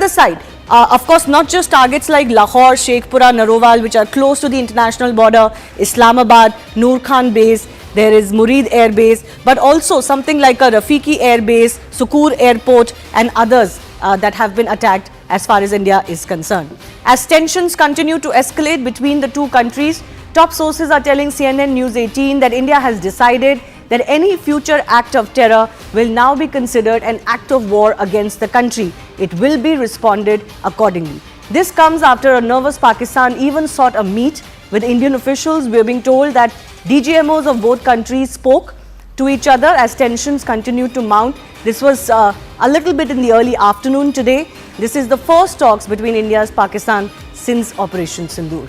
aside, of course, not just targets like Lahore, Sheikhpura, Narowal, which are close to the international border, Islamabad, Noor Khan base, there is Murid Air Base, but also something like a Rafiki Air Base, Sukur Airport and others that have been attacked as far as India is concerned. As tensions continue to escalate between the two countries, top sources are telling CNN News 18 that India has decided that any future act of terror will now be considered an act of war against the country. It will be responded accordingly. This comes after a nervous Pakistan even sought a meet with Indian officials. We are being told that DGMOs of both countries spoke to each other as tensions continued to mount. This was a little bit in the early afternoon today. This is the first talks between India and Pakistan since Operation Sindoor.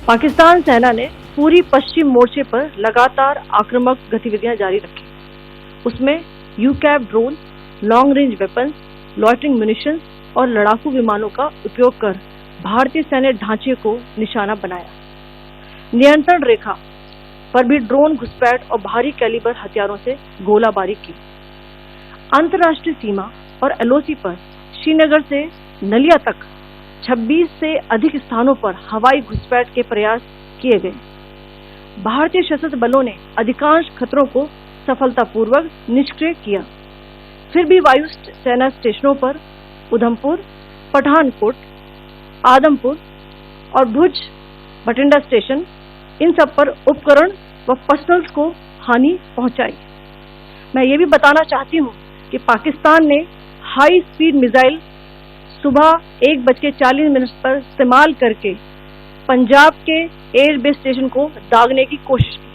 Pakistan सेना ने पूरी पश्चिम मोर्चे पर लगातार आक्रामक गतिविधियां जारी रखी। उसमें यूकैप drone, long range weapons, loitering munitions और लड़ाकू विमानों का उपयोग कर भारतीय सैन्य ढांचे को निशाना बनाया। नियंत्रण रेखा पर भी ड्रोन घुसपैठ और भारी कैलिबर हथियारों से गोलाबारी की। अंतर्राष्ट्रीय सीमा और एलओसी पर श्रीनगर से नलिया तक 26 से अधिक स्थानों पर हवाई घुसपैठ के प्रयास किए गए। भारतीय सशस्त्र बलों ने अधिकांश खतरों को सफलतापूर्वक निष्क्रिय किया। फिर भी वायु सेना स्टेशनों पर उधमपुर, पठानकोट, आदमपुर और भुज बठिंडा स्टेशन, इन सब पर उपकरण व पर्सनल्स को हानि पहुंचाई। मैं ये भी बताना चाहती हूं कि पाकिस्तान ने हाई स्पीड मिसाइल सुबह 1:40 पर इस्तेमाल करके पंजाब के एयरबेस स्टेशन को दागने की कोशिश की।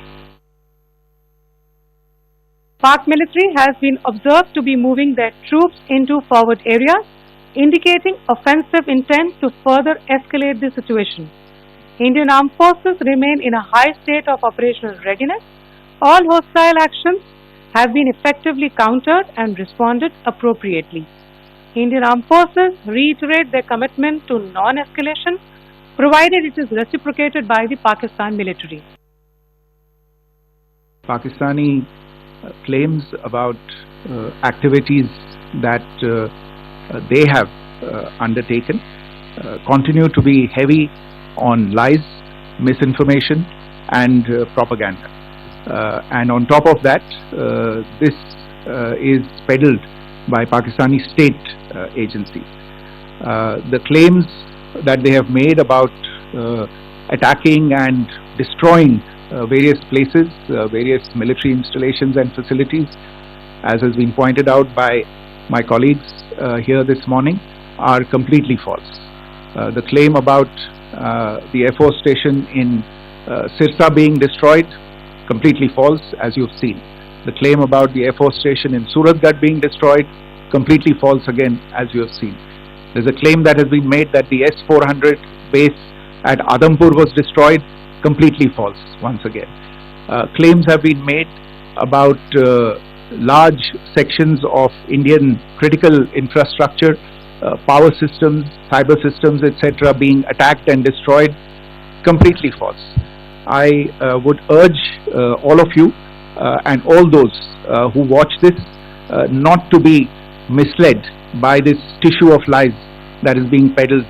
Pak military has been observed to be moving their troops into forward areas, indicating offensive intent to further escalate the situation. Indian armed forces remain in a high state of operational readiness. All hostile actions have been effectively countered and responded appropriately. Indian armed forces reiterate their commitment to non-escalation, provided it is reciprocated by the Pakistan military. Pakistani claims about activities that they have undertaken continue to be heavy on lies, misinformation and propaganda. And on top of that, this is peddled by Pakistani state agencies. The claims that they have made about attacking and destroying various places, various military installations and facilities, as has been pointed out by my colleagues here this morning, are completely false. The claim about the Air Force station in Sirsa being destroyed, completely false, as you've seen. The claim about the Air Force station in Suratgarh being destroyed, completely false again, as you have seen. There's a claim that has been made that the S-400 base at Adampur was destroyed, completely false once again. Claims have been made about large sections of Indian critical infrastructure, power systems, cyber systems, etc. being attacked and destroyed, completely false. I would urge all of you and all those who watch this not to be misled by this tissue of lies that is being peddled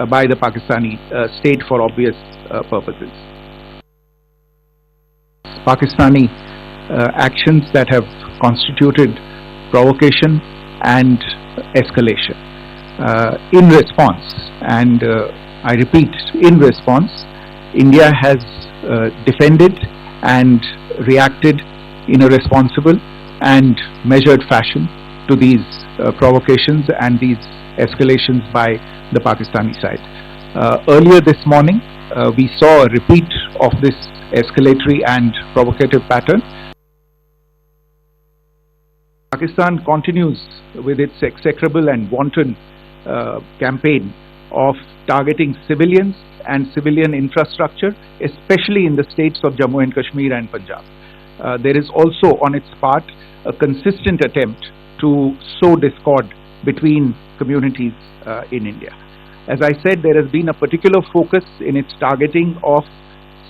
by the Pakistani state for obvious purposes. Pakistani actions that have constituted provocation and escalation. In response, and I repeat, in response, India has defended and reacted in a responsible and measured fashion to these provocations and these escalations by the Pakistani side. Earlier this morning, we saw a repeat of this escalatory and provocative pattern. Pakistan continues with its execrable and wanton campaign of targeting civilians and civilian infrastructure, especially in the states of Jammu and Kashmir and Punjab. There is also on its part a consistent attempt to sow discord between communities in India. As I said, there has been a particular focus in its targeting of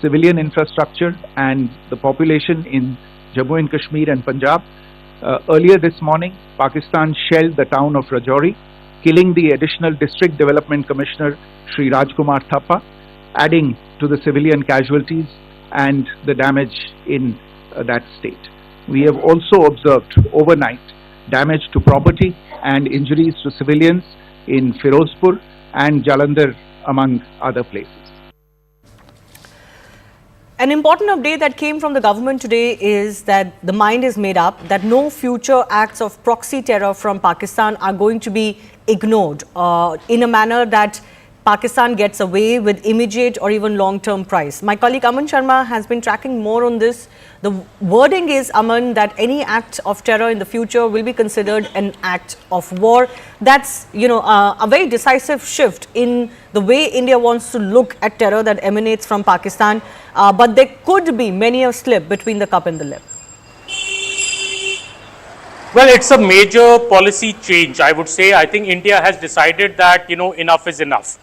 civilian infrastructure and the population in Jammu and Kashmir and Punjab Earlier this morning, Pakistan shelled the town of Rajouri, killing the additional District Development Commissioner Sri Rajkumar Thappa, adding to the civilian casualties and the damage in that state. We have also observed overnight damage to property and injuries to civilians in Firozpur and Jalandhar, among other places. An important update that came from the government today is that the mind is made up that no future acts of proxy terror from Pakistan are going to be ignored in a manner that Pakistan gets away with immediate or even long-term price. My colleague Aman Sharma has been tracking more on this. The wording is, Aman, that any act of terror in the future will be considered an act of war. That's, a very decisive shift in the way India wants to look at terror that emanates from Pakistan. But there could be many a slip between the cup and the lip. Well, it's a major policy change, I would say. I think India has decided that, enough is enough.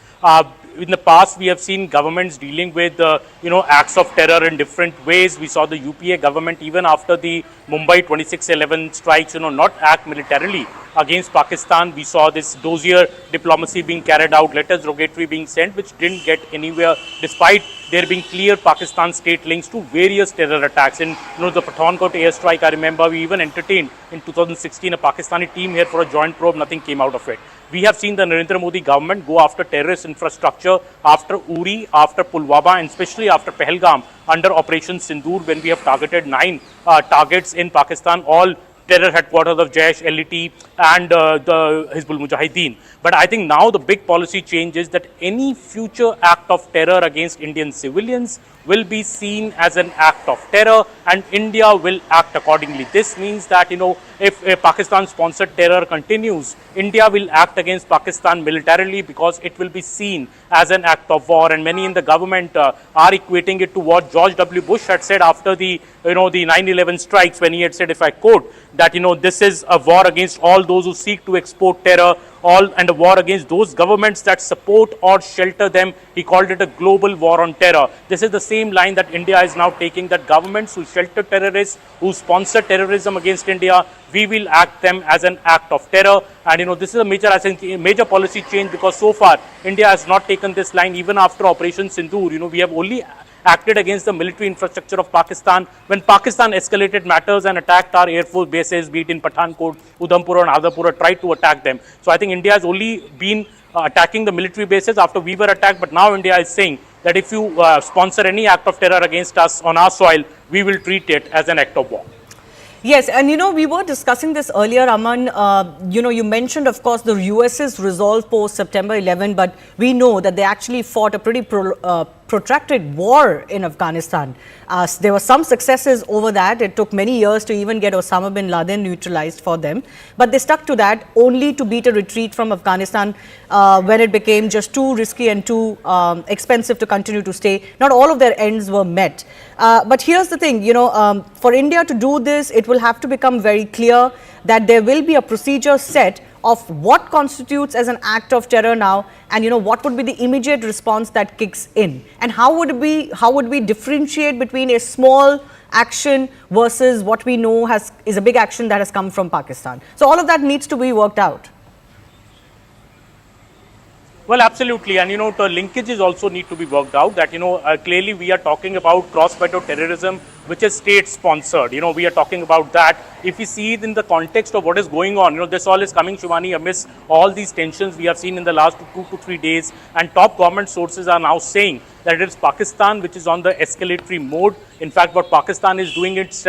In the past, we have seen governments dealing with, acts of terror in different ways. We saw the UPA government, even after the Mumbai 26/11 strikes, not act militarily against Pakistan. We saw this dozier diplomacy being carried out, letters rogatory being sent, which didn't get anywhere, despite there being clear Pakistan state links to various terror attacks. In the Pathankot airstrike, I remember we even entertained in 2016 a Pakistani team here for a joint probe. Nothing came out of it. We have seen the Narendra Modi government go after terrorist infrastructure, after Uri, after Pulwama, and especially after Pahalgam under Operation Sindoor, when we have targeted 9 targets in Pakistan, all terror headquarters of Jaish, LET and the Hizbul Mujahideen. But I think now the big policy change is that any future act of terror against Indian civilians will be seen as an act of terror, and India will act accordingly. This means that, if Pakistan-sponsored terror continues, India will act against Pakistan militarily because it will be seen as an act of war. And many in the government are equating it to what George W. Bush had said after the 9/11 strikes, when he had said, if I quote, that, this is a war against all those who seek to export terror, and a war against those governments that support or shelter them. He called it a global war on terror. This is the same line that India is now taking, that governments who shelter terrorists, who sponsor terrorism against India, we will act them as an act of terror. And this is a major policy change, because so far India has not taken this line. Even after Operation Sindoor, we have only acted against the military infrastructure of Pakistan when Pakistan escalated matters and attacked our air force bases, be it in Pathankot, Udhampur and Adapur, tried to attack them. So I think India has only been attacking the military bases after we were attacked, but now India is saying that if you sponsor any act of terror against us on our soil, we will treat it as an act of war. Yes, and we were discussing this earlier, Aman. You mentioned, of course, the US's resolve post September 11, but we know that they actually fought a pretty protracted war in Afghanistan. There were some successes over that. It took many years to even get Osama bin Laden neutralized for them. But they stuck to that only to beat a retreat from Afghanistan when it became just too risky and too expensive to continue to stay. Not all of their ends were met. But here's the thing, for India to do this, it will have to become very clear that there will be a procedure set of what constitutes as an act of terror now, and what would be the immediate response that kicks in, and how would we differentiate between a small action versus what we know is a big action that has come from Pakistan. So all of that needs to be worked out. Well, absolutely, and the linkages also need to be worked out. That clearly we are talking about cross-border terrorism, which is state-sponsored. We are talking about that. If we see it in the context of what is going on, this all is coming, Shivani, amidst all these tensions we have seen in the last 2 to 3 days, and top government sources are now saying that it is Pakistan which is on the escalatory mode. In fact, what Pakistan is doing, it's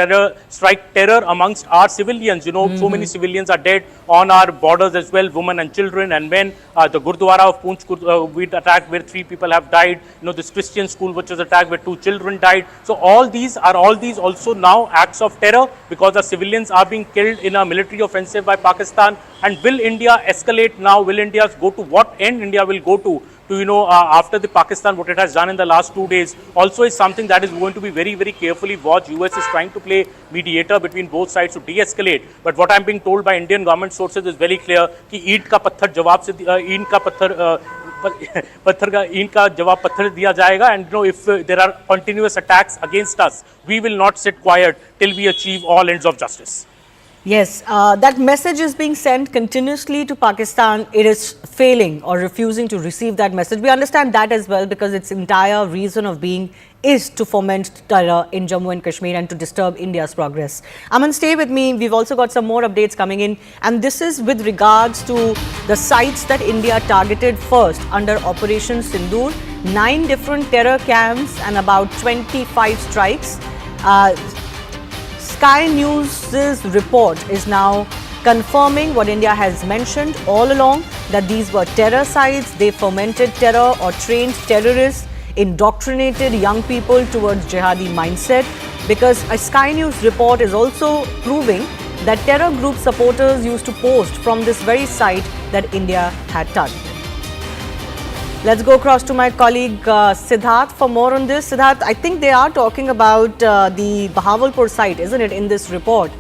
strike terror amongst our civilians. So many civilians are dead on our borders as well, women and children and men. The Gurdwara of Poonch we attacked, where 3 people have died. This Christian school which was attacked, where 2 children died. So all these also now acts of terror, because the civilians are being killed in a military offensive by Pakistan. And will India escalate now? Will India go to what end India will go to after the Pakistan, what it has done in the last 2 days, also is something that is going to be very, very carefully watched. US is trying to play mediator between both sides to de-escalate. But what I'm being told by Indian government sources is very clear, कि ईंट का पत्थर जवाब से ईंट का पत्थर दिया जाएगा. And if there are continuous attacks against us, we will not sit quiet till we achieve all ends of justice. Yes, that message is being sent continuously to Pakistan. It is failing or refusing to receive that message. We understand that as well, because its entire reason of being is to foment terror in Jammu and Kashmir and to disturb India's progress. Aman, stay with me. We've also got some more updates coming in, and this is with regards to the sites that India targeted first under Operation Sindoor. 9 different terror camps and about 25 strikes. Sky News's report is now confirming what India has mentioned all along, that these were terror sites. They fomented terror or trained terrorists, indoctrinated young people towards jihadi mindset, because a Sky News report is also proving that terror group supporters used to post from this very site that India had touched. Let's go across to my colleague Siddharth for more on this. Siddharth, I think they are talking about the Bahawalpur site, isn't it, in this report?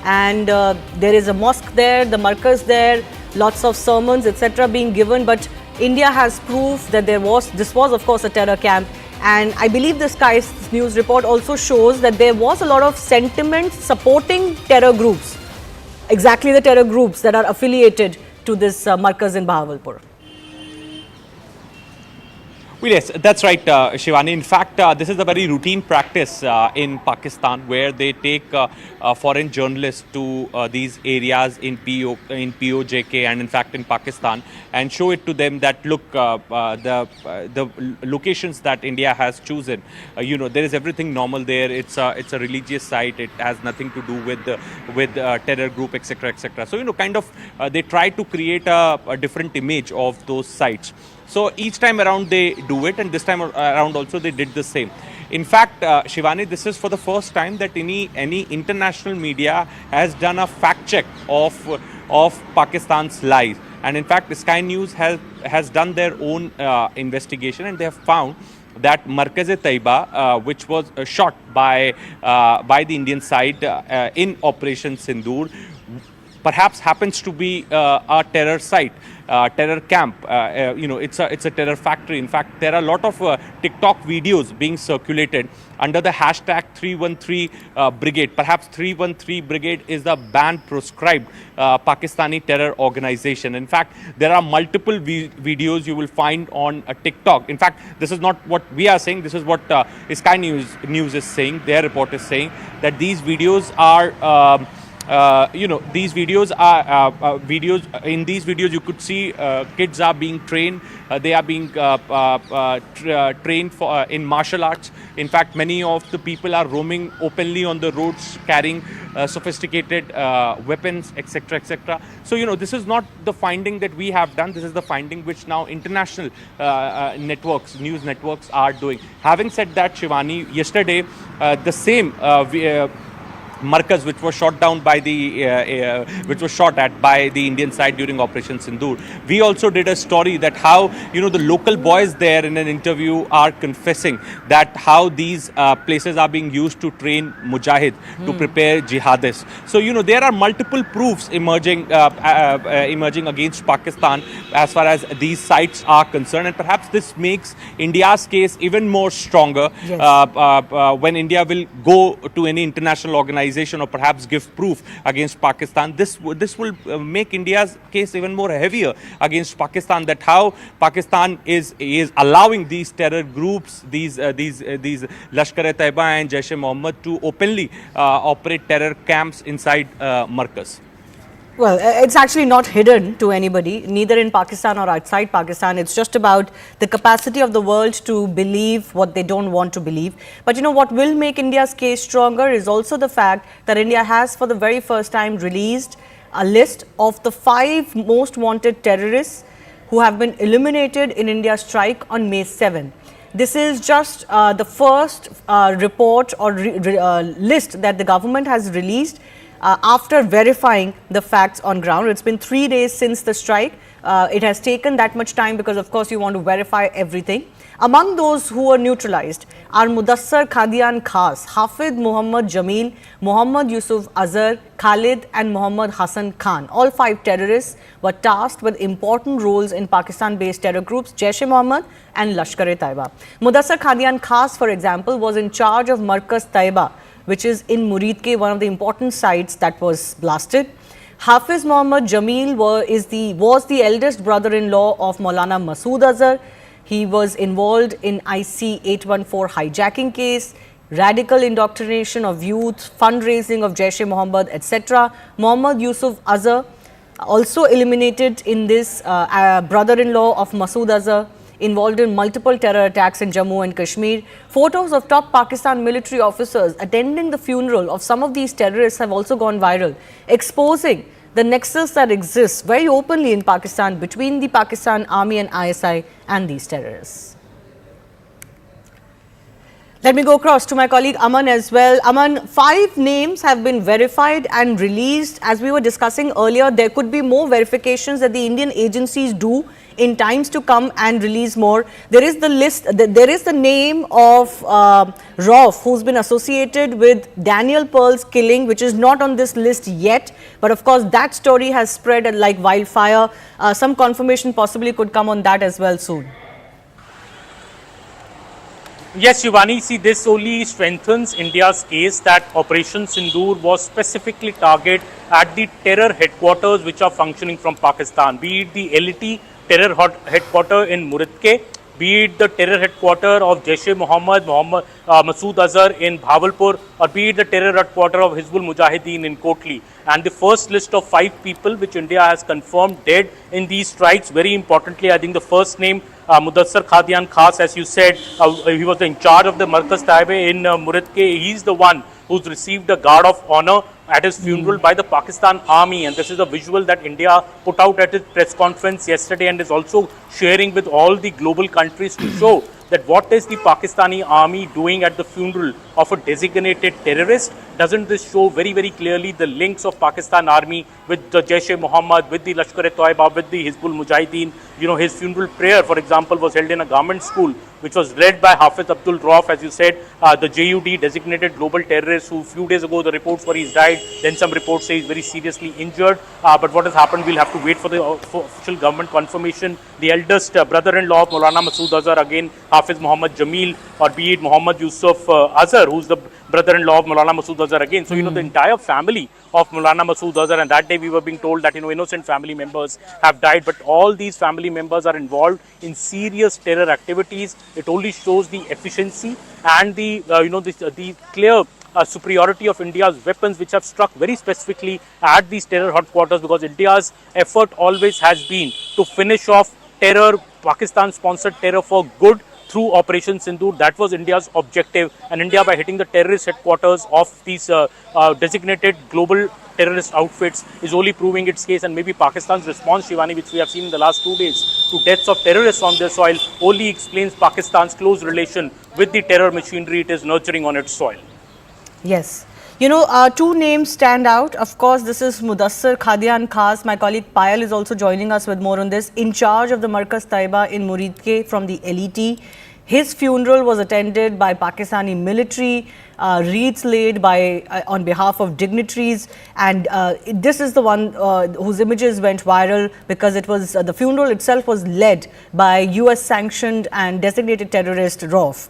And there is a mosque there, the markaz there, lots of sermons, etc. being given. But India has proof that this was of course a terror camp. And I believe the Sky News report also shows that there was a lot of sentiment supporting terror groups, exactly the terror groups that are affiliated to this markaz in Bahawalpur. Well, yes, that's right, Shivani. In fact, this is a very routine practice in Pakistan, where they take foreign journalists to these areas in POJK and in fact in Pakistan, and show it to them that look, the locations that India has chosen, there is everything normal there. It's a religious site. It has nothing to do with terror group, etc., etc. So kind of they try to create a different image of those sites. So each time around they do it, and this time around also they did the same. In fact, Shivani, this is for the first time that any international media has done a fact check of Pakistan's lies. And in fact, Sky News has done their own investigation, and they have found that Markaz-e-Taiba, which was shot by the Indian side in Operation Sindoor, perhaps happens to be a terror site. Terror camp, it's a terror factory. In fact, there are a lot of TikTok videos being circulated under the hashtag 313 Brigade. Perhaps 313 Brigade is the banned proscribed Pakistani terror organization. In fact, there are multiple videos you will find on TikTok. In fact, this is not what we are saying. This is what Sky News is saying. Their report is saying that these videos are these videos are videos. In these videos, you could see kids are being trained. They are being trained for in martial arts. In fact, many of the people are roaming openly on the roads, carrying sophisticated weapons, etc., etc. So this is not the finding that we have done. This is the finding which now international news networks are doing. Having said that, Shivani, yesterday the same Markaz, which was shot down by which was shot at by the Indian side during Operation Sindoor. We also did a story that how the local boys there in an interview are confessing that how these places are being used to train mujahid to prepare jihadists. So there are multiple proofs emerging against Pakistan as far as these sites are concerned, and perhaps this makes India's case even more stronger. Yes. When India will go to any international organization or perhaps give proof against Pakistan, this will make India's case even more heavier against Pakistan, that how Pakistan is allowing these terror groups, these Lashkar-e-Taiba and Jaish-e-Mohammed to openly operate terror camps inside Markaz. Well, it's actually not hidden to anybody, neither in Pakistan or outside Pakistan. It's just about the capacity of the world to believe what they don't want to believe. But what will make India's case stronger is also the fact that India has for the very first time released a list of the 5 most wanted terrorists who have been eliminated in India's strike on May 7. This is just the first report or list that the government has released after verifying the facts on ground. It's been 3 days since the strike. It has taken that much time because, of course, you want to verify everything. Among those who were neutralized are Mudassar Khadian Khas, Hafid Muhammad Jamil, Muhammad Yusuf Azhar, Khalid and Muhammad Hassan Khan. All 5 terrorists were tasked with important roles in Pakistan-based terror groups Jaish-e-Mohammed and Lashkar-e-Taiba. Mudassar Khadian Khas, for example, was in charge of Markaz Taiba, which is in Muridke, one of the important sites that was blasted. Hafiz Mohammed Jamil was the eldest brother-in-law of Maulana Masood Azhar. He was involved in IC 814 hijacking case, radical indoctrination of youth, fundraising of Jaish-e-Mohammed, etc. Mohammad Yusuf Azhar also eliminated in this brother-in-law of Masood Azhar, involved in multiple terror attacks in Jammu and Kashmir. Photos of top Pakistan military officers attending the funeral of some of these terrorists have also gone viral, exposing the nexus that exists very openly in Pakistan between the Pakistan Army and ISI and these terrorists. Let me go across to my colleague Aman as well. Aman, 5 names have been verified and released. As we were discussing earlier, there could be more verifications that the Indian agencies do in times to come and release more. There is the list, there is the name of Rauf, who's been associated with Daniel Pearl's killing, which is not on this list yet. But of course, that story has spread like wildfire. Some confirmation possibly could come on that as well soon. Yes, Shivani, see, this only strengthens India's case that Operation Sindoor was specifically targeted at the terror headquarters which are functioning from Pakistan, be it the LET terror headquarter in Muridke, be it the terror headquarter of Jaish-e-Mohammed, Masood Azhar in Bhavalpur, or be it the terror headquarter of Hizbul Mujahideen in Kotli. And the first list of 5 people which India has confirmed dead in these strikes, very importantly, I think the first name, Mudassar Khadian Khas, as you said, he was in charge of the Markaz Taibe in Muridke. He's the one who's received a guard of honor at his funeral by the Pakistan Army, and this is a visual that India put out at its press conference yesterday and is also sharing with all the global countries to show that what is the Pakistani Army doing at the funeral of a designated terrorist. Doesn't this show very, very clearly the links of Pakistan Army with the Jaish-e-Mohammed, with the Lashkar-e-Toiba, with the Hizbul Mujahideen? You know, his funeral prayer, for example, was held in a government school, which was led by Hafiz Abdul Rauf, as you said, the JUD designated global terrorist who few days ago the reports were he's died, then some reports say he's very seriously injured. But what has happened, we'll have to wait for the official government confirmation. The eldest brother-in-law of Maulana Masood Azhar, again Hafiz Mohammed Jamil, or be it Mohammad Yusuf Azhar, who's the brother-in-law of Maulana Masood Azhar again. So, you know, the entire family of Maulana Masood Azhar, and that day we were being told that, you know, innocent family members have died, but all these family members are involved in serious terror activities. It only shows the efficiency and the, the clear superiority of India's weapons, which have struck very specifically at these terror headquarters, because India's effort always has been to finish off terror, Pakistan-sponsored terror for good through Operation Sindoor. That was India's objective, and India, by hitting the terrorist headquarters of these designated global terrorist outfits, is only proving its case. And maybe Pakistan's response, Shivani, which we have seen in the last 2 days to deaths of terrorists on their soil, only explains Pakistan's close relation with the terror machinery it is nurturing on its soil. Yes. You know, 2 names stand out. Of course, this is Mudassar Khadian Khas. My colleague Payal is also joining us with more on this. In charge of the Markaz Taiba in Muridke from the LET. His funeral was attended by Pakistani military, wreaths laid by on behalf of dignitaries, and this is the one whose images went viral because it was the funeral itself was led by US sanctioned and designated terrorist Rauf.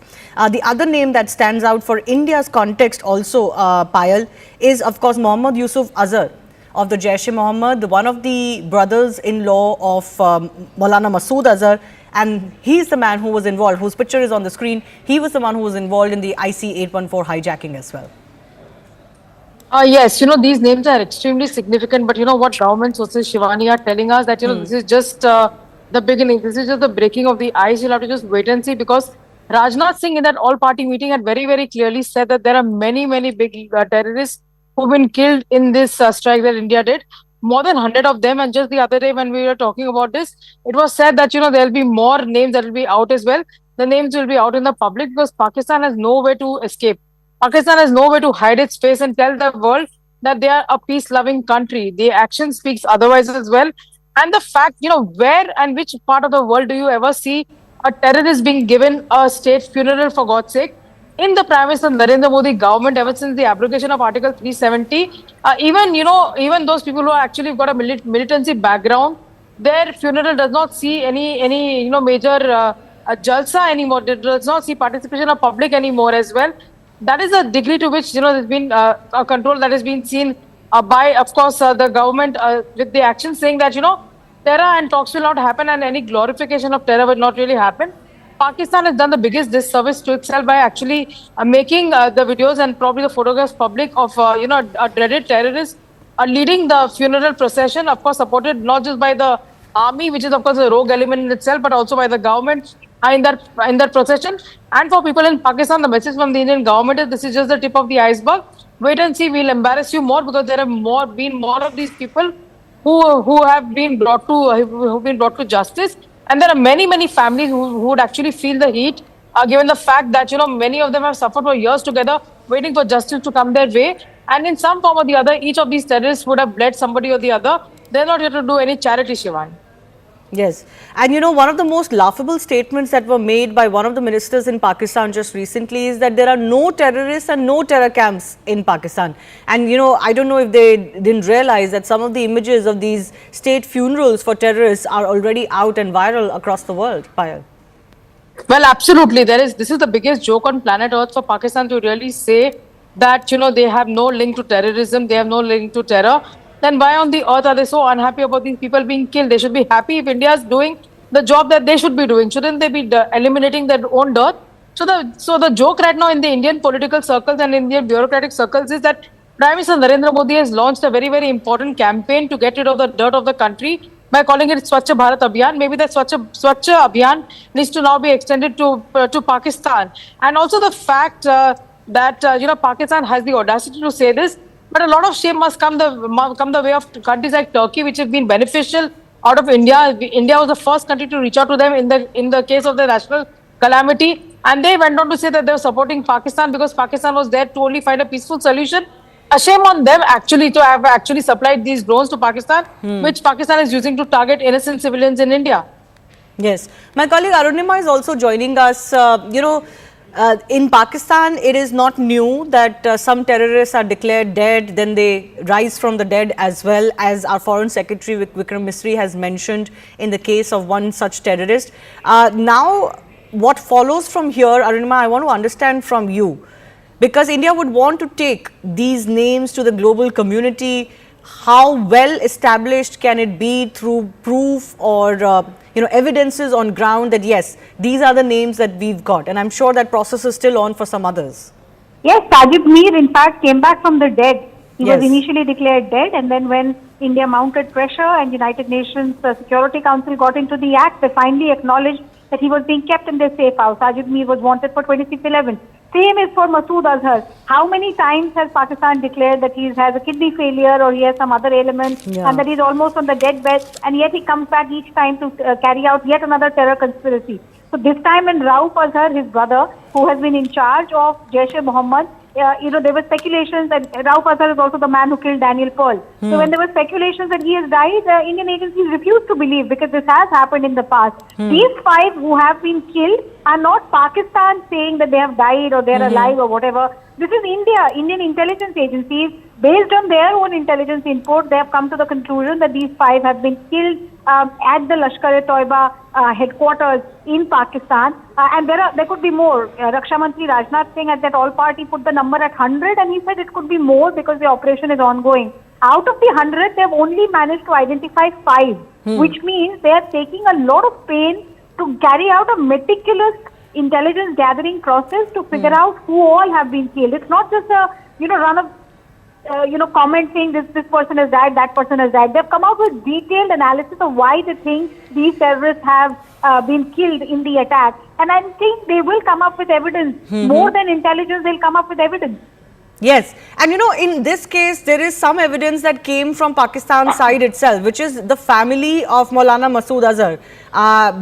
The other name that stands out for India's context also, Payal, is of course Mohammad Yusuf Azhar of the Jaish-e-Mohammed, one of the brothers-in-law of Maulana Masood Azhar. And he's the man who was involved, whose picture is on the screen. He was the one who was involved in the IC 814 hijacking as well. Yes, you know, these names are extremely significant, but you know what government sources, Shivani, are telling us that, you know, this is just the beginning. This is just the breaking of the ice. You'll have to just wait and see, because Rajnath Singh in that all-party meeting had very, very clearly said that there are many, many big terrorists who've been killed in this strike that India did. More than 100 of them. And just the other day when we were talking about this, it was said that, you know, there'll be more names that will be out as well. The names will be out in the public because Pakistan has no way to escape. Pakistan has no way to hide its face and tell the world that they are a peace-loving country. The action speaks otherwise as well. And the fact, you know, where and which part of the world do you ever see a terrorist being given a state funeral, for God's sake? In the Prime Minister Narendra Modi government, ever since the abrogation of Article 370, even those people who are actually got a militancy background, their funeral does not see any major jalsa anymore. It does not see participation of public anymore as well. that is the degree to which, there's been a control that has been seen by, of course, the government with the action saying that, terror and talks will not happen and any glorification of terror will not really happen. Pakistan has done the biggest disservice to itself by actually making the videos and probably the photographs public of, a dreaded terrorist leading the funeral procession, of course, supported not just by the army, which is, of course, a rogue element in itself, but also by the government in that procession. And for people in Pakistan, the message from the Indian government is this is just the tip of the iceberg. Wait and see, we'll embarrass you more because there have been more of these people who have been brought to justice, and there are many families who would actually feel the heat, given the fact that many of them have suffered for years together, waiting for justice to come their way, and in some form or the other, each of these terrorists would have bled somebody or the other. They're not here to do any charity, Shivan. Yes. And one of the most laughable statements that were made by one of the ministers in Pakistan just recently is that there are no terrorists and no terror camps in Pakistan. And I don't know if they didn't realize that some of the images of these state funerals for terrorists are already out and viral across the world, Payal. Well, absolutely. This is the biggest joke on planet Earth for Pakistan to really say that, they have no link to terrorism, they have no link to terror. Then why on the earth are they so unhappy about these people being killed? They should be happy if India is doing the job that they should be doing. Shouldn't they be eliminating their own dirt? So the joke right now in the Indian political circles and Indian bureaucratic circles is that Prime Minister Narendra Modi has launched a very, very important campaign to get rid of the dirt of the country by calling it Swachh Bharat Abhiyan. Maybe that Swachh Abhiyan needs to now be extended to Pakistan. And also the fact that Pakistan has the audacity to say this. But a lot of shame must come the way of countries like Turkey, which have been beneficial out of India. India was the first country to reach out to them in the case of the national calamity, and they went on to say that they were supporting Pakistan because Pakistan was there to only find a peaceful solution. A shame on them actually to have actually supplied these drones to Pakistan, which Pakistan is using to target innocent civilians in India. Yes, my colleague Arunima is also joining us. In Pakistan, it is not new that some terrorists are declared dead, then they rise from the dead, as well as our Foreign Secretary Vikram Misri has mentioned in the case of one such terrorist. Now, what follows from here, Arunima, I want to understand from you, because India would want to take these names to the global community. How well established can it be through proof or evidences on ground that yes, these are the names that we've got, and I'm sure that process is still on for some others. Yes, Sajid Mir in fact came back from the dead. He Yes. was initially declared dead, and then when India mounted pressure and United Nations Security Council got into the act, they finally acknowledged that he was being kept in their safe house. Sajid Mir was wanted for 2611. Same is for Masood Azhar. How many times has Pakistan declared that he has a kidney failure or he has some other ailment and that he's almost on the deathbed, and yet he comes back each time to carry out yet another terror conspiracy. So this time when Rauf Azhar, his brother, who has been in charge of Jaish-e-Mohammed, there were speculations that Rauf Azhar is also the man who killed Daniel Pearl. So when there were speculations that he has died, Indian agencies refused to believe because this has happened in the past. These 5 who have been killed are not Pakistan saying that they have died or they're alive or whatever. This is India. Indian intelligence agencies, based on their own intelligence input, they have come to the conclusion that these 5 have been killed at the Lashkar-e-Toiba headquarters in Pakistan, and there could be more. Raksha Mantri Rajnath Singh at that all party put the number at 100, and he said it could be more because the operation is ongoing. Out of the 100, they have only managed to identify 5, which means they are taking a lot of pain to carry out a meticulous intelligence gathering process to figure out who all have been killed. It's not just a run of comment saying this person has died, that person has died. They've come out with detailed analysis of why they think these terrorists have been killed in the attack. And I think they will come up with evidence. More than intelligence, they'll come up with evidence. Yes, and in this case, there is some evidence that came from Pakistan side itself, which is the family of Maulana Masood Azhar.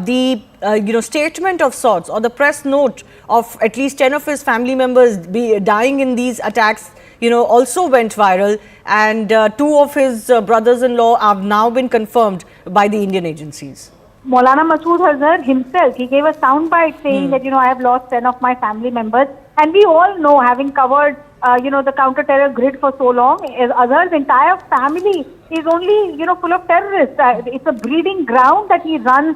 The statement of sorts or the press note of at least 10 of his family members dying in these attacks, also went viral, and 2 of his brothers-in-law have now been confirmed by the Indian agencies. Maulana Masood Azhar himself, he gave a soundbite saying that, I have lost 10 of my family members. And we all know, having covered, the counter-terror grid for so long, Azhar's entire family is only, full of terrorists. It's a breeding ground that he runs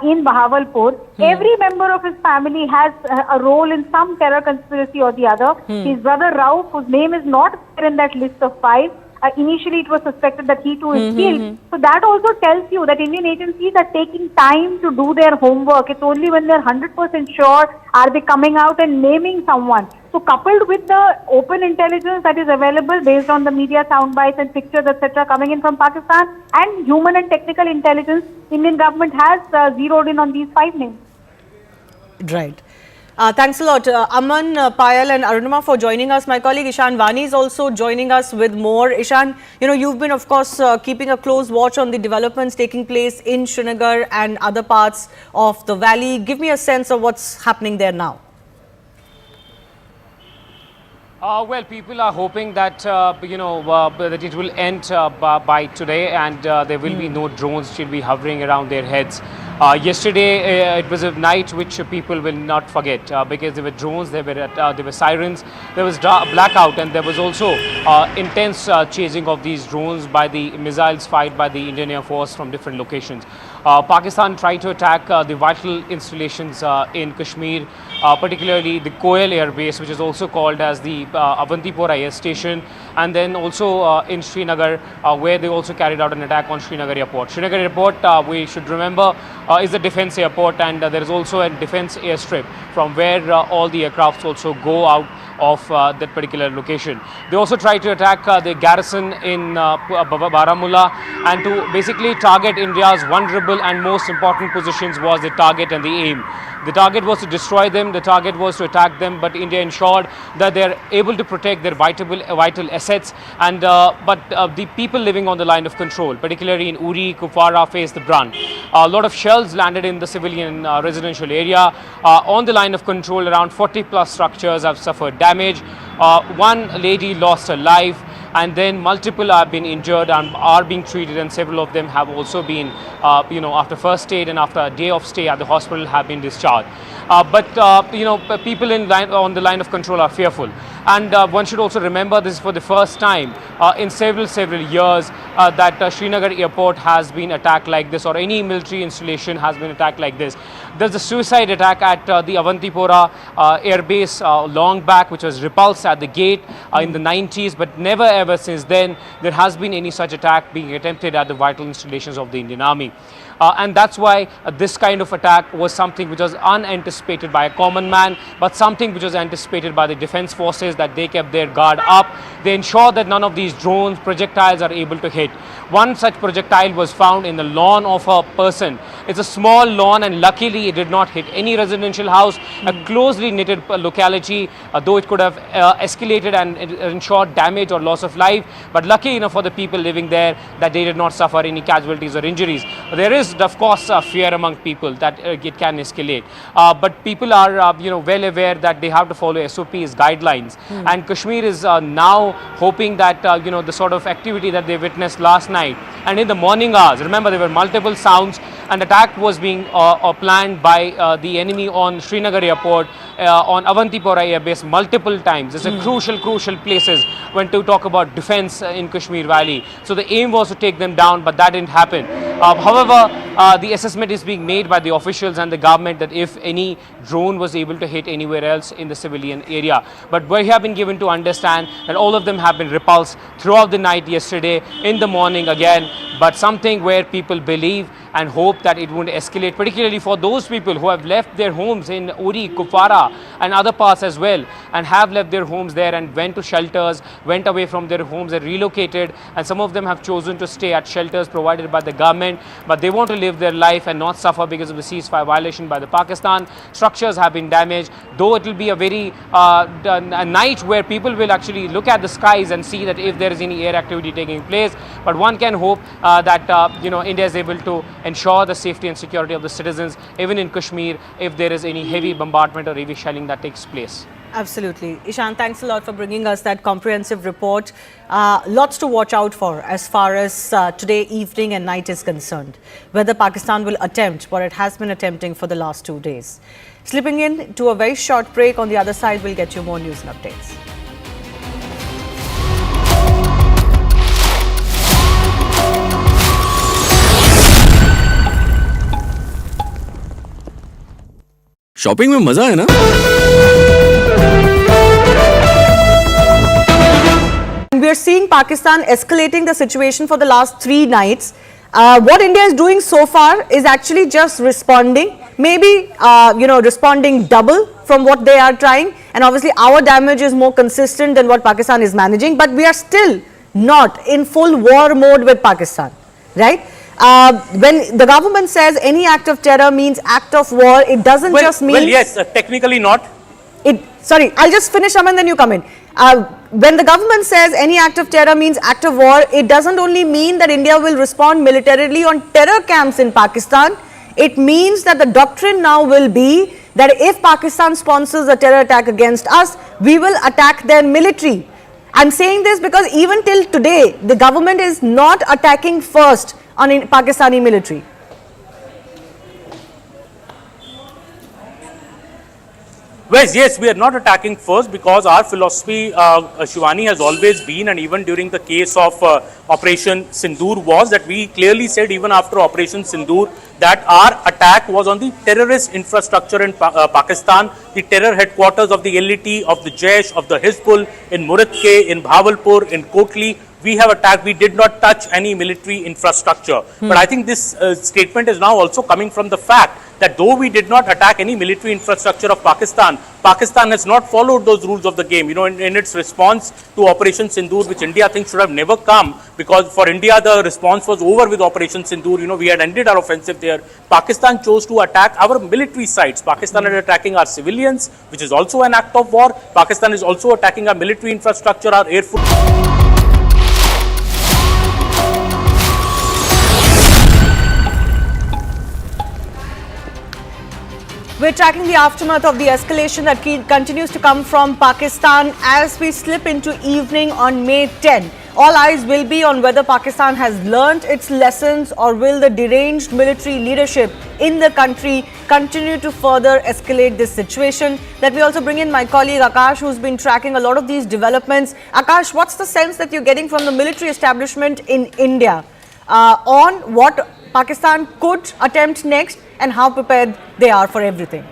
in Bahawalpur. Every member of his family has a role in some terror conspiracy or the other. His brother Rauf, whose name is not there in that list of 5, initially it was suspected that he too is killed. So that also tells you that Indian agencies are taking time to do their homework. It's only when they're 100% sure are they coming out and naming someone. So coupled with the open intelligence that is available based on the media soundbites and pictures, etc., coming in from Pakistan, and human and technical intelligence, Indian government has zeroed in on these 5 names. Right. Thanks a lot, Aman, Payal and Arunima for joining us. My colleague Ishan Vani is also joining us with more. Ishan, you've been, of course, keeping a close watch on the developments taking place in Srinagar and other parts of the valley. Give me a sense of what's happening there now. Well, people are hoping that that it will end by today, and there will be no drones should be hovering around their heads. Yesterday, it was a night which people will not forget because there were drones, there were sirens, there was blackout, and there was also intense chasing of these drones by the missiles fired by the Indian Air Force from different locations. Pakistan tried to attack the vital installations in Kashmir, particularly the Koel Air Base, which is also called as the Avantipora Air Station, and then also in Srinagar, where they also carried out an attack on Srinagar Airport. Srinagar Airport, we should remember, is a defense airport, and there is also a defense airstrip from where all the aircrafts also go out of that particular location. They also tried to attack the garrison in Baramulla, and to basically target India's vulnerable and most important positions was the target and the aim. The target was to destroy them, the target was to attack them, but India ensured that they are able to protect their vital assets, and but the people living on the line of control, particularly in Uri, Kupwara, faced the brunt. A lot of shells landed in the civilian residential area. On the line of control, around 40 plus structures have suffered damage. One lady lost her life, and then multiple have been injured and are being treated, and several of them have also been, after first aid and after a day of stay at the hospital have been discharged. But people on the line of control are fearful. And one should also remember this is for the first time in several years that Srinagar Airport has been attacked like this, or any military installation has been attacked like this. There's a suicide attack at the Avantipora Air Base long back, which was repulsed at the gate in the 90s, but never ever since then there has been any such attack being attempted at the vital installations of the Indian Army. And that's why this kind of attack was something which was unanticipated by a common man, but something which was anticipated by the defense forces, that they kept their guard up. They ensured that none of these drones, projectiles are able to hit. One such projectile was found in the lawn of a person. It's a small lawn, and luckily it did not hit any residential house, a closely knitted locality, though it could have escalated and ensured damage or loss of life. But lucky enough for the people living there that they did not suffer any casualties or injuries. There is, of course, fear among people that it can escalate. But people are, well aware that they have to follow SOPs, guidelines. And Kashmir is now hoping that, the sort of activity that they witnessed last night and in the morning hours, remember there were multiple sounds, and attack was being planned by the enemy on Srinagar Airport, on Avantipora Air Base multiple times. It's a crucial places when to talk about defense in Kashmir Valley. So the aim was to take them down, but that didn't happen. However, the assessment is being made by the officials and the government that if any drone was able to hit anywhere else in the civilian area. But we have been given to understand that all of them have been repulsed throughout the night yesterday, in the morning again, but something where people believe and hope that it won't escalate, particularly for those people who have left their homes in Uri, Kupwara and other parts as well, and have left their homes there and went to shelters, went away from their homes and relocated, and some of them have chosen to stay at shelters provided by the government, but they want to live their life and not suffer because of the ceasefire violation by the Pakistan. Structures have been damaged, though it will be a very a night where people will actually look at the skies and see that if there is any air activity taking place, but one can hope that India is able to ensure the safety and security of the citizens, even in Kashmir, if there is any heavy bombardment or heavy shelling that takes place. Absolutely. Ishan, thanks a lot for bringing us that comprehensive report. Lots to watch out for as far as today evening and night is concerned. Whether Pakistan will attempt what it has been attempting for the last 2 days. Slipping in to a very short break. On the other side, we'll get you more news and updates. Shopping में मजा है ना? We are seeing Pakistan escalating the situation for the last 3 nights. What India is doing so far is actually just responding, maybe responding double from what they are trying, and obviously our damage is more consistent than what Pakistan is managing, but we are still not in full war mode with Pakistan, right? When the government says any act of terror means act of war, it doesn't just mean... Well, yes, technically not. Sorry, I'll just finish, Aman, then you come in. When the government says any act of terror means act of war, it doesn't only mean that India will respond militarily on terror camps in Pakistan. It means that the doctrine now will be that if Pakistan sponsors a terror attack against us, we will attack their military. I'm saying this because even till today, the government is not attacking first on Pakistani military. Well, yes, we are not attacking first because our philosophy, Shivani, has always been, and even during the case of Operation Sindoor, was that we clearly said even after Operation Sindoor that our attack was on the terrorist infrastructure in Pakistan, the terror headquarters of the LET, of the Jaish, of the Hizbul, in Muradke, in Bahawalpur, in Kotli. We have attacked, we did not touch any military infrastructure. But I think this statement is now also coming from the fact that though we did not attack any military infrastructure of Pakistan, Pakistan has not followed those rules of the game. You know, in its response to Operation Sindoor, which India thinks should have never come, because for India the response was over with Operation Sindoor. You know, we had ended our offensive there. Pakistan chose to attack our military sites. Pakistan is attacking our civilians, which is also an act of war. Pakistan is also attacking our military infrastructure, our air force. We're tracking the aftermath of the escalation that continues to come from Pakistan as we slip into evening on May 10. All eyes will be on whether Pakistan has learnt its lessons or will the deranged military leadership in the country continue to further escalate this situation. Let me also bring in my colleague Akash, who's been tracking a lot of these developments. Akash, what's the sense that you're getting from the military establishment in India on what Pakistan could attempt next and how prepared they are for everything?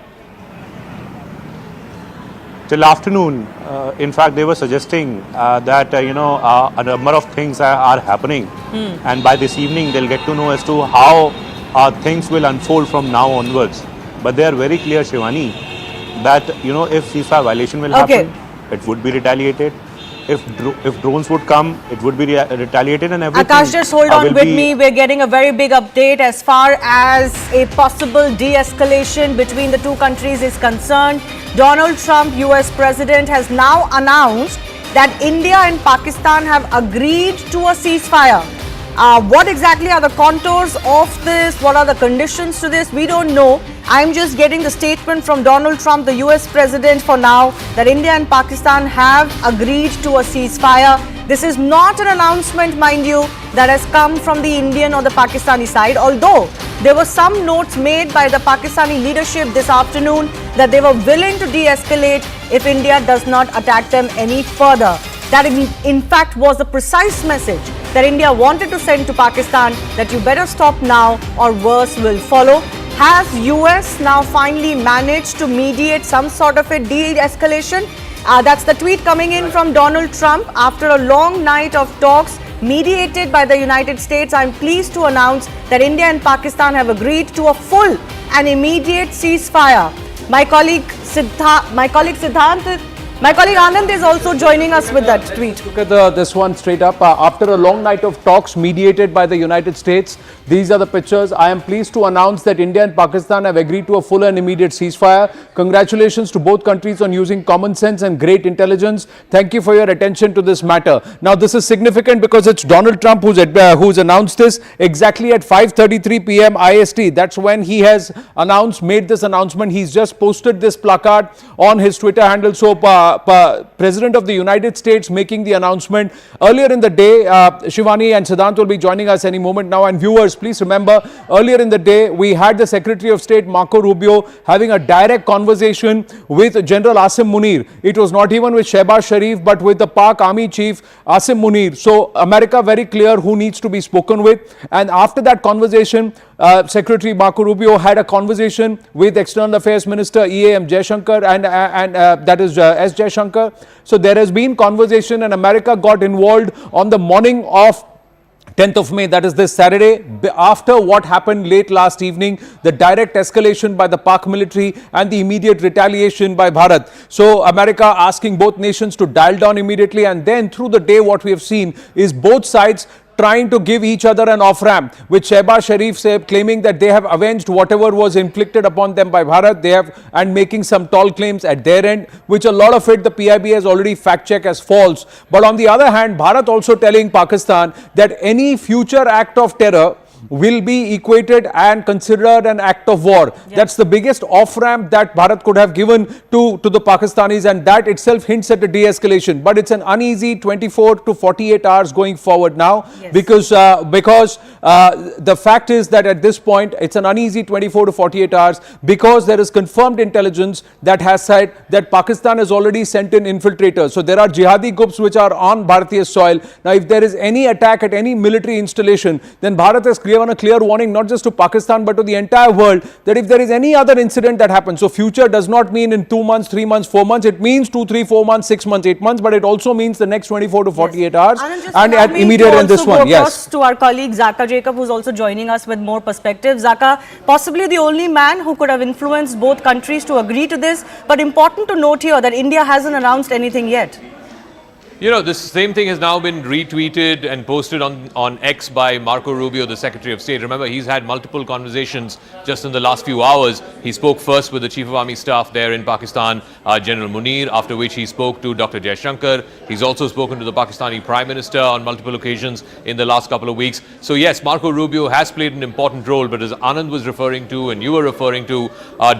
Till afternoon, in fact, they were suggesting that, a number of things are happening. And by this evening, they'll get to know as to how things will unfold from now onwards. But they are very clear, Shivani, that, if ceasefire violation will happen, it would be retaliated. If drones would come, it would be retaliated and everything. Akash, just hold on with me. We're getting a very big update as far as a possible de-escalation between the two countries is concerned. Donald Trump, US President, has now announced that India and Pakistan have agreed to a ceasefire. What exactly are the contours of this? What are the conditions to this? We don't know. I'm just getting the statement from Donald Trump, the US President, for now, that India and Pakistan have agreed to a ceasefire. This is not an announcement, mind you, that has come from the Indian or the Pakistani side, although there were some notes made by the Pakistani leadership this afternoon that they were willing to de-escalate if India does not attack them any further. That in fact was the precise message that India wanted to send to Pakistan, that you better stop now or worse will follow. Has US now finally managed to mediate some sort of a de-escalation? That's the tweet coming in from Donald Trump. After a long night of talks mediated by the United States, I'm pleased to announce that India and Pakistan have agreed to a full and immediate ceasefire. My colleague Anand is also joining us with that tweet. Look at this one straight up. After a long night of talks mediated by the United States, these are the pictures. I am pleased to announce that India and Pakistan have agreed to a full and immediate ceasefire. Congratulations to both countries on using common sense and great intelligence. Thank you for your attention to this matter. Now, this is significant because it's Donald Trump who's announced this exactly at 5:33 p.m. IST. That's when he has made this announcement. He's just posted this placard on his Twitter handle. So, President of the United States making the announcement earlier in the day. Shivani and Siddhant will be joining us any moment now. And viewers, please remember, earlier in the day, we had the Secretary of State, Marco Rubio, having a direct conversation with General Asim Munir. It was not even with Shehbaz Sharif, but with the Pak Army Chief, Asim Munir. So, America very clear who needs to be spoken with. And after that conversation, Secretary Marco Rubio had a conversation with External Affairs Minister EAM Jaishankar and that is S. Jaishankar. So there has been conversation, and America got involved on the morning of 10th of May, that is this Saturday, after what happened late last evening, the direct escalation by the Pak military and the immediate retaliation by Bharat. So America asking both nations to dial down immediately, and then through the day what we have seen is both sides trying to give each other an off-ramp, with Shehbaz Sharif claiming that they have avenged whatever was inflicted upon them by Bharat. They have, and making some tall claims at their end, which a lot of it the PIB has already fact-checked as false. But on the other hand, Bharat also telling Pakistan that any future act of terror will be equated and considered an act of war. Yeah. That's the biggest off-ramp that Bharat could have given to the Pakistanis, and that itself hints at a de-escalation. But it's an uneasy 24 to 48 hours going forward now. Yes. Because the fact is that at this point, it's an uneasy 24 to 48 hours because there is confirmed intelligence that has said that Pakistan has already sent in infiltrators. So there are jihadi groups which are on Bharatiya soil. Now, if there is any attack at any military installation, then Bharat has given a clear warning not just to Pakistan but to the entire world that if there is any other incident that happens, so future does not mean in 2 months, 3 months, 4 months, it means 2, 3, 4 months, 6 months, 8 months, but it also means the next 24 to 48 hours and at immediate in this one. Yes. To our colleague Zaka Jacob, who's also joining us with more perspective. Zaka, possibly the only man who could have influenced both countries to agree to this, but important to note here that India hasn't announced anything yet. You know, this same thing has now been retweeted and posted on X by Marco Rubio, the Secretary of State. Remember, he's had multiple conversations just in the last few hours. He spoke first with the Chief of Army Staff there in Pakistan, General Munir, after which he spoke to Dr. Jaishankar. He's also spoken to the Pakistani Prime Minister on multiple occasions in the last couple of weeks. So yes, Marco Rubio has played an important role, but as Anand was referring to and you were referring to,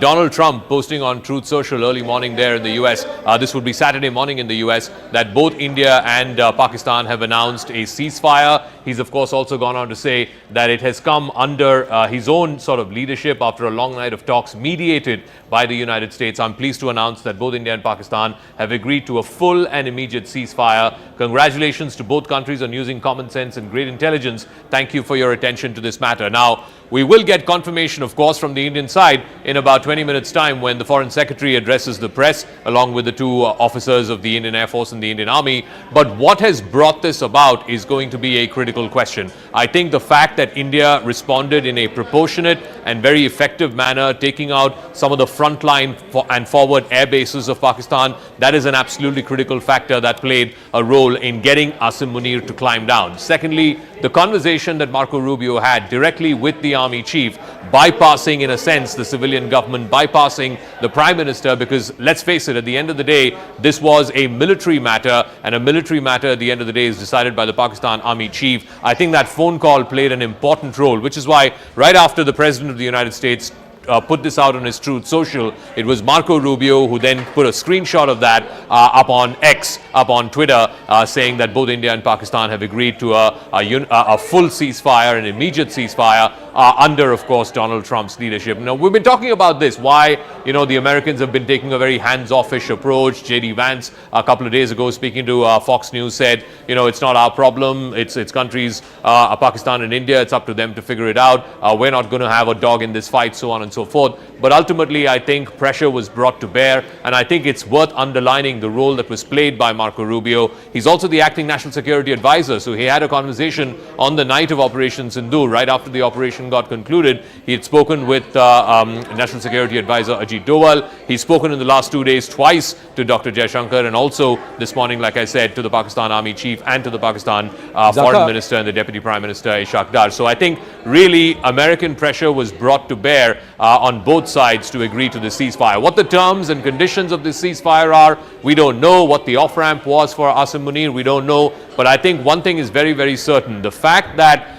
Donald Trump posting on Truth Social early morning there in the US, this would be Saturday morning in the US, that both India and Pakistan have announced a ceasefire. He's of course also gone on to say that it has come under his own sort of leadership after a long night of talks mediated by the United States. I'm pleased to announce that both India and Pakistan have agreed to a full and immediate ceasefire. Congratulations to both countries on using common sense and great intelligence. Thank you for your attention to this matter. Now, we will get confirmation, of course, from the Indian side in about 20 minutes' time when the Foreign Secretary addresses the press along with the two officers of the Indian Air Force and the Indian Army. But what has brought this about is going to be a critical question. I think the fact that India responded in a proportionate and very effective manner, taking out some of the frontline and forward air bases of Pakistan, that is an absolutely critical factor that played a role in getting Asim Munir to climb down. Secondly, the conversation that Marco Rubio had directly with the army chief, bypassing in a sense the civilian government, bypassing the prime minister, because let's face it, at the end of the day, this was a military matter, and a military matter at the end of the day is decided by the Pakistan army chief. I think that phone call played an important role, which is why right after the President of the United States put this out on his Truth Social, it was Marco Rubio who then put a screenshot of that up on X, up on Twitter, saying that both India and Pakistan have agreed to a full ceasefire, an immediate ceasefire, under, of course, Donald Trump's leadership. Now, we've been talking about this, why, you know, the Americans have been taking a very hands-off-ish approach. J.D. Vance, a couple of days ago, speaking to Fox News, said, you know, it's not our problem, it's countries, Pakistan and India, it's up to them to figure it out. We're not going to have a dog in this fight, so on and so forth. But ultimately, I think pressure was brought to bear, and I think it's worth underlining the role that was played by Marco Rubio. He's also the acting national security advisor, so he had a conversation on the night of Operation Sindoor, right after the operation got concluded. He had spoken with National Security Advisor Ajit Doval. He's spoken in the last 2 days twice to Dr. Jaishankar, and also this morning, like I said, to the Pakistan Army Chief and to the Pakistan Foreign Minister and the Deputy Prime Minister Ishaq Dar. So I think really American pressure was brought to bear on both sides to agree to the ceasefire. What the terms and conditions of this ceasefire are, we don't know. What the off-ramp was for Asim Munir, we don't know. But I think one thing is very, very certain. The fact that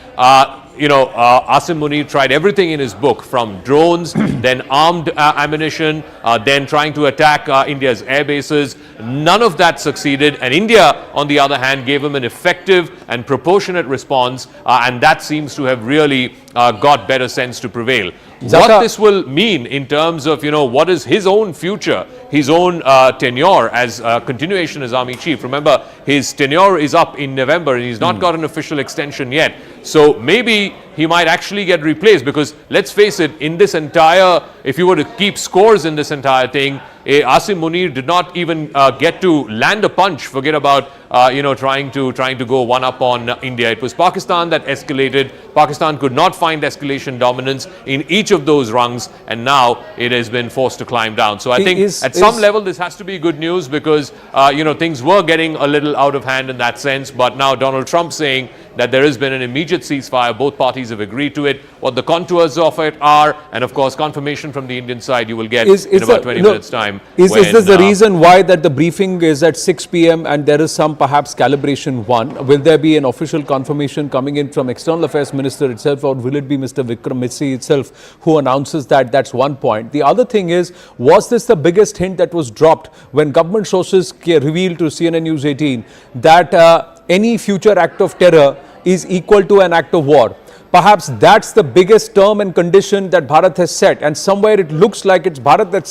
Asim Munir tried everything in his book, from drones, then armed ammunition, then trying to attack India's air bases. None of that succeeded, and India, on the other hand, gave him an effective and proportionate response, and that seems to have really got better sense to prevail. What this will mean in terms of, what is his own future, his own tenure as continuation as Army Chief. Remember, his tenure is up in November and he's not got an official extension yet. So maybe he might actually get replaced, because let's face it, in this entire, if you were to keep scores in this entire thing, Asim Munir did not even get to land a punch. Forget about trying to go one up on India. It was Pakistan that escalated. Pakistan could not find escalation dominance in each of those rungs, and now it has been forced to climb down. So I think at some level this has to be good news, because things were getting a little out of hand in that sense. But now Donald Trump saying that there has been an immediate ceasefire, both parties have agreed to it. What the contours of it are, and of course confirmation from the Indian side, you will get in about 20 minutes time. Is this the reason why that the briefing is at 6 p.m. and there is some perhaps calibration one? Will there be an official confirmation coming in from External Affairs Minister itself, or will it be Mr. Vikram Misri itself who announces that? That's one point. The other thing is, was this the biggest hint that was dropped when government sources revealed to CNN News 18 that any future act of terror is equal to an act of war? Perhaps that's the biggest term and condition that Bharat has set, and somewhere it looks like it's Bharat that's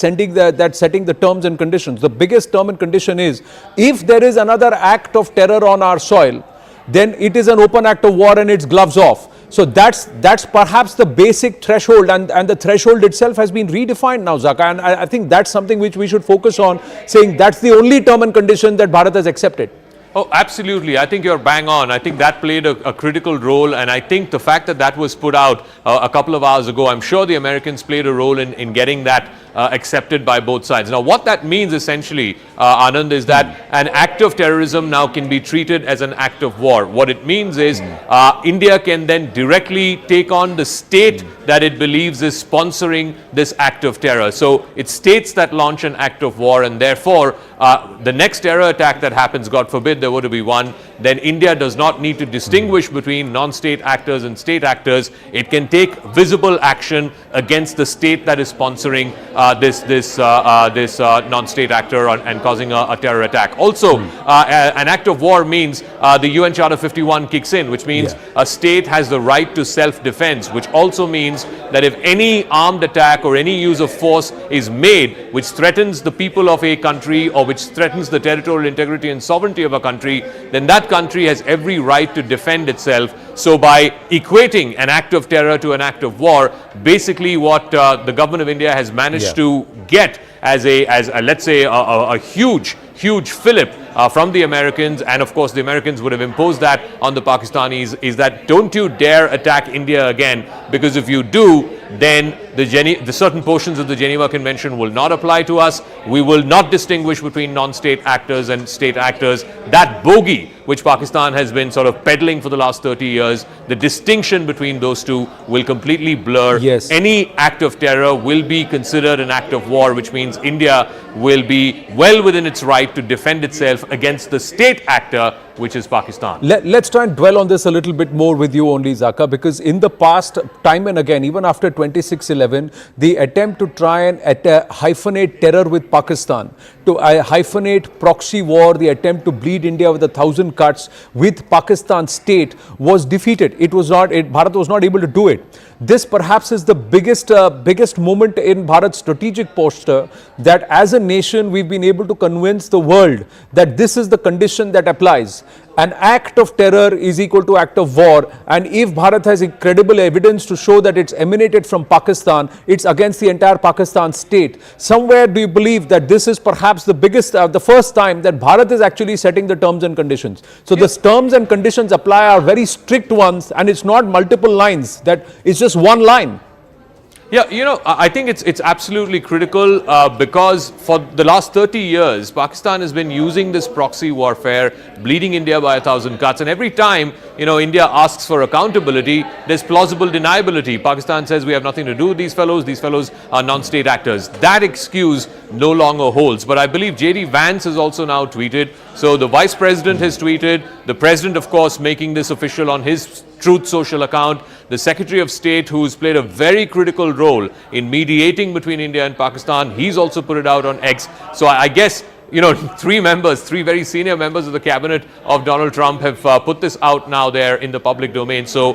setting the terms and conditions. The biggest term and condition is, if there is another act of terror on our soil, then it is an open act of war and it's gloves off. So that's perhaps the basic threshold, and the threshold itself has been redefined now, Zaka, and I think that's something which we should focus on, saying that's the only term and condition that Bharat has accepted. Oh, absolutely. I think you're bang on. I think that played a critical role, and I think the fact that that was put out a couple of hours ago, I'm sure the Americans played a role in getting that accepted by both sides. Now, what that means essentially, Anand, is that an act of terrorism now can be treated as an act of war. What it means is India can then directly take on the state that it believes is sponsoring this act of terror. So it's states that launch an act of war, and therefore the next terror attack that happens, God forbid there were to be one, then India does not need to distinguish between non-state actors and state actors. It can take visible action against the state that is sponsoring this non-state actor and causing a terror attack. Also, an act of war means the UN Charter 51 kicks in, which means a state has the right to self-defense, which also means that if any armed attack or any use of force is made which threatens the people of a country or which threatens the territorial integrity and sovereignty of a country, then that country has every right to defend itself. So by equating an act of terror to an act of war, basically what the government of India has managed to get as let's say a huge fillip from the Americans, and of course the Americans would have imposed that on the Pakistanis, is that don't you dare attack India again, because if you do, then the certain portions of the Geneva Convention will not apply to us. We will not distinguish between non-state actors and state actors. That bogey which Pakistan has been sort of peddling for the last 30 years, the distinction between those two will completely blur. Yes. Any act of terror will be considered an act of war, which means India will be well within its right to defend itself against the state actor, which is Pakistan. Let's try and dwell on this a little bit more with you only, Zaka, because in the past, time and again, even after 26/11, the attempt to try and hyphenate terror with Pakistan, to hyphenate proxy war, the attempt to bleed India with 1,000 cuts with Pakistan state was defeated. Bharat was not able to do it. This perhaps is the biggest moment in Bharat's strategic posture, that as a nation we've been able to convince the world that this is the condition that applies. An act of terror is equal to act of war, and if Bharat has credible evidence to show that it's emanated from Pakistan, it's against the entire Pakistan state. Somewhere do you believe that this is perhaps the first time that Bharat is actually setting the terms and conditions? So the terms and conditions apply are very strict ones, and it's not multiple lines, that it's just one line. Yeah, I think it's absolutely critical because for the last 30 years, Pakistan has been using this proxy warfare, bleeding India by 1,000 cuts. And every time, India asks for accountability, there's plausible deniability. Pakistan says we have nothing to do with these fellows are non-state actors. That excuse no longer holds. But I believe J.D. Vance has also now tweeted So the Vice President has tweeted, the President, of course, making this official on his Truth social account, the Secretary of State, who's played a very critical role in mediating between India and Pakistan, he's also put it out on X. So I guess, you know, three very senior members of the cabinet of Donald Trump have put this out now there in the public domain. So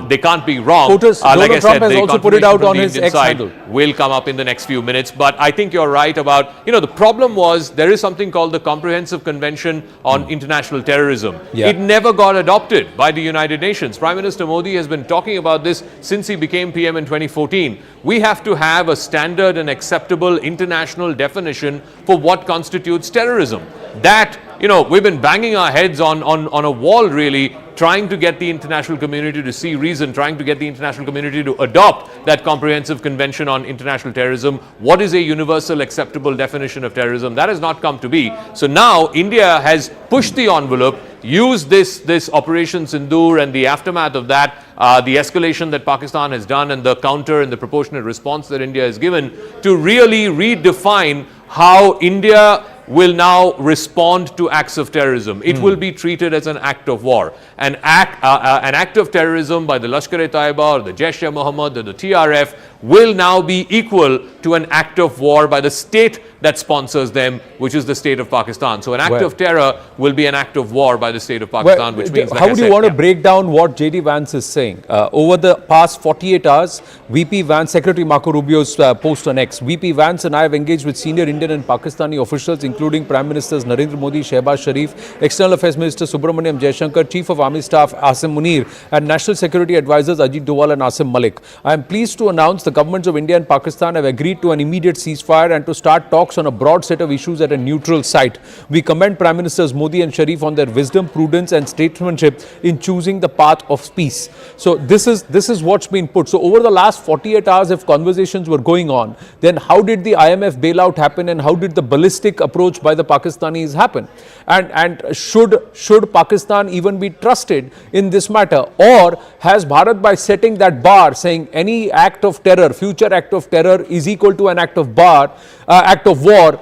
they can't be wrong. Donald Trump has also put it out on his X handle. Will come up in the next few minutes. But I think you're right about, you know, the problem was there is something called the Comprehensive Convention on International Terrorism. Yeah. It never got adopted by the United Nations. Prime Minister Modi has been talking about this since he became PM in 2014. We have to have a standard and acceptable international definition for what constitutes terrorism. That, you know, we've been banging our heads on a wall, really, trying to get the international community to see reason, trying to get the international community to adopt that Comprehensive Convention on International Terrorism. What is a universal acceptable definition of terrorism? That has not come to be. So now India has pushed the envelope, used this Operation Sindoor and the aftermath of that, the escalation that Pakistan has done and the counter and the proportionate response that India has given to really redefine how India will now respond to acts of terrorism. It will be treated as an act of war. An act of terrorism by the Lashkar-e-Taiba or the Jaish-e-Mohammed or the TRF will now be equal to an act of war by the state that sponsors them, which is the state of Pakistan. So an act of terror will be an act of war by the state of Pakistan, which means, like how would you want to break down what J.D. Vance is saying? Over the past 48 hours, VP Vance, Secretary Marco Rubio's post on X, VP Vance and I have engaged with senior Indian and Pakistani officials, including Prime Ministers Narendra Modi, Shehbaz Sharif, External Affairs Minister Subramaniam Jaishankar, Chief of Army Staff Asim Munir, and National Security Advisors Ajit Doval and Asim Malik. I am pleased to announce the governments of India and Pakistan have agreed to an immediate ceasefire and to start talks on a broad set of issues at a neutral site. We commend Prime Ministers Modi and Sharif on their wisdom, prudence and statesmanship in choosing the path of peace. So this is what's been put. So over the last 48 hours, if conversations were going on, then how did the IMF bailout happen and how did the ballistic approach by the Pakistanis happen? And should Pakistan even be trusted in this matter? Or has Bharat, by setting that bar, saying any act of terror, future act of terror is equal to an act of war,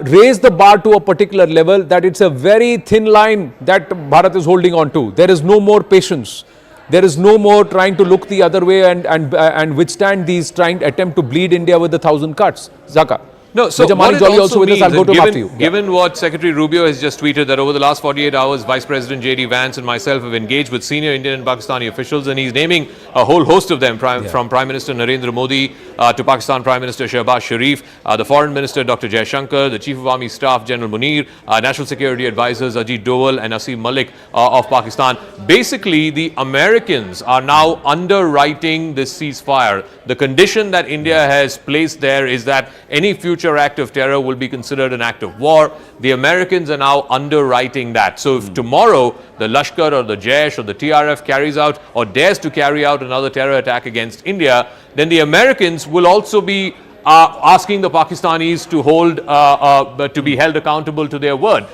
raise the bar to a particular level that it's a very thin line that Bharat is holding on to. There is no more patience. There is no more trying to look the other way and withstand these attempt to bleed India with 1,000 cuts. Zaka. No, so what it also means, given what Secretary Rubio has just tweeted, that over the last 48 hours, Vice President J.D. Vance and myself have engaged with senior Indian and Pakistani officials, and he's naming a whole host of them, from Prime Minister Narendra Modi to Pakistan Prime Minister Shehbaz Sharif, the Foreign Minister Dr. Jaishankar, the Chief of Army Staff General Munir, National Security Advisors Ajit Doval and Asim Malik of Pakistan. Basically, the Americans are now underwriting this ceasefire. The condition that India has placed there is that any future act of terror will be considered an act of war. The Americans are now underwriting that. So if tomorrow the Lashkar or the Jaish or the TRF carries out or dares to carry out another terror attack against India, then the Americans will also be asking the Pakistanis to be held accountable to their word.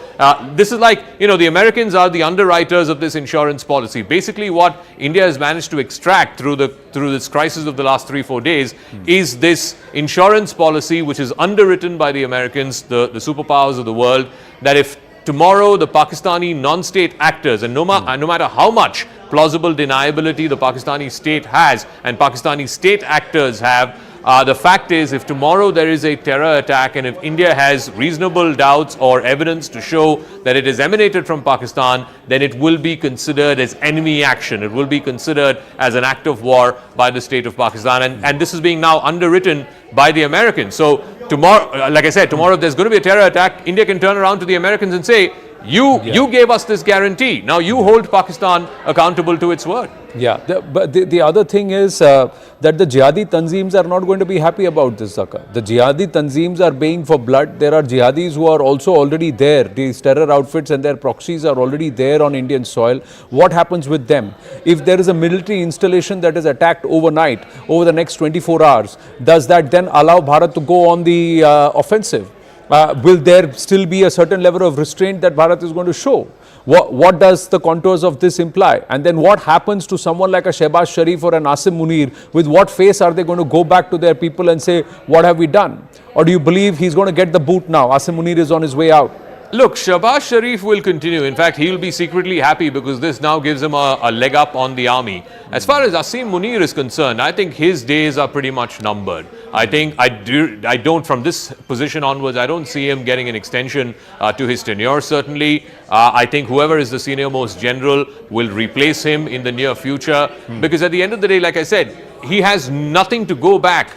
This is like, you know, the Americans are the underwriters of this insurance policy. Basically, what India has managed to extract through this crisis of the last 3-4 days is this insurance policy, which is underwritten by the Americans, the superpowers of the world, that if tomorrow the Pakistani non-state actors, and no matter how much plausible deniability the Pakistani state has and Pakistani state actors have, the fact is, if tomorrow there is a terror attack and if India has reasonable doubts or evidence to show that it is emanated from Pakistan, then it will be considered as enemy action. It will be considered as an act of war by the state of Pakistan. And this is being now underwritten by the Americans. So tomorrow, like I said, tomorrow if there's going to be a terror attack, India can turn around to the Americans and say, you gave us this guarantee. Now you hold Pakistan accountable to its word. Yeah, but the other thing is that the jihadi tanzeems are not going to be happy about this, Zaka. The jihadi tanzeems are baying for blood. There are jihadis who are also already there. These terror outfits and their proxies are already there on Indian soil. What happens with them? If there is a military installation that is attacked overnight, over the next 24 hours, does that then allow Bharat to go on the offensive? Will there still be a certain level of restraint that Bharat is going to show? What does the contours of this imply? And then what happens to someone like a Shehbaz Sharif or an Asim Munir? With what face are they going to go back to their people and say, what have we done? Or do you believe he's going to get the boot now? Asim Munir is on his way out. Look, Shahbaz Sharif will continue. In fact, he will be secretly happy because this now gives him a leg up on the army. As far as Asim Munir is concerned, I think his days are pretty much numbered. I think I don't, from this position onwards, I don't see him getting an extension to his tenure, certainly. I think whoever is the senior most general will replace him in the near future. Because at the end of the day, like I said, he has nothing to go back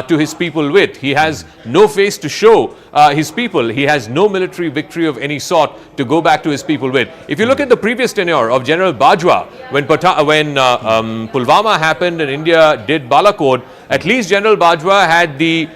to his people with. He has no face to show his people. He has no military victory of any sort to go back to his people with. If you look at the previous tenure of General Bajwa, when Pulwama happened and India did Balakot, at least General Bajwa had the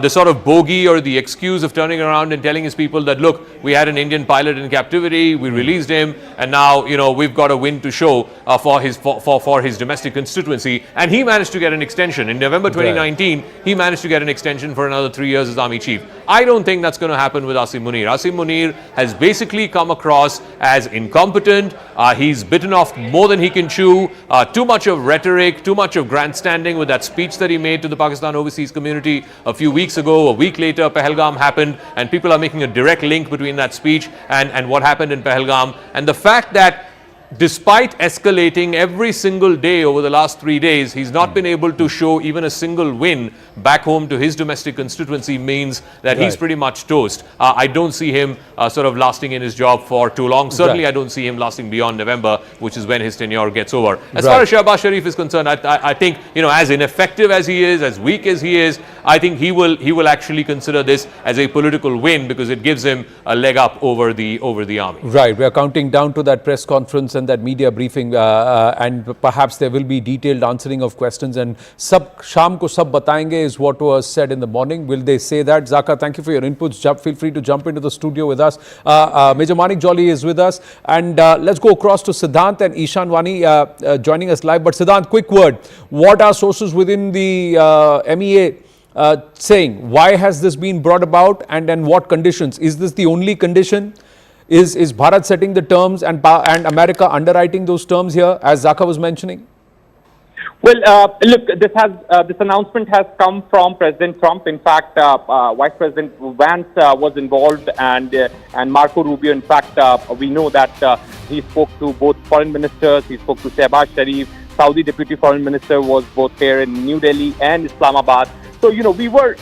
sort of bogey or the excuse of turning around and telling his people that, look, we had an Indian pilot in captivity, we released him, and now, you know, we've got a win to show for his domestic constituency. And he managed to get an extension. In November 2019, he managed to get an extension for another 3 years as Army Chief. I don't think that's going to happen with Asim Munir. Asim Munir has basically come across as incompetent. He's bitten off more than he can chew. Too much of rhetoric, too much of grandstanding with that speech that he made to the Pakistan overseas community a few weeks ago. A week later, Pahalgam happened, and people are making a direct link between that speech and what happened in Pahalgam. And the fact that despite escalating every single day over the last 3 days, he's not been able to show even a single win back home to his domestic constituency means that he's pretty much toast. I don't see him sort of lasting in his job for too long. Certainly, I don't see him lasting beyond November, which is when his tenure gets over. As far as Shahbaz Sharif is concerned, I think, you know, as ineffective as he is, as weak as he is, I think he will actually consider this as a political win because it gives him a leg up over the army. Right. We are counting down to that press conference and that media briefing, and perhaps there will be detailed answering of questions, and sab sham ko sab batayenge is what was said in the morning. Will they say that? Zaka, thank you for your inputs. Feel free to jump into the studio with us. Major Manik Jolly is with us, and let's go across to Siddhant and Ishan Wani joining us live. But Siddhant, quick word. What are sources within the MEA saying? Why has this been brought about, and what conditions? Is this the only condition? Is Bharat setting the terms and America underwriting those terms here, as Zaka was mentioning? Well, look, this announcement has come from President Trump. In fact, Vice President Vance was involved, and Marco Rubio. In fact, we know that he spoke to both foreign ministers. He spoke to Shahbaz Sharif. Saudi Deputy Foreign Minister was both here in New Delhi and Islamabad. So, you know, we were,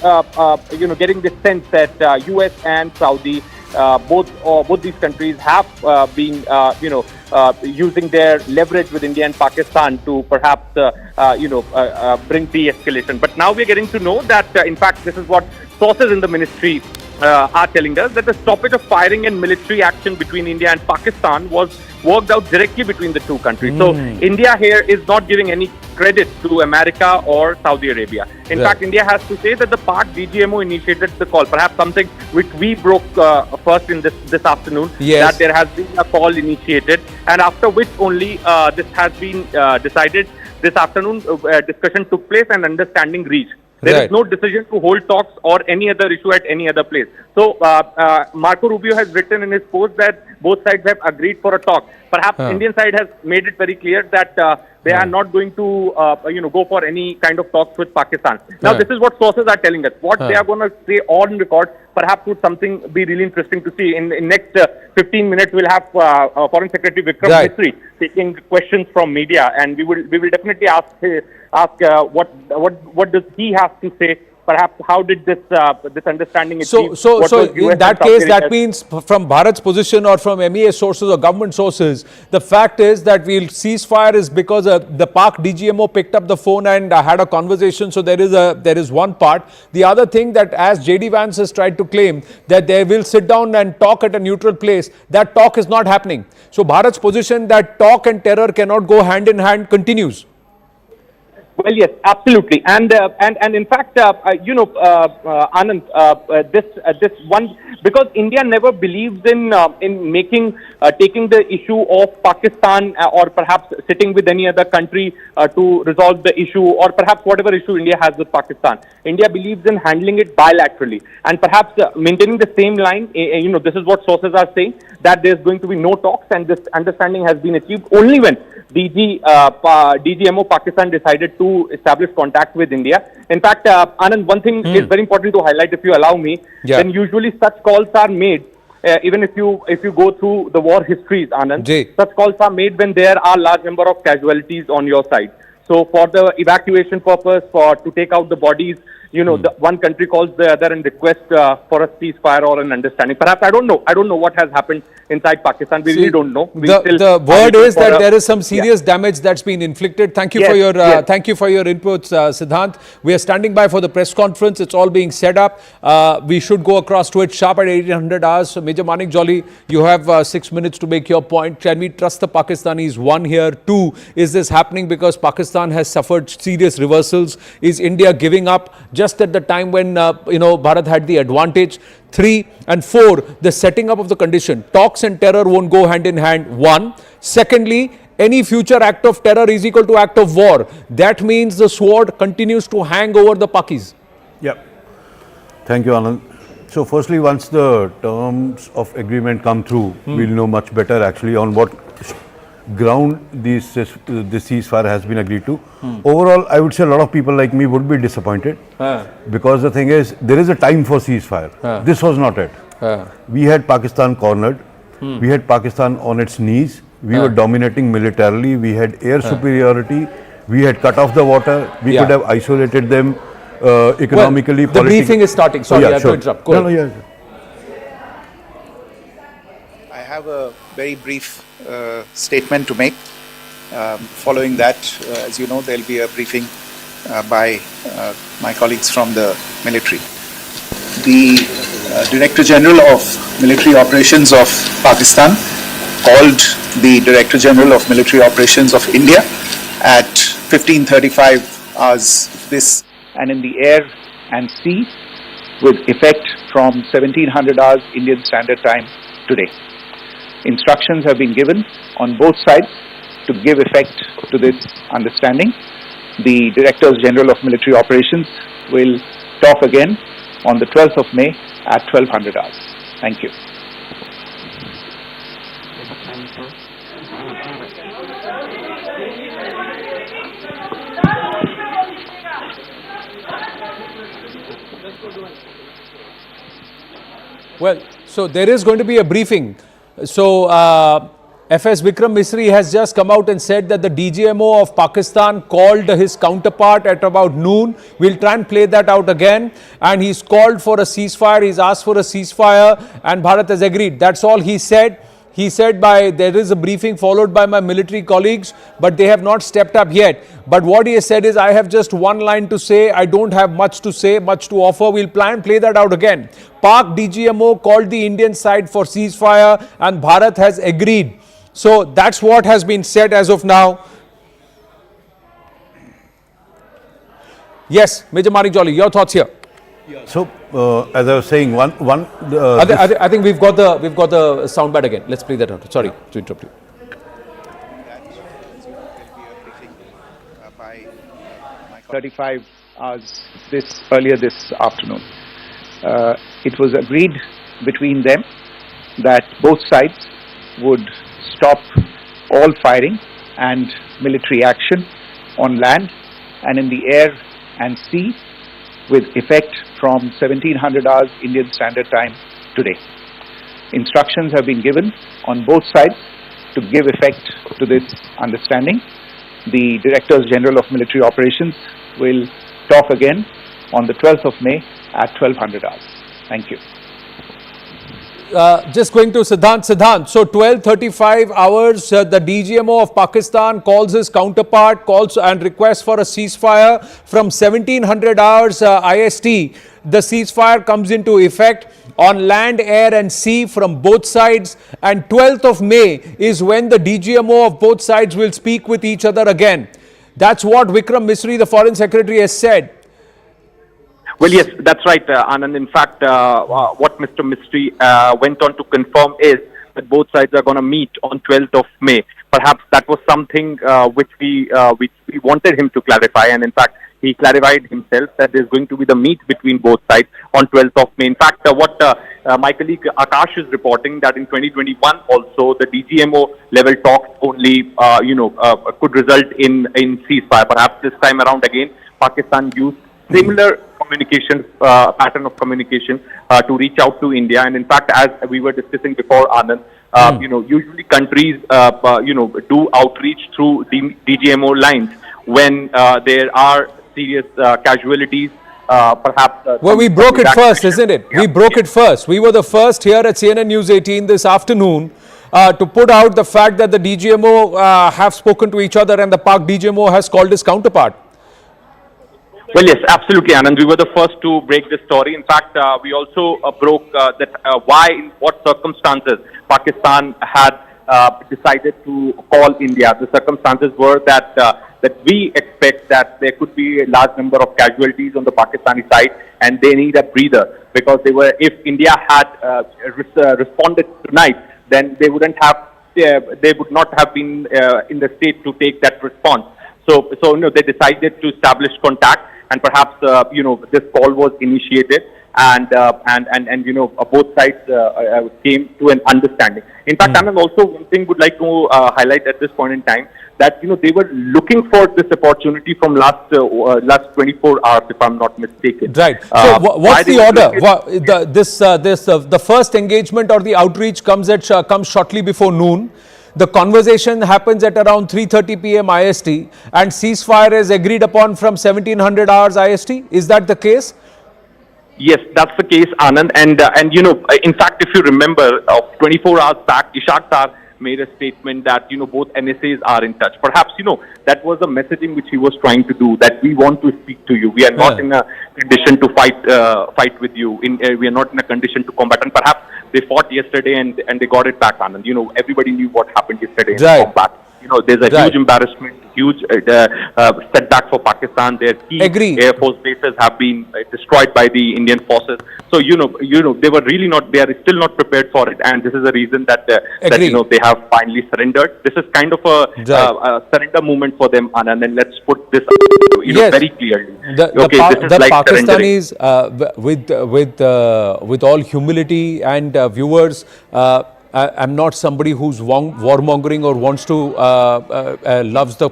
getting this sense that U.S. and Saudi, both these countries have been, using their leverage with India and Pakistan to perhaps, bring de-escalation. But now we're getting to know that, in fact, this is what sources in the ministry are telling us, that the stoppage of firing and military action between India and Pakistan was worked out directly between the two countries. So India here is not giving any credit to America or Saudi Arabia. In fact, India has to say that the Pak DGMO initiated the call, perhaps something which we broke first in this afternoon, that there has been a call initiated, and after which only this has been decided. This afternoon, discussion took place and understanding reached. There is no decision to hold talks or any other issue at any other place. So, Marco Rubio has written in his post that both sides have agreed for a talk. Perhaps Indian side has made it very clear that they are not going to, go for any kind of talks with Pakistan. Now, this is what sources are telling us. What they are going to say on record, perhaps would something be really interesting to see. In next 15 minutes, we'll have Foreign Secretary Vikram Misri taking questions from media, and we will definitely ask what does he have to say. Perhaps how did this understanding achieve? So in that case, that means from Bharat's position or from MEA sources or government sources, the fact is that we'll ceasefire is because the Pak DGMO picked up the phone and had a conversation. So there is one part. The other thing, that as JD Vance has tried to claim that they will sit down and talk at a neutral place, that talk is not happening. So Bharat's position that talk and terror cannot go hand in hand continues. Well, yes, absolutely, and in fact, Anand, this one, because India never believes in taking the issue of Pakistan or perhaps sitting with any other country to resolve the issue, or perhaps whatever issue India has with Pakistan. India believes in handling it bilaterally, and perhaps maintaining the same line. This is what sources are saying, that there's going to be no talks, and this understanding has been achieved only when DGMO Pakistan decided to establish contact with India. In fact, Anand, one thing is very important to highlight, if you allow me. Then usually such calls are made even if you go through the war histories, Anand, Jay. such calls are made when there are large number of casualties on your side. So for the evacuation purpose, to take out the bodies, the one country calls the other and requests for a ceasefire or an understanding. Perhaps I don't know what has happened inside Pakistan. We really don't know. The word is that there is some serious damage that's been inflicted. Thank you for your thank you for your inputs, Siddhant. We are standing by for the press conference. It's all being set up. We should go across to it sharp at 1800 hours. So Major Manik Jolly, you have 6 minutes to make your point. Can we trust the Pakistanis? One here. Two, is this happening because Pakistan has suffered serious reversals? Is India giving up just at the time when Bharat had the advantage? 3 and 4, the setting up of the condition. Talks and terror won't go hand in hand. One. Secondly, any future act of terror is equal to act of war. That means the sword continues to hang over the Pakis. Yeah. Thank you, Anand. So firstly, once the terms of agreement come through, we'll know much better actually on what ground this ceasefire has been agreed to. Overall, I would say a lot of people like me would be disappointed because the thing is, there is a time for ceasefire. This was not it. We had Pakistan cornered. We had Pakistan on its knees. We were dominating militarily. We had air superiority. We had cut off the water. We could have isolated them economically. The briefing is starting. Sorry, I have to interrupt. Go ahead. I have a very brief statement to make. Following that, as you know, there will be a briefing by my colleagues from the military. The Director General of Military Operations of Pakistan called the Director General of Military Operations of India at 15:35 hours this, and in the air and sea with effect from 1700 hours Indian Standard Time today. Instructions have been given on both sides to give effect to this understanding. The Directors General of Military Operations will talk again on the 12th of May at 1200 hours. Thank you. Well, so there is going to be a briefing. So, FS Vikram Misri has just come out and said that the DGMO of Pakistan called his counterpart at about noon. We'll try and play that out again. And he's called for a ceasefire. He's asked for a ceasefire and Bharat has agreed. That's all he said. He said there is a briefing followed by my military colleagues, but they have not stepped up yet. But what he has said is, I have just one line to say. I don't have much to say, much to offer. We'll plan and play that out again. Pak DGMO called the Indian side for ceasefire and Bharat has agreed. So that's what has been said as of now. Yes, Major Manik Jolly, your thoughts here. So, as I was saying, I think we've got the soundbite again. Let's play that out. Sorry to interrupt you. By 35 hours earlier this afternoon. It was agreed between them that both sides would stop all firing and military action on land and in the air and sea with effect from 1700 hours Indian Standard Time today. Instructions have been given on both sides to give effect to this understanding. The Directors General of Military Operations will talk again on the 12th of May at 1200 hours. Thank you. Just going to Siddhant. So 12:35 hours, the DGMO of Pakistan calls his counterpart, calls and requests for a ceasefire from 1700 hours IST. The ceasefire comes into effect on land, air and sea from both sides, and 12th of May is when the DGMO of both sides will speak with each other again. That's what Vikram Misri, the Foreign Secretary, has said. Well, yes, that's right, Anand. In fact, what Mr. Misri went on to confirm is that both sides are going to meet on 12th of May. Perhaps that was something which we wanted him to clarify, and in fact, he clarified himself that there's going to be the meet between both sides on 12th of May. In fact, what my colleague Akash is reporting that in 2021 also the DGMO level talks only could result in ceasefire. Perhaps this time around again, Pakistan used similar communication pattern of communication to reach out to India. And in fact, as we were discussing before, Anand, usually countries, do outreach through DGMO lines when there are serious casualties. Well, we broke it first, isn't it? We broke it first. We were the first here at CNN News 18 this afternoon to put out the fact that the DGMO have spoken to each other and the Pak DGMO has called his counterpart. Well, yes, absolutely, Anand. We were the first to break this story. In fact, we also broke why, in what circumstances, Pakistan had decided to call India. The circumstances were that we expect that there could be a large number of casualties on the Pakistani side, and they need a breather because if India had responded tonight, then they would not have been in the state to take that response. So they decided to establish contact, and perhaps this call was initiated, and both sides came to an understanding. In fact, Anand, also one thing would like to highlight at this point in time that they were looking for this opportunity from last 24 hours, if I'm not mistaken. Right. So what's the order? The first engagement or the outreach comes shortly before noon. The conversation happens at around 3:30 p.m. IST, and ceasefire is agreed upon from 1700 hours IST. Is that the case? Yes, that's the case, Anand. And in fact, if you remember, 24 hours back, Ishaq Dar made a statement that both NSAs are in touch. Perhaps that was the messaging which he was trying to do, that we want to speak to you. We are not in a condition to fight with you. We are not in a condition to combat. And perhaps they fought yesterday and they got it back, Anand. Everybody knew what happened yesterday in combat. There's a huge embarrassment, huge setback for Pakistan. Their key Air Force bases have been destroyed by the Indian forces. So, they were really not, they are still not prepared for it. And this is the reason that, they have finally surrendered. This is kind of a surrender movement for them, Anand. And let's put this very clearly. The Pakistanis, with all humility and viewers, I'm not somebody who's warmongering or wants to loves the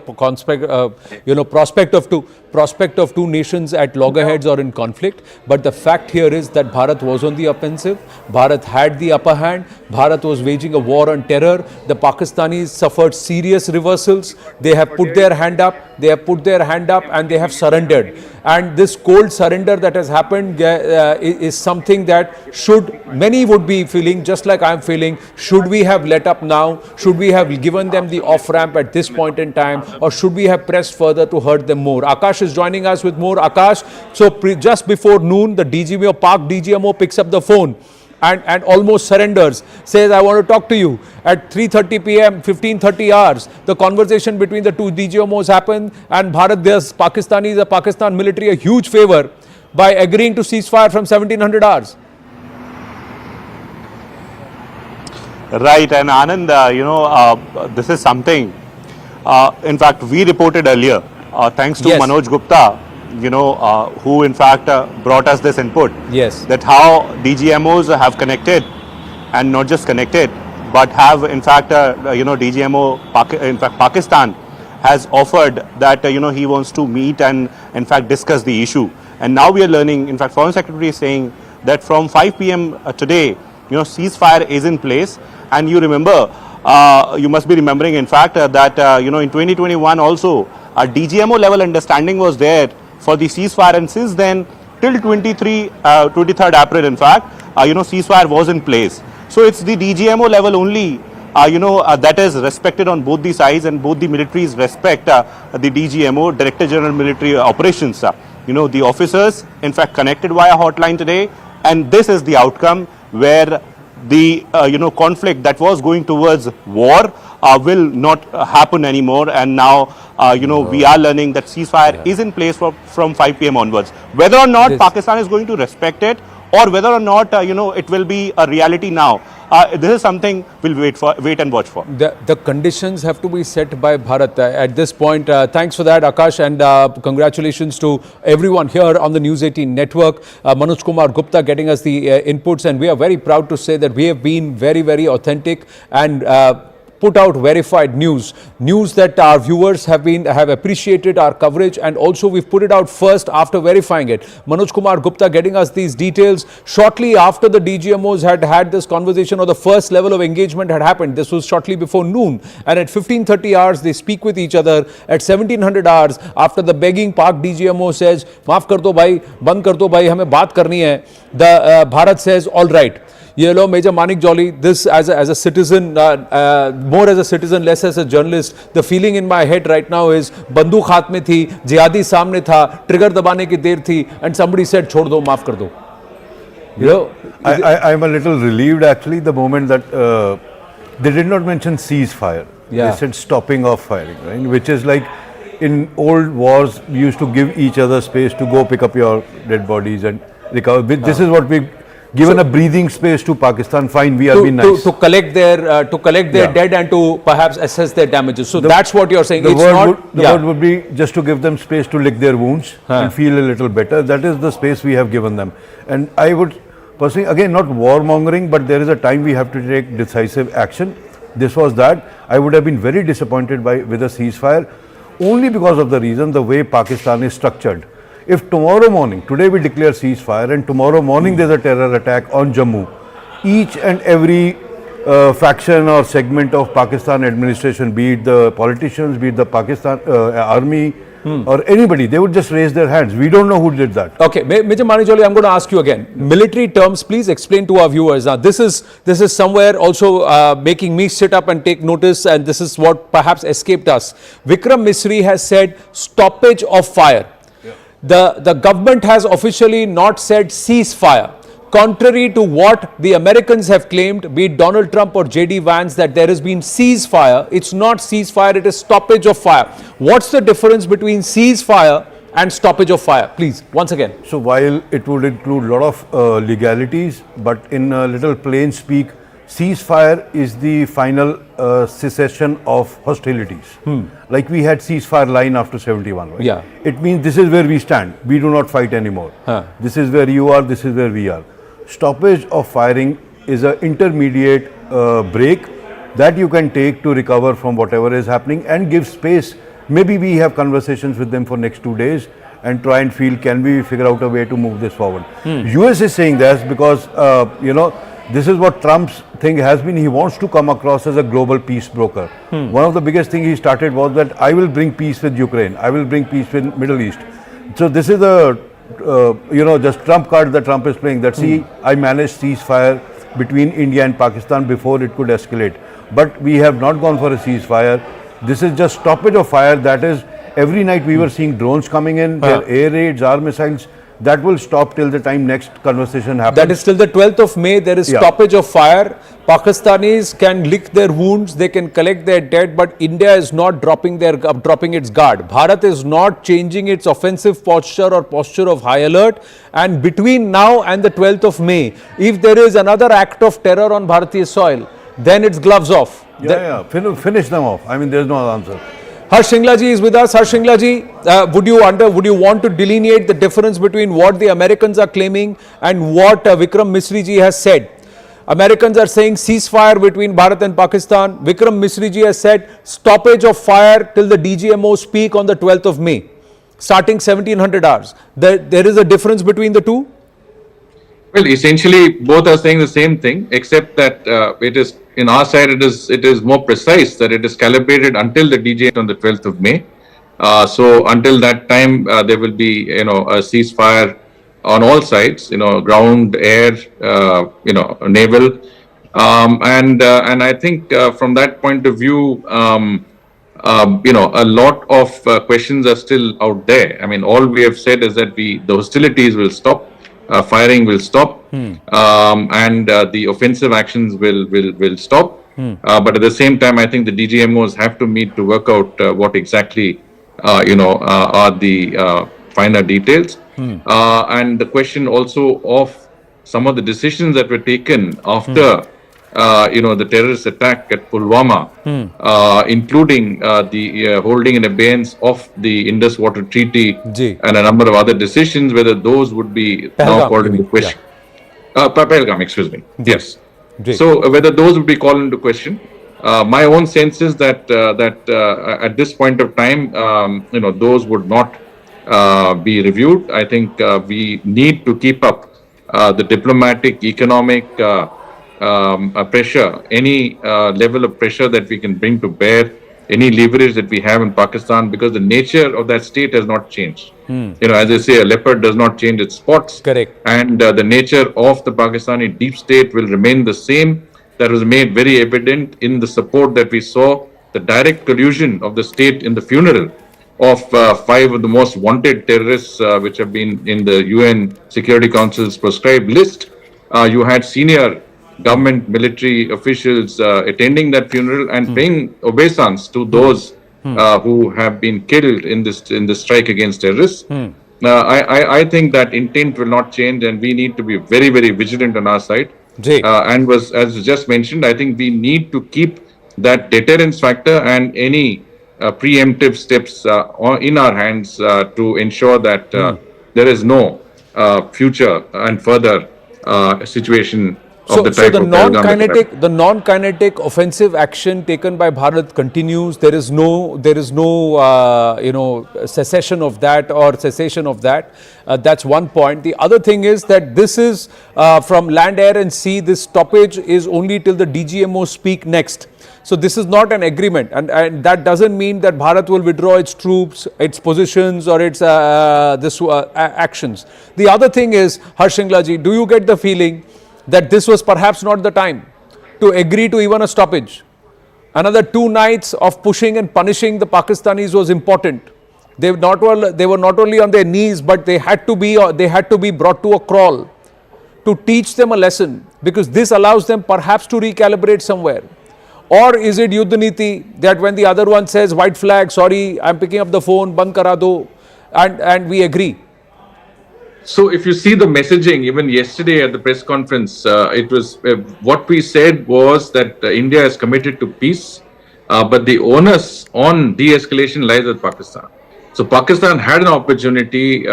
prospect of two nations at loggerheads or in conflict. But the fact here is that Bharat was on the offensive. Bharat had the upper hand. Bharat was waging a war on terror. The Pakistanis suffered serious reversals. They have put their hand up. And they have surrendered. And this cold surrender that has happened is something that many would be feeling, just like I'm feeling. Should we have let up now? Should we have given them the off-ramp at this point in time? Or should we have pressed further to hurt them more? Akash is joining us with more. Akash, so just before noon, the DGMO, Pak DGMO picks up the phone and almost surrenders, says, I want to talk to you. At 3:30 p.m., 15:30 hours, the conversation between the two DGMOs happened, and Bharat does the Pakistan military a huge favor by agreeing to ceasefire from 1700 hours. Right, and Anand, this is something, in fact, we reported earlier, thanks to Manoj Gupta, who in fact brought us this input. Yes. That how DGMOs have connected, and not just connected, but have in fact, DGMO, Pakistan has offered that, he wants to meet and in fact discuss the issue. And now we are learning, in fact, Foreign Secretary is saying that from 5 p.m. today, ceasefire is in place. And you remember, you must be remembering, in fact, that, in 2021 also, a DGMO level understanding was there for the ceasefire. And since then, till 23rd April, in fact, ceasefire was in place. So it's the DGMO level only, that is respected on both the sides, and both the militaries respect the DGMO, Director General Military Operations. The officers, in fact, connected via hotline today. And this is the outcome where the conflict that was going towards war will not happen anymore. And now we are learning that ceasefire is in place from 5 p.m. onwards. Whether or not Pakistan is going to respect it, or whether or not it will be a reality now, this is something we'll wait and watch for. The conditions have to be set by Bharat at this point. Thanks for that, Akash, and congratulations to everyone here on the News 18 network. Manoj Kumar Gupta getting us the inputs, and we are very proud to say that we have been very, very authentic and put out verified news that our viewers have appreciated our coverage, and also we've put it out first after verifying it. Manoj Kumar Gupta getting us these details shortly after the DGMOs had this conversation, or the first level of engagement had happened. This was shortly before noon, and at 15:30 hours they speak with each other. At 1700 hours, after the begging Pak DGMO says, "Maaf kar do bhai, band kar do bhai, hame baat karni hai," the Bharat says, "All right." Major Manik Jolly, this as a citizen, more as a citizen, less as a journalist, the feeling in my head right now is बंदूक हाथ में थी, जिहादी सामने था, trigger दबाने की देर थी, and somebody said छोड़ दो, माफ कर दो. I'm a little relieved actually the moment that they did not mention ceasefire. Yeah. They said stopping of firing, right? Which is like in old wars, we used to give each other space to go pick up your dead bodies and recover. This is what we given a breathing space to Pakistan. Fine, we are being nice to collect their dead and to perhaps assess their damages. So that's what you're saying. The It's word would be just to give them space to lick their wounds and feel a little better. That is the space we have given them. And I would personally, again, not warmongering, but there is a time we have to take decisive action. This was that. I would have been very disappointed with a ceasefire, only because of the reason the way Pakistan is structured. If tomorrow morning, today we declare ceasefire, and tomorrow morning there's a terror attack on Jammu, each and every faction or segment of Pakistan administration, be it the politicians, be it the Pakistan army, or anybody, they would just raise their hands. We don't know who did that. Okay, Major Manijoli, I'm going to ask you again. Military terms, please explain to our viewers. Now, this is somewhere also making me sit up and take notice, and this is what perhaps escaped us. Vikram Misri has said stoppage of fire. The government has officially not said ceasefire. Contrary to what the Americans have claimed, be it Donald Trump or J.D. Vance, that there has been ceasefire. It's not ceasefire, it is stoppage of fire. What's the difference between ceasefire and stoppage of fire? Please, once again. So while it would include a lot of legalities, but in a little plain speak, ceasefire is the final cessation of hostilities. Like we had ceasefire line after 71, right? Yeah. It means this is where we stand. We do not fight anymore. This is where you are, this is where we are. Stoppage of firing is an intermediate break that you can take to recover from whatever is happening and give space. Maybe we have conversations with them for next 2 days and try and feel, can we figure out a way to move this forward? US is saying this because, this is what Trump's thing has been. He wants to come across as a global peace broker. One of the biggest things he started was that I will bring peace with Ukraine. I will bring peace with Middle East. So this is the, just Trump card that Trump is playing. That see, I managed ceasefire between India and Pakistan before it could escalate. But we have not gone for a ceasefire. This is just stoppage of fire. That is, every night we were seeing drones coming in, their air raids, our missiles. That will stop till the time next conversation happens. That is till the 12th of May. There is stoppage of fire. Pakistanis can lick their wounds. They can collect their dead. But India is not dropping its guard. Bharat is not changing its offensive posture or posture of high alert. And between now and the 12th of May, if there is another act of terror on Bharatiya soil, then it's gloves off. Finish them off. I mean, there's no other answer. Harsh Shingla ji is with us. Harsh Shingla ji, would you want to delineate the difference between what the Americans are claiming and what Vikram Misri ji has said? Americans are saying ceasefire between Bharat and Pakistan. Vikram Misri ji has said stoppage of fire till the DGMO speak on the 12th of May, starting 1700 hours. There is a difference between the two? Well, essentially, both are saying the same thing, except that it is, in our side, it is more precise that it is calibrated until the DJ on the 12th of May. So until that time, there will be, a ceasefire on all sides, ground, air, naval. And I think from that point of view, a lot of questions are still out there. I mean, all we have said is that the hostilities will stop. Firing will stop, and the offensive actions will stop. But at the same time, I think the DGMOs have to meet to work out what exactly are the finer details. And the question also of some of the decisions that were taken after the terrorist attack at Pulwama, including the holding in abeyance of the Indus Water Treaty and a number of other decisions, whether those would be now called into question. Pahalgam, excuse me. Yes. So whether those would be called into question. My own sense is that at this point of time, those would not be reviewed. I think we need to keep up the diplomatic, economic pressure, any level of pressure that we can bring to bear, any leverage that we have in Pakistan, because the nature of that state has not changed. As they say, a leopard does not change its spots. Correct. And the nature of the Pakistani deep state will remain the same. That was made very evident in the support that we saw, the direct collusion of the state in the funeral of 5 of the most wanted terrorists, which have been in the UN Security Council's proscribed list. You had senior government military officials attending that funeral and paying obeisance to those who have been killed in the strike against terrorists. I think that intent will not change, and we need to be very, very vigilant on our side. And as just mentioned, I think we need to keep that deterrence factor and any preemptive steps in our hands to ensure that there is no future and further situation of the type of the non-kinetic offensive action taken by Bharat continues. There is no cessation of that. That's one point. The other thing is that this is from land, air and sea. This stoppage is only till the DGMO speak next. So this is not an agreement, and that doesn't mean that Bharat will withdraw its troops, its positions, or its actions. The other thing is, Harshingla ji, do you get the feeling that this was perhaps not the time to agree to even a stoppage? Another 2 nights of pushing and punishing the Pakistanis was important. They were not only on their knees, but they had to be brought to a crawl to teach them a lesson, because this allows them perhaps to recalibrate somewhere. Or is it Yuddha Niti that when the other one says white flag, sorry, I'm picking up the phone, band kara do, and we agree? So if you see the messaging, even yesterday at the press conference, it was what we said was that India is committed to peace, but the onus on de-escalation lies with Pakistan. So Pakistan had an opportunity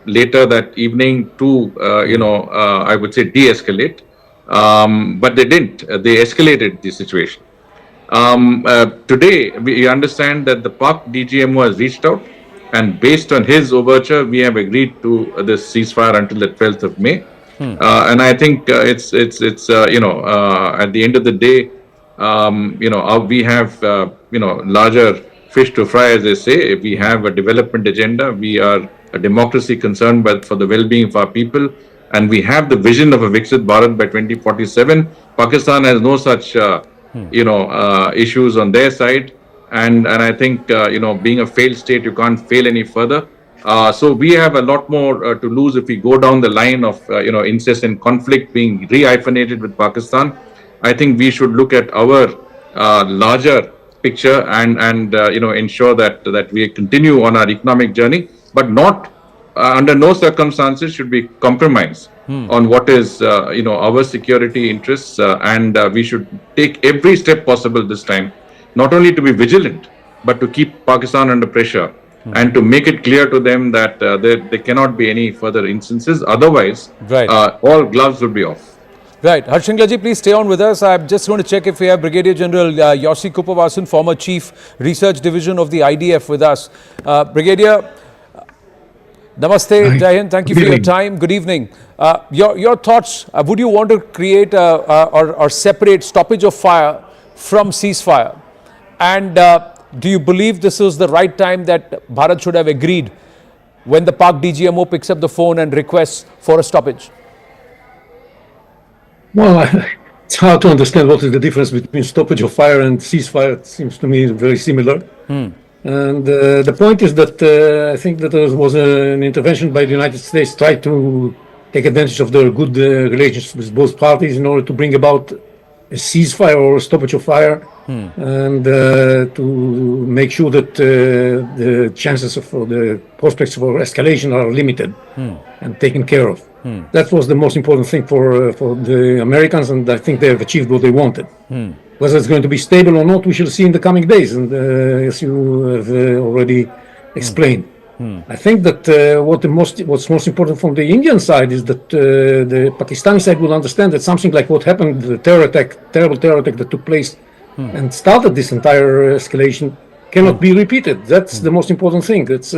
later that evening to, I would say, de-escalate, but they didn't. They escalated the situation. Today, we understand that the Pak DGMO has reached out, and based on his overture, we have agreed to this ceasefire until the 12th of May. And I think it's at the end of the day, we have, larger fish to fry, as they say. We have a development agenda. We are a democracy concerned for the well-being of our people. And we have the vision of a Viksit Bharat by 2047. Pakistan has no such, issues on their side. And I think, being a failed state, you can't fail any further. So we have a lot more to lose if we go down the line of, incessant conflict being re-hyphenated with Pakistan. I think we should look at our larger picture and ensure that we continue on our economic journey, but not under no circumstances should we compromise on what is, our security interests, and we should take every step possible this time, not only to be vigilant, but to keep Pakistan under pressure and to make it clear to them that there cannot be any further instances. Otherwise, all gloves will be off. Right. Harshingla ji, please stay on with us. I'm just going to check if we have Brigadier General Yossi Kupavasan, former Chief Research Division of the IDF, with us. Brigadier, namaste, Jai Hind. Thank you for your time. Good evening. Your thoughts, would you want to create or separate stoppage of fire from ceasefire? And do you believe this is the right time that Bharat should have agreed when the Pak DGMO picks up the phone and requests for a stoppage? Well, it's hard to understand what is the difference between stoppage of fire and ceasefire. It seems to me very similar. And the point is that I think that there was an intervention by the United States tried to take advantage of their good relations with both parties in order to bring about a ceasefire or a stoppage of fire, and to make sure that the chances for the prospects for escalation are limited and taken care of. That was the most important thing for the Americans, and I think they have achieved what they wanted. Whether it's going to be stable or not, we shall see in the coming days, and as you have already explained. I think that what's most important from the Indian side is that the Pakistani side will understand that something like what happened, the terrible terror attack that took place and started this entire escalation cannot be repeated. That's the most important thing. That's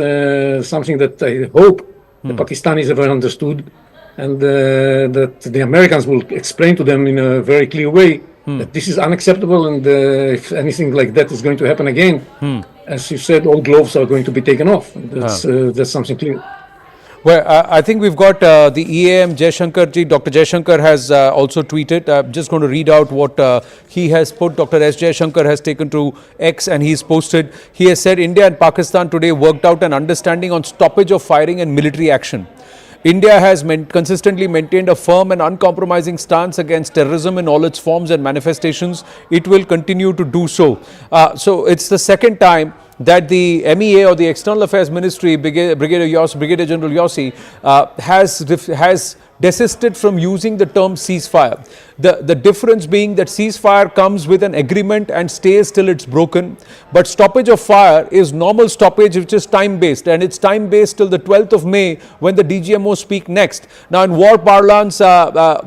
something that I hope the Pakistanis have understood, and that the Americans will explain to them in a very clear way that this is unacceptable, and if anything like that is going to happen again, as you said, all gloves are going to be taken off. That's something clear. Well, I think we've got the EAM Jaishankar ji. Dr. Jaishankar has also tweeted. I'm just going to read out what he has put. Dr. S. Jaishankar has taken to X and he's posted. He has said India and Pakistan today worked out an understanding on stoppage of firing and military action. India has consistently maintained a firm and uncompromising stance against terrorism in all its forms and manifestations. It will continue to do so. So it's the second time that the MEA or the External Affairs Ministry, Brigadier General Yossi, has desisted from using the term ceasefire. The difference being that ceasefire comes with an agreement and stays till it's broken, but stoppage of fire is normal stoppage which is time-based, and it's time-based till the 12th of May when the DGMO speak next. Now in war parlance,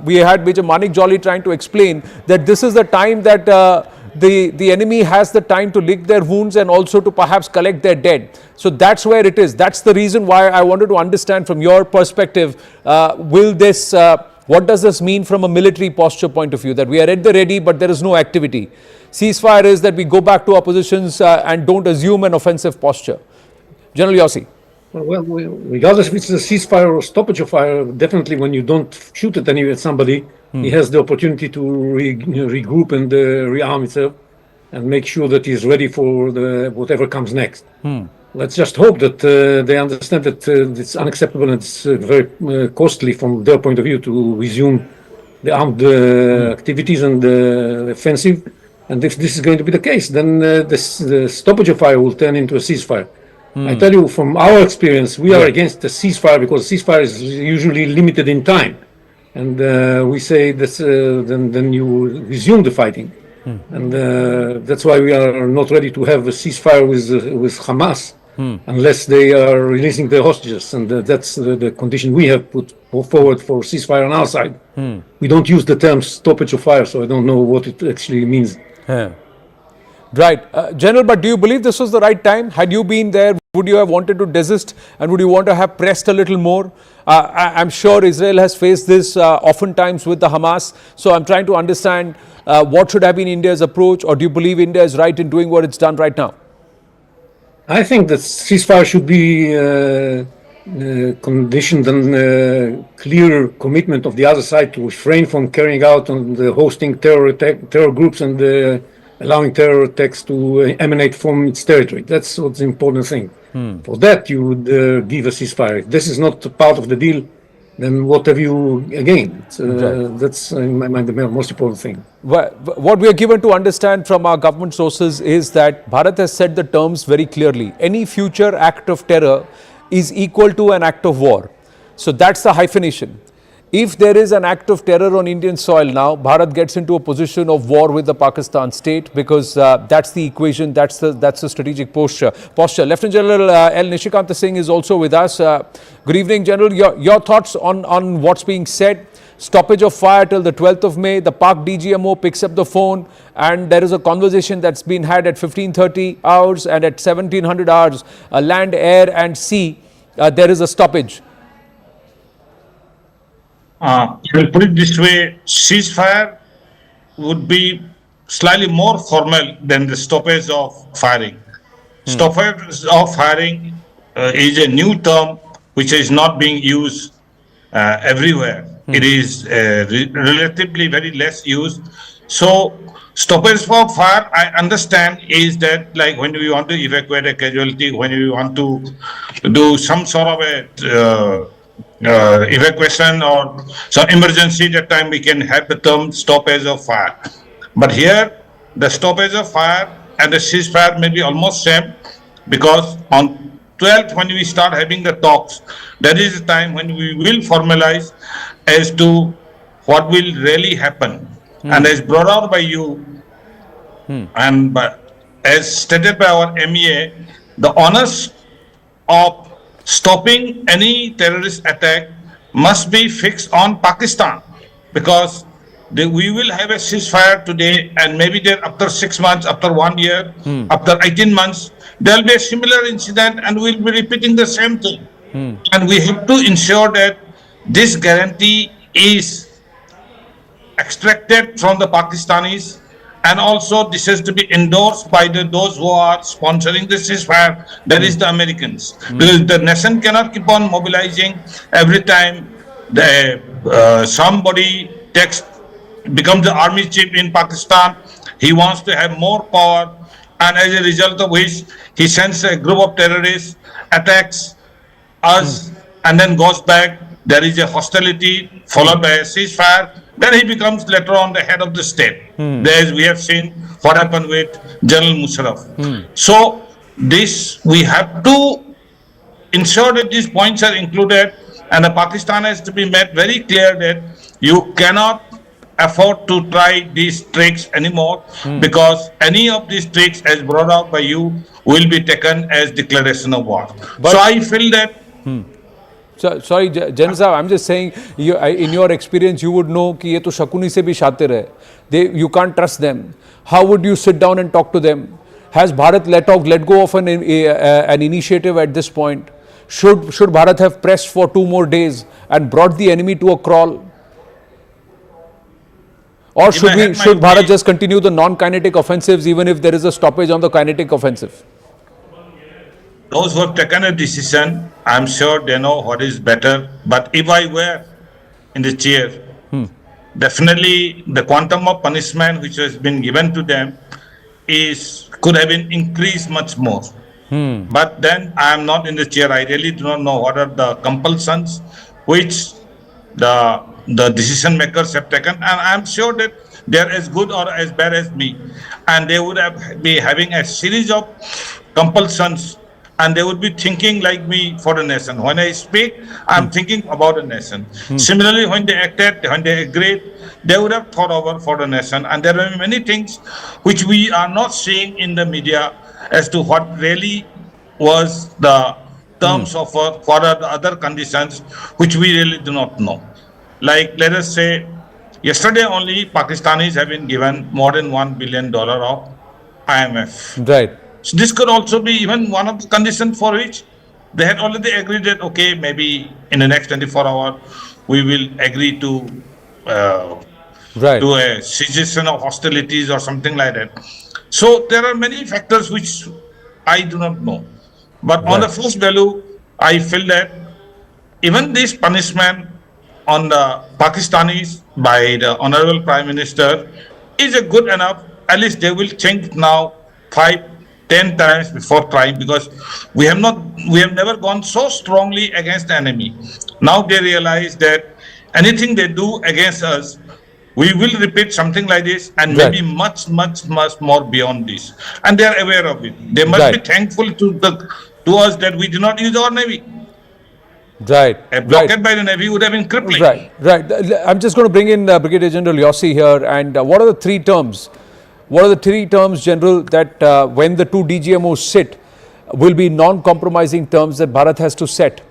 we had Major Manik Jolly trying to explain that this is the time that the enemy has the time to lick their wounds and also to perhaps collect their dead. So that's where it is. That's the reason why I wanted to understand from your perspective, what does this mean from a military posture point of view, that we are at the ready but there is no activity. Ceasefire is that we go back to our positions and don't assume an offensive posture. General Yossi. Well, regardless if it's a ceasefire or stoppage of fire, definitely when you don't shoot at somebody, he has the opportunity to regroup and rearm itself and make sure that he's ready for whatever comes next. Let's just hope that they understand that it's unacceptable and it's very costly from their point of view to resume the armed activities and the offensive. And if this is going to be the case, then the stoppage of fire will turn into a ceasefire. I tell you, from our experience, we are against the ceasefire because ceasefire is usually limited in time. And we say that then you resume the fighting. And that's why we are not ready to have a ceasefire with Hamas unless they are releasing their hostages. And that's the condition we have put forward for ceasefire on our side. We don't use the term stoppage of fire, so I don't know what it actually means. Right. General, but do you believe this was the right time? Had you been there, would you have wanted to desist and would you want to have pressed a little more? I'm sure Israel has faced this oftentimes with the Hamas. So I'm trying to understand what should have been India's approach, or do you believe India is right in doing what it's done right now? I think that ceasefire should be conditioned on clear commitment of the other side to refrain from carrying out and hosting terror groups and allowing terror attacks to emanate from its territory. That's what's the important thing. For that, you would give a ceasefire. If this is not part of the deal, then what have you again? That's in my mind the most important thing. What we are given to understand from our government sources is that Bharat has set the terms very clearly. Any future act of terror is equal to an act of war. So that's the hyphenation. If there is an act of terror on Indian soil now, Bharat gets into a position of war with the Pakistan state, because that's the equation, that's the strategic posture. Lieutenant General L. Nishikanta Singh is also with us. Good evening, General. Your thoughts on what's being said. Stoppage of fire till the 12th of May. The Pak DGMO picks up the phone and there is a conversation that's been had at 15:30 hours and at 1700 hours, land, air and sea, there is a stoppage. I will put it this way, ceasefire would be slightly more formal than the stoppage of firing. Stoppage of firing is a new term which is not being used everywhere. It is relatively very less used. So stoppage of fire, I understand, is that like when we want to evacuate a casualty, when we want to do some sort of a evacuation or some emergency, that time we can have the term stoppage of fire. But here, the stoppage of fire and the ceasefire may be almost same, because on 12th, when we start having the talks, that is the time when we will formalize as to what will really happen. And as brought out by you, and as stated by our MEA, the onus of stopping any terrorist attack must be fixed on Pakistan, because we will have a ceasefire today, and maybe then after 6 months, after 1 year, after 18 months, there will be a similar incident, and we'll be repeating the same thing. And we have to ensure that this guarantee is extracted from the Pakistanis, and also this has to be endorsed by those who are sponsoring the ceasefire, that is the Americans. Because the nation cannot keep on mobilizing every time somebody becomes the army chief in Pakistan. He wants to have more power, and as a result of which he sends a group of terrorists, attacks us, and then goes back. There is a hostility followed by a ceasefire. Then he becomes later on the head of the state. As we have seen what happened with General Musharraf. So this, we have to ensure that these points are included, and the Pakistan has to be made very clear that you cannot afford to try these tricks anymore, because any of these tricks as brought out by you will be taken as declaration of war. So I feel that sorry, Jen Saab, I'm just saying, in your experience, you would know कि ये तो शकुनी से भी शातिर है. You can't trust them. How would you sit down and talk to them? Has Bharat let go of an initiative at this point? Should Bharat have pressed for 2 more days and brought the enemy to a crawl? Or should Bharat just continue the non-kinetic offensives even if there is a stoppage on the kinetic offensive? Those who have taken a decision, I'm sure they know what is better. But if I were in the chair, definitely the quantum of punishment which has been given to them could have been increased much more. But then I am not in the chair. I really do not know what are the compulsions which the decision makers have taken, and I am sure that they are as good or as bad as me, and they would be having a series of compulsions, and they would be thinking like me for the nation. When I speak, I am thinking about the nation. Similarly, when they acted, when they agreed, they would have thought over for the nation, and there are many things which we are not seeing in the media as to what really was the terms of what are the other conditions which we really do not know. Like, let us say, yesterday only Pakistanis have been given more than $1 billion of IMF. Right. So this could also be even one of the conditions for which they had already agreed that, okay, maybe in the next 24 hours, we will agree to do a cessation of hostilities or something like that. So there are many factors which I do not know. But on the first value, I feel that even this punishment on the Pakistanis by the Honorable Prime Minister is a good enough. At least they will think now 5-10 times before trying, because we have never gone so strongly against the enemy. Now they realize that anything they do against us, we will repeat something like this, and maybe much more beyond this. And they are aware of it. They must be thankful to us that we do not use our navy. A blockade by the navy would have been crippling. I'm just going to bring in Brigadier General Yossi here. And what are the 3 terms? What are the 3 terms, General, that when the 2 DGMOs sit, will be non-compromising terms that Bharat has to set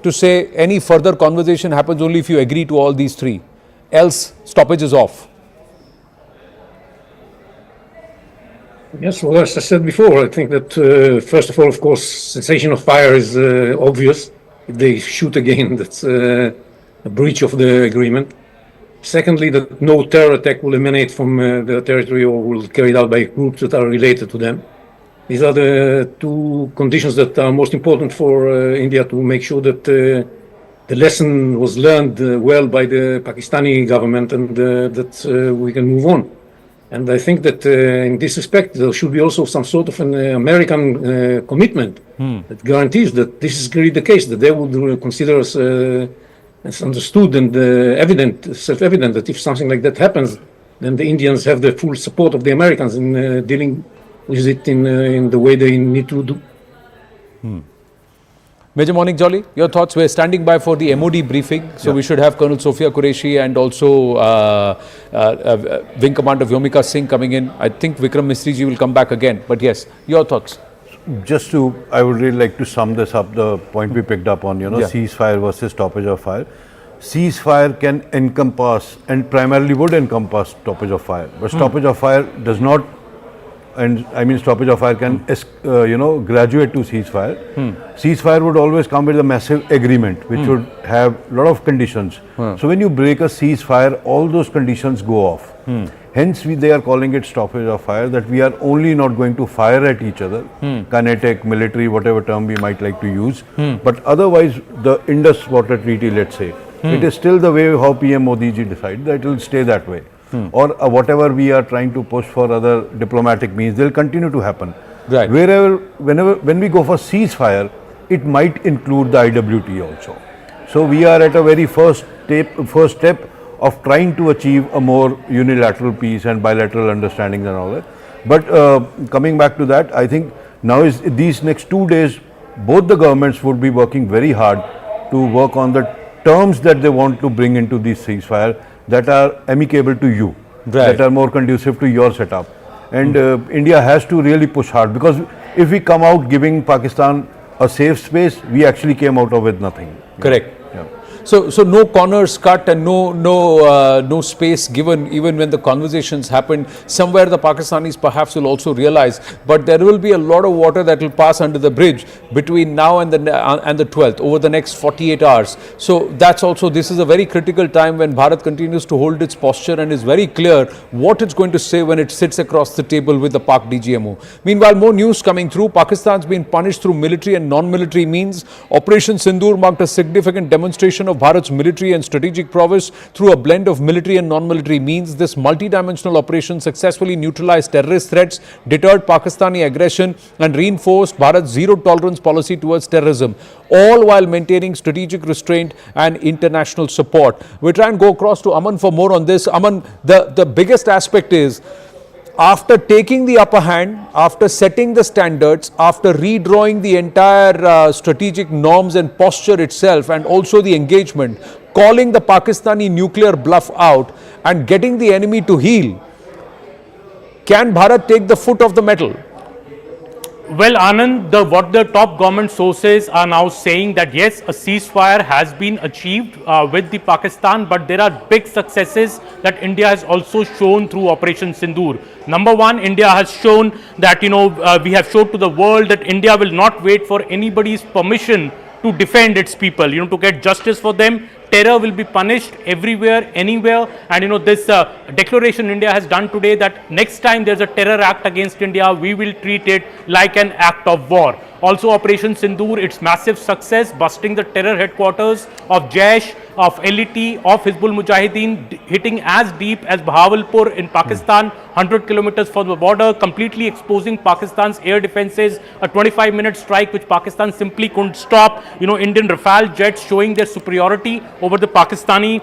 to say any further conversation happens only if you agree to all these 3? Else, stoppage is off. Yes, well, as I said before, I think that first of all, of course, cessation of fire is obvious. If they shoot again, that's a breach of the agreement. Secondly, that no terror attack will emanate from their territory or will be carried out by groups that are related to them. These are the 2 conditions that are most important for India to make sure that the lesson was learned well by the Pakistani government, and that we can move on. And I think that in this respect, there should be also some sort of an American commitment that guarantees that this is really the case, that they would consider us as understood and self-evident that if something like that happens, then the Indians have the full support of the Americans in dealing with it in the way they need to do. Major Monik Jolly, your thoughts? We're standing by for the MOD briefing, so we should have Colonel Sophia Qureshi and also Wing Commander Vyomika Singh coming in. I think Vikram Misri ji will come back again, but yes, your thoughts? I would really like to sum this up, the point we picked up on, ceasefire versus stoppage of fire. ceasefire can encompass and primarily would encompass stoppage of fire. But stoppage of fire does not, and I mean stoppage of fire can graduate to ceasefire. Ceasefire would always come with a massive agreement which would have a lot of conditions. So when you break a ceasefire, all those conditions go off. Hence they are calling it stoppage of fire, that we are only not going to fire at each other, kinetic, military, whatever term we might like to use. But otherwise the Indus Water Treaty, let's say, it is still the way how PM Modi ji decided that it will stay that way. Or whatever we are trying to push for other diplomatic means, they'll continue to happen. Right. When we go for ceasefire, it might include the IWT also. So we are at a very first step of trying to achieve a more unilateral peace and bilateral understandings and all that. But coming back to that, I think now is these next 2 days, both the governments would be working very hard to work on the terms that they want to bring into this ceasefire that are amicable to you, that are more conducive to your setup. And India has to really push hard, because if we come out giving Pakistan a safe space, we actually came out of with nothing. Correct. So no corners cut and no space given even when the conversations happened. Somewhere the Pakistanis perhaps will also realize, but there will be a lot of water that will pass under the bridge between now and the 12th over the next 48 hours. So that's also, this is a very critical time when Bharat continues to hold its posture and is very clear what it's going to say when it sits across the table with the Pak DGMO. Meanwhile, more news coming through. Pakistan's been punished through military and non-military means. Operation Sindoor marked a significant demonstration of Bharat's military and strategic prowess through a blend of military and non-military means. This multi-dimensional operation successfully neutralized terrorist threats, deterred Pakistani aggression and reinforced Bharat's zero-tolerance policy towards terrorism, all while maintaining strategic restraint and international support. We try and go across to Aman for more on this. Aman, the biggest aspect is, after taking the upper hand, after setting the standards, after redrawing the entire strategic norms and posture itself, and also the engagement, calling the Pakistani nuclear bluff out and getting the enemy to heel, can Bharat take the foot off the metal? Well, Anand, what the top government sources are now saying that yes, a ceasefire has been achieved with the Pakistan, but there are big successes that India has also shown through Operation Sindoor. Number one, India has shown that, we have showed to the world that India will not wait for anybody's permission to defend its people, to get justice for them. Terror will be punished everywhere, anywhere. And this declaration India has done today, that next time there's a terror act against India, we will treat it like an act of war. Also, Operation Sindoor, its massive success, busting the terror headquarters of Jaish, of LET, of Hizbul Mujahideen, hitting as deep as Bahawalpur in Pakistan, 100 kilometers from the border, completely exposing Pakistan's air defenses, a 25-minute strike which Pakistan simply couldn't stop. Indian Rafale jets showing their superiority over the Pakistani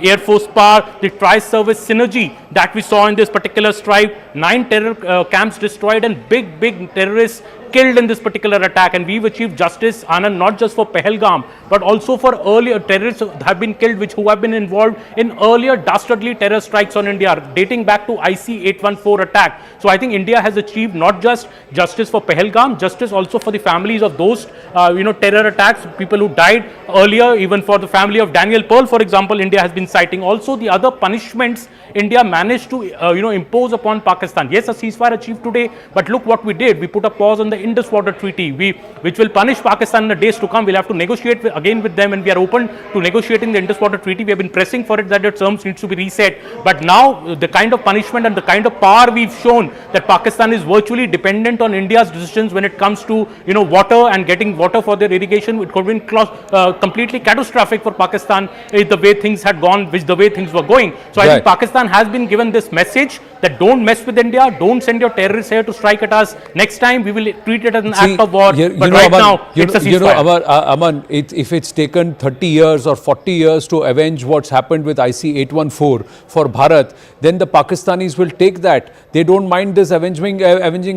Air Force power, the tri-service synergy that we saw in this particular strike, 9 terror camps destroyed and big terrorists killed in this particular attack. And we've achieved justice, Anand, not just for Pahalgam, but also for earlier terrorists who have been killed, who have been involved in earlier dastardly terror strikes on India, dating back to IC-814 attack. So I think India has achieved not just justice for Pahalgam, justice also for the families of those, terror attacks, people who died earlier, even for the family of Daniel Pearl, for example, India has been citing. Also, the other punishments India managed to, impose upon Pakistan. Yes, a ceasefire achieved today, but look what we did. We put a pause on the Indus Water Treaty, which will punish Pakistan in the days to come. We'll have to negotiate again with them, and we are open to negotiating the Indus Water Treaty. We have been pressing for it that the terms needs to be reset. But now the kind of punishment and the kind of power we've shown, that Pakistan is virtually dependent on India's decisions when it comes to water and getting water for their irrigation. It could have been completely catastrophic for Pakistan if the way things had gone, the way things were going. So I think Pakistan has been given this message that don't mess with India, don't send your terrorists here to strike at us. Next time we will treat it as an act of war. But right now it's a ceasefire. Aman, if it's taken 30 years or 40 years to avenge what's happened with IC-814 for Bharat, then the Pakistanis will take that. They don't mind this avenging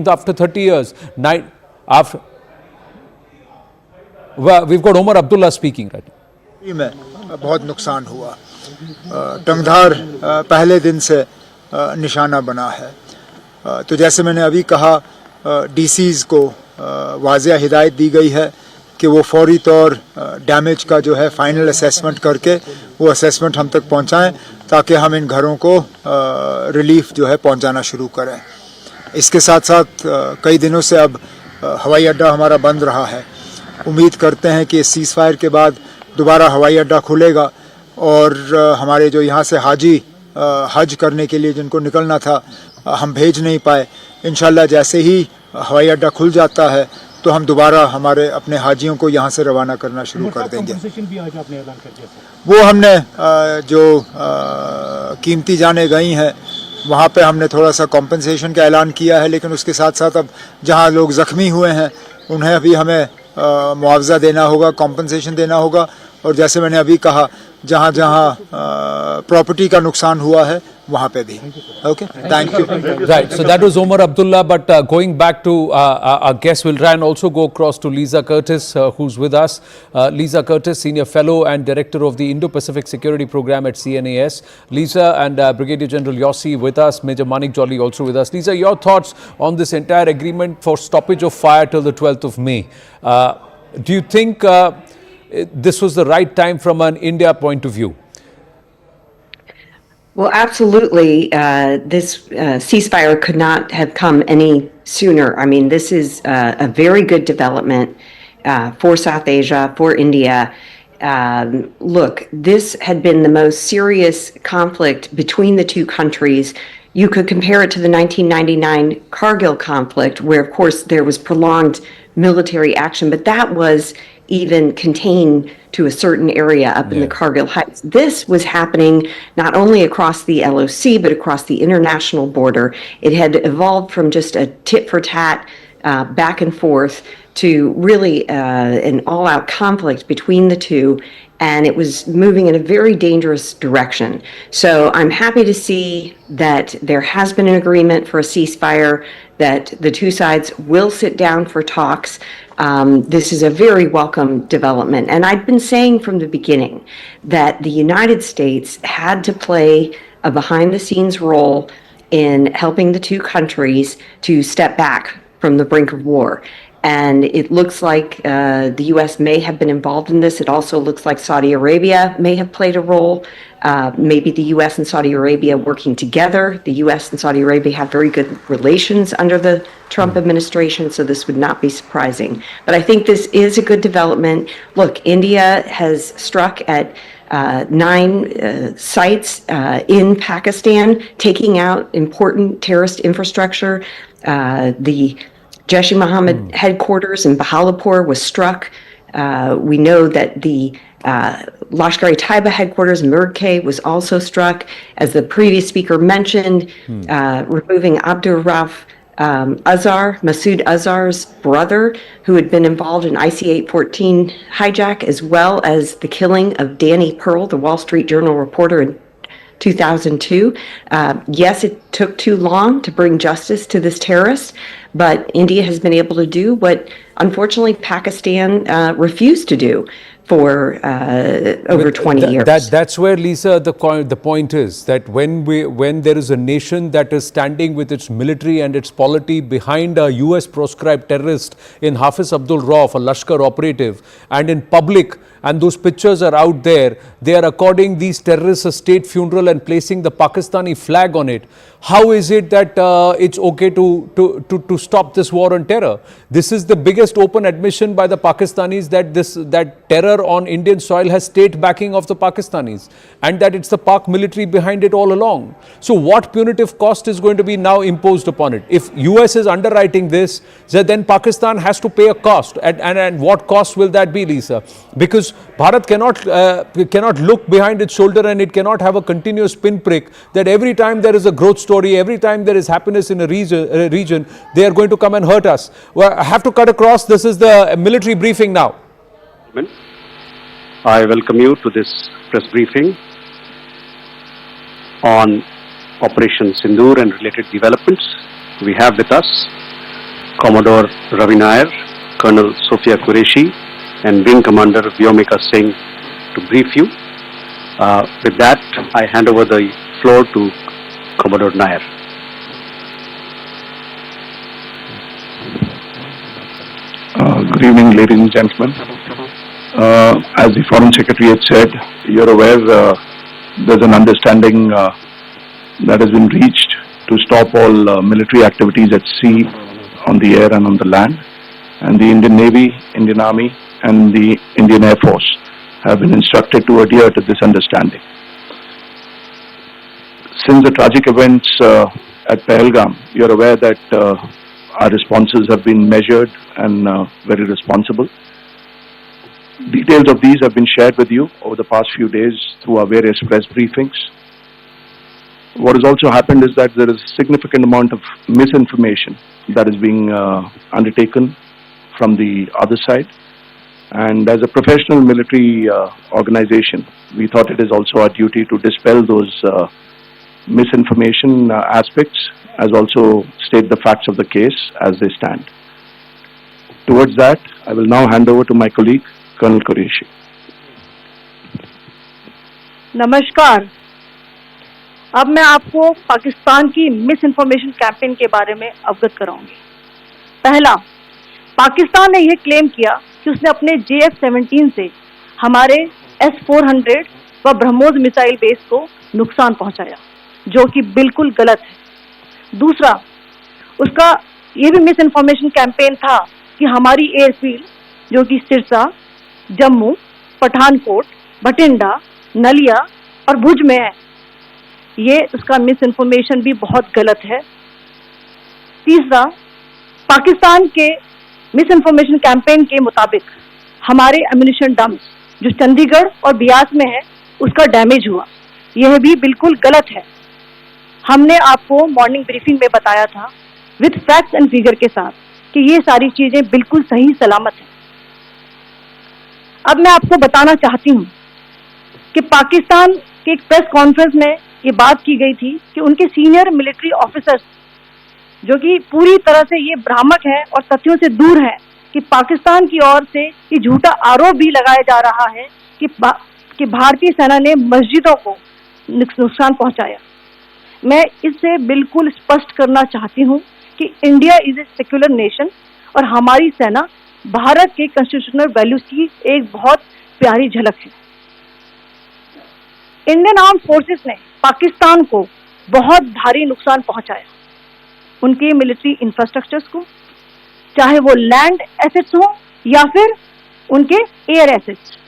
after 30 years. We've got Omar Abdullah speaking right now. में बहुत नुकसान हुआ, टंगधार पहले दिन से निशाना बना है। तो जैसे मैंने अभी कहा, डीसीज को वाज़ेह हिदायत दी गई है कि वो फौरी तौर डैमेज का जो है फाइनल असेसमेंट करके वो असेसमेंट हम तक पहुंचाएं ताकि हम इन घरों को रिलीफ जो है पहुंचाना शुरू करें। इसके साथ साथ कई दिनों से अब हवाई अड्डा हमारा बंद रहा है। उम्मीद करते हैं कि इस सीज़ फायर के बाद दोबारा हवाई अड्डा खुलेगा और हमारे जो यहाँ से हाजी हज करने के लिए जिनको निकलना था हम भेज नहीं पाए, इंशाल्लाह जैसे ही हवाई अड्डा खुल जाता है तो हम दोबारा हमारे अपने हाजियों को यहाँ से रवाना करना शुरू कर देंगे। भी आज आपने ऐलान कर दिया था। वो हमने जो कीमती जानें गई हैं वहाँ पे हमने थोड़ा सा कॉम्पनसेशन का ऐलान किया है, लेकिन उसके साथ साथ अब जहाँ लोग ज़ख्मी हुए हैं उन्हें अभी हमें मुआवजा देना होगा, कॉम्पनसेशन देना होगा। और जैसे मैंने अभी कहा जहाँ जहाँ प्रॉपर्टी का नुकसान हुआ है वहाँ पे भी। Okay, thank you. Right, so that was Omar Abdullah, but going back to our guest, we'll try and also go across to Lisa Curtis, who's with us. Lisa Curtis, Senior Fellow and Director of the Indo-Pacific Security Program at CNAS. Lisa and Brigadier General Yossi with us, Major Manik Jolly also with us. Lisa, your thoughts on this entire agreement for stoppage of fire till the 12th of May. Do you think this was the right time from an India point of view? Well, absolutely. This ceasefire could not have come any sooner. I mean, this is a very good development for South Asia, for India. Look, this had been the most serious conflict between the two countries. You could compare it to the 1999 Kargil conflict, where, of course, there was prolonged military action, but that was even contained to a certain area up in the Kargil Heights. This was happening not only across the LOC, but across the international border. It had evolved from just a tit-for-tat back and forth to really an all-out conflict between the two, and it was moving in a very dangerous direction. So I'm happy to see that there has been an agreement for a ceasefire, that the two sides will sit down for talks. This is a very welcome development. And I've been saying from the beginning that the United States had to play a behind-the-scenes role in helping the two countries to step back from the brink of war. And it looks like the U.S. may have been involved in this. It also looks like Saudi Arabia may have played a role. Maybe the U.S. and Saudi Arabia working together. The U.S. and Saudi Arabia have very good relations under the Trump administration, so this would not be surprising. But I think this is a good development. Look, India has struck at 9 sites in Pakistan, taking out important terrorist infrastructure. The Jaish-e-Mohammed headquarters in Bahawalpur was struck. We know that the Lashkar-e-Taiba headquarters in Murkay was also struck. As the previous speaker mentioned, removing Abdur Rauf Azhar, Masood Azhar's brother, who had been involved in IC-814 hijack, as well as the killing of Danny Pearl, the Wall Street Journal reporter in 2002. Yes, it took too long to bring justice to this terrorist, but India has been able to do what, unfortunately, Pakistan refused to do for over 20 years. That's where, Lisa, the point is that when there is a nation that is standing with its military and its polity behind a US proscribed terrorist in Hafiz Abdul Rauf, a Lashkar operative, and in public, and those pictures are out there, they are according these terrorists a state funeral and placing the Pakistani flag on it. How is it that it's okay to stop this war on terror? This is the biggest open admission by the Pakistanis that terror on Indian soil has state backing of the Pakistanis, and that it's the Pak military behind it all along. So what punitive cost is going to be now imposed upon it? If US is underwriting this, then Pakistan has to pay a cost. And what cost will that be, Lisa? Because Bharat cannot look behind its shoulder, and it cannot have a continuous pinprick that every time there is a growth story, every time there is happiness in a region, they are going to come and hurt us. Well, I have to cut across. This is the military briefing now. I welcome you to this press briefing on Operation Sindoor and related developments. We have with us Commodore Ravi Nair, Colonel Sophia Qureshi, and Wing Commander Vyomika Singh to brief you. With that, I hand over the floor to Commodore Nair. Good evening, ladies and gentlemen. As the Foreign Secretary had said, you're aware there's an understanding that has been reached to stop all military activities at sea, on the air and on the land. And the Indian Navy, Indian Army and the Indian Air Force have been instructed to adhere to this understanding. Since the tragic events at Pahalgam, you're aware that our responses have been measured and very responsible. Details of these have been shared with you over the past few days through our various press briefings. What has also happened is that there is a significant amount of misinformation that is being undertaken from the other side. And as a professional military organization, we thought it is also our duty to dispel those misinformation aspects, as also state the facts of the case as they stand. Towards that, I will now hand over to my colleague, Colonel Qureshi. नमस्कार। अब मैं आपको पाकिस्तान की miss information campaign के बारे में अवगत कराऊंगी। पहला, पाकिस्तान ने यह क्लेम किया कि उसने अपने JF-17 से हमारे S-400 व ब्रह्मोस मिसाइल बेस को नुकसान पहुंचाया, जो कि बिल्कुल गलत है। दूसरा, उसका यह भी मिस इन्फॉर्मेशन कैंपेन था कि हमारी एयरफील्ड, जो कि सिरसा, जम्मू, पठानकोट, बठिंडा, नलिया और भुज में है, ये उसका मिस इन्फॉर्मेशन भी बहुत गलत है। तीसरा, पाकिस्तान के मिस इन्फॉर्मेशन कैंपेन के मुताबिक हमारे एम्यूनिशन डंप्स जो चंडीगढ़ और बियास में है, उसका डैमेज हुआ, यह भी बिल्कुल गलत है। हमने आपको मॉर्निंग ब्रीफिंग में बताया था विद फैक्ट्स एंड फिगर के साथ कि ये सारी चीजें बिल्कुल सही सलामत हैं। अब मैं आपको बताना चाहती हूँ कि पाकिस्तान के एक प्रेस कॉन्फ्रेंस में ये बात की गई थी कि उनके सीनियर मिलिट्री ऑफिसर्स, जो कि पूरी तरह से ये भ्रामक है और तथ्यों से दूर है, कि पाकिस्तान की ओर से ये झूठा आरोप भी लगाया जा रहा है कि भारतीय सेना ने मस्जिदों को नुकसान पहुंचाया। मैं इससे बिल्कुल स्पष्ट करना चाहती हूं कि India is a secular nation और हमारी सेना भारत के कॉन्स्टिट्यूशनल वैल्यूज की एक बहुत प्यारी झलक है। इंडियन आर्म फोर्सेस ने पाकिस्तान को बहुत भारी नुकसान पहुंचाया, उनके मिलिट्री इंफ्रास्ट्रक्चर्स को, चाहे वो लैंड एसेट्स हो या फिर उनके एयर एसेट्स।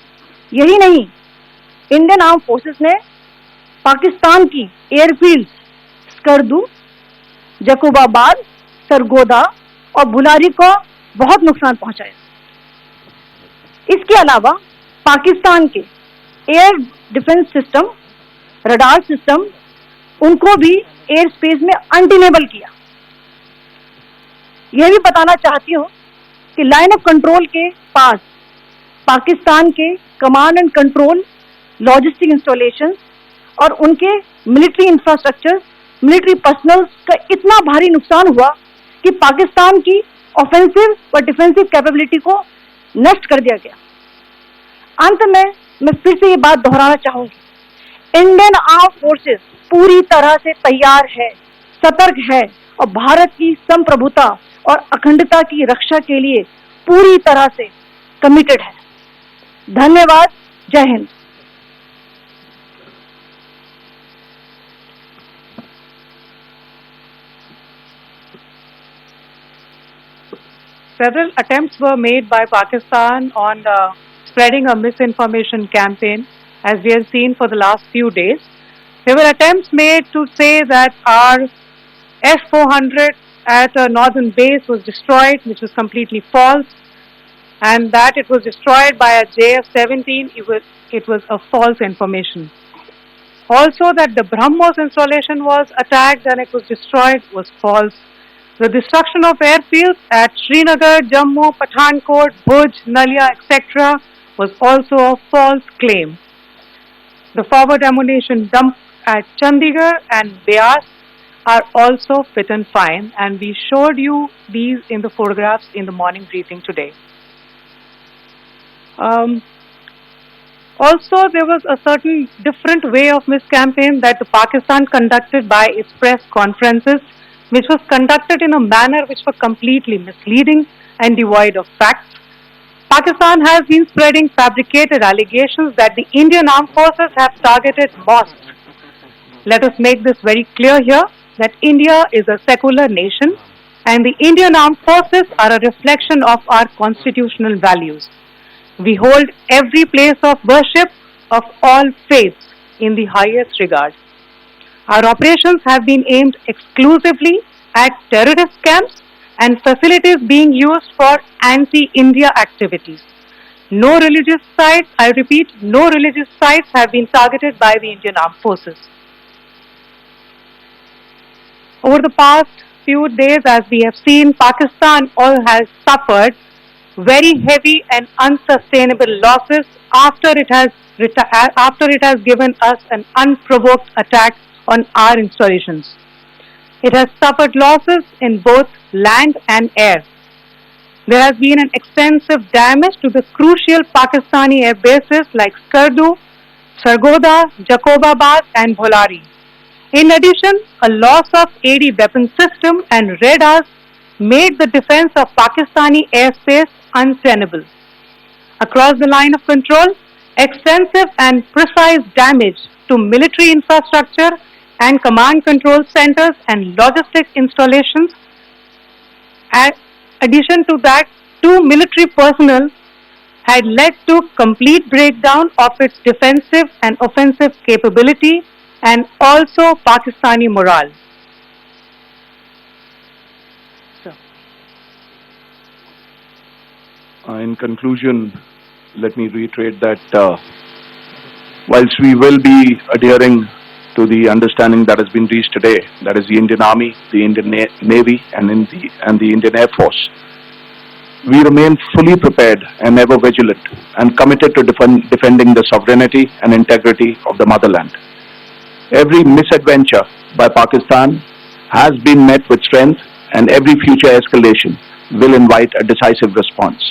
यही नहीं, इंडियन आर्म फोर्सेस ने पाकिस्तान की एयरफील्ड स्कर्दू, जकोबाबाद, सरगोदा और बुलारी को बहुत नुकसान पहुंचाया। इसके अलावा पाकिस्तान के air defence system, radar system, उनको भी एयर स्पेस में अनटेनेबल किया। यह भी बताना चाहती हूँ कि लाइन ऑफ कंट्रोल के पास पाकिस्तान के command and control, logistic installation और उनके मिलिट्री इंफ्रास्ट्रक्चर, मिलिट्री पर्सनल का इतना भारी नुकसान हुआ कि पाकिस्तान की ऑफेंसिव व डिफेंसिव कैपेबिलिटी को नष्ट कर दिया गया। अंत में मैं फिर से ये बात दोहराना चाहूंगी, इंडियन आर्म फोर्सेस पूरी तरह से तैयार है, सतर्क है और भारत की संप्रभुता और अखंडता की रक्षा के लिए पूरी तरह से कमिटेड है। धन्यवाद। जय Hind. Several attempts were made by Pakistan on spreading a misinformation campaign, as we have seen for the last few days. There were attempts made to say that our S-400 at a northern base was destroyed, which was completely false, and that it was destroyed by a JF-17, it was a false information. Also, that the BrahMos installation was attacked and it was destroyed was false. The destruction of airfields at Srinagar, Jammu, Pathankot, Bhuj, Nalia, etc. was also a false claim. The forward ammunition dump at Chandigarh and Beas are also fit and fine, and we showed you these in the photographs in the morning briefing today. Also, there was a certain different way of miscampaign that the Pakistan conducted by its press conferences, which was conducted in a manner which was completely misleading and devoid of facts. Pakistan has been spreading fabricated allegations that the Indian armed forces have targeted mosques. Let us make this very clear here that India is a secular nation and the Indian armed forces are a reflection of our constitutional values. We hold every place of worship of all faiths in the highest regard. Our operations have been aimed exclusively at terrorist camps and facilities being used for anti-India activities. No religious sites, I repeat, no religious sites have been targeted by the Indian armed forces. Over the past few days, as we have seen, Pakistan all has suffered very heavy and unsustainable losses after it has given us an unprovoked attack on our installations. It has suffered losses in both land and air. There has been an extensive damage to the crucial Pakistani air bases like Skardu, Sargodha, Jacobabad and Bholari. In addition, a loss of AD weapon system and radars made the defense of Pakistani airspace untenable. Across the line of control, extensive and precise damage to military infrastructure and command control centers and logistic installations. In addition to that, 2 military personnel had led to complete breakdown of its defensive and offensive capability and also Pakistani morale. In conclusion, let me reiterate that whilst we will be adhering to the understanding that has been reached today, that is the Indian Army, the Indian Navy and the Indian Air Force, we remain fully prepared and ever vigilant and committed to defending the sovereignty and integrity of the motherland. Every misadventure by Pakistan has been met with strength and every future escalation will invite a decisive response.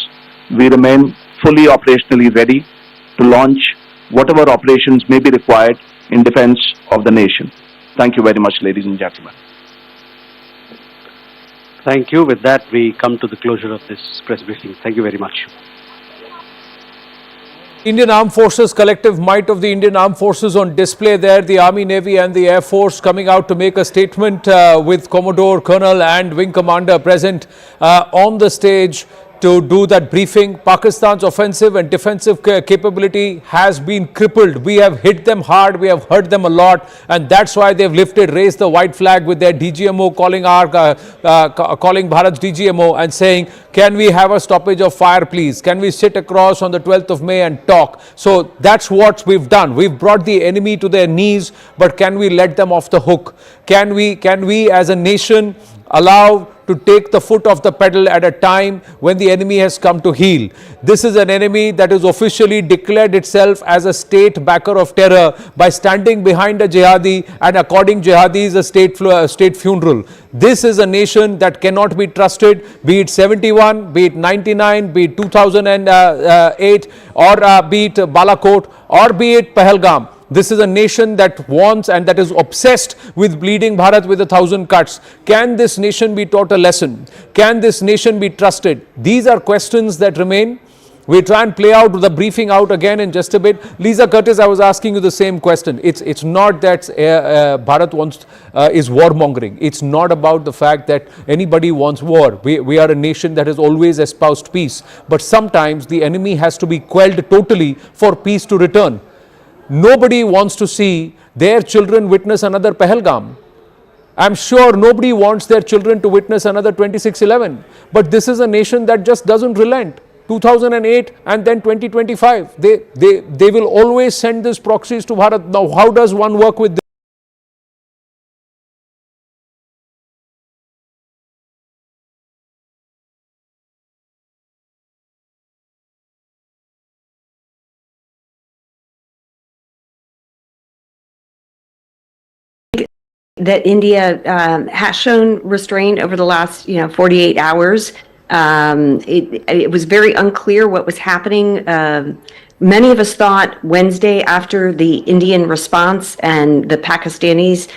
We remain fully operationally ready to launch whatever operations may be required in defense of the nation. Thank you very much, ladies and gentlemen. Thank you. With that, we come to the closure of this press briefing. Thank you very much. Indian Armed Forces, collective might of the Indian Armed Forces on display there. The Army, Navy and the Air Force coming out to make a statement with Commodore, Colonel and Wing Commander present on the stage to do that briefing. Pakistan's offensive and defensive capability has been crippled. We have hit them hard, we have hurt them a lot, and that's why they've raised the white flag with their DGMO calling Bharat's DGMO and saying, can we have a stoppage of fire please? Can we sit across on the 12th of May and talk? So that's what we've done. We've brought the enemy to their knees, but can we let them off the hook? Can we as a nation allow to take the foot off the pedal at a time when the enemy has come to heel? This is an enemy that has officially declared itself as a state backer of terror by standing behind a jihadi and according jihadis a state funeral. This is a nation that cannot be trusted, be it 71, be it 99, be it 2008 or be it Balakot or be it Pahalgam. This is a nation that wants and that is obsessed with bleeding Bharat with 1,000 cuts. Can this nation be taught a lesson? Can this nation be trusted? These are questions that remain. We try and play out the briefing out again in just a bit. Lisa Curtis, I was asking you the same question. It's not that Bharat is warmongering. It's not about the fact that anybody wants war. We are a nation that has always espoused peace. But sometimes the enemy has to be quelled totally for peace to return. Nobody wants to see their children witness another Pahalgam. I'm sure nobody wants their children to witness another 26/11. But this is a nation that just doesn't relent. 2008 and then 2025. They will always send these proxies to Bharat. Now, how does one work with this? That India has shown restraint over the last 48 hours. It was very unclear what was happening. Many of us thought Wednesday, after the Indian response and the Pakistanis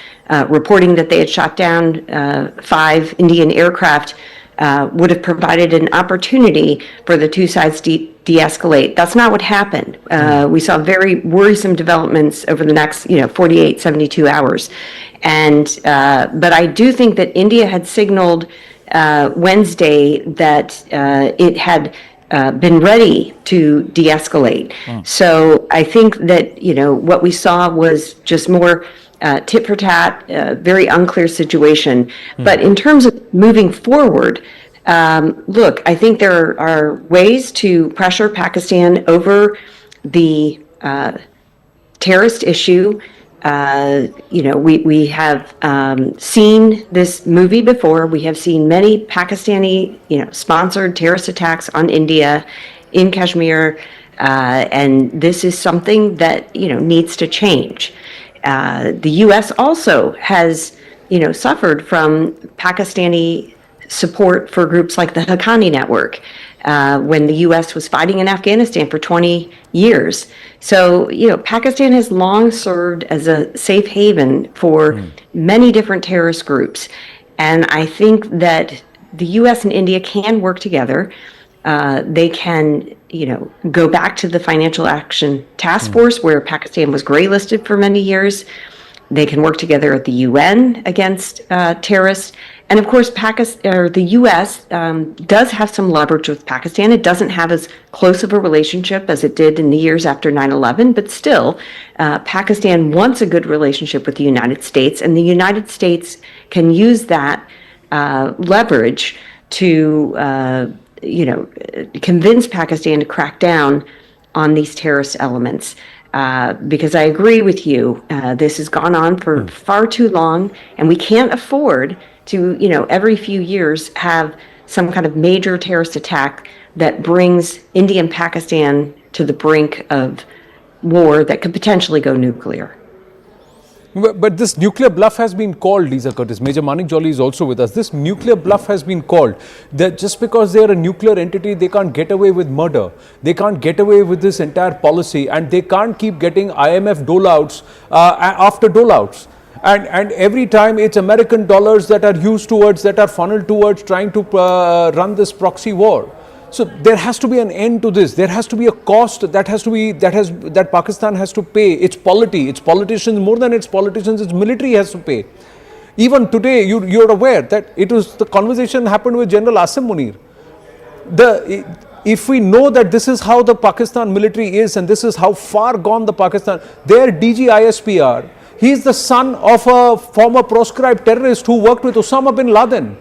reporting that they had shot down 5 Indian aircraft, would have provided an opportunity for the two sides to de-escalate. That's not what happened. We saw very worrisome developments over the next, 48, 72 hours. And, but I do think that India had signaled Wednesday that it had been ready to de-escalate. So I think that, what we saw was just more tit for tat, very unclear situation. But in terms of moving forward, look, I think there are ways to pressure Pakistan over the terrorist issue. We have seen this movie before. We have seen many Pakistani, sponsored terrorist attacks on India in Kashmir, and this is something that needs to change. The U.S. also has, suffered from Pakistani support for groups like the Haqqani Network when the U.S. was fighting in Afghanistan for 20 years. So, Pakistan has long served as a safe haven for many different terrorist groups. And I think that the U.S. and India can work together. They can, go back to the Financial Action Task Force where Pakistan was graylisted for many years. They can work together at the UN against terrorists. And of course, the U.S. Does have some leverage with Pakistan. It doesn't have as close of a relationship as it did in the years after 9/11, but still, Pakistan wants a good relationship with the United States, and the United States can use that leverage to, convince Pakistan to crack down on these terrorist elements. Because I agree with you, this has gone on for far too long, and we can't afford to, every few years have some kind of major terrorist attack that brings India and Pakistan to the brink of war that could potentially go nuclear. But this nuclear bluff has been called, Lisa Curtis. Major Manik Jolly is also with us. This nuclear bluff has been called. That just because they are a nuclear entity, they can't get away with murder. They can't get away with this entire policy, and they can't keep getting IMF dole-outs after dole-outs. And every time it's American dollars that are used towards, that are funneled towards trying to run this proxy war. So there has to be an end to this. There has to be a cost that Pakistan has to pay. Its polity, its politicians, more than its politicians, its military has to pay. Even today, you're aware that the conversation happened with General Asim Munir. If we know that this is how the Pakistan military is, and this is how far gone the Pakistan, their DG ISPR, he is the son of a former proscribed terrorist who worked with Osama bin Laden.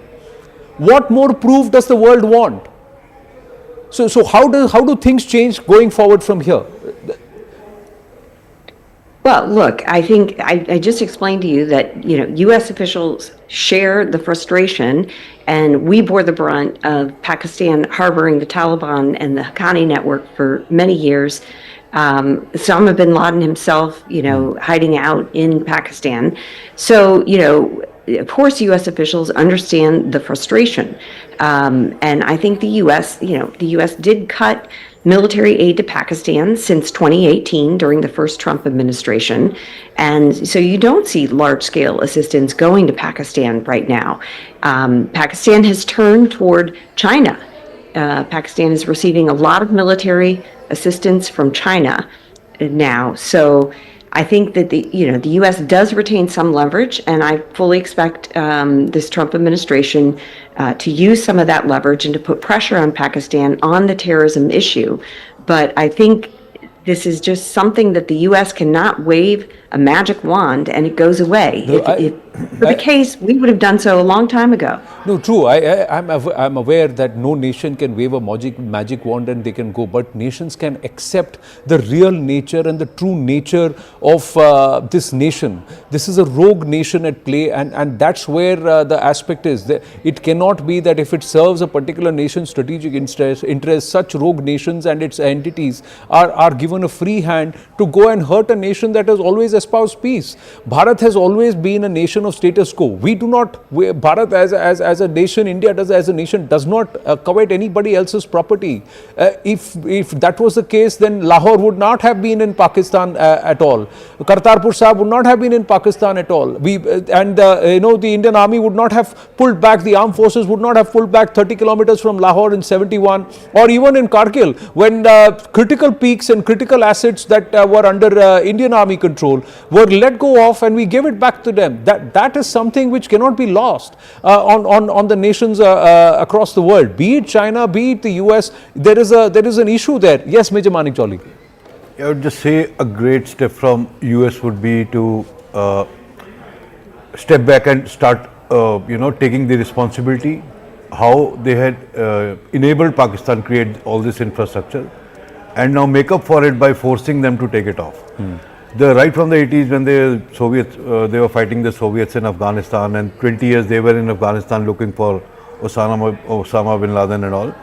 What more proof does the world want? So how do things change going forward from here? Well, look, I think I just explained to you that, U.S. officials share the frustration, and we bore the brunt of Pakistan harboring the Taliban and the Haqqani network for many years. Osama bin Laden himself, hiding out in Pakistan. So, of course, U.S. officials understand the frustration. And I think the U.S., the U.S. did cut military aid to Pakistan since 2018 during the first Trump administration. And so you don't see large-scale assistance going to Pakistan right now. Pakistan has turned toward China. Pakistan is receiving a lot of military assistance from China now. So I think that the U.S. does retain some leverage, and I fully expect this Trump administration to use some of that leverage and to put pressure on Pakistan on the terrorism issue. But I think this is just something that the U.S. cannot wave a magic wand and it goes away. No, if for the case, we would have done so a long time ago. No, true. I'm aware that no nation can wave a magic wand and they can go, but nations can accept the real nature and the true nature of this nation. This is a rogue nation at play, and that's where the aspect is. It cannot be that if it serves a particular nation's strategic interest, such rogue nations and its entities are given given a free hand to go and hurt a nation that has always espoused peace. Bharat has always been a nation of status quo. We do not, Bharat as a nation, India as a nation does not covet anybody else's property. If that was the case, then Lahore would not have been in Pakistan at all. Kartarpur Sahib would not have been in Pakistan at all. The Indian Army would not have pulled back, the armed forces would not have pulled back 30 kilometers from Lahore in 71, or even in Kargil, when critical peaks and critical assets that were under Indian Army control were let go of, and we gave it back to them. That is something which cannot be lost on the nations across the world, be it China, be it the US. There is an issue there. Yes, Major Manik Jolly. I would just say a great step from US would be to step back and start taking the responsibility how they had enabled Pakistan create all this infrastructure, and now make up for it by forcing them to take it off. Right from the 80s, when the Soviets they were fighting the Soviets in Afghanistan, and 20 years they were in Afghanistan looking for Osama bin Laden and all.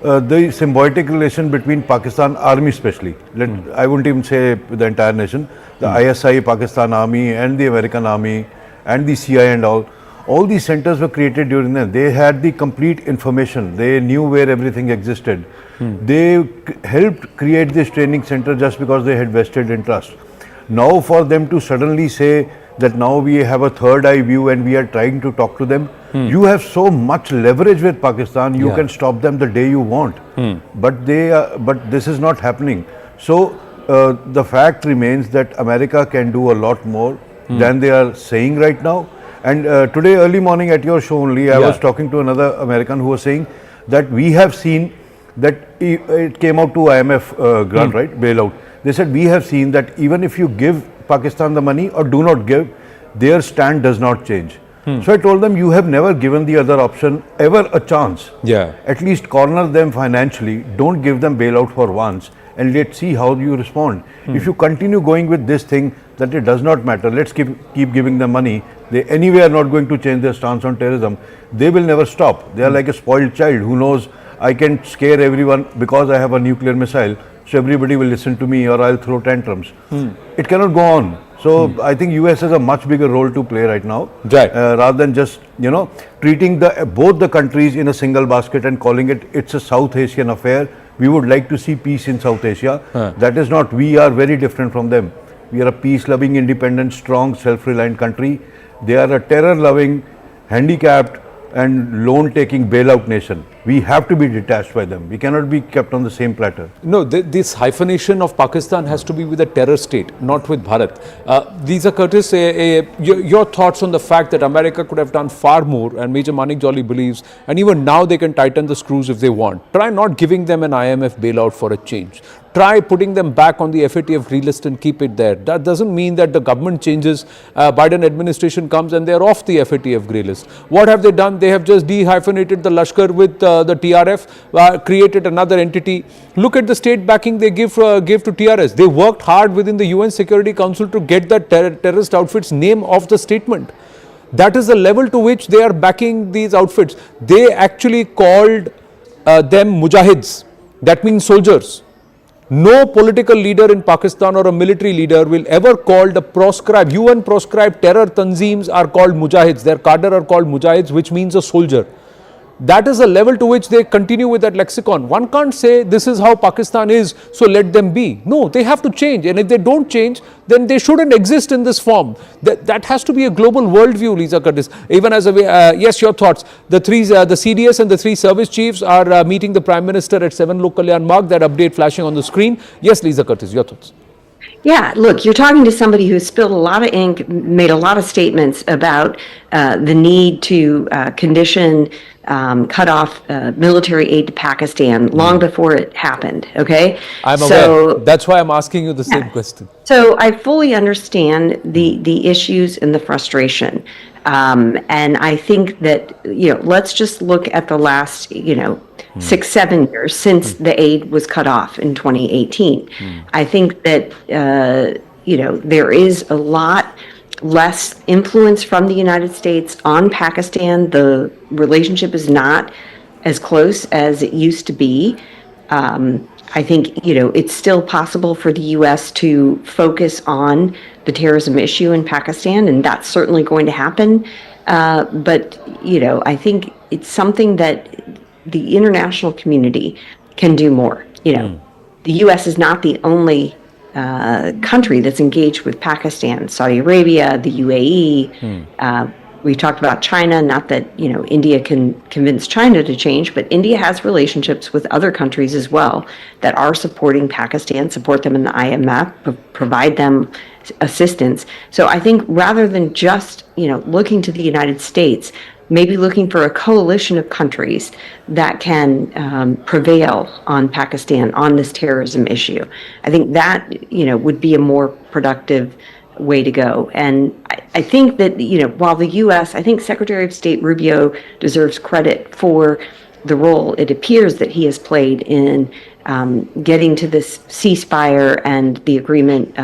The symbiotic relation between Pakistan Army especially, I wouldn't even say the entire nation, the ISI, Pakistan Army and the American Army and the CIA and all these centers were created during them. They had the complete information. They knew where everything existed. They helped create this training center just because they had vested interest. Now for them to suddenly say that now we have a third eye view and we are trying to talk to them, you have so much leverage with Pakistan, you can stop them the day you want. But this is not happening. So the fact remains that America can do a lot more than they are saying right now. And today early morning at your show only, I was talking to another American who was saying that we have seen that it came out to IMF grant, right, bailout. They said we have seen that even if you give Pakistan the money or do not give, their stand does not change. So I told them, you have never given the other option ever a chance. At least corner them financially, don't give them bailout for once, and let's see how you respond. If you continue going with this thing that it does not matter, let's keep giving them money, they anyway are not going to change their stance on terrorism, they will never stop. They are like a spoiled child who knows I can scare everyone because I have a nuclear missile, so everybody will listen to me or I'll throw tantrums. It cannot go on. So I think US has a much bigger role to play right now, rather than just treating both the countries in a single basket and calling it's a South Asian affair. We would like to see peace in South Asia. That is not. We are very different from them. We are a peace-loving, independent, strong, self-reliant country. They are a terror-loving, handicapped and loan-taking bailout nation. We have to be detached by them. We cannot be kept on the same platter. No, this hyphenation of Pakistan has to be with a terror state, not with Bharat. Lisa Curtis, your thoughts on the fact that America could have done far more, and Major Manik Jolly believes, and even now they can tighten the screws if they want. Try not giving them an IMF bailout for a change. Try putting them back on the FATF grey list and keep it there. That doesn't mean that the government changes, Biden administration comes and they're off the FATF grey list. What have they done? They have just de-hyphenated the Lashkar with the TRF, created another entity. Look at the state backing they gave to TRS. They worked hard within the UN Security Council to get the terrorist outfit's name off the statement. That is the level to which they are backing these outfits. They actually called them mujahids. That means soldiers. No political leader in Pakistan or a military leader will ever call the proscribed, UN proscribed terror tanzeems are called mujahids. Their cadre are called mujahids, which means a soldier. That is the level to which they continue with that lexicon. One can't say this is how Pakistan is, so let them be. No, they have to change. And if they don't change, then they shouldn't exist in this form. That has to be a global worldview, Lisa Curtis. Even as a way, yes, your thoughts. The CDS and the three service chiefs are meeting the Prime Minister at 7 Lok Kalyan Marg. That update flashing on the screen. Yes, Lisa Curtis, your thoughts. Yeah, look, you're talking to somebody who's spilled a lot of ink, made a lot of statements about the need to condition, cut off military aid to Pakistan long before it happened, okay? I'm aware. That's why I'm asking you the same question. So I fully understand the issues and the frustration. And I think that, let's just look at the last, 6-7 years since the aid was cut off in 2018. I think that, there is a lot less influence from the United States on Pakistan. The relationship is not as close as it used to be. I think, it's still possible for the U.S. to focus on the terrorism issue in Pakistan, and that's certainly going to happen. But, I think it's something that the international community can do more. The U.S. is not the only country that's engaged with Pakistan. Saudi Arabia, the UAE. We talked about China, not that, India can convince China to change, but India has relationships with other countries as well that are supporting Pakistan, support them in the IMF, provide them assistance. So I think rather than just, looking to the United States, maybe looking for a coalition of countries that can prevail on Pakistan on this terrorism issue. I think that, would be a more productive way to go. And I think that, while the U.S., I think Secretary of State Rubio deserves credit for the role it appears that he has played in getting to this ceasefire and the agreement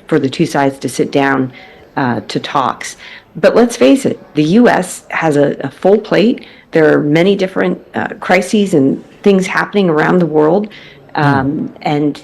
for the two sides to sit down to talks. But let's face it, the U.S. has a full plate. There are many different crises and things happening around the world. And,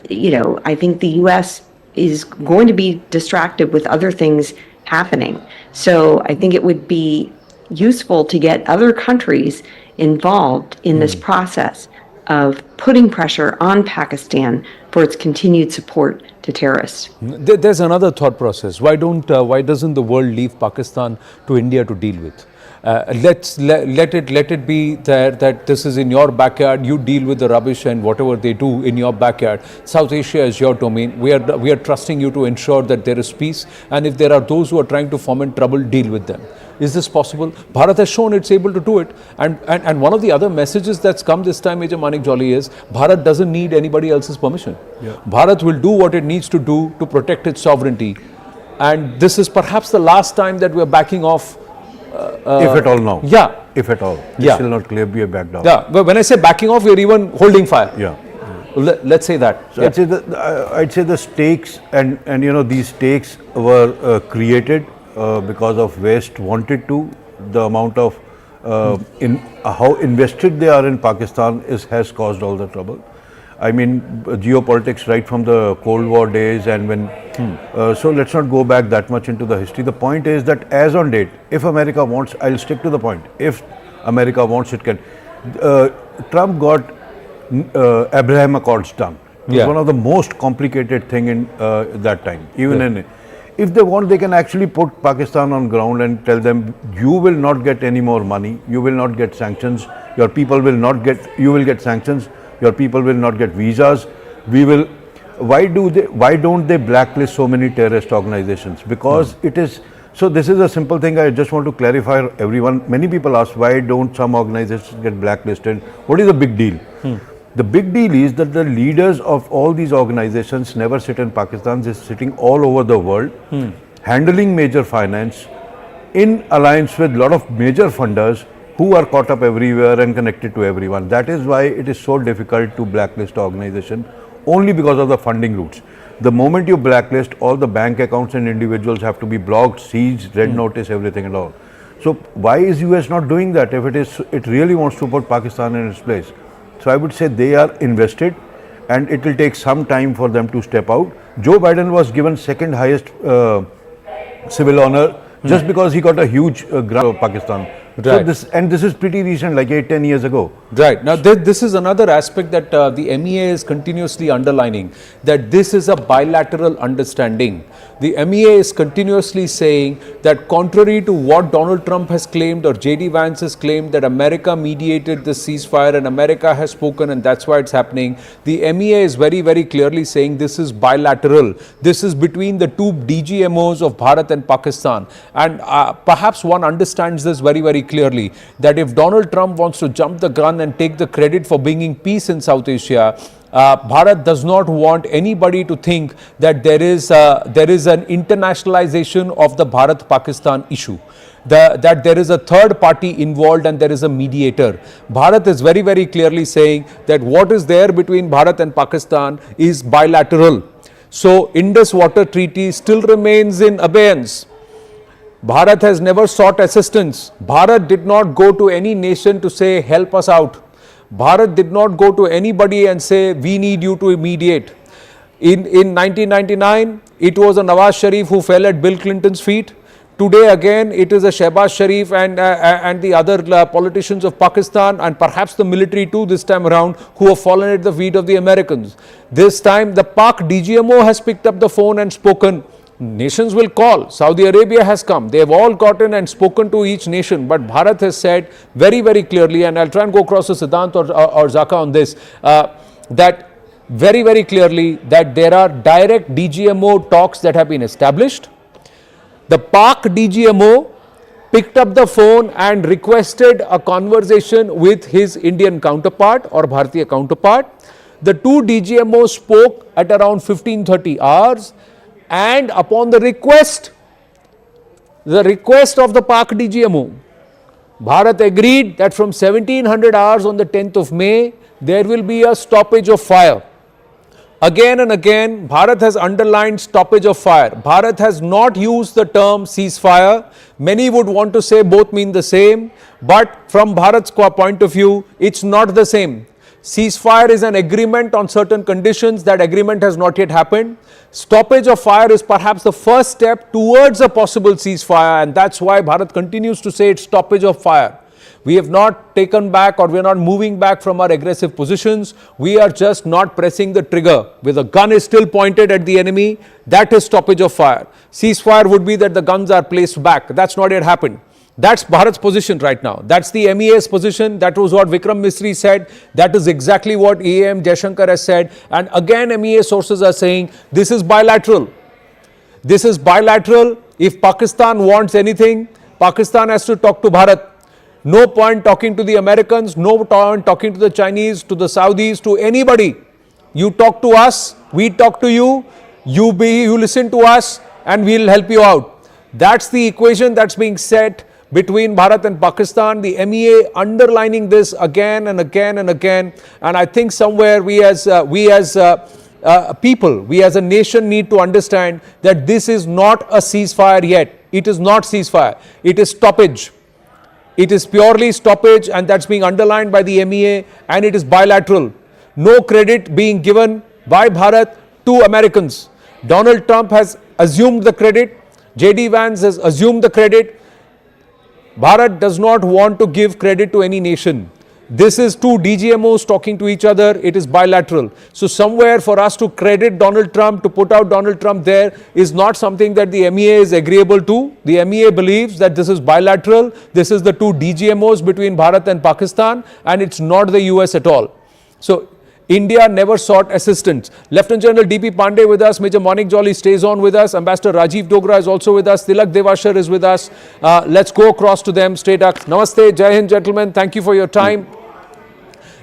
I think the U.S. is going to be distracted with other things happening. So I think it would be useful to get other countries involved in this process of putting pressure on Pakistan for its continued support to terrorists. There's another thought process. Why doesn't the world leave Pakistan to India to deal with? Let it be that this is in your backyard. You deal with the rubbish and whatever they do in your backyard. South Asia is your domain. We are trusting you to ensure that there is peace. And if there are those who are trying to foment trouble, deal with them. Is this possible? Bharat has shown it's able to do it. And one of the other messages that's come this time, Major Manik Jolly, is Bharat doesn't need anybody else's permission. Yeah. Bharat will do what it needs to do to protect its sovereignty. And this is perhaps the last time that we're backing off. If at all now. Yeah. If at all. Yeah. It shall not clear be a back down. Yeah. But when I say backing off, we're even holding fire. Yeah. Let's say that. So I'd say the stakes and these stakes were created because of West wanted to. The amount of in how invested they are in Pakistan has caused all the trouble. I mean, geopolitics right from the Cold War days, and when so let's not go back that much into the history. The point is that as on date, if America wants, I'll stick to the point. If America wants, it can. Trump got Abraham Accords done. It was one of the most complicated thing in that time. Even if they want, they can actually put Pakistan on ground and tell them, you will not get any more money. You will not get sanctions. Your people will not get. You will get sanctions. Your people will not get visas. We will. Why don't they blacklist so many terrorist organizations? Because it is. So this is a simple thing. I just want to clarify everyone. Many people ask, why don't some organizations get blacklisted? What is the big deal? The big deal is that the leaders of all these organizations never sit in Pakistan. They're sitting all over the world, handling major finance, in alliance with a lot of major funders who are caught up everywhere and connected to everyone. That is why it is so difficult to blacklist organization, only because of the funding routes. The moment you blacklist, all the bank accounts and individuals have to be blocked, seized, red notice, everything and all. So why is US not doing that if it really wants to put Pakistan in its place? So I would say they are invested, and it will take some time for them to step out. Joe Biden was given second highest civil honor just because he got a huge grant of Pakistan. Right. So this is pretty recent, like 8-10 years ago. Right. Now this is another aspect that the MEA is continuously underlining, that this is a bilateral understanding. The MEA is continuously saying that contrary to what Donald Trump has claimed or JD Vance has claimed, that America mediated the ceasefire and America has spoken and that's why it's happening, the MEA is very, very clearly saying this is bilateral. This is between the two DGMOs of Bharat and Pakistan. And perhaps one understands this very, very clearly, that if Donald Trump wants to jump the gun and take the credit for bringing peace in South Asia, Bharat does not want anybody to think that there is an internationalization of the Bharat-Pakistan issue, that there is a third party involved and there is a mediator. Bharat is very, very clearly saying that what is there between Bharat and Pakistan is bilateral. So Indus Water Treaty still remains in abeyance. Bharat has never sought assistance. Bharat did not go to any nation to say, help us out. Bharat did not go to anybody and say, we need you to mediate. In 1999, it was a Nawaz Sharif who fell at Bill Clinton's feet. Today again, it is a Shehbaz Sharif and the other politicians of Pakistan and perhaps the military too this time around who have fallen at the feet of the Americans. This time, the Pak DGMO has picked up the phone and spoken. Nations will call. Saudi Arabia has come. They have all gotten and spoken to each nation. But Bharat has said very, very clearly, and I'll try and go across to Siddhant or Zaka on this, that very, very clearly that there are direct DGMO talks that have been established. The Pak DGMO picked up the phone and requested a conversation with his Indian counterpart or Bharatiya counterpart. The two DGMOs spoke at around 15:30 hours, and upon the request of the Pak DGMO, Bharat agreed that from 1700 hours on the 10th of May, there will be a stoppage of fire. Again and again, Bharat has underlined stoppage of fire. Bharat has not used the term ceasefire. Many would want to say both mean the same, but from Bharat's point of view, it's not the same. Ceasefire is an agreement on certain conditions. That agreement has not yet happened. Stoppage of fire is perhaps the first step towards a possible ceasefire, and that's why Bharat continues to say it's stoppage of fire. We have not taken back or we are not moving back from our aggressive positions. We are just not pressing the trigger. Where the gun is still pointed at the enemy, that is stoppage of fire. Ceasefire would be that the guns are placed back. That's not yet happened. That's Bharat's position right now. That's the MEA's position. That was what Vikram Misri said. That is exactly what EAM Jaishankar has said. And again, MEA sources are saying this is bilateral. This is bilateral. If Pakistan wants anything, Pakistan has to talk to Bharat. No point talking to the Americans, no point talking to the Chinese, to the Saudis, to anybody. You talk to us, we talk to you, you listen to us, and we'll help you out. That's the equation that's being set between Bharat and Pakistan. The MEA underlining this again and again and again. And I think somewhere we as people, we as a nation need to understand that this is not a ceasefire yet. It is not ceasefire. It is stoppage. It is purely stoppage, and that's being underlined by the MEA, and it is bilateral. No credit being given by Bharat to Americans. Donald Trump has assumed the credit. J.D. Vance has assumed the credit. Bharat does not want to give credit to any nation. This is two DGMOs talking to each other. It is bilateral. So somewhere for us to credit Donald Trump, to put out Donald Trump there is not something that the MEA is agreeable to. The MEA believes that this is bilateral. This is the two DGMOs between Bharat and Pakistan, and it's not the US at all. So India never sought assistance. Lieutenant General D.P. Pandey with us. Major Monik Jolly stays on with us. Ambassador Rajiv Dogra is also with us. Tilak Devashar is with us. Let's go across to them straight up. Namaste, Jai Hind, gentlemen. Thank you for your time.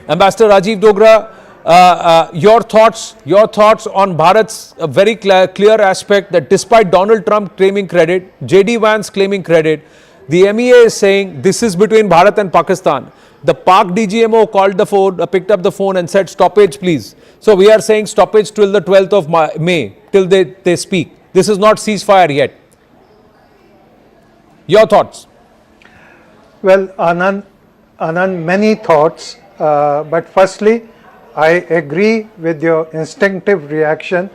Ambassador Rajiv Dogra, your thoughts on Bharat's very clear aspect that despite Donald Trump claiming credit, J.D. Vance claiming credit, the MEA is saying this is between Bharat and Pakistan. The Pak DGMO called the phone, picked up the phone and said stoppage please. So we are saying stoppage till the 12th of May, till they speak. This is not ceasefire yet. Your thoughts? Well, Anand, many thoughts. But firstly, I agree with your instinctive reaction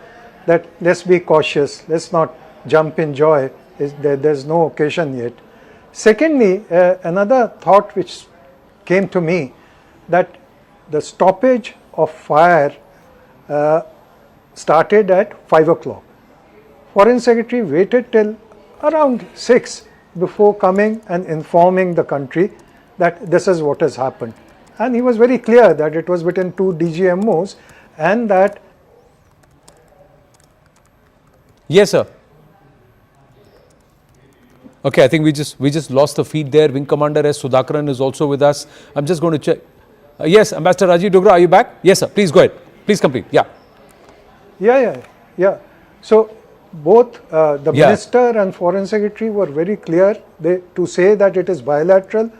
that let's be cautious. Let's not jump in joy. There's no occasion yet. Secondly, another thought which came to me, that the stoppage of fire started at 5 o'clock. Foreign Secretary waited till around 6 before coming and informing the country that this is what has happened. And he was very clear that it was between two DGMOs and that. Yes, sir. Okay, I think we just lost the feed there. Wing Commander S. Sudhakaran is also with us. I'm just going to check. Yes, Ambassador Rajiv Dogra, are you back? Yes, sir. Please go ahead. Please complete. Yeah. Yeah. So both the Minister and Foreign Secretary were very clear to say that it is bilateral.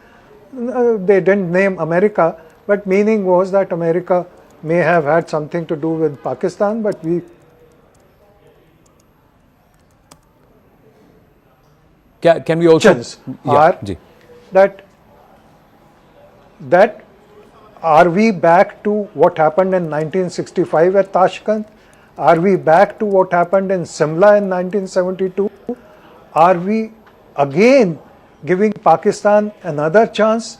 They didn't name America, but meaning was that America may have had something to do with Pakistan, but we. Can we also are that Are we back to what happened in 1965 at Tashkent? Are we back to what happened in Simla in 1972? Are we again giving Pakistan another chance?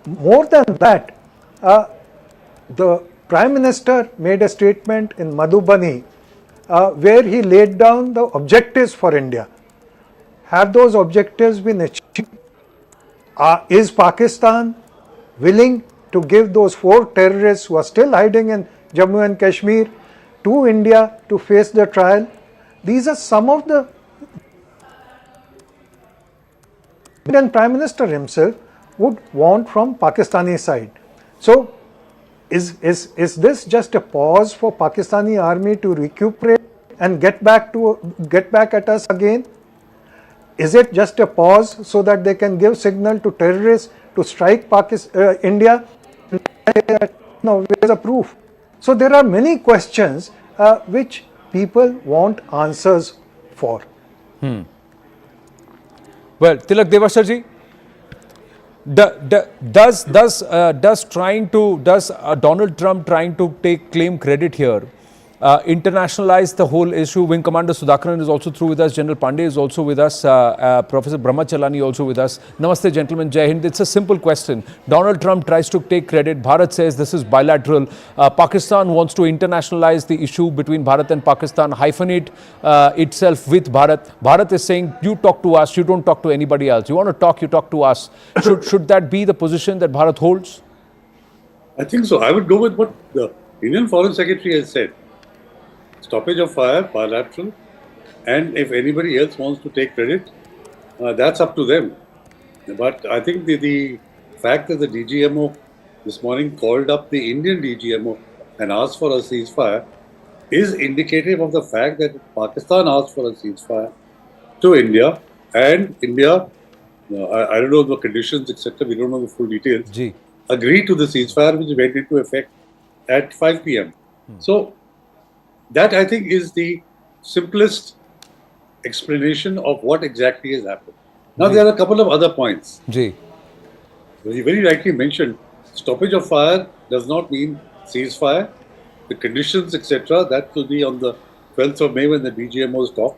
More than that, the Prime Minister made a statement in Madhubani where he laid down the objectives for India. Have those objectives been achieved? Is Pakistan willing to give those 4 terrorists who are still hiding in Jammu and Kashmir to India to face the trial? These are some of the Indian Prime Minister himself would want from Pakistani side. So, is this just a pause for Pakistani army to recuperate and get back at us again? Is it just a pause so that they can give signal to terrorists to strike India? No, where's the proof? So there are many questions which people want answers for. Well, Tilak Devasarji, does Donald Trump trying to claim credit here internationalize the whole issue? Wing Commander Sudhakaran is also through with us. General Pandey is also with us. Professor Brahmachalani also with us. Namaste, gentlemen. Jai Hind. It's a simple question. Donald Trump tries to take credit. Bharat says this is bilateral. Pakistan wants to internationalize the issue between Bharat and Pakistan, hyphenate itself with Bharat. Bharat is saying, you talk to us, you don't talk to anybody else. You want to talk, you talk to us. Should that be the position that Bharat holds? I think so. I would go with what the Indian Foreign Secretary has said. Stoppage of fire, bilateral, and if anybody else wants to take credit, that's up to them. But I think the fact that the DGMO this morning called up the Indian DGMO and asked for a ceasefire is indicative of the fact that Pakistan asked for a ceasefire to India, and India, I don't know the conditions, etc., we don't know the full details, agreed to the ceasefire which went into effect at 5 p.m. So, that I think is the simplest explanation of what exactly has happened. Now there are a couple of other points. You very rightly mentioned, stoppage of fire does not mean ceasefire. The conditions, etc., that will be on the 12th of May when the DGMOs talk.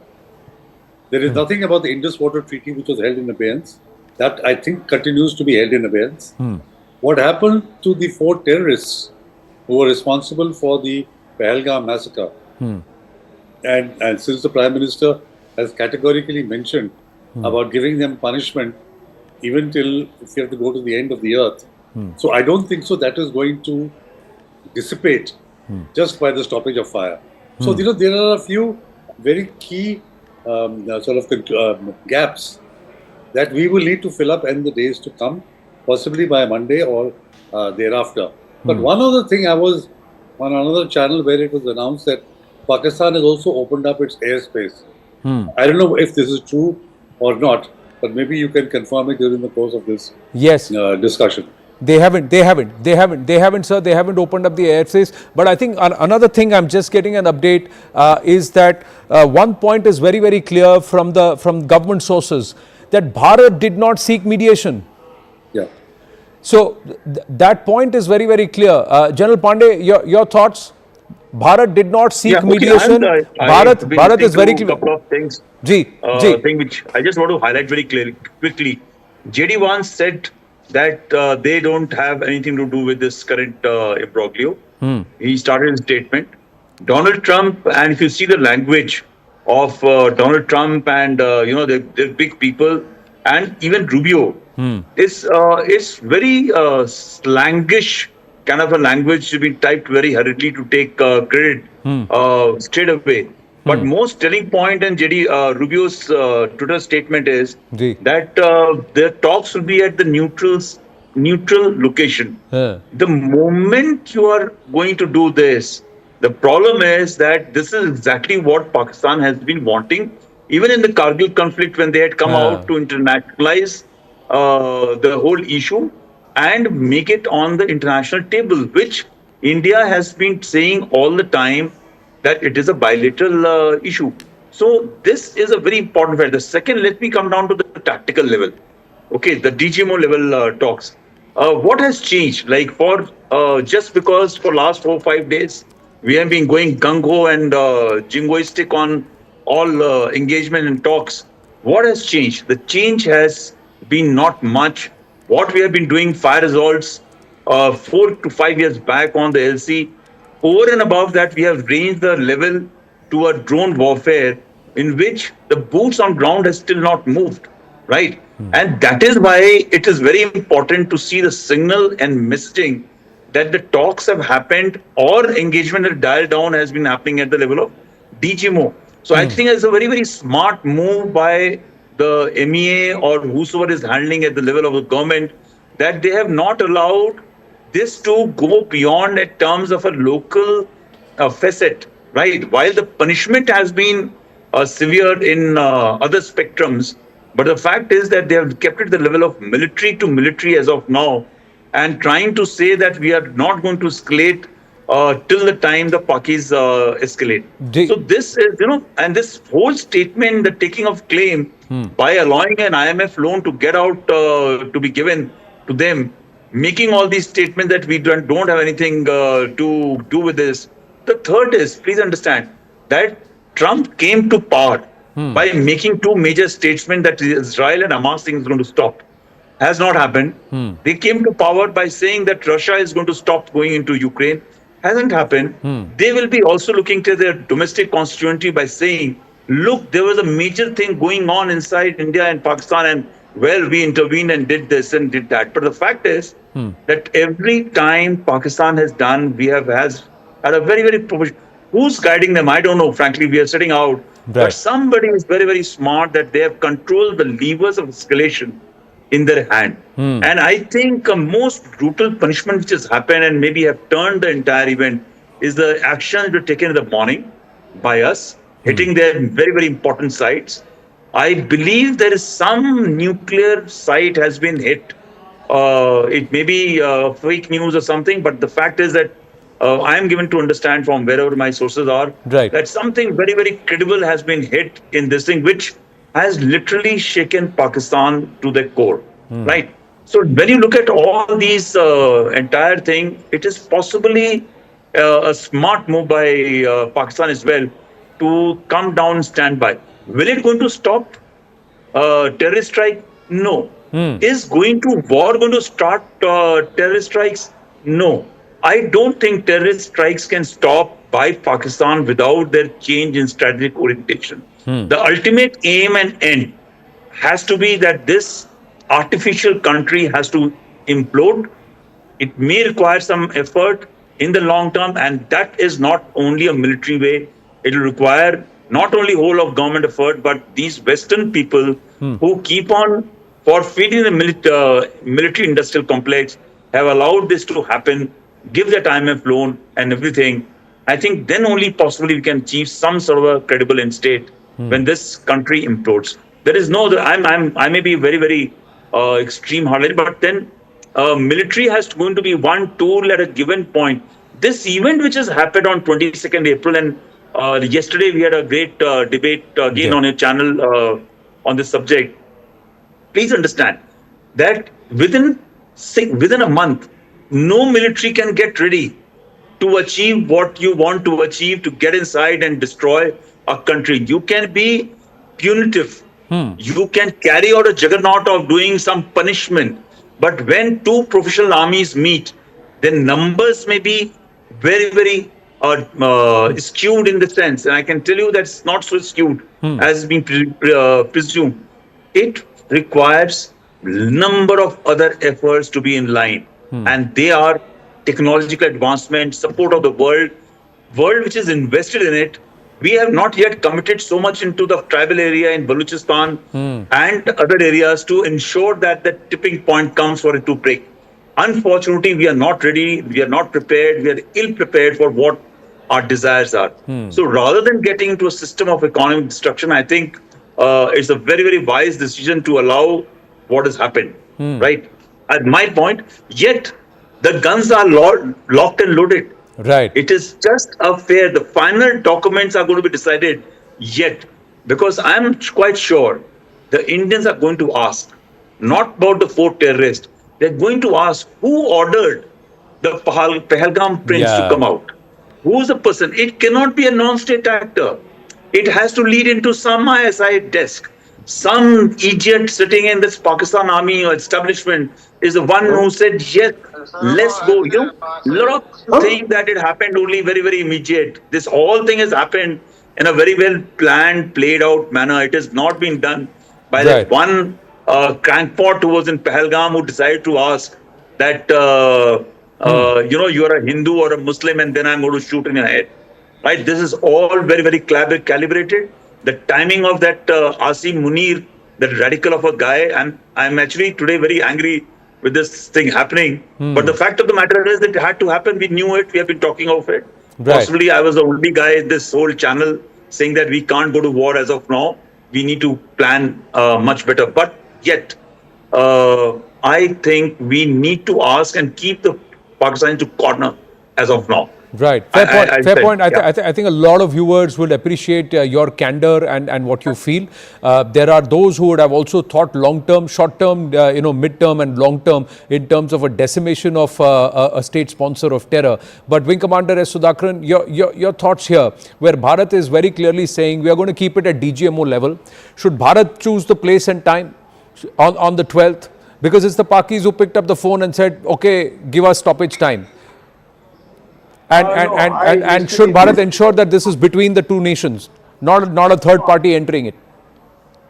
There is nothing about the Indus Water Treaty which was held in abeyance. That I think continues to be held in abeyance. What happened to the 4 terrorists who were responsible for the Pahalgam massacre? And since the Prime Minister has categorically mentioned about giving them punishment even till if you have to go to the end of the earth. So I don't think so that is going to dissipate just by the stoppage of fire. So there are a few very key gaps that we will need to fill up in the days to come, possibly by Monday or thereafter. But one other thing, I was on another channel where it was announced that Pakistan has also opened up its airspace. I don't know if this is true or not, but maybe you can confirm it during the course of this discussion. They haven't, sir. They haven't opened up the airspace. But I think another thing I'm just getting an update is that one point is very, very clear from government sources that Bharat did not seek mediation. So that point is very, very clear. General Pandey, your thoughts? Bharat did not seek mediation. Bharat is very clear. Couple of things. Thing which I just want to highlight very quickly. JD once said that they don't have anything to do with this current imbroglio. He started his statement. Donald Trump, and if you see the language of Donald Trump and the big people, and even Rubio, is very slangish kind of a language to be typed very hurriedly to take credit straight away. But most telling point in JD Rubio's Twitter statement is that the talks will be at the neutral location. The moment you are going to do this, the problem is that this is exactly what Pakistan has been wanting. Even in the Kargil conflict, when they had come out to internationalize the whole issue and make it on the international table, which India has been saying all the time that it is a bilateral issue. So this is a very important fact. The second, let me come down to the tactical level. Okay, the DGMO level talks. what has changed? Like for just because for last 4 or 5 days we have been going gung-ho and jingoistic on all engagement and talks. What has changed? The change has been not much. What we have been doing, fire assaults, 4 to 5 years back on the LC. Over and above that, we have raised the level to a drone warfare in which the boots on ground has still not moved, right? And that is why it is very important to see the signal and messaging that the talks have happened or engagement and dial down has been happening at the level of DGMO. So I think it's a very, very smart move by the MEA or whosoever is handling at the level of the government that they have not allowed this to go beyond in terms of a local facet, right? While the punishment has been severe in other spectrums, but the fact is that they have kept it the level of military to military as of now, and trying to say that we are not going to escalate till the time the Pakis escalate. So this is, and this whole statement, the taking of claim by allowing an IMF loan to get out to be given to them, making all these statements that we don't have anything to do with this. The third is, please understand, that Trump came to power by making two major statements that Israel and Hamas thing is going to stop. Has not happened. They came to power by saying that Russia is going to stop going into Ukraine. Hasn't happened. They will be also looking to their domestic constituency by saying, look, there was a major thing going on inside India and Pakistan, and well, we intervened and did this and did that. But the fact is that every time Pakistan has done, has had a very, very who's guiding them? I don't know. Frankly, we are sitting out. Right. But somebody is very, very smart that they have controlled the levers of escalation in their hand. And I think most brutal punishment which has happened and maybe have turned the entire event is the actions that were taken in the morning by us, hitting their very, very important sites. I believe there is some nuclear site has been hit. It may be fake news or something, but the fact is that I am given to understand from wherever my sources are that something very, very credible has been hit in this thing, which has literally shaken Pakistan to the core, right? So when you look at all these entire thing, it is possibly a smart move by Pakistan as well to come down and stand by. Will it going to stop terrorist strike? No. Is war going to start terrorist strikes? No. I don't think terrorist strikes can stop by Pakistan without their change in strategic orientation. The ultimate aim and end has to be that this artificial country has to implode. It may require some effort in the long term, and that is not only a military way. It will require not only whole of government effort, but these Western people who keep on forfeiting the military industrial complex have allowed this to happen, give that IMF loan and everything. I think then only possibly we can achieve some sort of a credible end state when this country implodes. There is no, I may be very, very extreme hearted, but then military has going to be one tool at a given point. This event which has happened on 22nd April, and yesterday we had a great debate again on your channel on this subject. Please understand that within a month, no military can get ready to achieve what you want to achieve, to get inside and destroy a country. You can be punitive. You can carry out a juggernaut of doing some punishment. But when two professional armies meet, then numbers may be very, very skewed in the sense. And I can tell you that's not so skewed as has been presumed. It requires number of other efforts to be in line. And they are technological advancement, support of the world which is invested in it. We have not yet committed so much into the tribal area in Balochistan and other areas to ensure that the tipping point comes for it to break. Unfortunately, we are not ready, we are not prepared, we are ill prepared for what our desires are. So rather than getting into a system of economic destruction, I think it's a very, very wise decision to allow what has happened, right? At my point, yet the guns are locked and loaded. Right. It is just a fair. The final documents are going to be decided yet, because I'm quite sure the Indians are going to ask not about the 4 terrorists, they're going to ask who ordered the Pahalgam prince to come out. Who's the person? It cannot be a non-state actor. It has to lead into some ISI desk. Some idiot sitting in this Pakistan army or establishment is the one who said, yes, let's go. You know, a lot of things that it happened only very, very immediate. This whole thing has happened in a very well planned, played out manner. It has not been done by that one crankpot who was in Pahalgam who decided to ask that, you know, you're a Hindu or a Muslim and then I'm going to shoot in your head. Right? This is all very, very calibrated. The timing of that Asim Munir, that radical of a guy, I'm actually today very angry with this thing happening. But the fact of the matter is that it had to happen. We knew it. We have been talking of it. Possibly I was the only guy in this whole channel saying that we can't go to war as of now. We need to plan much better. But yet, I think we need to ask and keep the Pakistani to corner as of now. Right. Fair point. I think a lot of viewers would appreciate your candor and what you feel. There are those who would have also thought long-term, short-term, mid-term and long-term in terms of a decimation of a state sponsor of terror. But Wing Commander S. Sudhakaran, your thoughts here, where Bharat is very clearly saying we are going to keep it at DGMO level. Should Bharat choose the place and time on the 12th? Because it's the Pakis who picked up the phone and said, okay, give us stoppage time. And should Bharat ensure that this is between the two nations, not a third party entering it?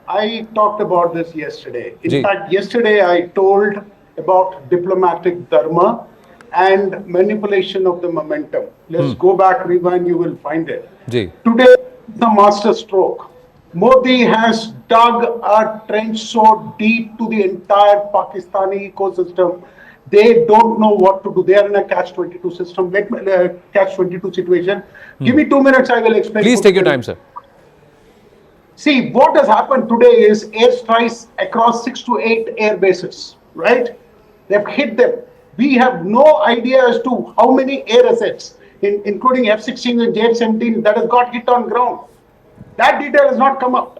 I talked about this yesterday. In fact, yesterday I told about diplomatic dharma and manipulation of the momentum. Let's go back, rewind, you will find it. Today, the master stroke. Modi has dug a trench so deep to the entire Pakistani ecosystem. They don't know what to do. They are in a catch-22 system. Catch-22 situation. Give me 2 minutes, I will explain. Please take your time, sir. See, what has happened today is airstrikes across 6 to 8 air bases, right? They've hit them. We have no idea as to how many air assets, including F-16 and J-17, that has got hit on ground. That detail has not come out.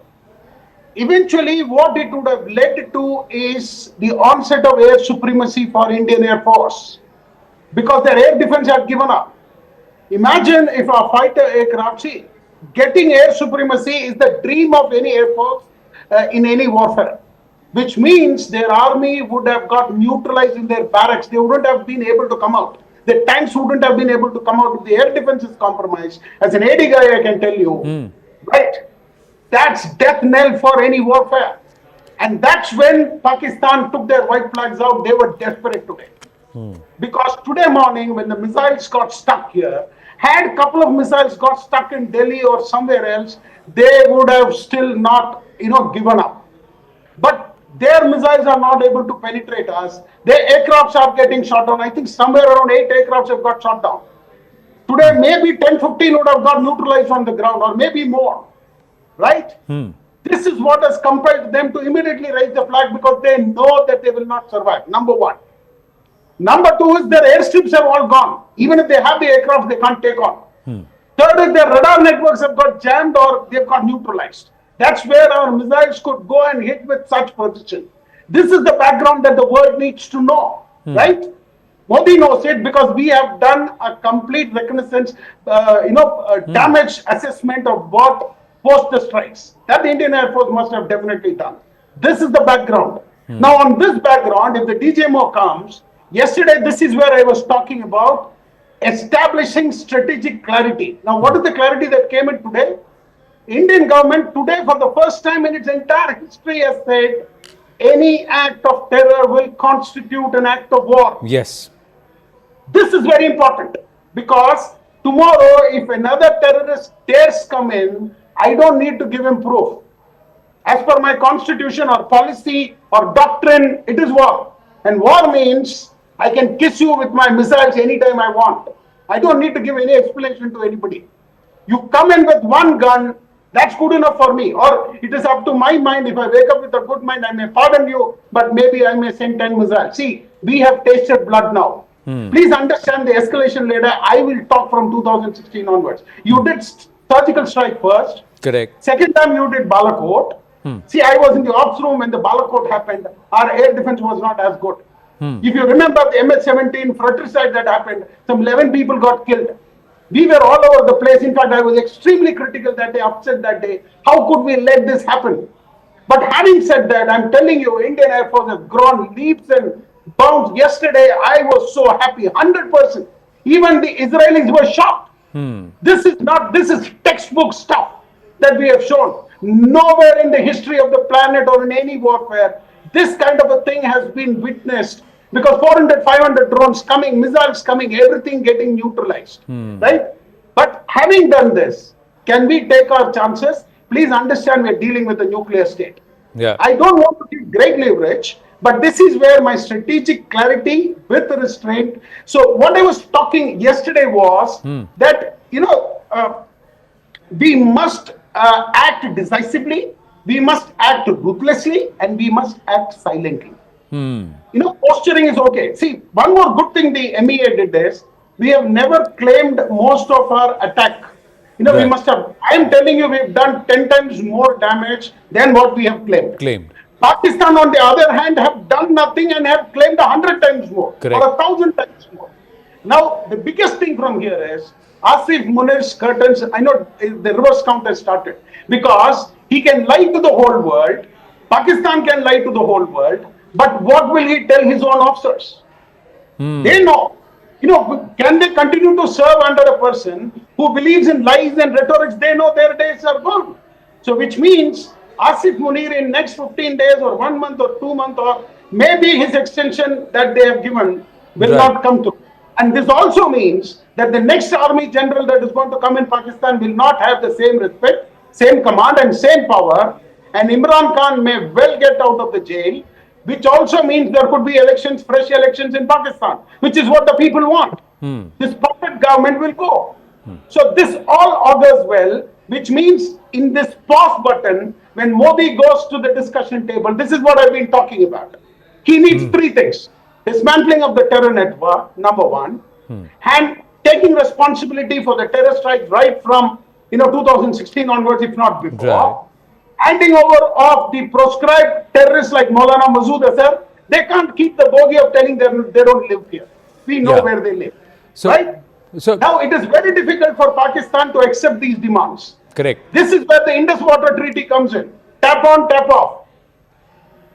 Eventually, what it would have led to is the onset of air supremacy for Indian Air Force, because their air defense had given up. Imagine if a fighter aircraft, see, getting air supremacy is the dream of any air force in any warfare, which means their army would have got neutralized in their barracks. They wouldn't have been able to come out. The tanks wouldn't have been able to come out if the air defense is compromised. As an AD guy, I can tell you, right? That's death knell for any warfare. And that's when Pakistan took their white flags out. They were desperate today. Because today morning, when the missiles got stuck here, had a couple of missiles got stuck in Delhi or somewhere else, they would have still not, given up. But their missiles are not able to penetrate us. Their aircrafts are getting shot down. I think somewhere around 8 aircrafts have got shot down. Today, maybe 10, 15 would have got neutralized on the ground, or maybe more. Right? This is what has compelled them to immediately raise the flag, because they know that they will not survive. Number one. Number two is their airstrips have all gone. Even if they have the aircraft, they can't take on. Third is their radar networks have got jammed or they've got neutralized. That's where our missiles could go and hit with such precision. This is the background that the world needs to know. Right? Modi knows it, because we have done a complete reconnaissance, damage assessment of what post the strikes. That the Indian Air Force must have definitely done. This is the background. Now, on this background, if the DGMO comes, yesterday, this is where I was talking about establishing strategic clarity. Now, what is the clarity that came in today? Indian government today, for the first time in its entire history, has said any act of terror will constitute an act of war. Yes. This is very important, because tomorrow, if another terrorist dares come in, I don't need to give him proof. As per my constitution or policy or doctrine, it is war. And war means I can kiss you with my missiles anytime I want. I don't need to give any explanation to anybody. You come in with one gun, that's good enough for me. Or it is up to my mind. If I wake up with a good mind, I may pardon you, but maybe I may send 10 missiles. See, we have tasted blood now. Please understand the escalation ladder. I will talk from 2016 onwards. You did surgical strike first. Correct. Second time you did Balakot. See, I was in the ops room when the Balakot happened. Our air defense was not as good. If you remember the MS-17 fratricide that happened, some 11 people got killed. We were all over the place. In fact, I was extremely critical that day, upset that day. How could we let this happen? But having said that, I'm telling you, Indian Air Force has grown leaps and bounds. Yesterday, I was so happy, 100%. Even the Israelis were shocked. This is textbook stuff that we have shown. Nowhere in the history of the planet or in any warfare, this kind of a thing has been witnessed, because 400, 500 drones coming, missiles coming, everything getting neutralized, right? But having done this, can we take our chances? Please understand, we're dealing with a nuclear state. Yeah. I don't want to give great leverage, but this is where my strategic clarity with restraint. So what I was talking yesterday was that, we must act decisively, we must act ruthlessly, and we must act silently. Posturing is okay. See, one more good thing the MEA did is, we have never claimed most of our attack. We must have, I am telling you, we've done 10 times more damage than what we have claimed. Pakistan, on the other hand, have done nothing and have claimed 100 times more, or 1,000 times more. Now, the biggest thing from here is, Asif Munir's curtains, I know the reverse count has started, because he can lie to the whole world, Pakistan can lie to the whole world, but what will he tell his own officers? They know. Can they continue to serve under a person who believes in lies and rhetorics? They know their days are gone. So which means Asif Munir in next 15 days or 1 month or 2 months, or maybe his extension that they have given will not come through. And this also means that the next army general that is going to come in Pakistan will not have the same respect, same command and same power. And Imran Khan may well get out of the jail, which also means there could be elections, fresh elections in Pakistan, which is what the people want. This puppet government will go. So this all augurs well, which means in this pause button, when Modi goes to the discussion table, this is what I've been talking about. He needs three things. Dismantling of the terror network, number one, and taking responsibility for the terror strikes right from 2016 onwards, if not before. Handing over of the proscribed terrorists like Maulana Masood Azhar, they can't keep the bogey of telling them they don't live here. We know where they live. Right? So now it is very difficult for Pakistan to accept these demands. Correct. This is where the Indus Water Treaty comes in. Tap on, tap off.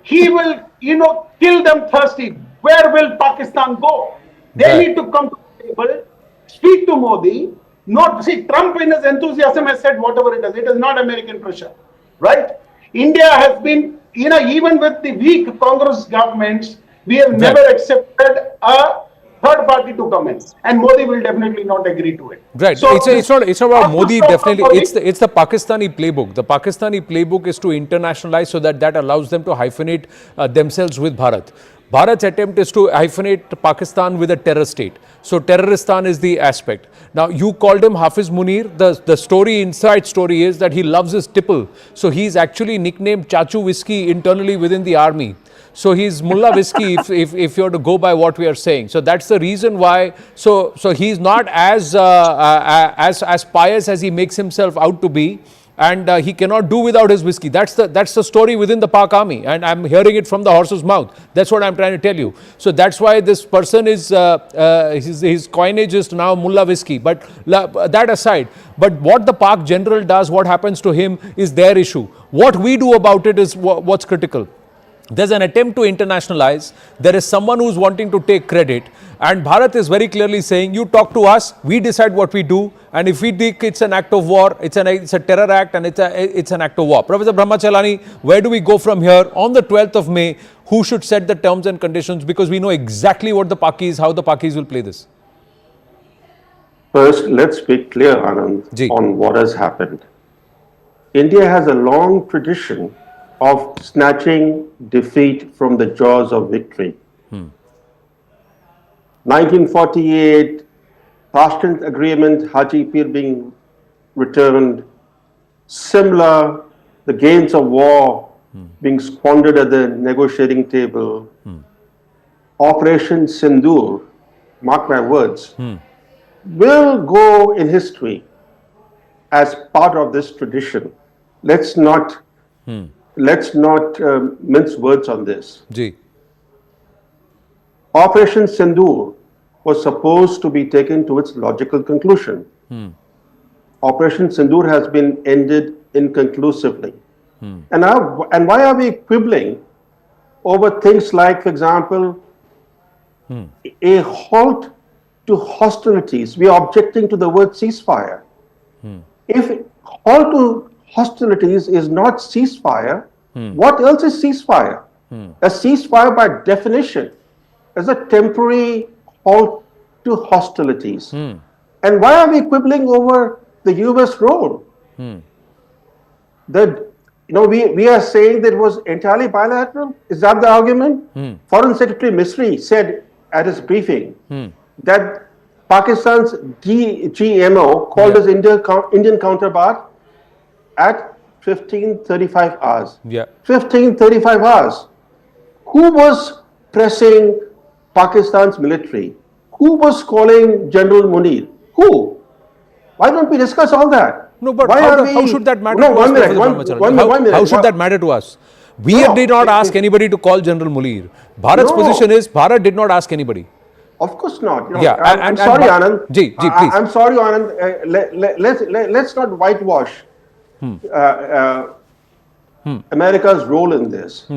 He will, kill them thirsty. Where will Pakistan go? They need to come to the table, speak to Modi. Trump in his enthusiasm has said whatever it is. It is not American pressure. Right? India has been, even with the weak Congress governments, we have never accepted a third party to come in, and Modi will definitely not agree to it. Right. So it's not about Modi. Definitely, it's the Pakistani playbook. The Pakistani playbook is to internationalize so that allows them to hyphenate themselves with Bharat. Bharat's attempt is to hyphenate Pakistan with a terror state. So Terroristan is the aspect. Now you called him Hafiz Munir. The inside story is that he loves his tipple. So he's actually nicknamed Chachu Whiskey internally within the army. So he's Mullah Whiskey if you're to go by what we are saying. So that's the reason why. So he's not as pious as he makes himself out to be. And he cannot do without his whiskey. That's the story within the Pak army, and I'm hearing it from the horse's mouth. That's what I'm trying to tell you. So that's why this person is his coinage is now Mullah Whiskey. But that aside, but what the Pak general does, what happens to him is their issue. What we do about it is what's critical. There's an attempt to internationalize. There is someone who's wanting to take credit. And Bharat is very clearly saying, you talk to us, we decide what we do. And if we think it's an act of war, it's a terror act and it's an act of war. Professor Brahmachalani, where do we go from here? On the 12th of May, who should set the terms and conditions? Because we know exactly what the Pakis, how the Pakis will play this. First, let's be clear, Anand, on what has happened. India has a long tradition of snatching defeat from the jaws of victory. 1948, Tashkent Agreement, Haji Pir being returned. Similar, the gains of war being squandered at the negotiating table. Operation Sindoor, mark my words, will go in history as part of this tradition. Let's not mince words on this. Operation Sindoor was supposed to be taken to its logical conclusion. Operation Sindoor has been ended inconclusively. And why are we quibbling over things like, for example, a halt to hostilities? We are objecting to the word ceasefire. If halt to hostilities is not ceasefire, what else is ceasefire? A ceasefire, by definition, is a temporary halt to hostilities. And why are we quibbling over the US role? We are saying that it was entirely bilateral. Is that the argument? Foreign Secretary Misri said at his briefing that Pakistan's GMO called his Indian counterpart at 15:35 hours. 15:35 hours. Who was pressing Pakistan's military? Who was calling General Munir? Who? Why don't we discuss all that? No, but Why how should that matter to us? How should that matter to us? We did not ask anybody to call General Munir. Bharat's position is Bharat did not ask anybody. Of course not. I'm sorry, Anand. Please. I'm sorry, Anand. Let's not whitewash America's role in this.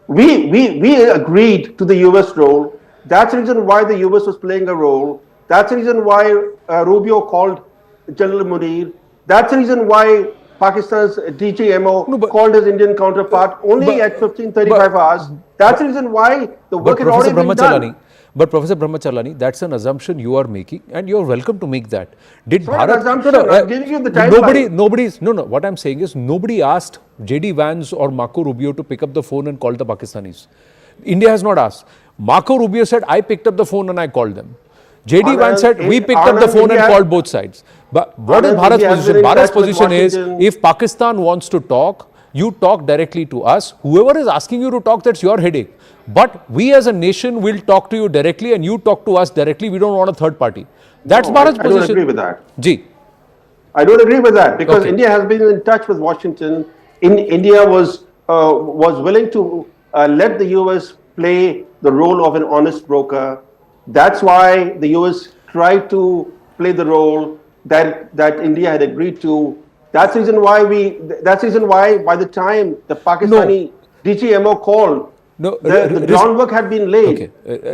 We agreed to the US role. That's the reason why the US was playing a role. That's the reason why Rubio called General Munir. That's the reason why Pakistan's DGMO called his Indian counterpart only at 15:35 hours. That's the reason why the work had already been done. But Professor Brahmacharlani, that's an assumption you are making, and you're welcome to make that. Did Bharat? Bharat? Assumption. I'm giving you the timeline. What I'm saying is nobody asked JD Vance or Marco Rubio to pick up the phone and call the Pakistanis. India has not asked. Marco Rubio said, I picked up the phone and I called them. JD Vance said, we picked up the phone and called both sides. But what is Bharat's position? Bharat's position is, if Pakistan wants to talk, you talk directly to us. Whoever is asking you to talk, that's your headache. But we as a nation will talk to you directly and you talk to us directly. We don't want a third party. That's Bharat's position. I don't agree with that. Ji. I don't agree with that because India has been in touch with Washington. India was willing to let the US play the role of an honest broker. That's why the US tried to play the role that India had agreed to. That's the reason why by the time the Pakistani DGMO called, the groundwork had been laid.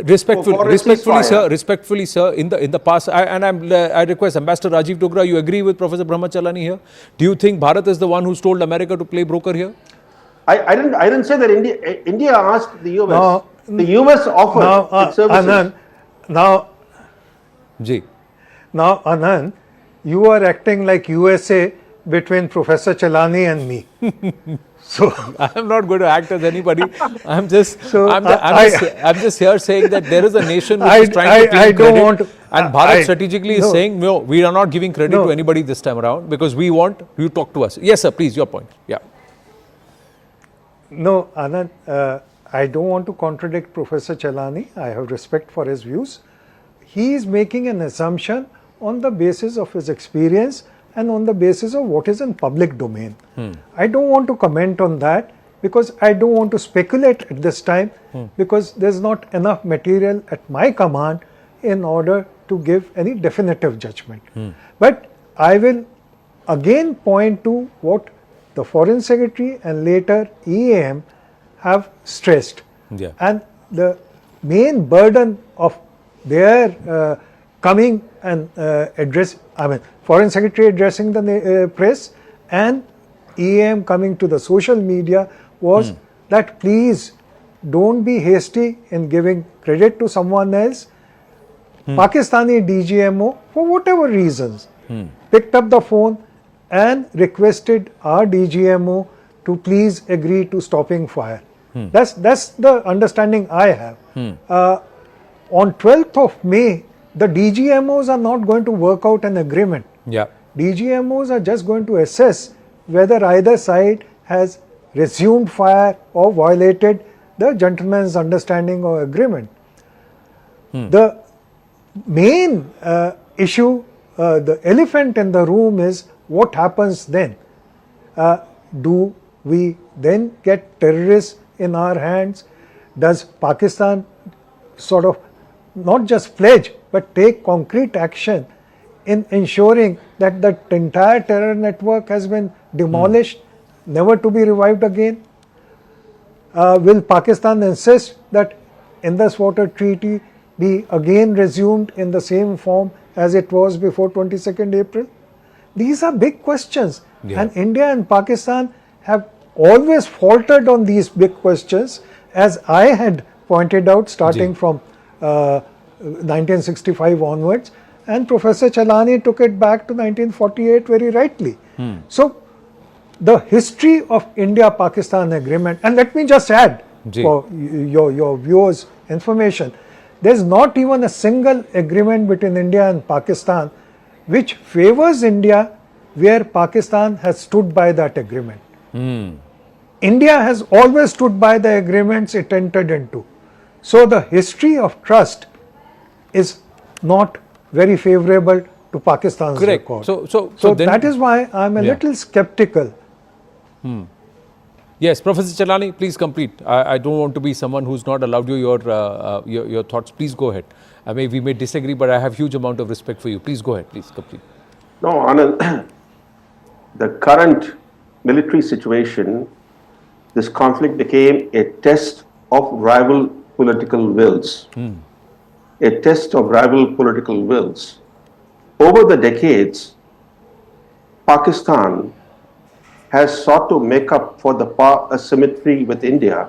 Respectfully, sir, in the past, I request Ambassador Rajiv Dogra, you agree with Professor Brahmacharlani here? Do you think Bharat is the one who's told America to play broker here? I didn't say that India asked the US. No, the US offered its services. Now, Anand, you are acting like USA between Professor Chalani and me. So I am not going to act as anybody. I'm just here saying that there is a nation which is trying to claim credit, and Bharat strategically is saying, no, we are not giving credit to anybody this time around because we want you to talk to us. Yes, sir, please, your point. Yeah. No, Anand, I don't want to contradict Professor Chalani. I have respect for his views. He is making an assumption on the basis of his experience and on the basis of what is in public domain. I don't want to comment on that because I don't want to speculate at this time because there's not enough material at my command in order to give any definitive judgment. But I will again point to what the Foreign Secretary and later EAM have stressed. And the main burden of their coming and Foreign Secretary addressing the press and EAM coming to the social media was that please don't be hasty in giving credit to someone else. Pakistani DGMO, for whatever reasons, picked up the phone and requested our DGMO to please agree to stopping fire. That's the understanding I have. On 12th of May, the DGMOs are not going to work out an agreement. DGMOs are just going to assess whether either side has resumed fire or violated the gentleman's understanding or agreement. The main issue, the elephant in the room is what happens then. Do we then get terrorists in our hands? Does Pakistan sort of not just pledge, but take concrete action in ensuring that the entire terror network has been demolished, never to be revived again? Will Pakistan insist that Indus Water Treaty be again resumed in the same form as it was before 22nd April? These are big questions, and India and Pakistan have always faltered on these big questions, as I had pointed out starting from 1965 onwards, and Professor Chalani took it back to 1948 very rightly. So the history of India-Pakistan agreement, and let me just add for your viewers' information, there's not even a single agreement between India and Pakistan which favors India where Pakistan has stood by that agreement. India has always stood by the agreements it entered into. So the history of trust is not very favorable to Pakistan's record. So that is why I'm a little skeptical. Yes, Professor Chalani, please complete. I don't want to be someone who's not allowed you your thoughts. Please go ahead. We may disagree, but I have huge amount of respect for you. Please go ahead. Please complete. No, Anand, the current military situation, this conflict became a test of rival political wills. A test of rival political wills. Over the decades, Pakistan has sought to make up for the power asymmetry with India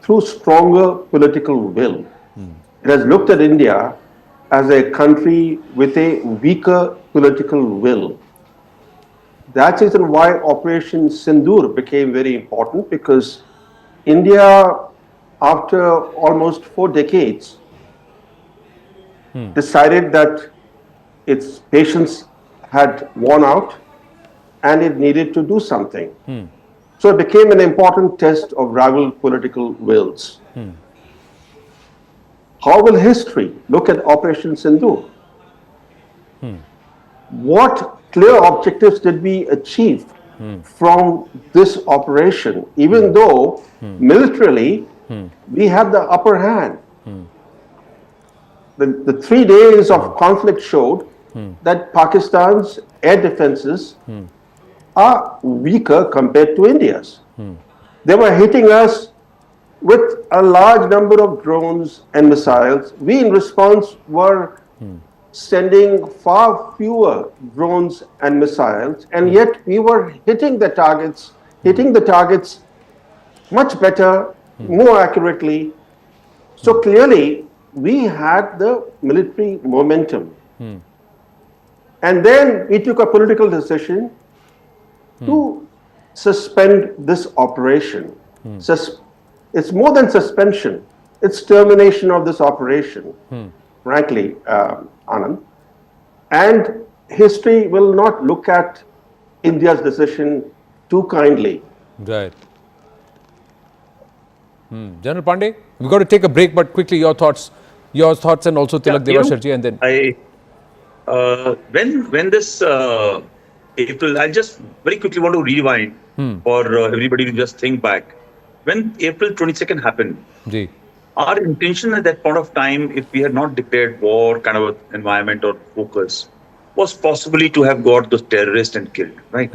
through stronger political will. It has looked at India as a country with a weaker political will. That's the reason why Operation Sindoor became very important, because India, after almost 4 decades, decided that its patience had worn out and it needed to do something. So it became an important test of rival political wills. How will history look at Operation Sindoor? What clear objectives did we achieve from this operation, even though militarily we had the upper hand? The 3 days of conflict showed that Pakistan's air defenses are weaker compared to India's. They were hitting us with a large number of drones and missiles. We, in response, were sending far fewer drones and missiles, and yet we were hitting the targets much better, more accurately. So clearly, we had the military momentum. And then we took a political decision to suspend this operation. It's more than suspension, it's termination of this operation, frankly, Anand. And history will not look at India's decision too kindly. Right. General Pandey, we've got to take a break, but quickly your thoughts and also Tilak Devasharji, and then... When this April, I just very quickly want to rewind for everybody to just think back. When April 22nd happened, our intention at that point of time, if we had not declared war kind of environment or focus, was possibly to have got those terrorists and killed, right?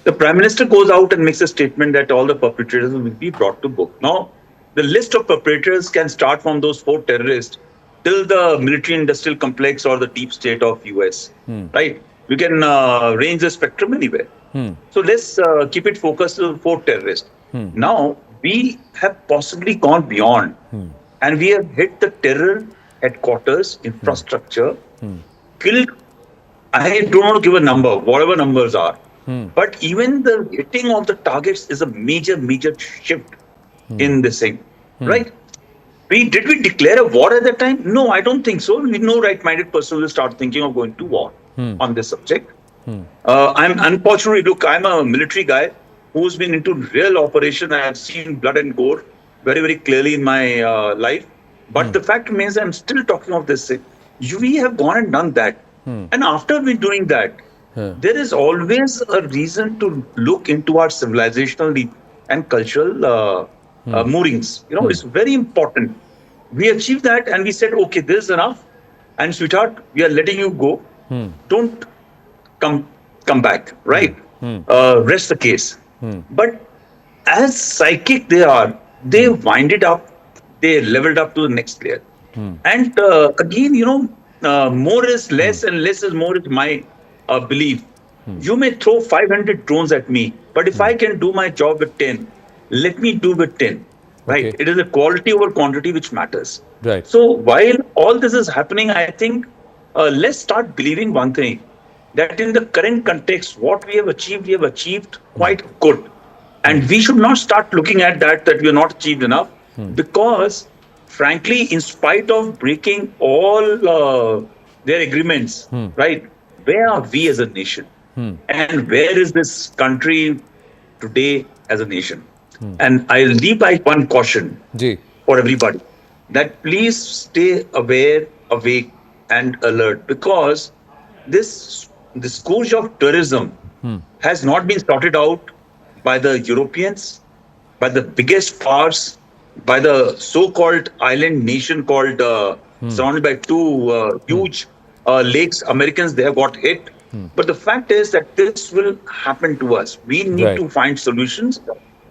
The Prime Minister goes out and makes a statement that all the perpetrators will be brought to book. Now, the list of perpetrators can start from those 4 terrorists till the military-industrial complex or the deep state of US, right? We can range the spectrum anywhere. So let's keep it focused to 4 terrorists. Now, we have possibly gone beyond, and we have hit the terror headquarters, infrastructure, killed. I don't want to give a number, whatever numbers are, but even the hitting of the targets is a major shift in this thing, right? Did we declare a war at that time? No, I don't think so. No right-minded person will start thinking of going to war on this subject. I'm unfortunately, look, I'm a military guy who's been into real operation. I have seen blood and gore very, very clearly in my life. But the fact remains, I'm still talking of this thing. We have gone and done that. And after we're doing that, there is always a reason to look into our civilizational and cultural moorings. You know, it's very important. We achieved that and we said, okay, this is enough. And sweetheart, we are letting you go. Don't come back, right? Rest the case. But as psychic they are, they wind it up, they leveled up to the next layer. And again, more is less and less is more is my belief. You may throw 500 drones at me, but if I can do my job with 10, let me do with 10. Right? It is the quality over quantity which matters. Right. So while all this is happening, I think let's start believing one thing, that in the current context, what we have achieved quite good. And we should not start looking at that we are not achieved enough, because frankly, in spite of breaking all their agreements, right, where are we as a nation? And where is this country today as a nation? And I'll leave by one caution for everybody, that please stay aware, awake and alert, because this scourge of terrorism has not been sorted out by the Europeans, by the biggest powers, by the so-called island nation called surrounded by two huge lakes. Americans, they have got hit. But the fact is that this will happen to us. We need to find solutions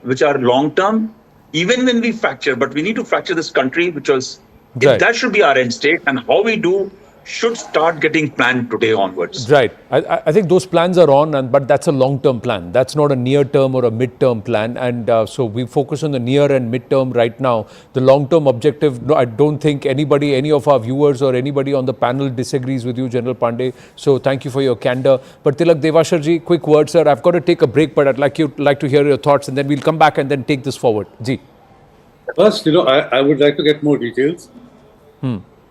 which are long-term, even when we fracture, but we need to fracture this country, because that should be our end state, and how we do should start getting planned today onwards. Right. I think those plans are on, but that's a long-term plan. That's not a near-term or a mid-term plan. And so we focus on the near and mid-term right now. The long-term objective, no, I don't think any of our viewers or anybody on the panel disagrees with you, General Pandey. So thank you for your candor. But Tilak Devasharji, quick word, sir. I've got to take a break, but I'd like to hear your thoughts, and then we'll come back and then take this forward. Ji. First, I would like to get more details.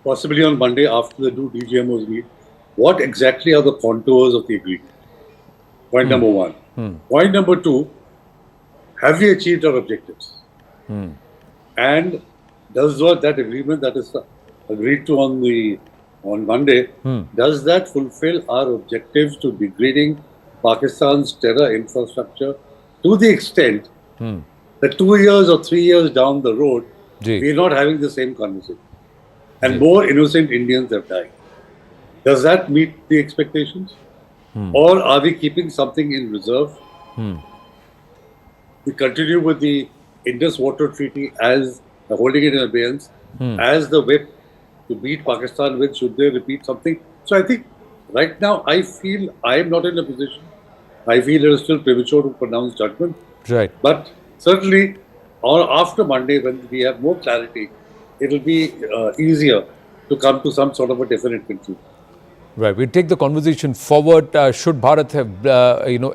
Possibly on Monday after the two DGMOs meet, what exactly are the contours of the agreement? Point number one. Point number two, have we achieved our objectives? And does that agreement that is agreed to on Monday, does that fulfill our objectives to degrading Pakistan's terror infrastructure to the extent that 2 years or 3 years down the road, we are not having the same conversation? And more innocent Indians have died. Does that meet the expectations? Or are we keeping something in reserve? We continue with the Indus Water Treaty as holding it in abeyance, as the whip to beat Pakistan with, should they repeat something? So I think right now I feel I am not in a position. I feel it is still premature to pronounce judgment. Right. But certainly, or after Monday, when we have more clarity, it will be easier to come to some sort of a definite conclusion. Right. We'll take the conversation forward. Should Bharat have,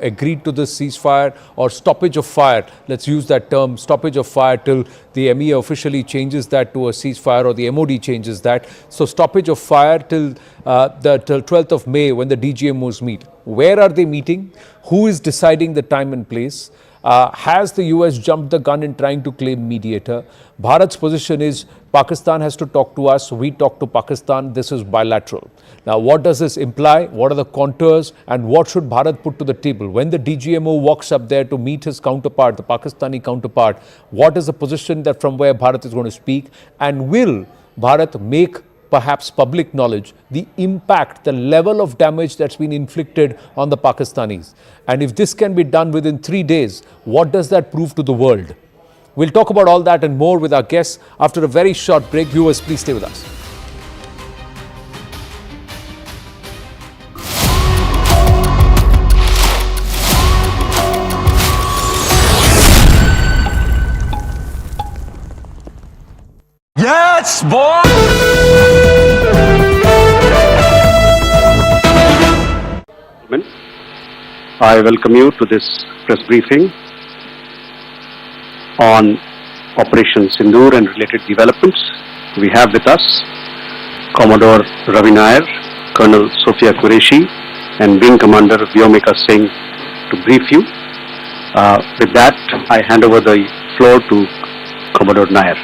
agreed to this ceasefire or stoppage of fire? Let's use that term, stoppage of fire, till the MEA officially changes that to a ceasefire, or the MOD changes that. So stoppage of fire till 12th of May, when the DGMOs meet. Where are they meeting? Who is deciding the time and place? Has the US jumped the gun in trying to claim mediator? Bharat's position is Pakistan has to talk to us, we talk to Pakistan, this is bilateral. Now, what does this imply? What are the contours, and what should Bharat put to the table? When the DGMO walks up there to meet his counterpart, the Pakistani counterpart, what is the position that from where Bharat is going to speak? And will Bharat make perhaps public knowledge the impact, the level of damage that's been inflicted on the Pakistanis? And if this can be done within 3 days, what does that prove to the world? We'll talk about all that and more with our guests after a very short break. Viewers, please stay with us. Yes, boy! I welcome you to this press briefing on Operation Sindoor and related developments. We have with us Commodore Ravi Nair, Colonel Sophia Qureshi, and Wing Commander Vyomika Singh to brief you. With that, I hand over the floor to Commodore Nair.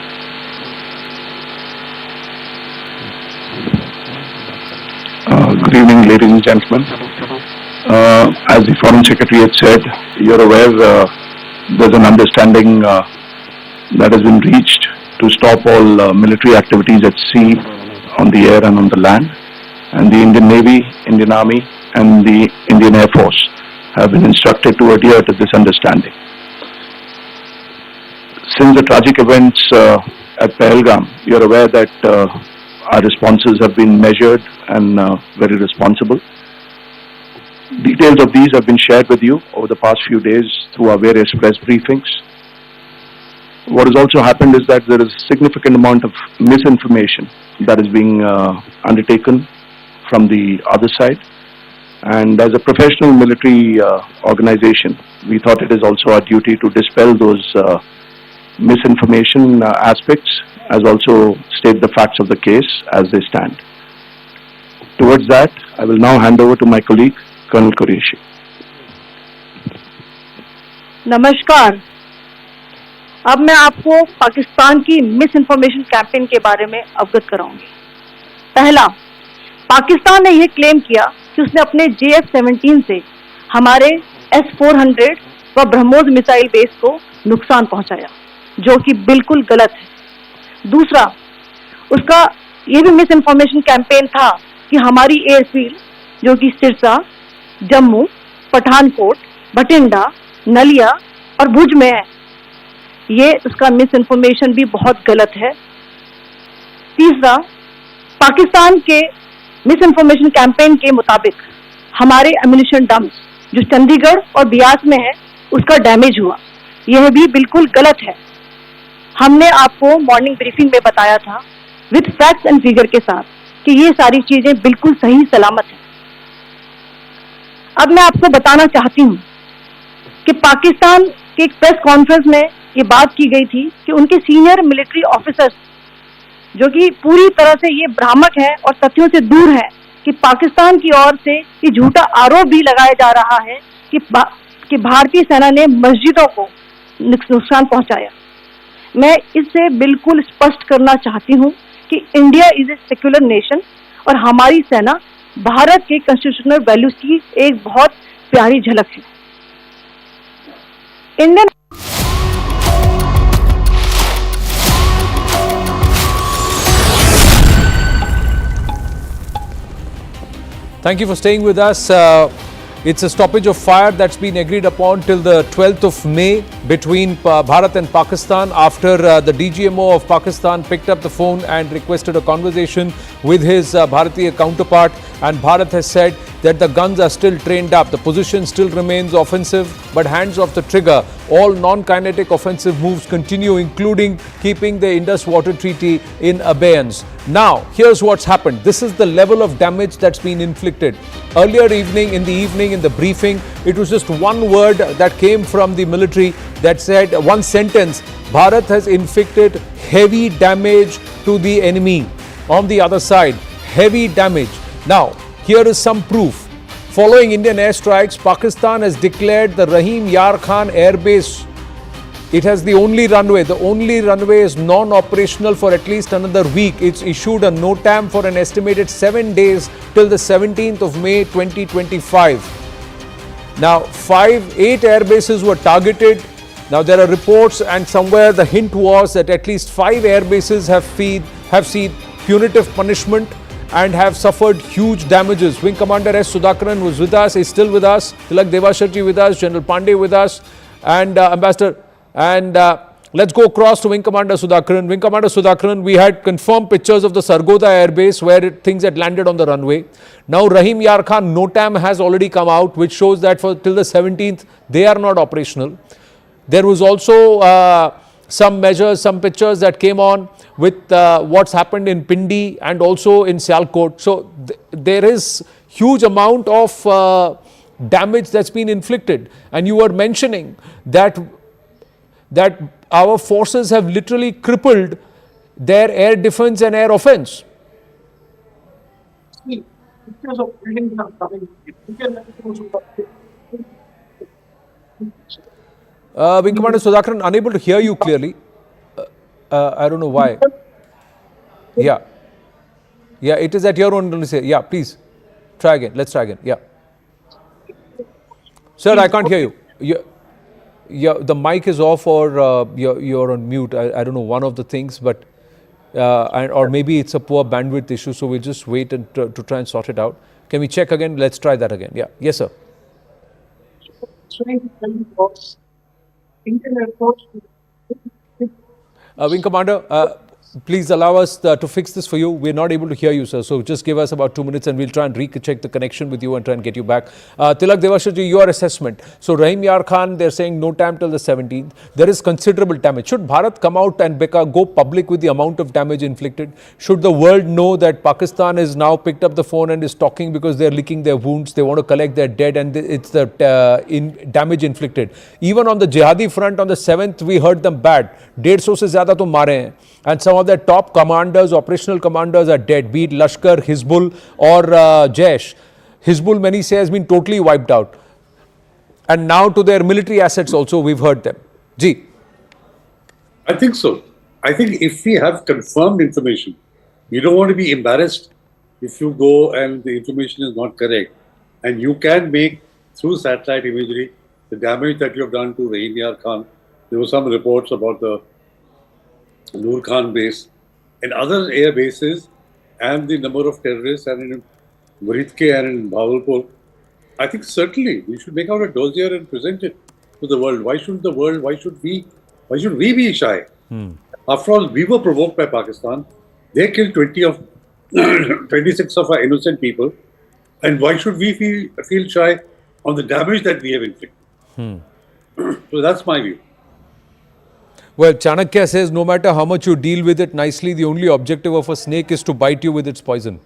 Good evening, ladies and gentlemen. As the Foreign Secretary had said, you're aware there's an understanding that has been reached to stop all military activities at sea, on the air and on the land. And the Indian Navy, Indian Army and the Indian Air Force have been instructed to adhere to this understanding. Since the tragic events at Pahalgam, you're aware that our responses have been measured and very responsible. Details of these have been shared with you over the past few days through our various press briefings. What has also happened is that there is a significant amount of misinformation that is being undertaken from the other side. And as a professional military organization, we thought it is also our duty to dispel those misinformation aspects, as also state the facts of the case as they stand. Towards that, I will now hand over to my colleague, Colonel Qureshi. नमस्कार। अब मैं आपको पाकिस्तान की miss information campaign के बारे में अवगत कराऊंगी। पहला, पाकिस्तान ने यह क्लेम किया कि उसने अपने JF-17 से हमारे S-400 व ब्रह्मोस मिसाइल बेस को नुकसान पहुंचाया, जो कि बिल्कुल गलत है। दूसरा, उसका यह भी मिस इन्फॉर्मेशन कैंपेन था कि हमारी एयरफील्ड, जो कि सिरसा, जम्मू, पठानकोट, भटिंडा, नलिया और भुज में है, ये उसका मिस इन्फॉर्मेशन भी बहुत गलत है। तीसरा, पाकिस्तान के मिस इन्फॉर्मेशन कैंपेन के मुताबिक हमारे एम्यूनिशन डम्प्स जो चंडीगढ़ और बियास में है, उसका डैमेज हुआ, यह भी बिल्कुल गलत है। हमने आपको मॉर्निंग ब्रीफिंग में बताया था विद फैक्ट्स एंड फिगर के साथ कि ये सारी चीजें बिल्कुल सही सलामत हैं। अब मैं आपको बताना चाहती हूँ कि पाकिस्तान के एक प्रेस कॉन्फ्रेंस में ये बात की गई थी कि उनके सीनियर मिलिट्री ऑफिसर्स, जो कि पूरी तरह से ये भ्रामक है और तथ्यों से दूर है, कि पाकिस्तान की ओर से ये झूठा आरोप भी लगाया जा रहा है कि भारतीय सेना ने मस्जिदों को नुकसान पहुंचाया। मैं इससे बिल्कुल स्पष्ट करना चाहती हूं कि India is a secular nation और हमारी सेना भारत के कॉन्स्टिट्यूशनल वैल्यूज की एक बहुत प्यारी झलक है। Indian Thank you for staying with us. It's a stoppage of fire that's been agreed upon till the 12th of May between Bharat and Pakistan after the DGMO of Pakistan picked up the phone and requested a conversation with his Bharatiya counterpart, and Bharat has said that the guns are still trained up. The position still remains offensive, but hands off the trigger. All non-kinetic offensive moves continue, including keeping the Indus Water Treaty in abeyance. Now, here's what's happened. This is the level of damage that's been inflicted. Earlier in the briefing, it was just one word that came from the military that said, one sentence, Bharat has inflicted heavy damage to the enemy. On the other side, heavy damage. Now, here is some proof. Following Indian airstrikes, Pakistan has declared the Rahim Yar Khan Air Base. It has the only runway. The only runway is non-operational for at least another week. It's issued a NOTAM for an estimated 7 days till the 17th of May 2025. Now, 8 air bases were targeted. Now, there are reports, and somewhere the hint was that at least 5 air bases have seen punitive punishment and have suffered huge damages. Wing Commander S. Sudhakaran was with us, is still with us. Tilak Devasharji with us, General Pandey with us, and Ambassador. And let's go across to Wing Commander Sudhakaran. Wing Commander Sudhakaran, we had confirmed pictures of the Sargodha Air Base where things had landed on the runway. Now Rahim Yar Khan NOTAM has already come out, which shows that till the 17th they are not operational. There was also some measures, some pictures that came on with what's happened in Pindi and also in Sialkot. So there is huge amount of damage that's been inflicted. And you were mentioning that our forces have literally crippled their air defense and air offense. Wing Commander Sudhakaran, unable to hear you clearly. I don't know why. Yeah, it is at your own. Yeah, please try again. Let's try again. Yeah, sir, I can't hear you. the mic is off or you're on mute. I don't know, one of the things, but or maybe it's a poor bandwidth issue, so we'll just wait and to try and sort it out. Can we check again? Let's try that again. Yeah. Yes, sir. Wing Commander, please allow us to fix this for you. We're not able to hear you, sir. So just give us about 2 minutes and we'll try and recheck the connection with you and try and get you back. Tilak Devashaji, your assessment. So Rahim Yar Khan, they're saying no time till the 17th. There is considerable damage. Should Bharat come out and go public with the amount of damage inflicted? Should the world know that Pakistan has now picked up the phone and is talking because they're licking their wounds? They want to collect their dead and it's the damage inflicted. Even on the jihadi front, on the 7th, we heard them bad. 150 se zyada to mare hain. And some of their top commanders, operational commanders are dead, be it Lashkar, Hizbul or Jaish. Hizbul, many say, has been totally wiped out. And now to their military assets also, we've heard them. Ji. I think so. I think if we have confirmed information, you don't want to be embarrassed if you go and the information is not correct. And you can make, through satellite imagery, the damage that you have done to Rahim Yar Khan. There were some reports about the Noor Khan base and other air bases and the number of terrorists and in Muridke and in Bawalpur. I think certainly we should make out a dossier and present it to the world. Why shouldn't the world, why should we be shy? After all, we were provoked by Pakistan. They killed 26 of our innocent people. And why should we feel shy on the damage that we have inflicted? So that's my view. Well, Chanakya says no matter how much you deal with it nicely, the only objective of a snake is to bite you with its poison.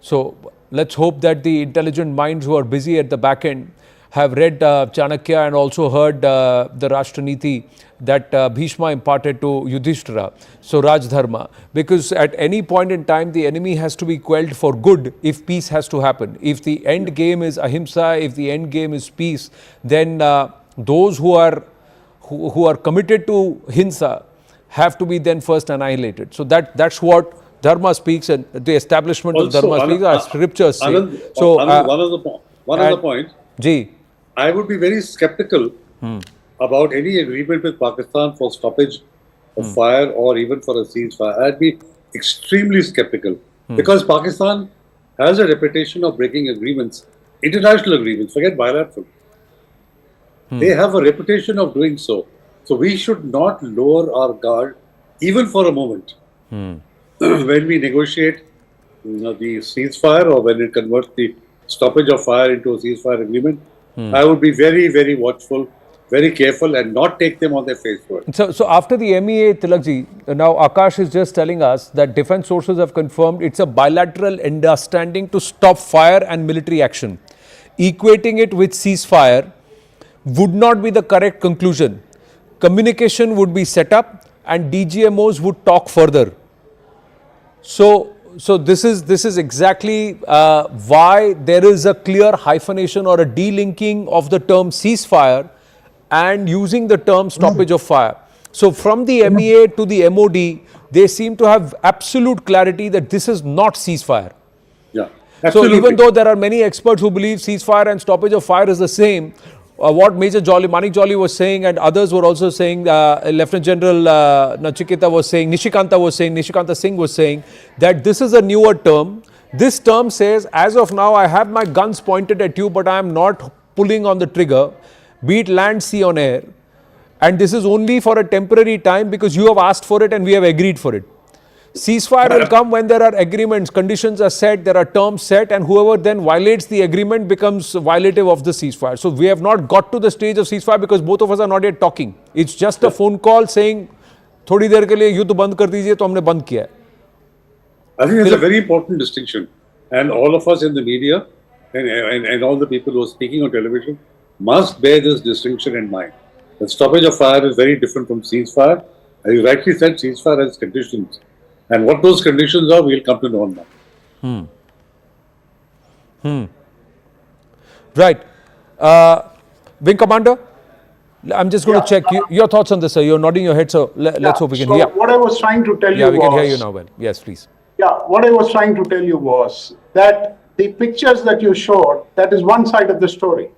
So let's hope that the intelligent minds who are busy at the back end have read Chanakya and also heard the Rashtaniti that Bhishma imparted to Yudhishthira, so Rajdharma. Because at any point in time, the enemy has to be quelled for good if peace has to happen. If the end game is ahimsa, if the end game is peace, then those who are committed to hinsa have to be then first annihilated. So that's what Dharma speaks, and the establishment of Dharma speaks, our scriptures say. Anand, So one of the points, I would be very skeptical about any agreement with Pakistan for stoppage of fire or even for a ceasefire. I'd be extremely skeptical because Pakistan has a reputation of breaking agreements, international agreements, forget bilateral. They have a reputation of doing so. So we should not lower our guard even for a moment when we negotiate the ceasefire or when it converts the stoppage of fire into a ceasefire agreement. I would be very, very watchful, very careful and not take them on their face word. So after the MEA, Tilakji, now Akash is just telling us that defense sources have confirmed it's a bilateral understanding to stop fire and military action. Equating it with ceasefire would not be the correct conclusion. Communication would be set up and DGMOs would talk further. So this is exactly why there is a clear hyphenation or a delinking of the term ceasefire and using the term stoppage of fire. So from the MEA to the MOD, they seem to have absolute clarity that this is not ceasefire. Yeah, absolutely. So even though there are many experts who believe ceasefire and stoppage of fire is the same, what Major Manik Jolly was saying and others were also saying, Lieutenant General Nachiketa was saying, Nishikanta Singh was saying that this is a newer term. This term says, as of now, I have my guns pointed at you, but I am not pulling on the trigger, be it land, sea, on air. And this is only for a temporary time because you have asked for it and we have agreed for it. Ceasefire will come when there are agreements, conditions are set, there are terms set, and whoever then violates the agreement becomes violative of the ceasefire. So we have not got to the stage of ceasefire because both of us are not yet talking. It's just a phone call saying, "थोड़ी देर के लिए युद्ध बंद कर दीजिए," तो हमने बंद किया है. I think it's a very important distinction, and all of us in the media and all the people who are speaking on television must bear this distinction in mind. The stoppage of fire is very different from ceasefire. As you rightly said, ceasefire has conditions. And what those conditions are, we'll come to know now. Right. Wing Commander, I'm just going to check your thoughts on this, sir. You're nodding your head, so let's hope we can hear. What I was trying to tell you was... we can hear you now well. Yes, please. Yeah, what I was trying to tell you was that the pictures that you showed, that is one side of the story.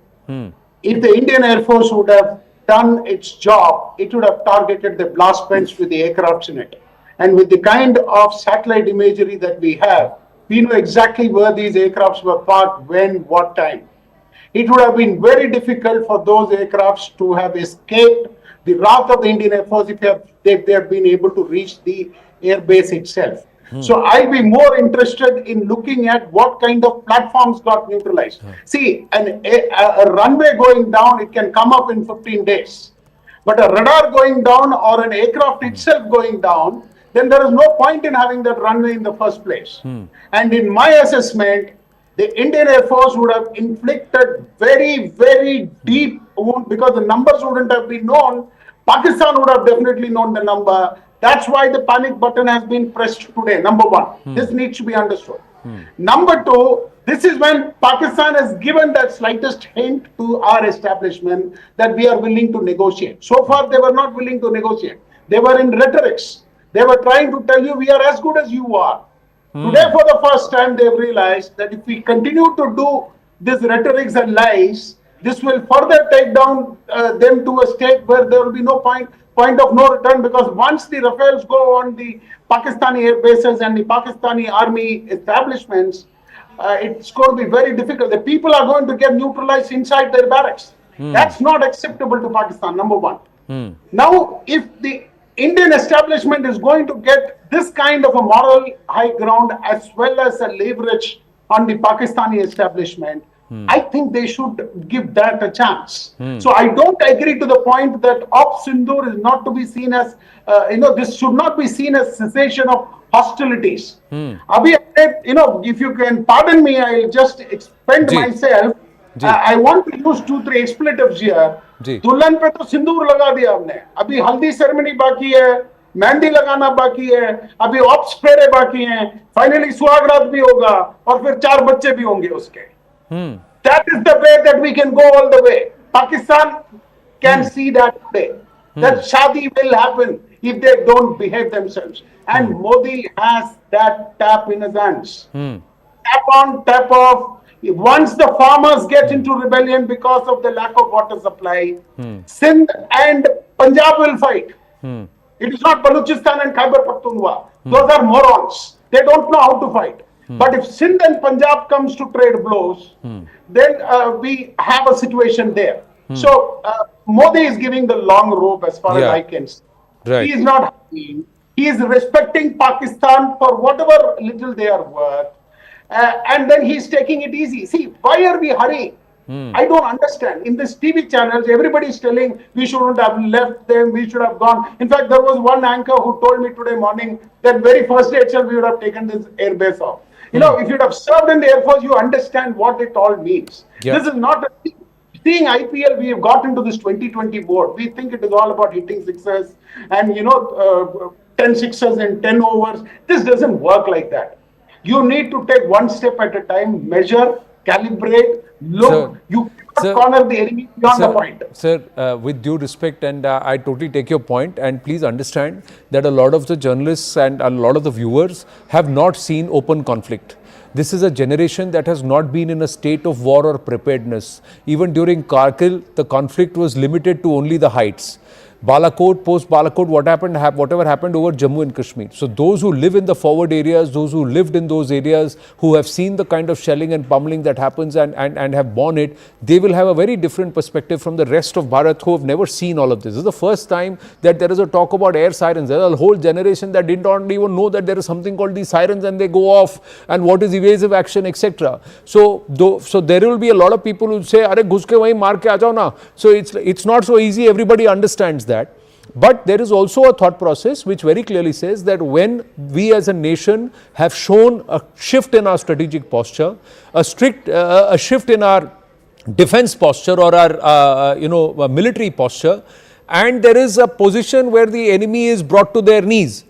If the Indian Air Force would have done its job, it would have targeted the blast bench with the aircrafts in it. And with the kind of satellite imagery that we have, we know exactly where these aircrafts were parked, when, what time. It would have been very difficult for those aircrafts to have escaped the wrath of the Indian Air Force if they have been able to reach the airbase itself. So I'll be more interested in looking at what kind of platforms got neutralized. See, a runway going down, it can come up in 15 days. But a radar going down or an aircraft itself going down, then there is no point in having that runway in the first place. And in my assessment, the Indian Air Force would have inflicted very, very deep wound because the numbers wouldn't have been known. Pakistan would have definitely known the number. That's why the panic button has been pressed today. Number one, this needs to be understood. Number two, this is when Pakistan has given that slightest hint to our establishment that we are willing to negotiate. So far, they were not willing to negotiate. They were in rhetorics. They were trying to tell you we are as good as you are. Today, for the first time, they've realized that if we continue to do these rhetorics and lies, this will further take down them to a state where there will be no point of no return, because once the Rafales go on the Pakistani air bases and the Pakistani army establishments, it's going to be very difficult. The people are going to get neutralized inside their barracks. That's not acceptable to Pakistan, number one. Now, if the Indian establishment is going to get this kind of a moral high ground as well as a leverage on the Pakistani establishment, I think they should give that a chance. So I don't agree to the point that Op Sindoor is not to be seen as, this should not be seen as cessation of hostilities. Abhi, if you can pardon me, I'll just expend myself. I want to use 2-3 expletives here. दुल्हन पे तो सिंदूर लगा दिया हमने, अभी हल्दी ceremony बाकी है, मेहंदी लगाना बाकी है, अभी ऑप्स फेरे बाकी हैं, फाइनली सुहागरात भी होगा और फिर 4 बच्चे भी होंगे उसके. That is the way that we can go all the way. Pakistan can see that today. That shadi will happen if they don't behave themselves. And Modi has that tap in his hands. Tap on, tap off. Once the farmers get into rebellion because of the lack of water supply, Sindh and Punjab will fight. It is not Balochistan and Khyber Pakhtunkhwa. Those are morons. They don't know how to fight. But if Sindh and Punjab comes to trade blows, then we have a situation there. So Modi is giving the long rope as far as I can see. He is not happy. He is respecting Pakistan for whatever little they are worth. And then he's taking it easy. See, why are we hurrying? I don't understand. In these TV channels, everybody is telling we shouldn't have left them, we should have gone. In fact, there was one anchor who told me today morning that very first day itself we would have taken this airbase off. You know, if you'd have served in the Air Force, you understand what it all means. This is not a thing. Seeing IPL, we have got into this 2020 board. We think it is all about hitting sixes and, 10 sixes in 10 overs. This doesn't work like that. You need to take one step at a time, measure, calibrate, look. You cannot corner the enemy beyond the point. Sir, with due respect, and I totally take your point, and please understand that a lot of the journalists and a lot of the viewers have not seen open conflict. This is a generation that has not been in a state of war or preparedness. Even during Kargil, the conflict was limited to only the heights. Balakot, post-Balakot, whatever happened over Jammu and Kashmir. So those who live in the forward areas, those who lived in those areas, who have seen the kind of shelling and pummeling that happens and have borne it, they will have a very different perspective from the rest of Bharat who have never seen all of this. This is the first time that there is a talk about air sirens. There is a whole generation that did not even know that there is something called these sirens and they go off and what is evasive action, etc. So there will be a lot of people who say, "Are ghus ke wahi maar ke aa jao na." So it's not so easy. Everybody understands that. But there is also a thought process which very clearly says that when we as a nation have shown a shift in our strategic posture, a shift in our defense posture or our military posture, and there is a position where the enemy is brought to their knees.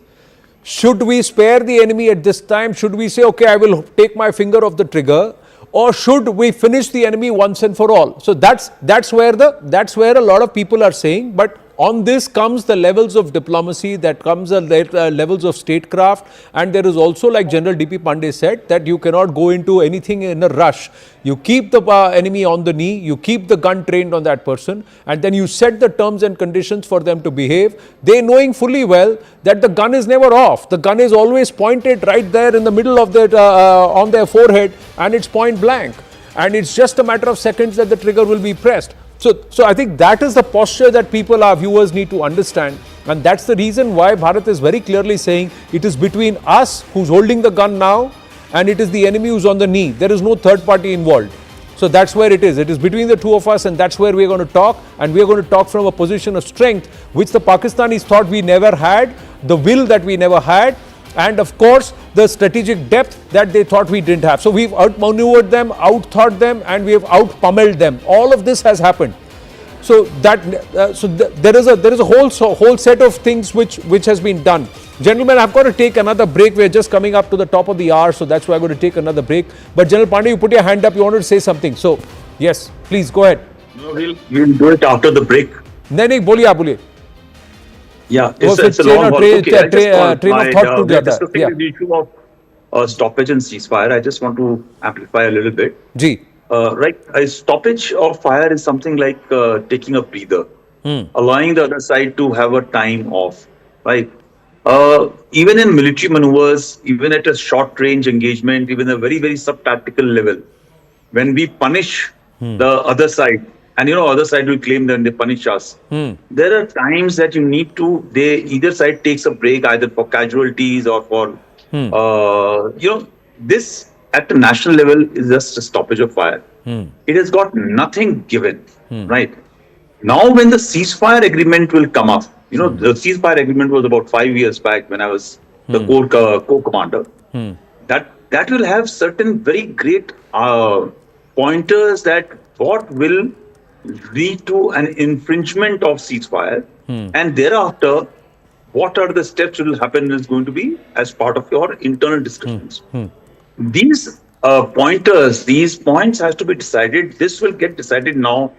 Should we spare the enemy at this time? Should we say, okay, I will take my finger off the trigger? Or should we finish the enemy once and for all? So that's where a lot of people are saying. But On this comes the levels of diplomacy, that comes the levels of statecraft, and there is also, like General D.P. Pandey said, that you cannot go into anything in a rush. You keep the enemy on the knee, you keep the gun trained on that person, and then you set the terms and conditions for them to behave. They knowing fully well that the gun is never off. The gun is always pointed right there in the middle of their, on their forehead, and it's point blank. And it's just a matter of seconds that the trigger will be pressed. So I think that is the posture that people, our viewers, need to understand. And that's the reason why Bharat is very clearly saying it is between us who's holding the gun now and it is the enemy who's on the knee. There is no third party involved. So that's where it is. It is between the two of us, and that's where we're going to talk. And we're going to talk from a position of strength, which the Pakistanis thought we never had, the will that we never had, and of course the strategic depth that they thought we didn't have. So we've outmaneuvered them, outthought them, and we have outpummeled them. All of this has happened. So that there is a whole set of things which has been done. Gentlemen, I've got to take another break. We're just coming up to the top of the hour, so that's why I'm going to take another break. But General Pandey, you put your hand up. You wanted to say something. So yes, please go ahead. No, we'll do it after the break. नहीं बोलिए आप बोलिए. Yeah, it's a long haul. Okay, train of thought to the other. Discussing the issue of stoppage and ceasefire, I just want to amplify a little bit. Ji. Right, a stoppage of fire is something like taking a breather, allowing the other side to have a time off. Right. Even in military maneuvers, even at a short range engagement, even a very, very sub-tactical level, when we punish the other side, and other side will claim that they punish us. There are times that you need to, either side takes a break, either for casualties or for, this at the national level is just a stoppage of fire. It has got nothing given, right? Now when the ceasefire agreement will come up, the ceasefire agreement was about 5 years back when I was the Corps commander. That will have certain very great pointers that what will lead to an infringement of ceasefire, and thereafter what are the steps will happen is going to be as part of your internal discussions. These pointers, these points has to be decided. This will get decided now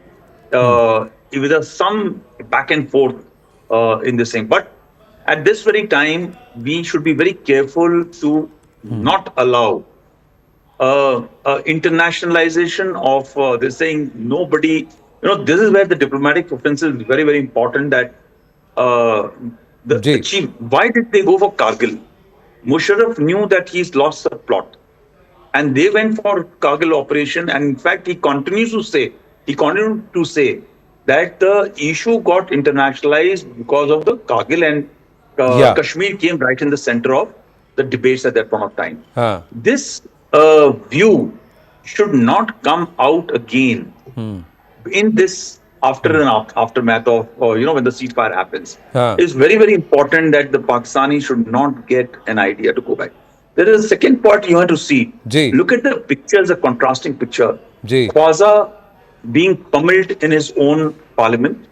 with some back and forth in the same. But at this very time, we should be very careful to not allow internationalization of this saying nobody. This is where the diplomatic offensive is very, very important. That the chief. Why did they go for Kargil? Musharraf knew that he's lost the plot, and they went for Kargil operation. And in fact, he continued to say that the issue got internationalized because of the Kargil, and Kashmir came right in the center of the debates at that point of time. This view should not come out again in this aftermath of when the ceasefire happens. It's very, very important that the Pakistanis should not get an idea to go back. There is a second part you have to see. Look at the pictures, a contrasting picture. Khwaza being pummeled in his own parliament,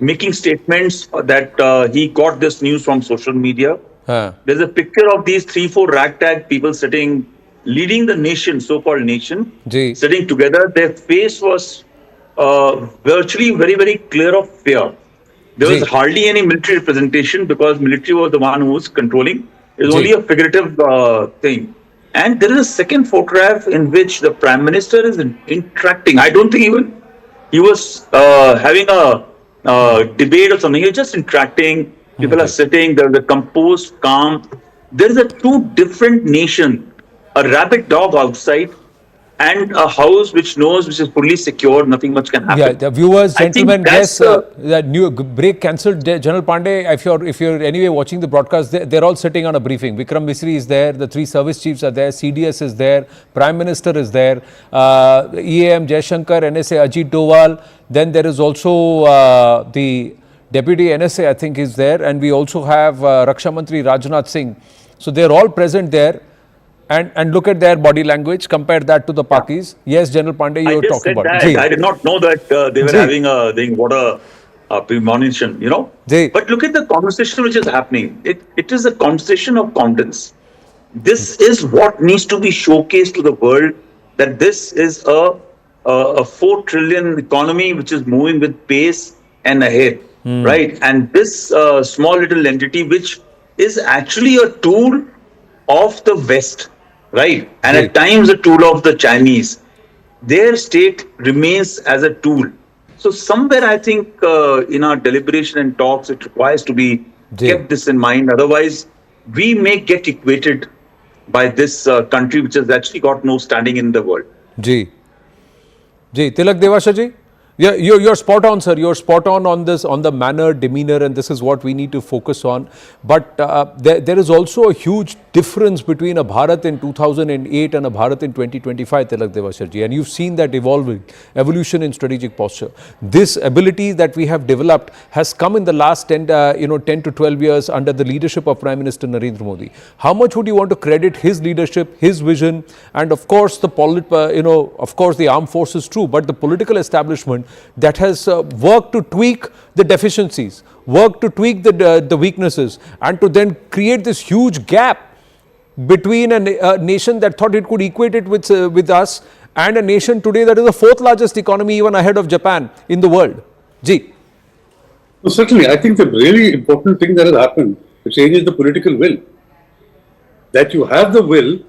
making statements that he got this news from social media. There's a picture of these 3-4 ragtag people sitting, leading the nation, so-called nation, sitting together. Their face was virtually very, very clear of fear. There was hardly any military representation because military was the one who was controlling. It's only a figurative thing. And there is a second photograph in which the Prime Minister is interacting. I don't think even he was having a debate or something. He was just interacting. People are sitting. There's a composed, calm. There is a two different nation. A rabid dog outside and a house which is fully secure, nothing much can happen. Yeah, the viewers, gentlemen, guess that new break cancelled. General Pandey, if you're anyway watching the broadcast, they're all sitting on a briefing. Vikram Misri is there, the 3 service chiefs are there, CDS is there, Prime Minister is there, EAM Jaishankar, NSA Ajit Doval, then there is also the Deputy NSA, I think, is there, and we also have Raksha Mantri Rajnath Singh. So they're all present there. And look at their body language, compare that to the Pakis. Yes, General Pandey, you were talking about. I did not know that they were having a premonition, But look at the conversation which is happening. It is a conversation of confidence. This is what needs to be showcased to the world, that this is a 4 trillion economy which is moving with pace and ahead. right? And this small little entity, which is actually a tool of the West, right? And at times a tool of the Chinese. Their state remains as a tool. So somewhere I think in our deliberation and talks, it requires to be kept this in mind. Otherwise, we may get equated by this country which has actually got no standing in the world. Ji. Ji, Tilak Devasha ji? Yeah, you're spot on, sir. You're spot on this, on the manner, demeanor, and this is what we need to focus on. But there is also a huge difference between a Bharat in 2008 and a Bharat in 2025, Tilak Devasha ji. And you've seen that evolution in strategic posture. This ability that we have developed has come in the last 10 to 12 years under the leadership of Prime Minister Narendra Modi. How much would you want to credit his leadership, his vision, and of course the armed forces too, but the political establishment that has worked to tweak the deficiencies, worked to tweak the weaknesses, and to then create this huge gap between a nation that thought it could equate it with us and a nation today that is the fourth largest economy, even ahead of Japan in the world. Ji. Well, certainly, I think the really important thing that has happened to change is the political will. That you have the will,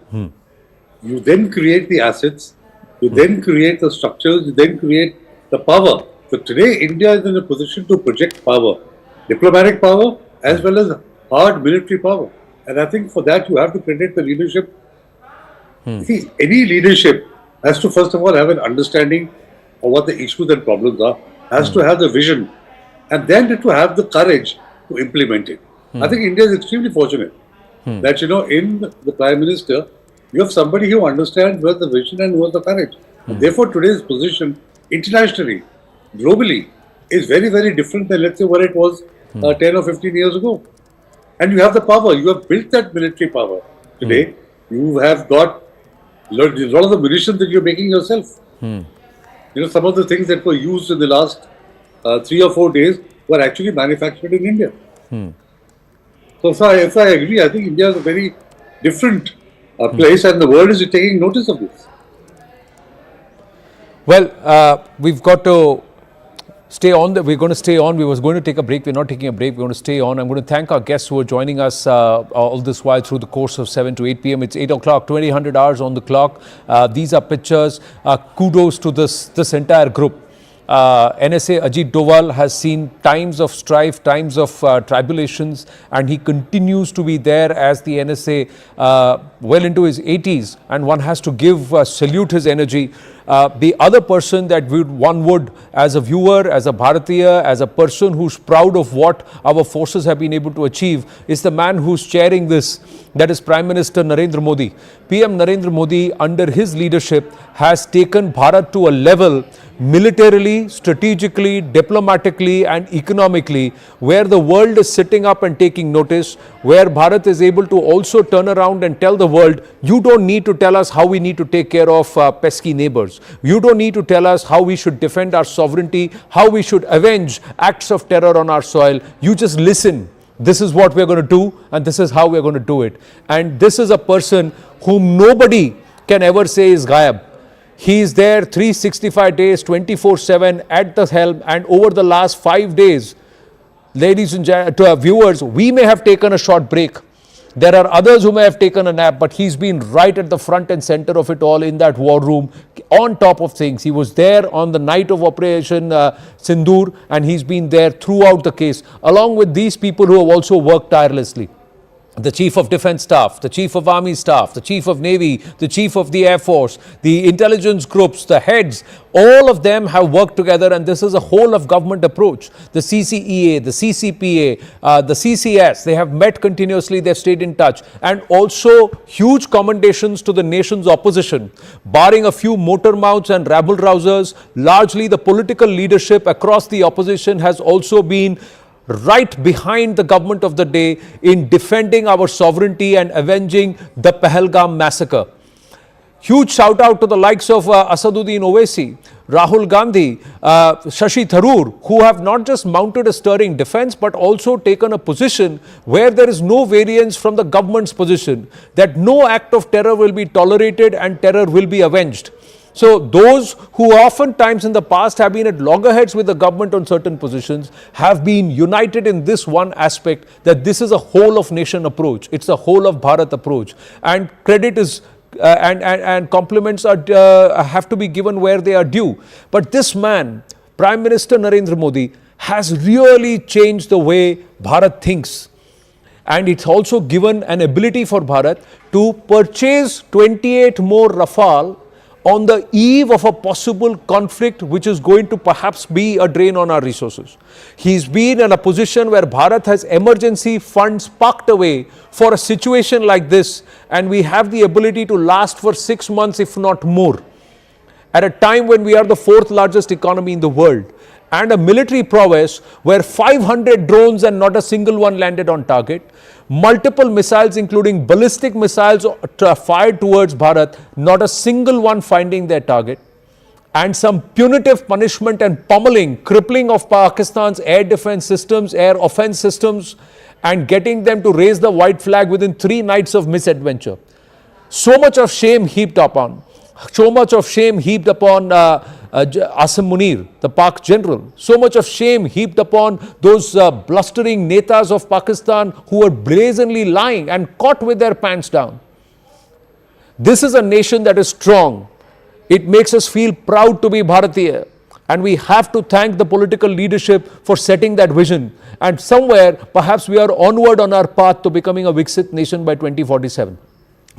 you then create the assets, you then create the structures, you then create the power. So today, India is in a position to project power, diplomatic power as well as hard military power. And I think for that, you have to credit the leadership. See, any leadership has to first of all have an understanding of what the issues and problems are, has to have the vision, and then to have the courage to implement it. I think India is extremely fortunate that, in the Prime Minister, you have somebody who understands who has the vision and who has the courage. And therefore, today's position internationally, globally, is very, very different than, let's say, what it was 10 or 15 years ago. And you have the power. You have built that military power. Today, you have got a lot of the munitions that you're making yourself. Some of the things that were used in the last 3 or 4 days were actually manufactured in India. So if I agree, I think India is a very different place, and the world is taking notice of this. Well, we've got to stay on. We're going to stay on. We was going to take a break. We're not taking a break. We're going to stay on. I'm going to thank our guests who are joining us all this while through the course of 7 to 8 p.m. It's 8 o'clock, 2000 hours on the clock. These are pictures. Kudos to this entire group. NSA Ajit Doval has seen times of strife, times of tribulations, and he continues to be there as the NSA well into his 80s, and one has to salute his energy. The other person that one would, as a viewer, as a Bharatiya, as a person who's proud of what our forces have been able to achieve, is the man who's chairing this, that is Prime Minister Narendra Modi. PM Narendra Modi, under his leadership, has taken Bharat to a level militarily, strategically, diplomatically and economically, where the world is sitting up and taking notice, where Bharat is able to also turn around and tell the world, you don't need to tell us how we need to take care of pesky neighbors. You don't need to tell us how we should defend our sovereignty, how we should avenge acts of terror on our soil. You just listen. This is what we're going to do, and this is how we're going to do it. And this is a person whom nobody can ever say is Gayab. He is there 365 days, 24/7 at the helm, and over the last 5 days, ladies and to our viewers, we may have taken a short break. There are others who may have taken a nap, but he's been right at the front and center of it all in that war room, on top of things. He was there on the night of Operation Sindoor, and he's been there throughout the case, along with these people who have also worked tirelessly. The Chief of Defense Staff, the Chief of Army Staff, the Chief of Navy, the Chief of the Air Force, the intelligence groups, the heads, all of them have worked together, and this is a whole of government approach. The CCEA, the CCPA, the CCS, they have met continuously, they've stayed in touch, and also huge commendations to the nation's opposition. Barring a few motor mouths and rabble-rousers, largely the political leadership across the opposition has also been right behind the government of the day in defending our sovereignty and avenging the Pahalgam massacre. Huge shout out to the likes of Asaduddin Owaisi, Rahul Gandhi, Shashi Tharoor, who have not just mounted a stirring defense but also taken a position where there is no variance from the government's position, that no act of terror will be tolerated and terror will be avenged. So those who oftentimes in the past have been at loggerheads with the government on certain positions have been united in this one aspect, that this is a whole of nation approach. It's a whole of Bharat approach, and credit is and compliments are have to be given where they are due. But this man, Prime Minister Narendra Modi, has really changed the way Bharat thinks. And it's also given an ability for Bharat to purchase 28 more Rafale on the eve of a possible conflict which is going to perhaps be a drain on our resources. He's been in a position where Bharat has emergency funds parked away for a situation like this, and we have the ability to last for 6 months, if not more, at a time when we are the 4th largest economy in the world, and a military prowess where 500 drones and not a single one landed on target, multiple missiles including ballistic missiles fired towards Bharat, not a single one finding their target, and some punitive punishment and pummeling, crippling of Pakistan's air defense systems, air offense systems, and getting them to raise the white flag within 3 nights of misadventure. So much of shame heaped upon. So much of shame heaped upon Asim Munir, the Pak general. So much of shame heaped upon those blustering netas of Pakistan who were brazenly lying and caught with their pants down. This is a nation that is strong. It makes us feel proud to be Bharatiya. And we have to thank the political leadership for setting that vision. And somewhere, perhaps we are onward on our path to becoming a Viksit nation by 2047.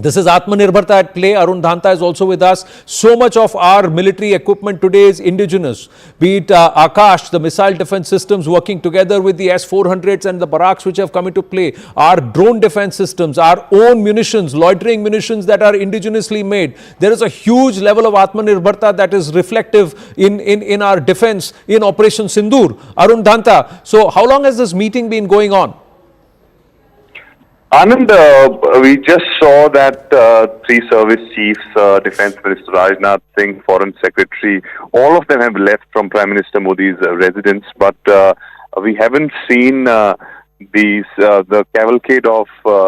This is Atmanirbharta at play. Arun Dhanta is also with us. So much of our military equipment today is indigenous. Be it Akash, the missile defense systems working together with the S-400s and the Barracks which have come into play. Our drone defense systems, our own munitions, loitering munitions that are indigenously made. There is a huge level of Atmanirbharta that is reflective in our defense in Operation Sindoor. Arun Dhanta, so how long has this meeting been going on? Anand, we just saw that 3 service chiefs, Defense Minister Rajnath Singh, Foreign Secretary, all of them have left from Prime Minister Modi's residence, but we haven't seen the cavalcade of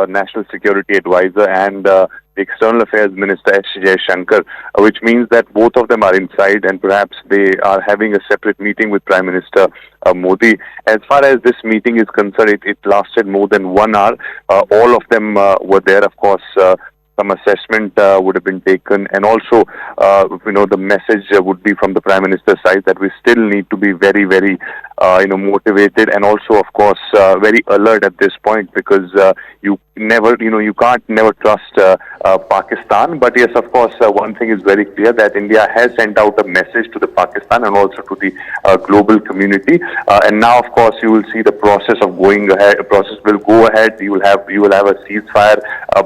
National Security Advisor and the External Affairs Minister S. Jaishankar, which means that both of them are inside and perhaps they are having a separate meeting with Prime Minister Modi. As far as this meeting is concerned, it lasted more than 1 hour. All of them were there, of course. Some assessment would have been taken, and also, the message would be from the Prime Minister's side that we still need to be very, very, motivated, and also, of course, very alert at this point, because you can't never trust Pakistan. But yes, of course, one thing is very clear, that India has sent out a message to the Pakistan and also to the global community. And now, of course, you will see the process of going ahead. The process will go ahead. You will have a ceasefire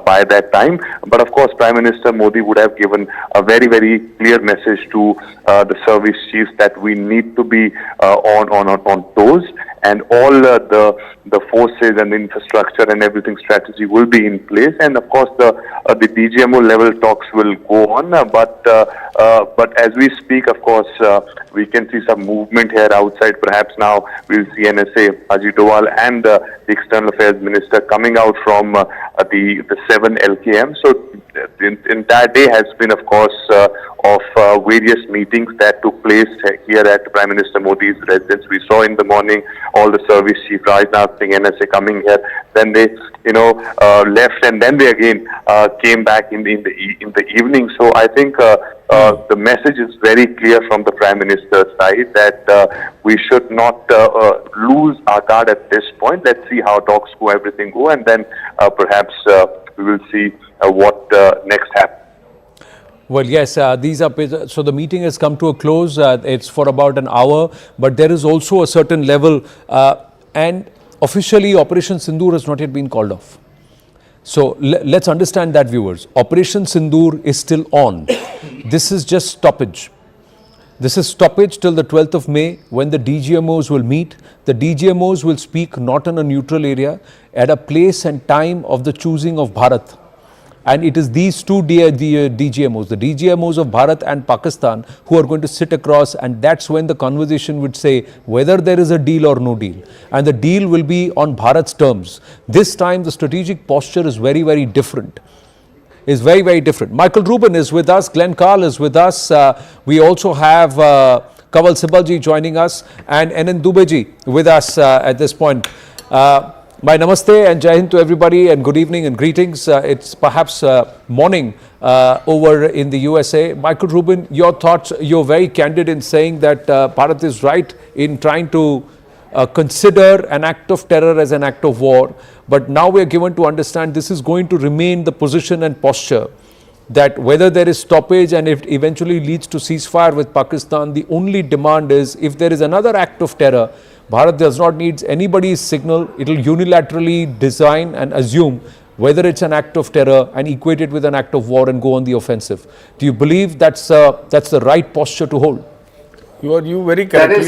by that time. But of course, Prime Minister Modi would have given a very, very clear message to the service chiefs that we need to be on toes, and all the forces and the infrastructure and everything strategy will be in place. And of course, the DGMO level talks will go on. But as we speak, of course, we can see some movement here outside. Perhaps now we'll see NSA Ajit Doval and the External Affairs Minister coming out from the 7 LKM. So the entire day has been, of course, of various meetings that took place here at Prime Minister Modi's residence. We saw in the morning all the service chief, Rajnath Singh, NSA coming here. Then they, left, and then they again came back in the evening. So I think the message is very clear from the Prime Minister's side that we should not lose our guard at this point. Let's see how talks go, everything go, and then perhaps we will see what next happens. Well, yes, these are, so the meeting has come to a close. It's for about an hour, but there is also a certain level, and officially Operation Sindoor has not yet been called off. So let's understand that, viewers. Operation Sindoor is still on. This is just stoppage. This is stoppage till the 12th of May, when the DGMOs will meet. The DGMOs will speak not in a neutral area, at a place and time of the choosing of Bharat. And it is these two DGMOs, the DGMOs of Bharat and Pakistan, who are going to sit across, and that's when the conversation would say whether there is a deal or no deal. And the deal will be on Bharat's terms. This time the strategic posture is very, very different. is very, very different. Michael Rubin is with us, Glenn Carl is with us. We also have Kanwal Sibalji joining us and N18G ji with us at this point. My namaste and Jai Hind to everybody and good evening and greetings. It's perhaps morning over in the USA. Michael Rubin, your thoughts, you're very candid in saying that Bharat is right in trying to consider an act of terror as an act of war. But now we are given to understand this is going to remain the position and posture that whether there is stoppage and if it eventually leads to ceasefire with Pakistan, the only demand is if there is another act of terror, Bharat does not need anybody's signal. It will unilaterally design and assume whether it's an act of terror and equate it with an act of war and go on the offensive. Do you believe that's the right posture to hold? You very correctly.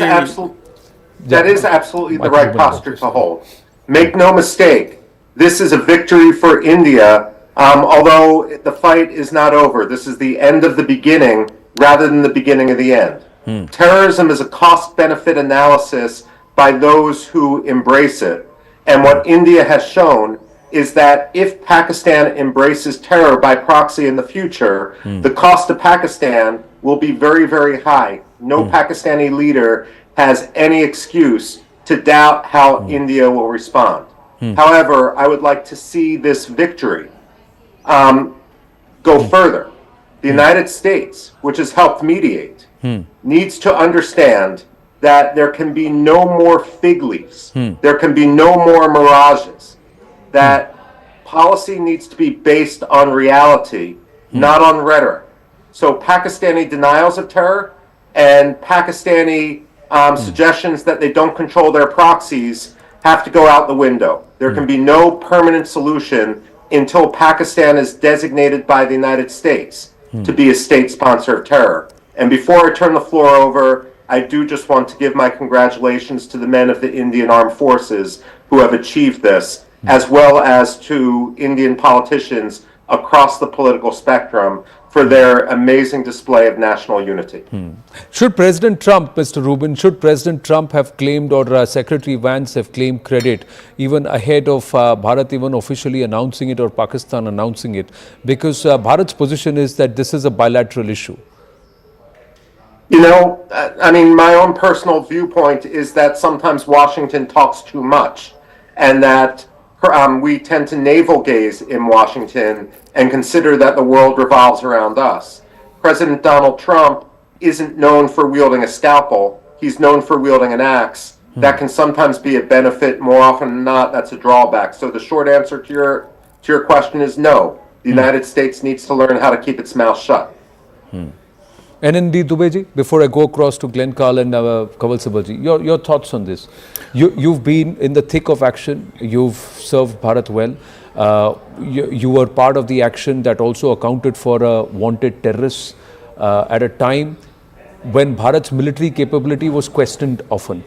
That is absolutely the right posture to hold. Make no mistake, this is a victory for India, although the fight is not over. This is the end of the beginning rather than the beginning of the end. Terrorism is a cost-benefit analysis by those who embrace it. And what India has shown is that if Pakistan embraces terror by proxy in the future, the cost to Pakistan will be very, very high. No Pakistani leader has any excuse to doubt how India will respond. However, I would like to see this victory go further. The United States, which has helped mediate, needs to understand that there can be no more fig leaves. There can be no more mirages. That policy needs to be based on reality, not on rhetoric. So Pakistani denials of terror and Pakistani suggestions that they don't control their proxies have to go out the window. There can be no permanent solution until Pakistan is designated by the United States to be a state sponsor of terror. And before I turn the floor over, I do just want to give my congratulations to the men of the Indian Armed Forces who have achieved this, as well as to Indian politicians across the political spectrum for their amazing display of national unity. Should President Trump, Mr. Rubin, should President Trump have claimed or Secretary Vance have claimed credit even ahead of Bharat even officially announcing it or Pakistan announcing it? Because Bharat's position is that this is a bilateral issue. You know, I mean, my own personal viewpoint is that sometimes Washington talks too much and that we tend to navel gaze in Washington and consider that the world revolves around us. President Donald Trump isn't known for wielding a scalpel. He's known for wielding an axe. That can sometimes be a benefit. More often than not, that's a drawback. So the short answer to your question is no. The United States needs to learn how to keep its mouth shut. N18G ji, before I go across to Glenn Carl and Kanwal Sibalji, your thoughts on this? You've been in the thick of action. You've served Bharat well. You were part of the action that also accounted for wanted terrorists at a time when Bharat's military capability was questioned often.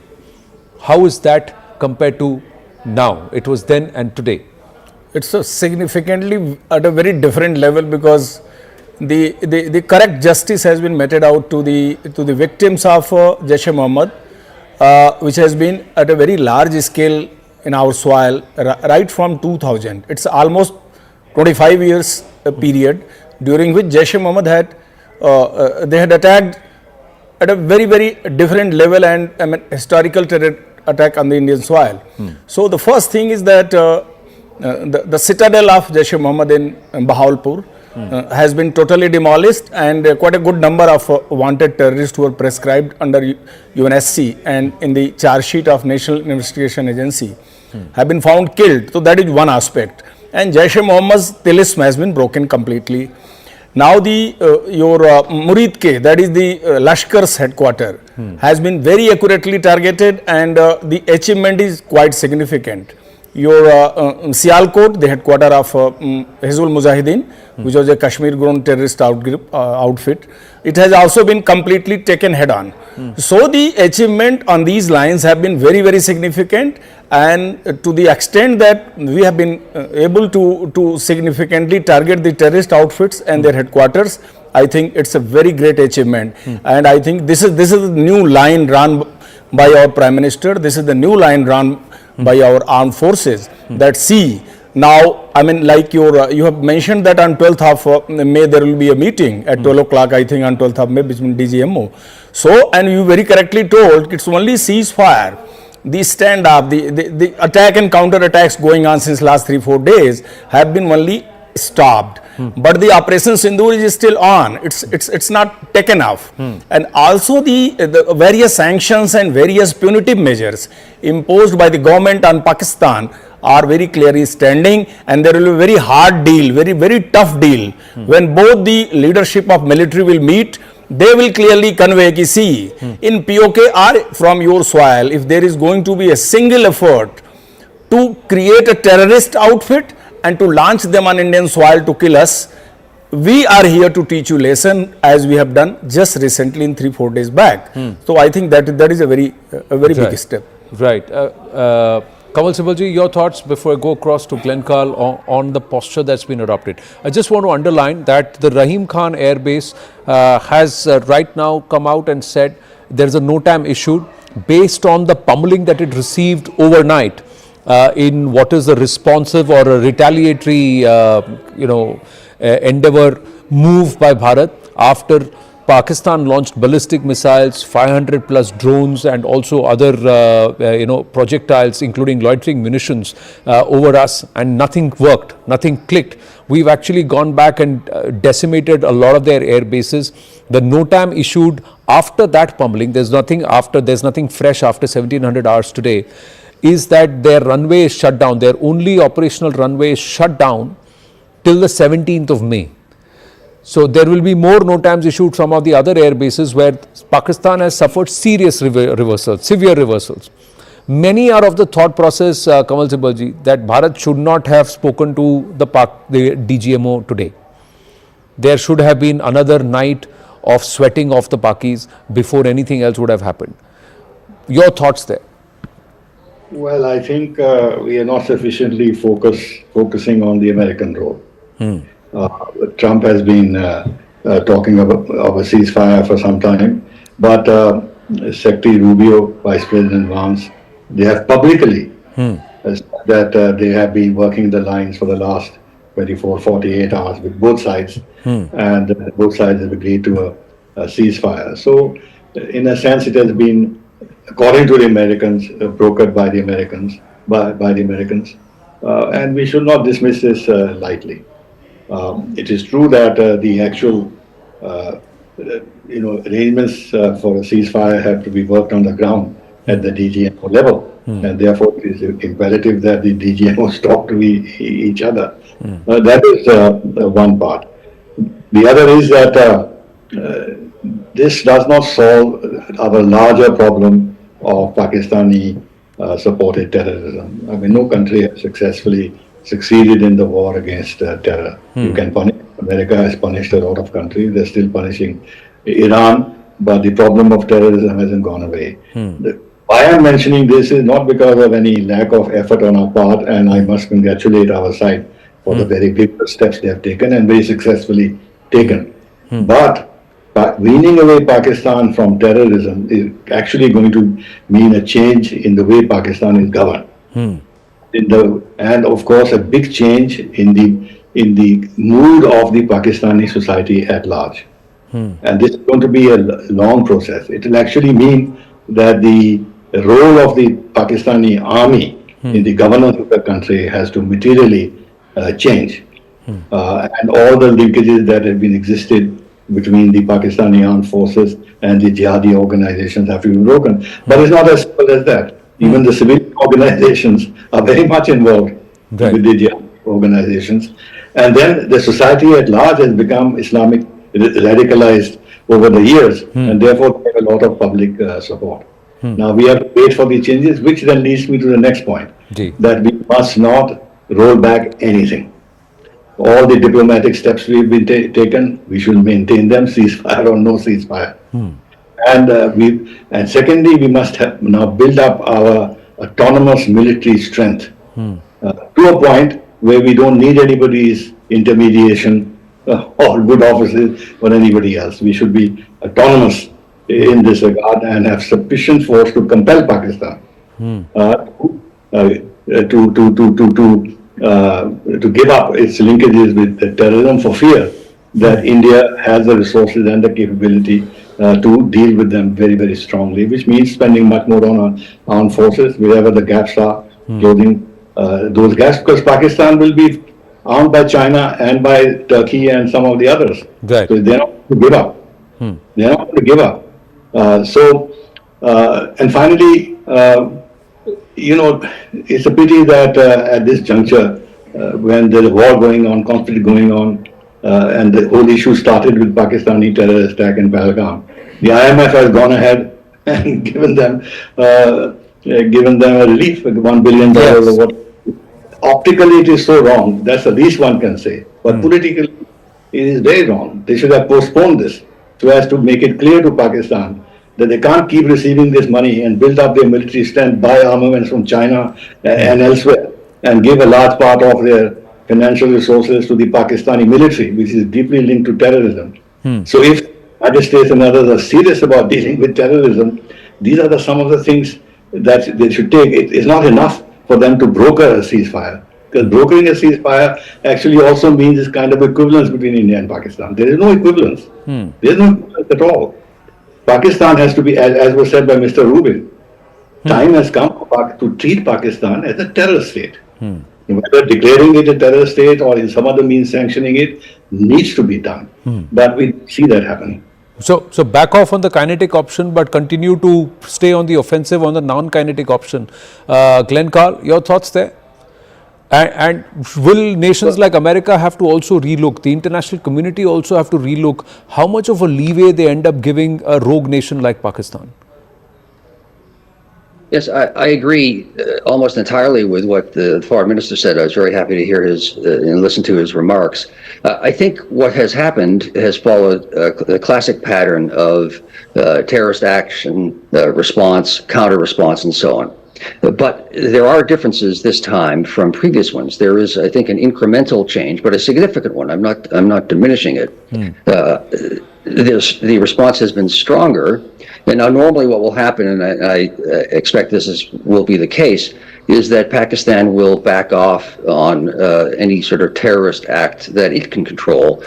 How is that compared to now? It was then and today. It's significantly at a very different level because the correct justice has been meted out to the victims of Jaish-e-Mohammed, which has been at a very large scale in our soil right from 2000. It's almost 25 years period during which Jaish-e-Mohammed had attacked at a very, very different level and historical terror attack on the Indian soil. So the first thing is that the citadel of Jaish-e-Mohammed in Bahawalpur has been totally demolished, and quite a good number of wanted terrorists who were prescribed under UNSC and in the charge sheet of National Investigation Agency have been found killed. So that is one aspect. And Jaish-e-Mohammed's talisman has been broken completely. Now your Murid Ke, that is the Lashkar's headquarter, has been very accurately targeted, and the achievement is quite significant. Your Sialkot, the headquarter of Hizbul Mujahideen, which was a Kashmir-grown terrorist outfit, it has also been completely taken head-on. So the achievement on these lines have been very, very significant, and to the extent that we have been able to significantly target the terrorist outfits and their headquarters, I think it's a very great achievement. And I think this is the new line run by our Prime Minister. This is the new line run by our armed forces that see Now, I mean, like you have mentioned that on 12th of May there will be a meeting at 12 o'clock, I think, on 12th of May between DGMO. So, and you very correctly told it's only ceasefire. The stand-up, the attack and counter-attacks going on since last 3-4 days have been only stopped. But the Operation Sindoor is still on. It's not taken off. And also the various sanctions and various punitive measures imposed by the government on Pakistan are very clearly standing, and there will be a very hard deal, very tough deal. When both the leadership of military will meet, they will clearly convey ki see, in POK or from your soil, if there is going to be a single effort to create a terrorist outfit and to launch them on Indian soil to kill us, we are here to teach you lesson, as we have done just recently in 3-4 days back. So I think that is a very big step. Right. Kamal Sibalji, your thoughts before I go across to Glenn Carl on the posture that's been adopted. I just want to underline that the Rahim Khan Air Base has right now come out and said there's a NOTAM issued based on the pummeling that it received overnight in what is a responsive or a retaliatory, endeavor move by Bharat after Pakistan launched ballistic missiles, 500 plus drones and also other projectiles including loitering munitions over us, and nothing worked, nothing clicked. We've actually gone back and decimated a lot of their air bases. The NOTAM issued after that pummeling, there's nothing fresh after 1700 hours today, is that their runway is shut down. Their only operational runway is shut down till the 17th of May. So there will be more NOTAMs issued from of the other air bases where Pakistan has suffered serious reversals, severe reversals. Many are of the thought process, Kamal Sibalji, that Bharat should not have spoken to the DGMO today. There should have been another night of sweating off the Pakis before anything else would have happened. Your thoughts there? Well, I think we are not sufficiently focusing on the American role. Trump has been talking of a ceasefire for some time, but Secretary Rubio, Vice President Vance, they have publicly said that they have been working the lines for the last 24, 48 hours with both sides, and both sides have agreed to a ceasefire. So, in a sense, it has been, according to the Americans, brokered by the Americans, and we should not dismiss this lightly. It is true that the actual, arrangements for a ceasefire have to be worked on the ground at the DGMO level, and therefore it is imperative that the DGMOs talk to each other. That is one part. The other is that this does not solve our larger problem of Pakistani supported terrorism. I mean, no country has succeeded in the war against terror. You can punish. America has punished a lot of countries. They're still punishing Iran, but the problem of terrorism hasn't gone away. Why I'm mentioning this is not because of any lack of effort on our part, and I must congratulate our side for the very big steps they have taken and very successfully taken. But weaning away Pakistan from terrorism is actually going to mean a change in the way Pakistan is governed. And of course, a big change in the mood of the Pakistani society at large. And this is going to be a long process. It will actually mean that the role of the Pakistani army in the governance of the country has to materially change. And all the linkages that have been existed between the Pakistani armed forces and the jihadi organizations have to be broken. But it's not as simple as that. Even the civilian organizations are very much involved with the jihadi organizations. And then the society at large has become Islamic radicalized over the years, and therefore they have a lot of public support. Now we have to wait for the changes, which then leads me to the next point, that we must not roll back anything. All the diplomatic steps we've been taken, we should maintain them, ceasefire or no ceasefire. And secondly, we must now build up our autonomous military strength to a point where we don't need anybody's intermediation or good offices or anybody else. We should be autonomous in this regard and have sufficient force to compel Pakistan to to give up its linkages with the terrorism for fear that India has the resources and the capability to deal with them very, very strongly, which means spending much more on our armed forces wherever the gaps are, closing those gaps, because Pakistan will be armed by China and by Turkey and some of the others. Right. So they're not going to give up. They're not going to give up. And finally, it's a pity that at this juncture, when there's a war going on, conflict going on, and the whole issue started with Pakistani terrorist attack in Pahalgam, the IMF has gone ahead and given them a relief, $1 billion or what. Optically, it is so wrong. That's the least one can say. But politically, it is very wrong. They should have postponed this so as to make it clear to Pakistan that they can't keep receiving this money and build up their military strength, buy armaments from China and elsewhere, and give a large part of their financial resources to the Pakistani military, which is deeply linked to terrorism. So if United States and others are serious about dealing with terrorism, these are some of the things that they should take. It's not enough for them to broker a ceasefire, because brokering a ceasefire actually also means this kind of equivalence between India and Pakistan. There is no equivalence. There is no equivalence at all. Pakistan has to be, as was said by Mr. Rubin, time has come to treat Pakistan as a terror state. Whether declaring it a terror state or in some other means sanctioning it needs to be done. But we see that happening. So back off on the kinetic option, but continue to stay on the offensive on the non-kinetic option. Glenn Carl, your thoughts there? And will nations like America have to also relook, the international community also have to relook how much of a leeway they end up giving a rogue nation like Pakistan? Yes, I agree almost entirely with what the foreign minister said. I was very happy to hear his and listen to his remarks. I think what has happened has followed a classic pattern of terrorist action, response, counter-response, and so on. But there are differences this time from previous ones. There is, I think, an incremental change, but a significant one. I'm not diminishing it. The response has been stronger. And now normally what will happen, and I expect will be the case, is that Pakistan will back off on any sort of terrorist act that it can control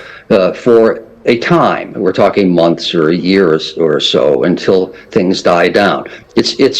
for a time. We're talking months or a year or so until things die down.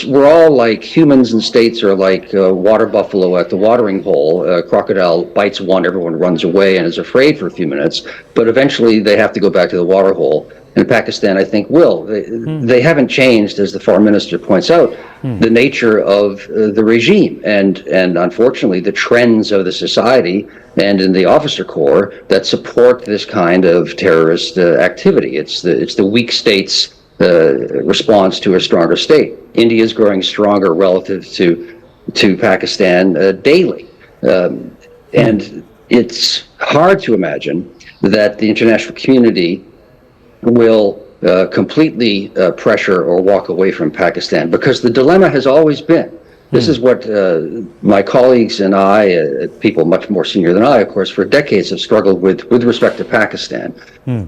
We're all like humans, and states are like water buffalo at the watering hole. Crocodile bites one, everyone runs away and is afraid for a few minutes, but eventually they have to go back to the water hole. And Pakistan, I think, will. They haven't changed, as the foreign minister points out, the nature of the regime and unfortunately the trends of the society and in the officer corps that support this kind of terrorist activity. It's the weak state's response to a stronger state. India is growing stronger relative to Pakistan daily, and it's hard to imagine that the international community will completely pressure or walk away from Pakistan, because the dilemma has always been, this is what my colleagues and I, people much more senior than I, of course, for decades have struggled with respect to Pakistan.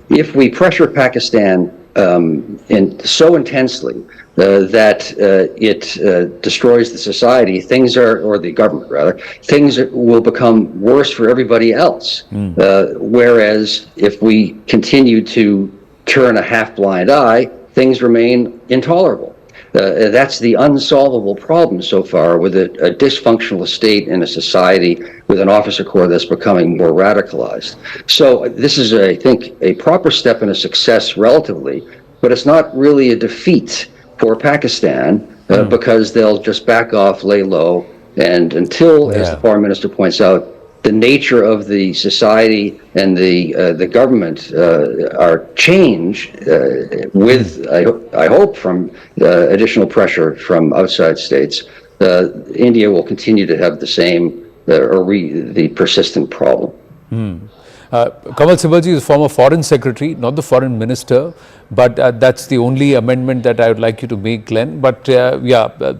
If we pressure Pakistan so intensely that it destroys the society, or the government rather, things will become worse for everybody else. Whereas if we continue to turn a half-blind eye, things remain intolerable. That's the unsolvable problem so far with a dysfunctional state in a society with an officer corps that's becoming more radicalized. So this is, I think, a proper step and a success relatively, but it's not really a defeat for Pakistan because they'll just back off, lay low, and until, as the foreign minister points out, the nature of the society and the government are changed with, I hope, from additional pressure from outside states, India will continue to have the same the persistent problem. Kamal Sibalji is former foreign secretary, not the foreign minister, but that's the only amendment that I would like you to make, Glenn. But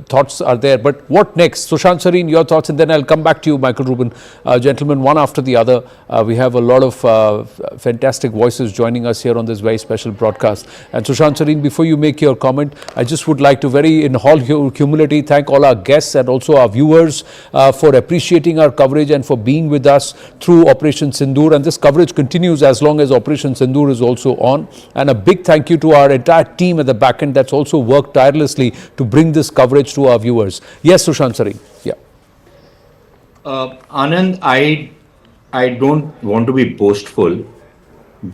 thoughts are there. But what next? Sushant Sareen, your thoughts, and then I'll come back to you, Michael Rubin. Gentlemen, one after the other. We have a lot of fantastic voices joining us here on this very special broadcast. And Sushant Sareen, before you make your comment, I just would like to in all humility, thank all our guests and also our viewers for appreciating our coverage and for being with us through Operation Sindoor. And this coverage continues as long as Operation Sindoor is also on. And a big thank you to our entire team at the back end that's also worked tirelessly to bring this coverage to our viewers. Yes, Sushant Sareen. Yeah. Anand, I don't want to be boastful,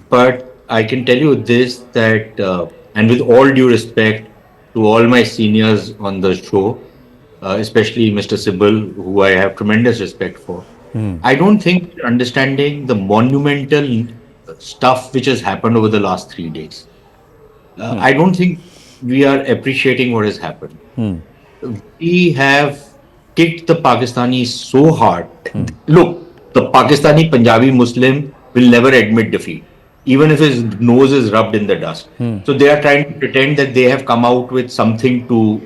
but I can tell you this, that, and with all due respect to all my seniors on the show, especially Mr. Sibal, who I have tremendous respect for, I don't think we're understanding the monumental stuff which has happened over the last 3 days. I don't think we are appreciating what has happened. We have kicked the Pakistanis so hard. Look, the Pakistani Punjabi Muslim will never admit defeat, even if his nose is rubbed in the dust. So they are trying to pretend that they have come out with something to,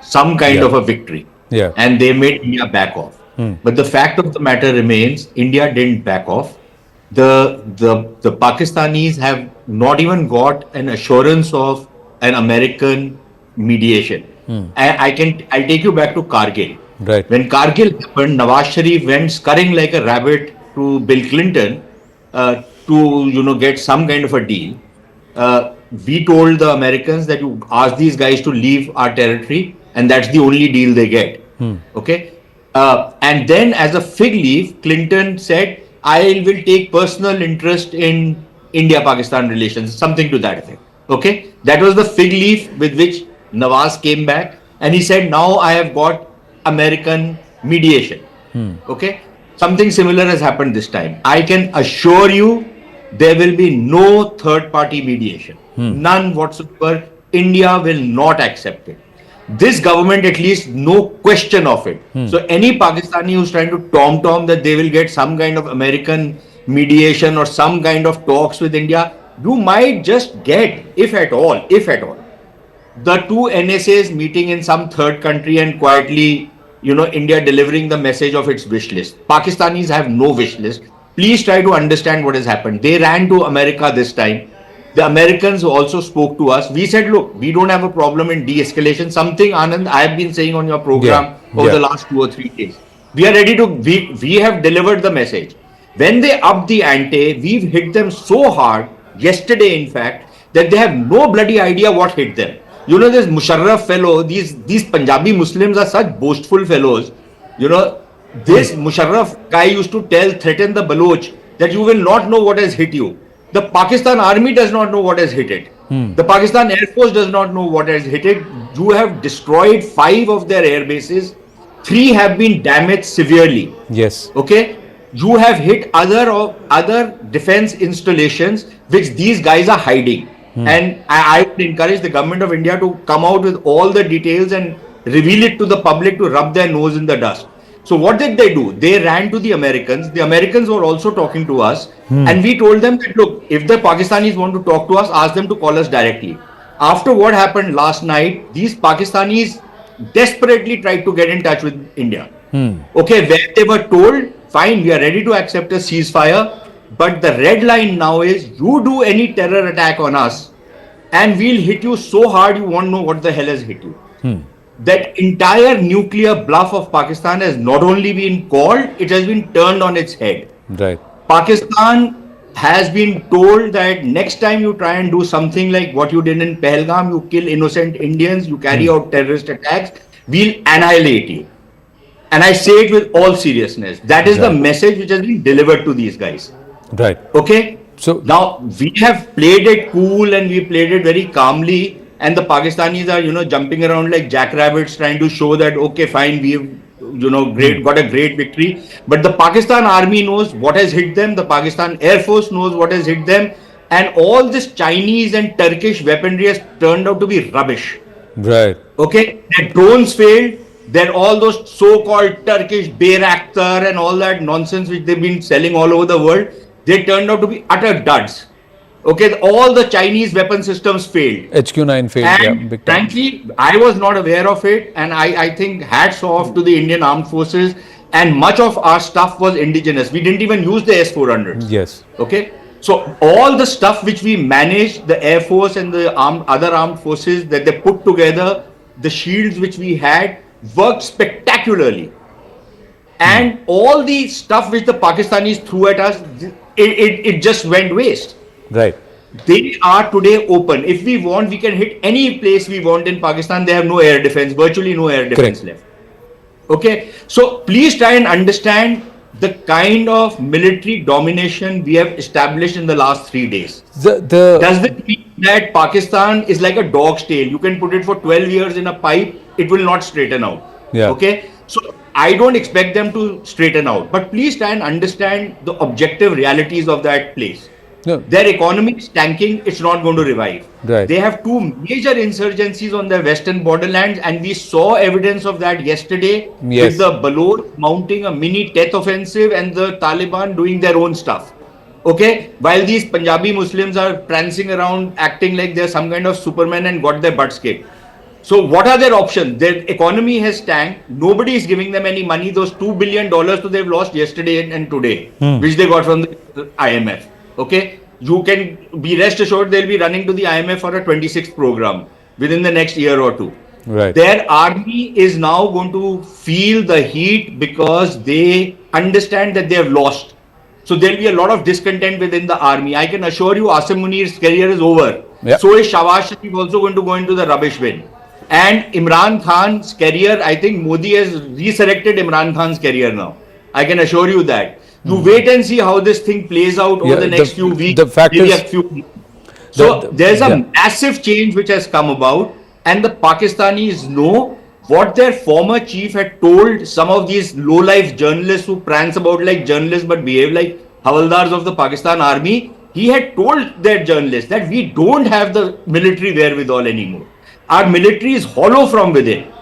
some kind of a victory. And they made India back off. But the fact of the matter remains, India didn't back off. The Pakistanis have not even got an assurance of an American mediation. I'll take you back to Kargil. Right. When Kargil happened, Nawaz Sharif went scurrying like a rabbit to Bill Clinton to get some kind of a deal. We told the Americans that you ask these guys to leave our territory, and that's the only deal they get. Okay. And then, as a fig leaf, Clinton said, I will take personal interest in India-Pakistan relations, something to that effect. Okay, that was the fig leaf with which Nawaz came back, and he said, now I have got American mediation. Okay, something similar has happened this time. I can assure you there will be no third-party mediation, none whatsoever. India will not accept it. This government, at least, no question of it. So any Pakistani who's trying to tom that they will get some kind of American mediation or some kind of talks with India, you might just get, if at all, the two NSAs meeting in some third country and quietly, India delivering the message of its wish list. Pakistanis have no wish list. Please try to understand what has happened. They ran to America this time. The Americans also spoke to us. We said, look, we don't have a problem in de-escalation. Something, Anand, I have been saying on your program over the last 2 or 3 days. We are ready to, we have delivered the message. When they up the ante, we've hit them so hard, yesterday in fact, that they have no bloody idea what hit them. This Musharraf fellow, these Punjabi Muslims are such boastful fellows. This Musharraf guy used to threaten the Baloch that you will not know what has hit you. The Pakistan army does not know what has hit it. The Pakistan Air Force does not know what has hit it. You have destroyed 5 of their air bases. 3 have been damaged severely. Yes. Okay. You have hit other defense installations which these guys are hiding. And I would encourage the government of India to come out with all the details and reveal it to the public to rub their nose in the dust. So what did they do? They ran to the Americans. The Americans were also talking to us. And we told them that, look, if the Pakistanis want to talk to us, ask them to call us directly. After what happened last night, these Pakistanis desperately tried to get in touch with India. Okay, where they were told, fine, we are ready to accept a ceasefire. But the red line now is, you do any terror attack on us and we'll hit you so hard you won't know what the hell has hit you. That entire nuclear bluff of Pakistan has not only been called, it has been turned on its head. Right. Pakistan has been told that next time you try and do something like what you did in Pahalgam, you kill innocent Indians, you carry out terrorist attacks, we'll annihilate you. And I say it with all seriousness. That is the message which has been delivered to these guys. Right. Okay. So now we have played it cool and we played it very calmly. And the Pakistanis are, jumping around like jackrabbits trying to show that, okay, fine, we've, got a great victory. But the Pakistan army knows what has hit them. The Pakistan Air Force knows what has hit them. And all this Chinese and Turkish weaponry has turned out to be rubbish. Right. Okay. Their drones failed. Then all those so-called Turkish Bayraktar and all that nonsense which they've been selling all over the world, they turned out to be utter duds. Okay, all the Chinese weapon systems failed. HQ9 failed, And yeah, big time. frankly, I was not aware of it, and I think hats off to the Indian Armed Forces. And much of our stuff was indigenous. We didn't even use the S-400s. Yes. Okay, so all the stuff which we managed, the Air Force and the other armed forces that they put together, the shields which we had worked spectacularly. And all the stuff which the Pakistanis threw at us, it just went waste. Right. They are today open. If we want, we can hit any place we want in Pakistan. They have no air defense, virtually no air defense left. Okay, so please try and understand the kind of military domination we have established in the last 3 days. Does this mean that Pakistan is like a dog's tail? You can put it for 12 years in a pipe, it will not straighten out. Yeah. Okay, so I don't expect them to straighten out, but please try and understand the objective realities of that place. No. Their economy is tanking, it's not going to revive. Right. They have two major insurgencies on their western borderlands, and we saw evidence of that yesterday Yes. with the Baloch mounting a mini Tet offensive and the Taliban doing their own stuff. Okay, while these Punjabi Muslims are prancing around acting like they're some kind of Superman and got their butts kicked. So what are their options? Their economy has tanked. Nobody is giving them any money. Those $2 billion so they've lost yesterday and today, which they got from the IMF. Okay, you can be rest assured they'll be running to the IMF for a 26th program within the next year or two. Right. Their army is now going to feel the heat because they understand that they have lost. So there'll be a lot of discontent within the army. I can assure you Asim Munir's career is over. Yep. So is Shahbaz Sharif also going to go into the rubbish bin. And Imran Khan's career, I think Modi has resurrected Imran Khan's career now. I can assure you that. You wait and see how this thing plays out over the next few weeks. The fact maybe is, a few weeks. So there's a massive change which has come about, and the Pakistanis know what their former chief had told some of these low-life journalists who prance about like journalists but behave like Havaldars of the Pakistan army. He had told their journalists that we don't have the military wherewithal anymore. Our military is hollow from within.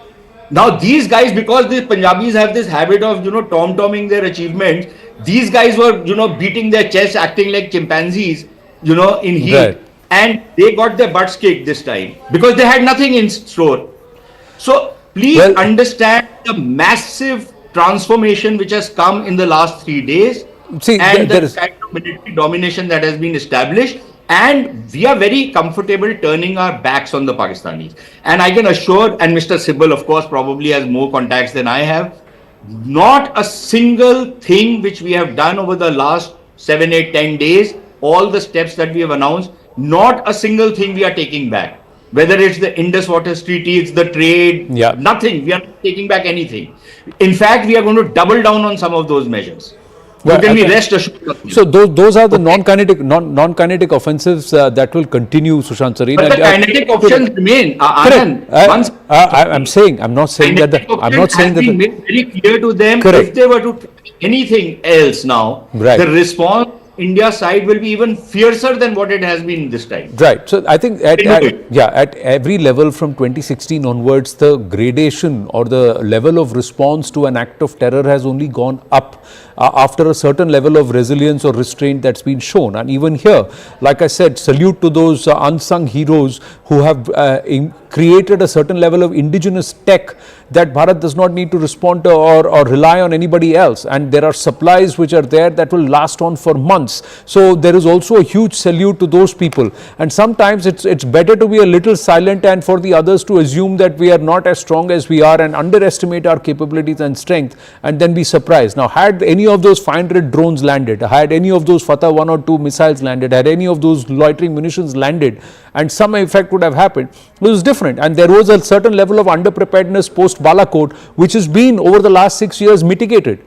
Now these guys, because the Punjabis have this habit of, tom-tomming their achievements, these guys were, beating their chests, acting like chimpanzees, in heat. Right. And they got their butts kicked this time because they had nothing in store. So please understand the massive transformation which has come in the last 3 days. See, and the kind of military domination that has been established. And we are very comfortable turning our backs on the Pakistanis. And I can assure, and Mr. Sibal, of course, probably has more contacts than I have, not a single thing which we have done over the last 7, 8, 10 days, all the steps that we have announced, not a single thing we are taking back. Whether it's the Indus Waters Treaty, it's the trade, nothing. We are not taking back anything. In fact, we are going to double down on some of those measures. You can be rest assured. So those are the non-kinetic offensives that will continue, Sushant Sareen. But the kinetic options remain. Anand, I'm not saying that. I'm not saying that. Been made very clear to them. Correct. If they were to try anything else now, the response India side will be even fiercer than what it has been this time. Right. So I think at every level from 2016 onwards, the gradation or the level of response to an act of terror has only gone up after a certain level of resilience or restraint that's been shown. And even here, like I said, salute to those unsung heroes who have created a certain level of indigenous tech that Bharat does not need to respond to or rely on anybody else. And there are supplies which are there that will last on for months. So there is also a huge salute to those people. And sometimes it's better to be a little silent and for the others to assume that we are not as strong as we are and underestimate our capabilities and strength and then be surprised. Now, had any of those 500 drones landed, had any of those Fatah 1 or 2 missiles landed, had any of those loitering munitions landed, and some effect would have happened, it was different. And there was a certain level of underpreparedness post Balakot, which has been over the last 6 years mitigated.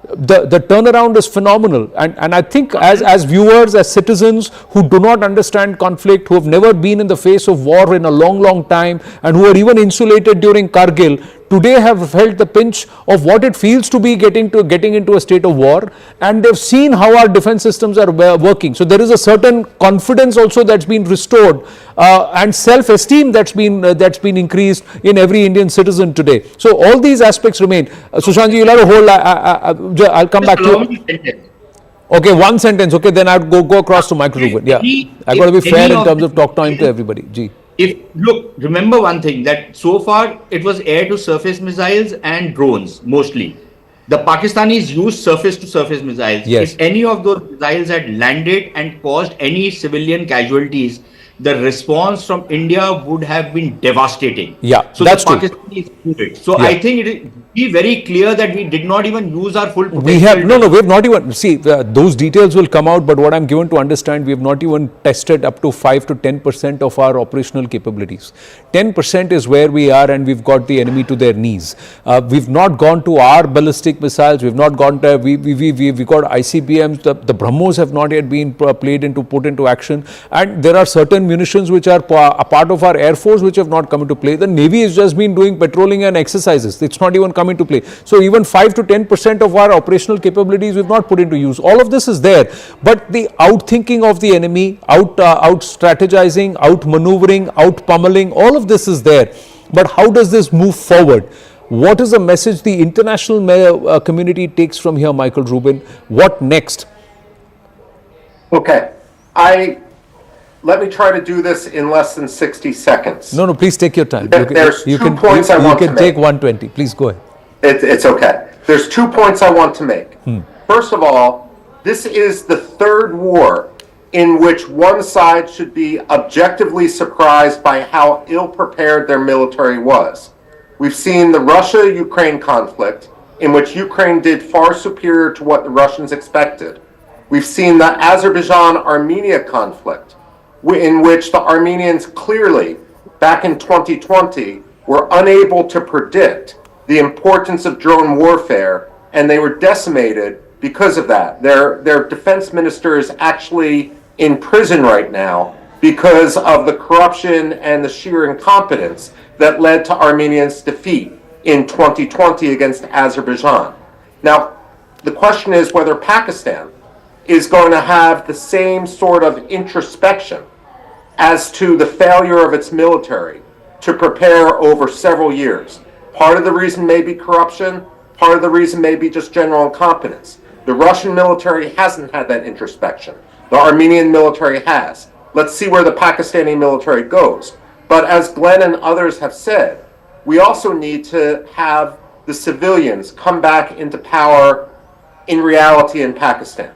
The turnaround is phenomenal, and I think as viewers, as citizens who do not understand conflict, who have never been in the face of war in a long time, and who are even insulated during Kargil, today have felt the pinch of what it feels to be getting into a state of war, and they've seen how our defense systems are working. So there is a certain confidence also that's been restored, and self-esteem that's been increased in every Indian citizen today. So all these aspects remain. Sushant ji, you'll have a whole. I'll come back to you. Okay, one sentence. Okay, then I'd go across to Michael Rubin. Yeah, I got to be fair in terms of talk time to everybody. G. Remember one thing, that so far it was air to surface missiles and drones mostly. The Pakistanis used surface to surface missiles. Yes. If any of those missiles had landed and caused any civilian casualties, the response from India would have been devastating. Yeah, so that's the true. Pakistanis did it. So Yeah. I think it be very clear that we did not even use our full potential. We have, we have not even, see, those details will come out, but what I'm given to understand, we have not even tested up to 5 to 10% of our operational capabilities. 10% is where we are, and we've got the enemy to their knees. We've not gone to our ballistic missiles, we've not gone to, we've got ICBMs, the BrahMos have not yet been put into action, and there are certain munitions which are a part of our Air Force which have not come into play. The Navy has just been doing patrolling and exercises. It's not even come into play. So even 5 to 10% of our operational capabilities we've not put into use. All of this is there, but the outthinking of the enemy, out strategizing, out maneuvering, out pummeling, all of this is there. But how does this move forward? What is the message the international community takes from here, Michael Rubin? What next? Okay, let me try to do this in less than 60 seconds. No, please take your time. There's two points I want to make. You can take 120. Please go ahead. It's okay. There's 2 points I want to make. First of all, this is the third war in which one side should be objectively surprised by how ill-prepared their military was. We've seen the Russia-Ukraine conflict, in which Ukraine did far superior to what the Russians expected. We've seen the Azerbaijan-Armenia conflict, in which the Armenians clearly, back in 2020, were unable to predict the importance of drone warfare, and they were decimated because of that. Their defense minister is actually in prison right now because of the corruption and the sheer incompetence that led to Armenians' defeat in 2020 against Azerbaijan. Now, the question is whether Pakistan is going to have the same sort of introspection as to the failure of its military to prepare over several years. Part of the reason may be corruption, part of the reason may be just general incompetence. The Russian military hasn't had that introspection. The Armenian military has. Let's see where the Pakistani military goes. But as Glenn and others have said, we also need to have the civilians come back into power in reality in Pakistan,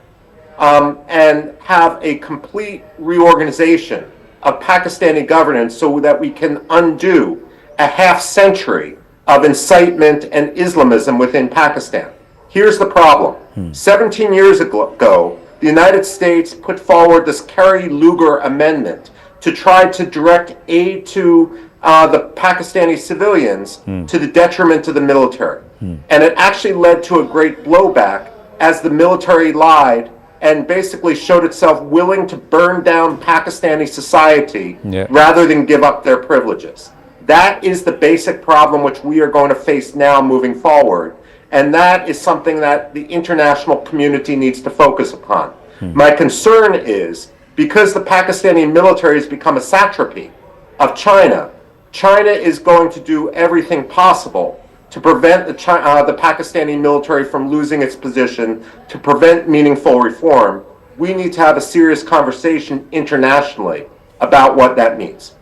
and have a complete reorganization of Pakistani governance so that we can undo a half century of incitement and Islamism within Pakistan. Here's the problem. 17 years ago, the United States put forward this Kerry-Lugar Amendment to try to direct aid to the Pakistani civilians to the detriment of the military. And it actually led to a great blowback as the military lied and basically showed itself willing to burn down Pakistani society rather than give up their privileges. That is the basic problem which we are going to face now moving forward. And that is something that the international community needs to focus upon. My concern is, because the Pakistani military has become a satrapy of China, China is going to do everything possible to prevent the Pakistani military from losing its position, to prevent meaningful reform. We need to have a serious conversation internationally about what that means.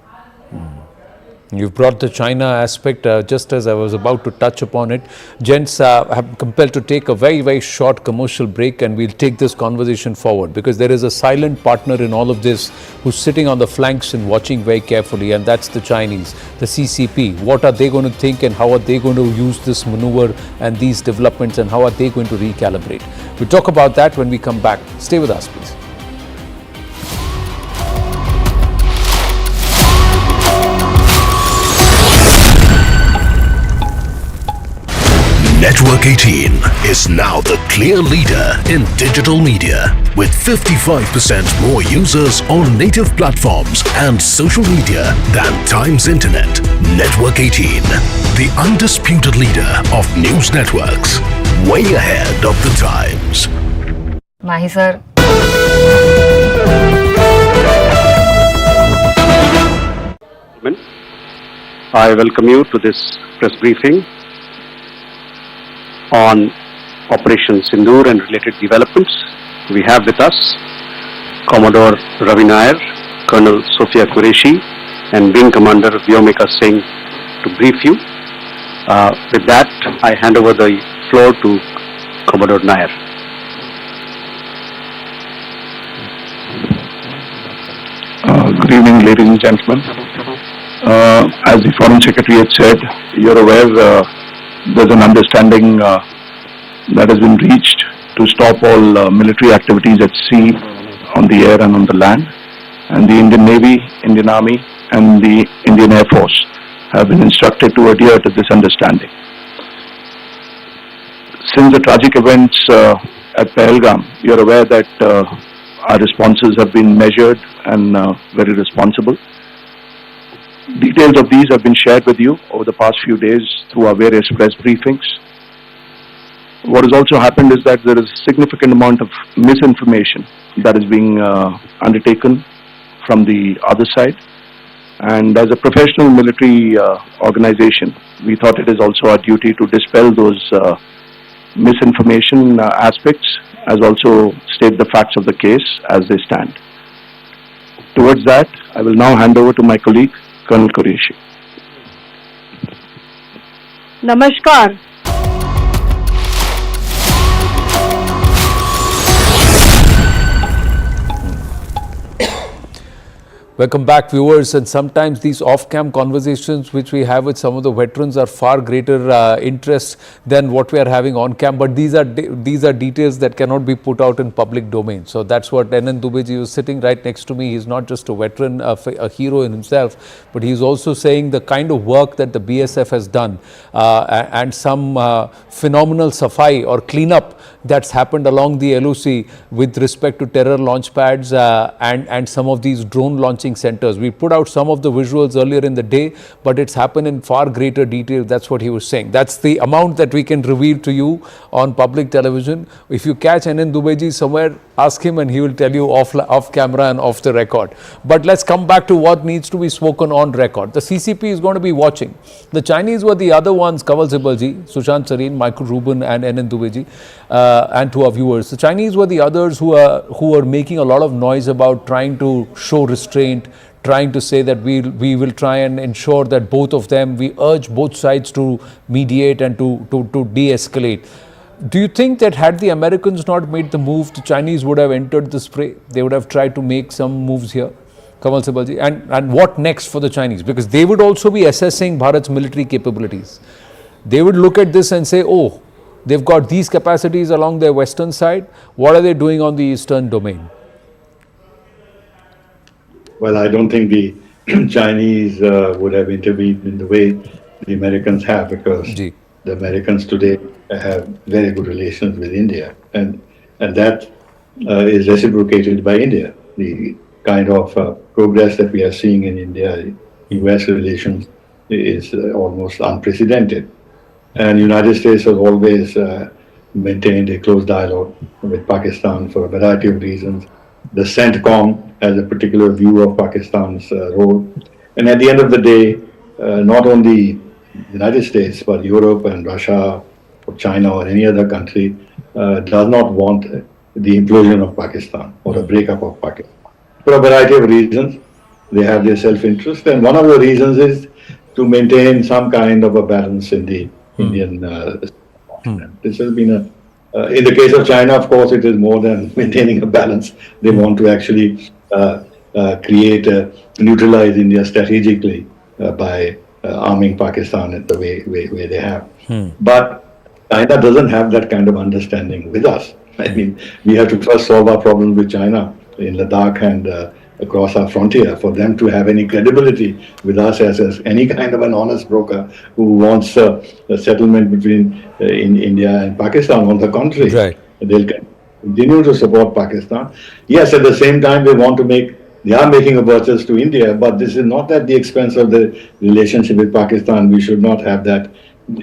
You've brought the China aspect just as I was about to touch upon it. Gents, I'm compelled to take a very, very short commercial break, and we'll take this conversation forward, because there is a silent partner in all of this who's sitting on the flanks and watching very carefully, and that's the Chinese, the CCP. What are they going to think, and how are they going to use this maneuver and these developments, and how are they going to recalibrate? We'll talk about that when we come back. Stay with us, please. Network 18 is now the clear leader in digital media, with 55% more users on native platforms and social media than Times Internet. Network 18, the undisputed leader of news networks, way ahead of the times. Mahi sir. I welcome you to this press briefing on Operation Sindoor and related developments. We have with us Commodore Ravi Nair, Colonel Sophia Qureshi, and Wing Commander Vyomika Singh to brief you. With that, I hand over the floor to Commodore Nair. Good evening, ladies and gentlemen. As the Foreign Secretary had said, you're aware there's an understanding that has been reached to stop all military activities at sea, on the air and on the land. And the Indian Navy, Indian Army and the Indian Air Force have been instructed to adhere to this understanding. Since the tragic events at Pahalgam, you're aware that our responses have been measured and very responsible. Details of these have been shared with you over the past few days through our various press briefings. What has also happened is that there is a significant amount of misinformation that is being undertaken from the other side. And as a professional military organization, we thought it is also our duty to dispel those misinformation aspects, as also state the facts of the case as they stand. Towards that, I will now hand over to my colleague, Colonel Qureshi. नमस्कार. Welcome back, viewers. And sometimes these off-cam conversations which we have with some of the veterans are far greater interest than what we are having on-cam. But these are details that cannot be put out in public domain. So that's what N18G was sitting right next to me. He's not just a veteran, a hero in himself, but he's also saying the kind of work that the BSF has done and some phenomenal safai or cleanup that's happened along the LOC with respect to terror launch pads and some of these drone launching centers. We put out some of the visuals earlier in the day, but it's happened in far greater detail. That's what he was saying. That's the amount that we can reveal to you on public television. If you catch N18G somewhere, ask him and he will tell you off camera and off the record. But let's come back to what needs to be spoken on record. The CCP is going to be watching. The Chinese were the other ones, Kanwal Sibbalji, Sushant Sareen, Michael Rubin and N18G. And to our viewers, the Chinese were the others who were making a lot of noise about trying to show restraint, trying to say that we will try and ensure that both of them, we urge both sides to mediate and to de-escalate. Do you think that had the Americans not made the move, the Chinese would have entered the fray? They would have tried to make some moves here? Kanwal Sibbalji, and what next for the Chinese? Because they would also be assessing Bharat's military capabilities. They would look at this and say, oh, they've got these capacities along their western side. What are they doing on the eastern domain? Well, I don't think the Chinese would have intervened in the way the Americans have, because the Americans today have very good relations with India, and that is reciprocated by India. The kind of progress that we are seeing in India-US relations is almost unprecedented. And the United States has always maintained a close dialogue with Pakistan for a variety of reasons. The CENTCOM has a particular view of Pakistan's role. And at the end of the day, not only the United States, but Europe and Russia or China or any other country does not want the implosion of Pakistan or the breakup of Pakistan. For a variety of reasons, they have their self-interest. And one of the reasons is to maintain some kind of a balance in the Indian This has been in the case of China, of course, it is more than maintaining a balance. They want to actually neutralize India strategically by arming Pakistan in the way they have. But China doesn't have that kind of understanding with us. I mean, we have to first solve our problems with China in Ladakh and across our frontier for them to have any credibility with us as any kind of an honest broker who wants a settlement between in India and Pakistan. On the contrary, they'll continue to support Pakistan. Yes, at the same time, they are making overtures to India, but this is not at the expense of the relationship with Pakistan. We should not have that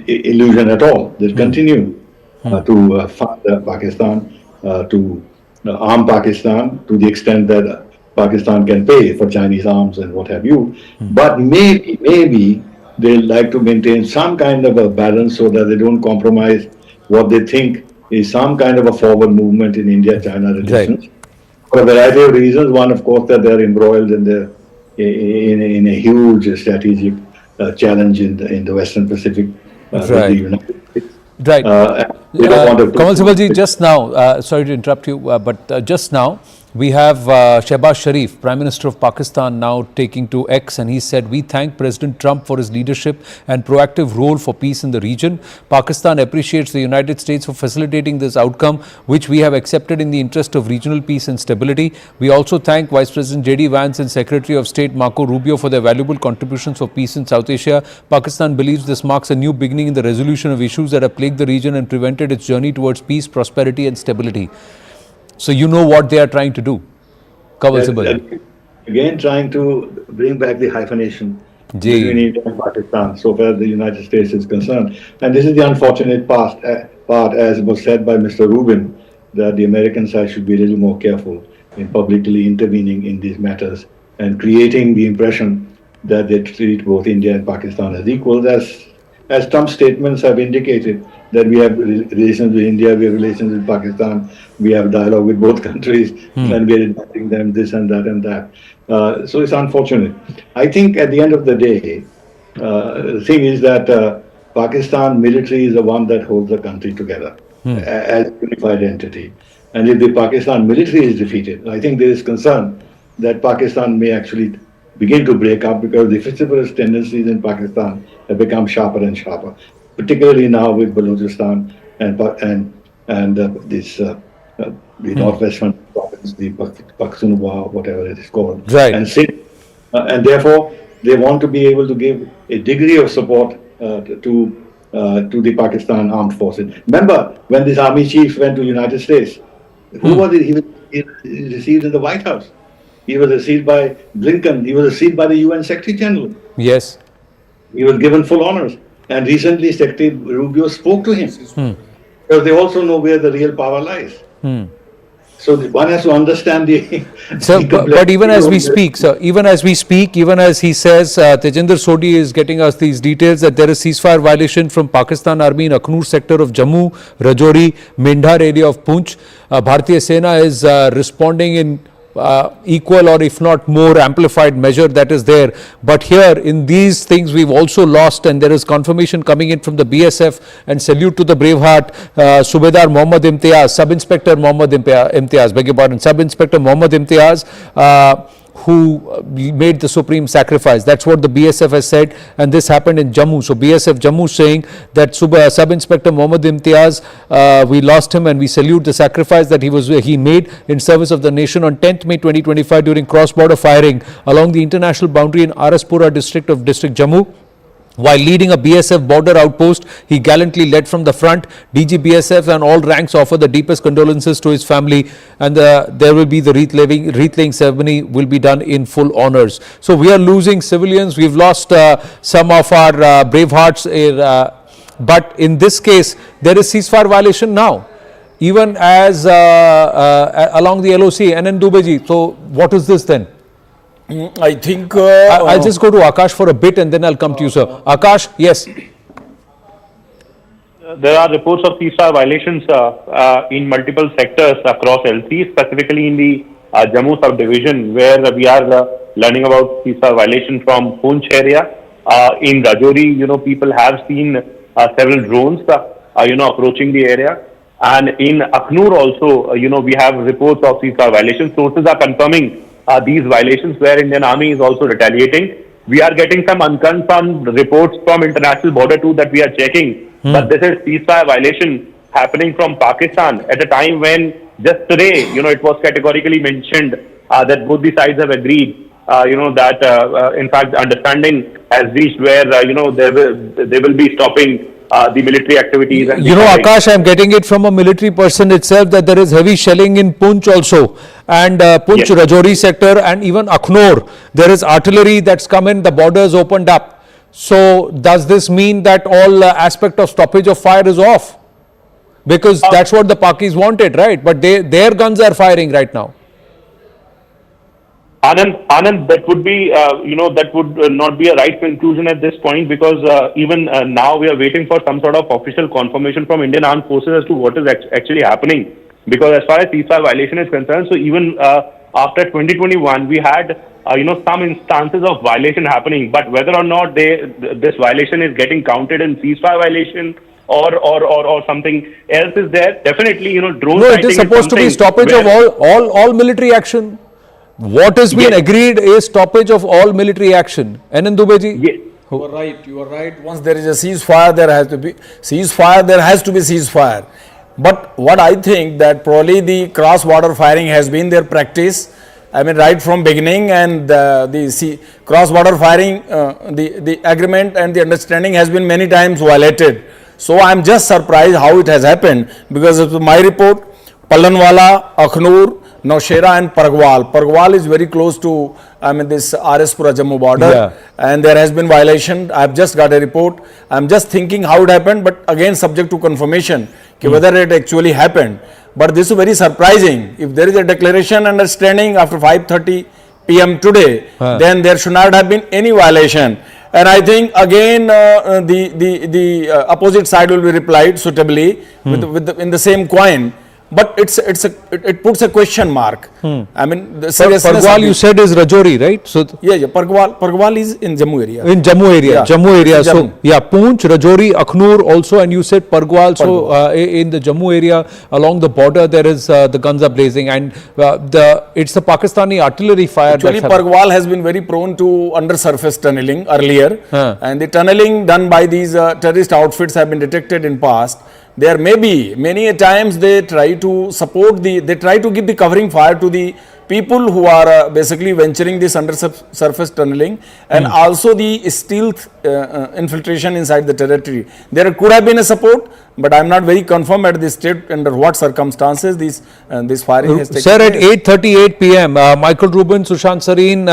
illusion at all. They'll continue to fund Pakistan, to arm Pakistan to the extent that Pakistan can pay for Chinese arms and what have you. But maybe they'd like to maintain some kind of a balance so that they don't compromise what they think is some kind of a forward movement in India-China relations. For a variety of reasons. One, of course, that they're embroiled in a huge strategic challenge in the Western Pacific with the United States. Right. We don't want to Kamal Sibalji, just now, sorry to interrupt you, but just now, we have Shehbaz Sharif, Prime Minister of Pakistan, now taking to X, and he said, "We thank President Trump for his leadership and proactive role for peace in the region. Pakistan appreciates the United States for facilitating this outcome, which we have accepted in the interest of regional peace and stability. We also thank Vice President J.D. Vance and Secretary of State Marco Rubio for their valuable contributions for peace in South Asia. Pakistan believes this marks a new beginning in the resolution of issues that have plagued the region and prevented its journey towards peace, prosperity and stability." So you know what they are trying to do. Kamal Sibalji. Again, trying to bring back the hyphenation between India and Pakistan, so far as the United States is concerned. And this is the unfortunate part, as was said by Mr. Rubin, that the American side should be a little more careful in publicly intervening in these matters and creating the impression that they treat both India and Pakistan as equals, as Trump's statements have indicated, that we have relations with India, we have relations with Pakistan, we have dialogue with both countries, and we are inviting them this and that and that. So it's unfortunate. I think at the end of the day, the thing is that Pakistan military is the one that holds the country together as a unified entity. And if the Pakistan military is defeated, I think there is concern that Pakistan may actually begin to break up, because the vociferous tendencies in Pakistan have become sharper and sharper, particularly now with Balochistan and the northwestern province, the Pakhtunkhwa, whatever it is called, and Sindh. And therefore, they want to be able to give a degree of support to the Pakistan armed forces. Remember, when this army chief went to the United States, who was it? He was received in the White House. He was received by Blinken. He was received by the UN Secretary General. Yes. He was given full honors. And recently, Secretary Rubio spoke to him. Because they also know where the real power lies. So one has to understand the... So, but even as we speak, sir, even as he says, Tejinder Sodhi is getting us these details that there is ceasefire violation from Pakistan Army in Akhnur sector of Jammu, Rajouri, Mendhar area of Poonch. Bharatiya Sena is responding in equal or if not more amplified measure that is there. But here in these things we've also lost, and there is confirmation coming in from the BSF, and salute to the braveheart Subedar Mohammad Imtiaz, Sub-Inspector Mohammad Imtiaz, beg your pardon, Sub-Inspector Mohammad Imtiaz, who made the supreme sacrifice. That's what the BSF has said, and this happened in Jammu. So BSF Jammu saying that Sub-Inspector Mohammad Imtiaz, we lost him and we salute the sacrifice that he made in service of the nation on 10th May 2025 during cross-border firing along the international boundary in Araspura district of District Jammu. While leading a BSF border outpost, he gallantly led from the front. DG BSF and all ranks offer the deepest condolences to his family, and there will be the wreath-laying ceremony will be done in full honors. So we are losing civilians. We've lost some of our brave hearts, but in this case, there is ceasefire violation now, even as along the LOC, NN Dubeji. So what is this then? I think... I'll just go to Akash for a bit and then I'll come to you, sir. Akash, yes. There are reports of ceasefire violations in multiple sectors across LC, specifically in the Jammu subdivision, where we are learning about ceasefire violation from Poonch area. In Rajouri, people have seen several drones, approaching the area. And in Akhnur also, we have reports of ceasefire violations. Sources are confirming these violations, where Indian Army is also retaliating. We are getting some unconfirmed reports from international border too that we are checking. But this is ceasefire violation happening from Pakistan at a time when just today, it was categorically mentioned that both the sides have agreed, that in fact the understanding has reached where, they will be stopping the military activities. And Akash, I'm getting it from a military person itself that there is heavy shelling in Poonch also, and Poonch, Rajouri sector, and even Akhnur. There is artillery that's come in, the borders opened up. So does this mean that all aspect of stoppage of fire is off? Because that's what the Pakis wanted, right? But their guns are firing right now. Anand, that would be, that would not be a right conclusion at this point, because even now we are waiting for some sort of official confirmation from Indian Armed Forces as to what is actually happening. Because as far as ceasefire violation is concerned, so even after 2021, we had, some instances of violation happening, but whether or not this violation is getting counted in ceasefire violation or something else is there, definitely, drone No, it sighting is supposed to be stoppage of all military action. What has been agreed is stoppage of all military action. N. Dubeji? You are right. You are right. Once there is a ceasefire, there has to be ceasefire. There has to be ceasefire. But what I think that probably the cross-border firing has been their practice. I mean, right from beginning, and the cross-border firing, the agreement and the understanding has been many times violated. So I am just surprised how it has happened, because of my report, Pallanwala, Akhnur, Naushera and Pargwal. Pargwal is very close to, this RS Pura Jammu border, and there has been violation. I have just got a report. I am just thinking how it happened, but again subject to confirmation, whether it actually happened. But this is very surprising. If there is a declaration understanding after 5:30 p.m. today, then there should not have been any violation. And I think again the opposite side will be replied suitably in the same coin. But it puts a question mark. I mean, the seriousness. Pargwal, you said, is Rajouri, right? So Pargwal is in Jammu area. In Jammu area, Yeah. Jammu area. So Jammu. yeah, Poonch, Rajouri, Akhnur also, and you said Pargwal. So in the Jammu area along the border, there is the guns are blazing, and it's the Pakistani artillery fire. Actually, Pargwal has been very prone to undersurface tunneling earlier, and the tunneling done by these terrorist outfits have been detected in past. There may be many a times they try to support they try to give the covering fire to the people who are basically venturing this undersurface tunneling, and also the stealth infiltration inside the territory. There could have been a support, but I am not very confirmed at this state under what circumstances this firing has taken Sir, place. at 8:38 p.m., Michael Rubin, Sushant Sareen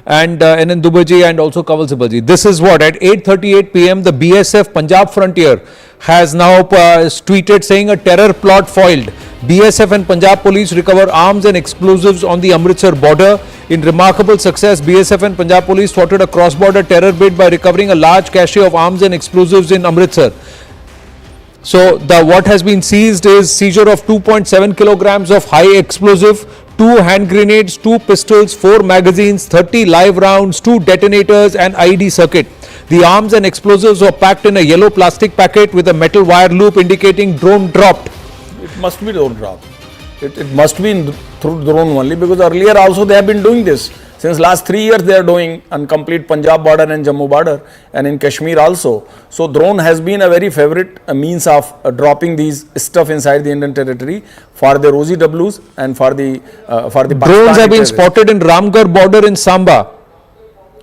and N. Dubeji and also Kanwal Sibbalji. This is what, at 8:38 p.m., the BSF Punjab Frontier has now tweeted saying a terror plot foiled. BSF and Punjab Police recover arms and explosives on the Amritsar border. In remarkable success, BSF and Punjab Police thwarted a cross-border terror bid by recovering a large cache of arms and explosives in Amritsar. So what has been seized is seizure of 2.7 kilograms of high explosive, 2 hand grenades, 2 pistols, 4 magazines, 30 live rounds, 2 detonators and IED circuit. The arms and explosives were packed in a yellow plastic packet with a metal wire loop indicating drone dropped. It must be drone dropped. It must be through drone only, because earlier also they have been doing this. Since last 3 years they are doing on complete Punjab border and Jammu border, and in Kashmir also. So drone has been a very favorite means of dropping these stuff inside the Indian territory for the Rosie Ws and for the Drones have been spotted in Ramgarh border in Samba.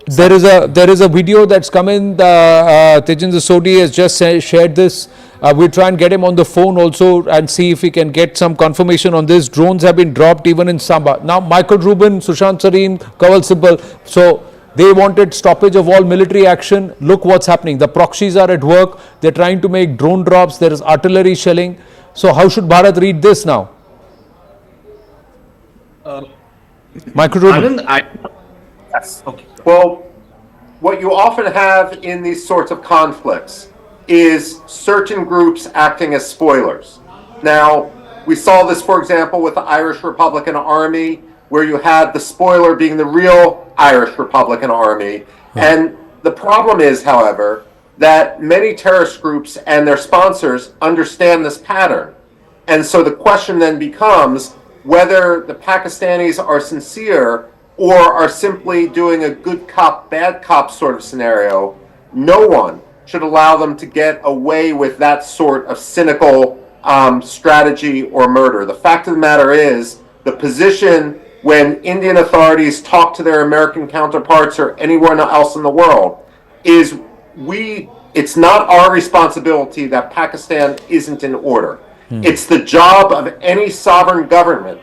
There is a video that's come in. Tejinder Sodhi has just shared this. We'll try and get him on the phone also and see if we can get some confirmation on this. Drones have been dropped even in Samba. Now, Michael Rubin, Sushant Sareen, Kanwal Sibbal. So they wanted stoppage of all military action. Look what's happening. The proxies are at work. They're trying to make drone drops. There is artillery shelling. So how should Bharat read this now? Michael Rubin. Yes. Okay. Well, what you often have in these sorts of conflicts is certain groups acting as spoilers. Now, we saw this, for example, with the Irish Republican Army, where you had the spoiler being the real Irish Republican Army. And the problem is, however, that many terrorist groups and their sponsors understand this pattern. And so the question then becomes whether the Pakistanis are sincere or are simply doing a good cop, bad cop sort of scenario. No one should allow them to get away with that sort of cynical strategy or murder. The fact of the matter is, the position when Indian authorities talk to their American counterparts or anyone else in the world is it's not our responsibility that Pakistan isn't in order. It's the job of any sovereign government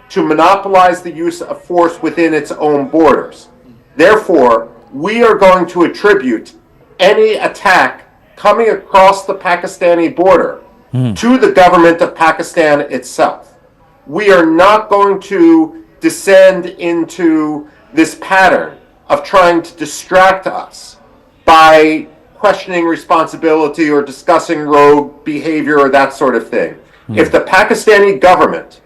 to monopolize the use of force within its own borders. Therefore, we are going to attribute any attack coming across the Pakistani border to the government of Pakistan itself. We are not going to descend into this pattern of trying to distract us by questioning responsibility or discussing rogue behavior or that sort of thing. If the Pakistani government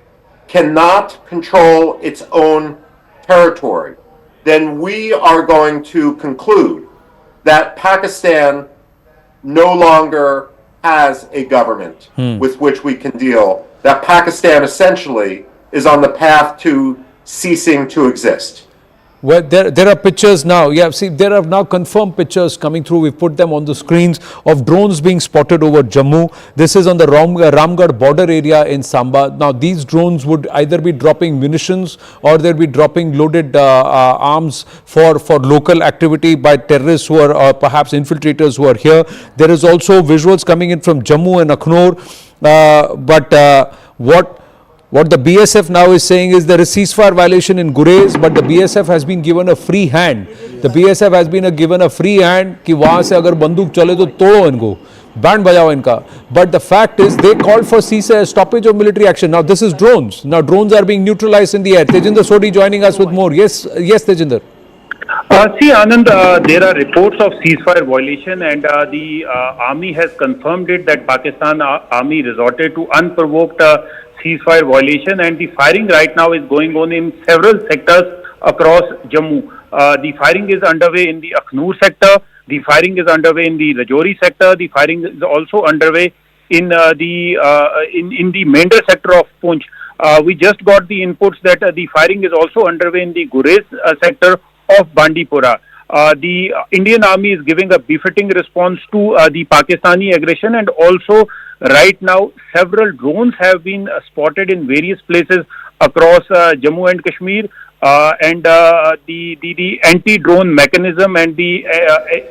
cannot control its own territory, then we are going to conclude that Pakistan no longer has a government with which we can deal, that Pakistan essentially is on the path to ceasing to exist. Well, there are pictures now. Yeah, see, there are now confirmed pictures coming through. We've put them on the screens of drones being spotted over Jammu. This is on the Ramgarh border area in Samba. Now, these drones would either be dropping munitions or they'll be dropping loaded arms for local activity by terrorists who are perhaps infiltrators who are here. There is also visuals coming in from Jammu and Akhnor. What the BSF now is saying is there is ceasefire violation in Gurez, but the BSF has been given a free hand. The BSF has been given a free hand कि वहाँ से अगर बंदूक चले तो तोड़ो इनको, band बजाओ इनका. But the fact is they called for ceasefire, stoppage of military action. Now this is drones. Now drones are being neutralized in the air. Tejinder Sodhi joining us with more. Yes, Tejinder. See, Anand, there are reports of ceasefire violation, and the army has confirmed it that Pakistan army resorted to unprovoked ceasefire violation, and the firing right now is going on in several sectors across Jammu. The firing is underway in the Akhnur sector, the firing is underway in the Rajouri sector, the firing is also underway in the Mender sector of Poonch. We just got the inputs that the firing is also underway in the Gurez sector of Bandipora. The Indian army is giving a befitting response to the Pakistani aggression, and also right now several drones have been spotted in various places across Jammu and Kashmir, and the anti-drone mechanism and the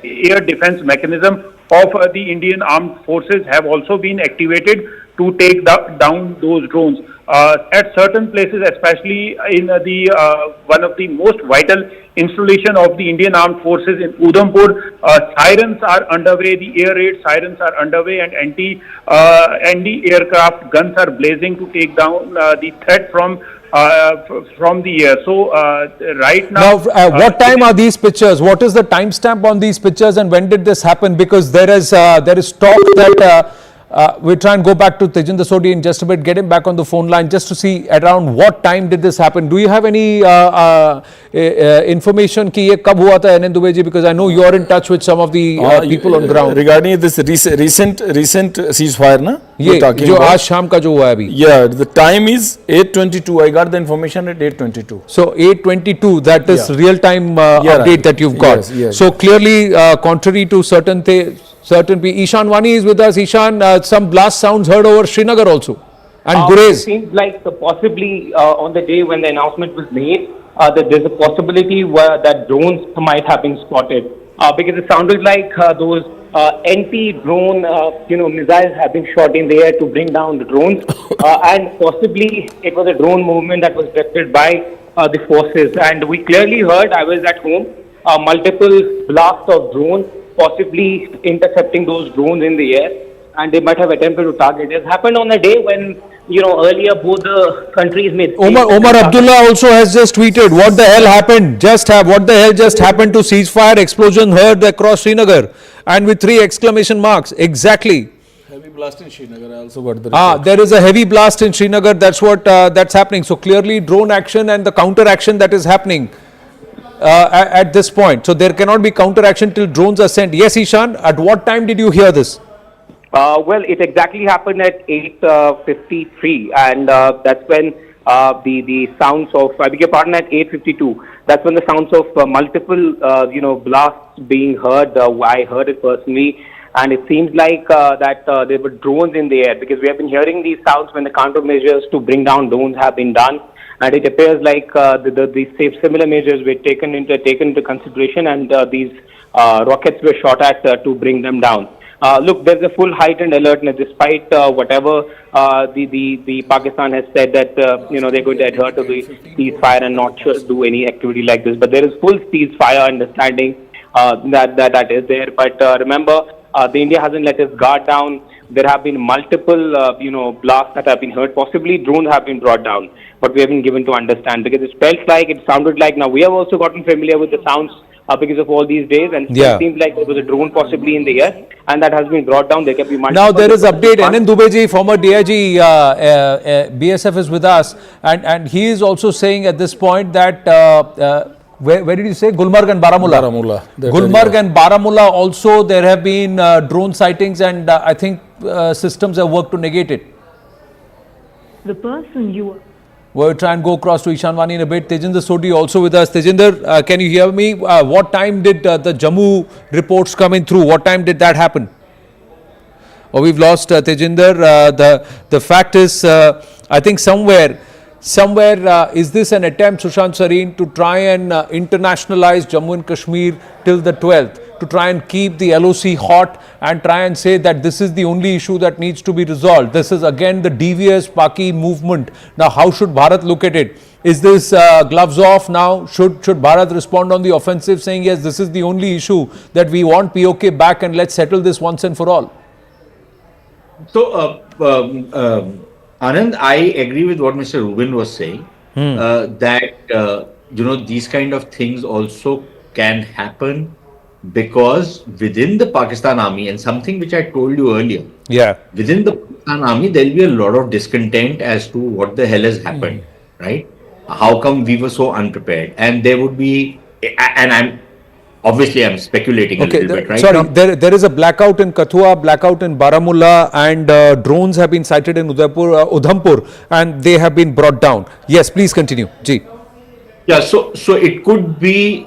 air defense mechanism of the Indian armed forces have also been activated to take down those drones. At certain places, especially in one of the most vital installation of the Indian armed forces in Udhampur, sirens are underway, the air raid sirens are underway, and anti-aircraft guns are blazing to take down the threat from the air. So right now, what time are these pictures? What is the timestamp on these pictures, and when did this happen? Because there is talk that we'll try and go back to Tejinder Sodhi in just a bit, get him back on the phone line just to see around what time did this happen. Do you have any information कि ये कब हुआ था NN Dubey ji? Because I know you are in touch with some of the people on ground. Regarding this recent ceasefire, na? ये जो आज शाम का जो हुआ है अभी. Yeah, the time is 8:22. I got the information at 8:22. So 8:22, that is real time update that you've got. Yes. So clearly, contrary to certain people, Ishan Wani is with us. Ishan, some blast sounds heard over Srinagar also, and Gurez. It seems like possibly on the day when the announcement was made, that there's a possibility that drones might have been spotted, because it sounded like those anti-drone missiles have been shot in the air to bring down the drones, and possibly it was a drone movement that was directed by the forces. And we clearly heard, I was at home, multiple blasts of drones, possibly intercepting those drones in the air, and they might have attempted to target. It happened on a day when, earlier both the countries made... Omar Abdullah also has just tweeted, what the hell happened? What the hell just happened to ceasefire? Explosion heard across Srinagar, and with 3 exclamation marks. Exactly. Heavy blast in Srinagar, I also got the report. There is a heavy blast in Srinagar. That's what that's happening. So clearly drone action and the counter action that is happening at this point. So there cannot be counter action till drones are sent. Yes, Ishan, at what time did you hear this? Well, it exactly happened at 8:53, and that's when the sounds of, I beg your pardon, at 8:52. That's when the sounds of multiple, blasts being heard. I heard it personally, and it seems like that there were drones in the air, because we have been hearing these sounds when the countermeasures to bring down drones have been done. And it appears like the similar measures were taken into consideration, and these rockets were shot at to bring them down. Look, there's a full heightened alertness, despite whatever the Pakistan has said that they're going to adhere to the ceasefire and not do any activity like this. But there is full ceasefire understanding that is there. But remember, the India hasn't let its guard down. there have been multiple, blasts that have been heard. Possibly drones have been brought down, but we haven't given to understand because it sounded like now we have also gotten familiar with the sounds because of all these days, and it seems like there was a drone possibly in the air, and that has been brought down. There can be multiple. Now there is update. NN Dubeji, former DIG, BSF is with us, and he is also saying at this point that where did you say Gulmarg and Baramulla? Gulmarg and Baramulla also there have been drone sightings, and I think systems have worked to negate it. The person you are. We'll try and go across to Ishanwani in a bit. Tejinder Sodhi also with us. Tejinder, can you hear me? What time did the Jammu reports come in through? What time did that happen? Oh, we've lost Tejinder. The fact is, I think somewhere is this an attempt, Sushant Sareen, to try and internationalize Jammu and Kashmir till the 12th? To try and keep the LOC hot and try and say that this is the only issue that needs to be resolved. This is again the devious Paki movement. Now, how should Bharat look at it? Is this gloves off now? Should Bharat respond on the offensive saying, yes, this is the only issue that we want POK back and let's settle this once and for all? So, Anand, I agree with what Mr. Rubin was saying, that, these kind of things also can happen because within the Pakistan army, and something which I told you earlier, within the Pakistan army, there will be a lot of discontent as to what the hell has happened, right? How come we were so unprepared? And there would be, and I'm speculating a little bit, right? Sorry, there is a blackout in Kathua, blackout in Baramulla, and drones have been sighted in Udhampur, and they have been brought down. Yes, please continue. Ji. Yeah, so it could be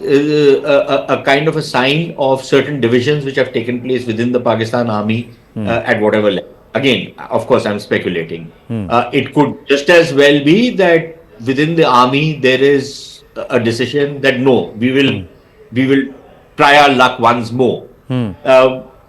a kind of a sign of certain divisions which have taken place within the Pakistan army at whatever level. Again, of course, I'm speculating. It could just as well be that within the army there is a decision that no, we will try our luck once more,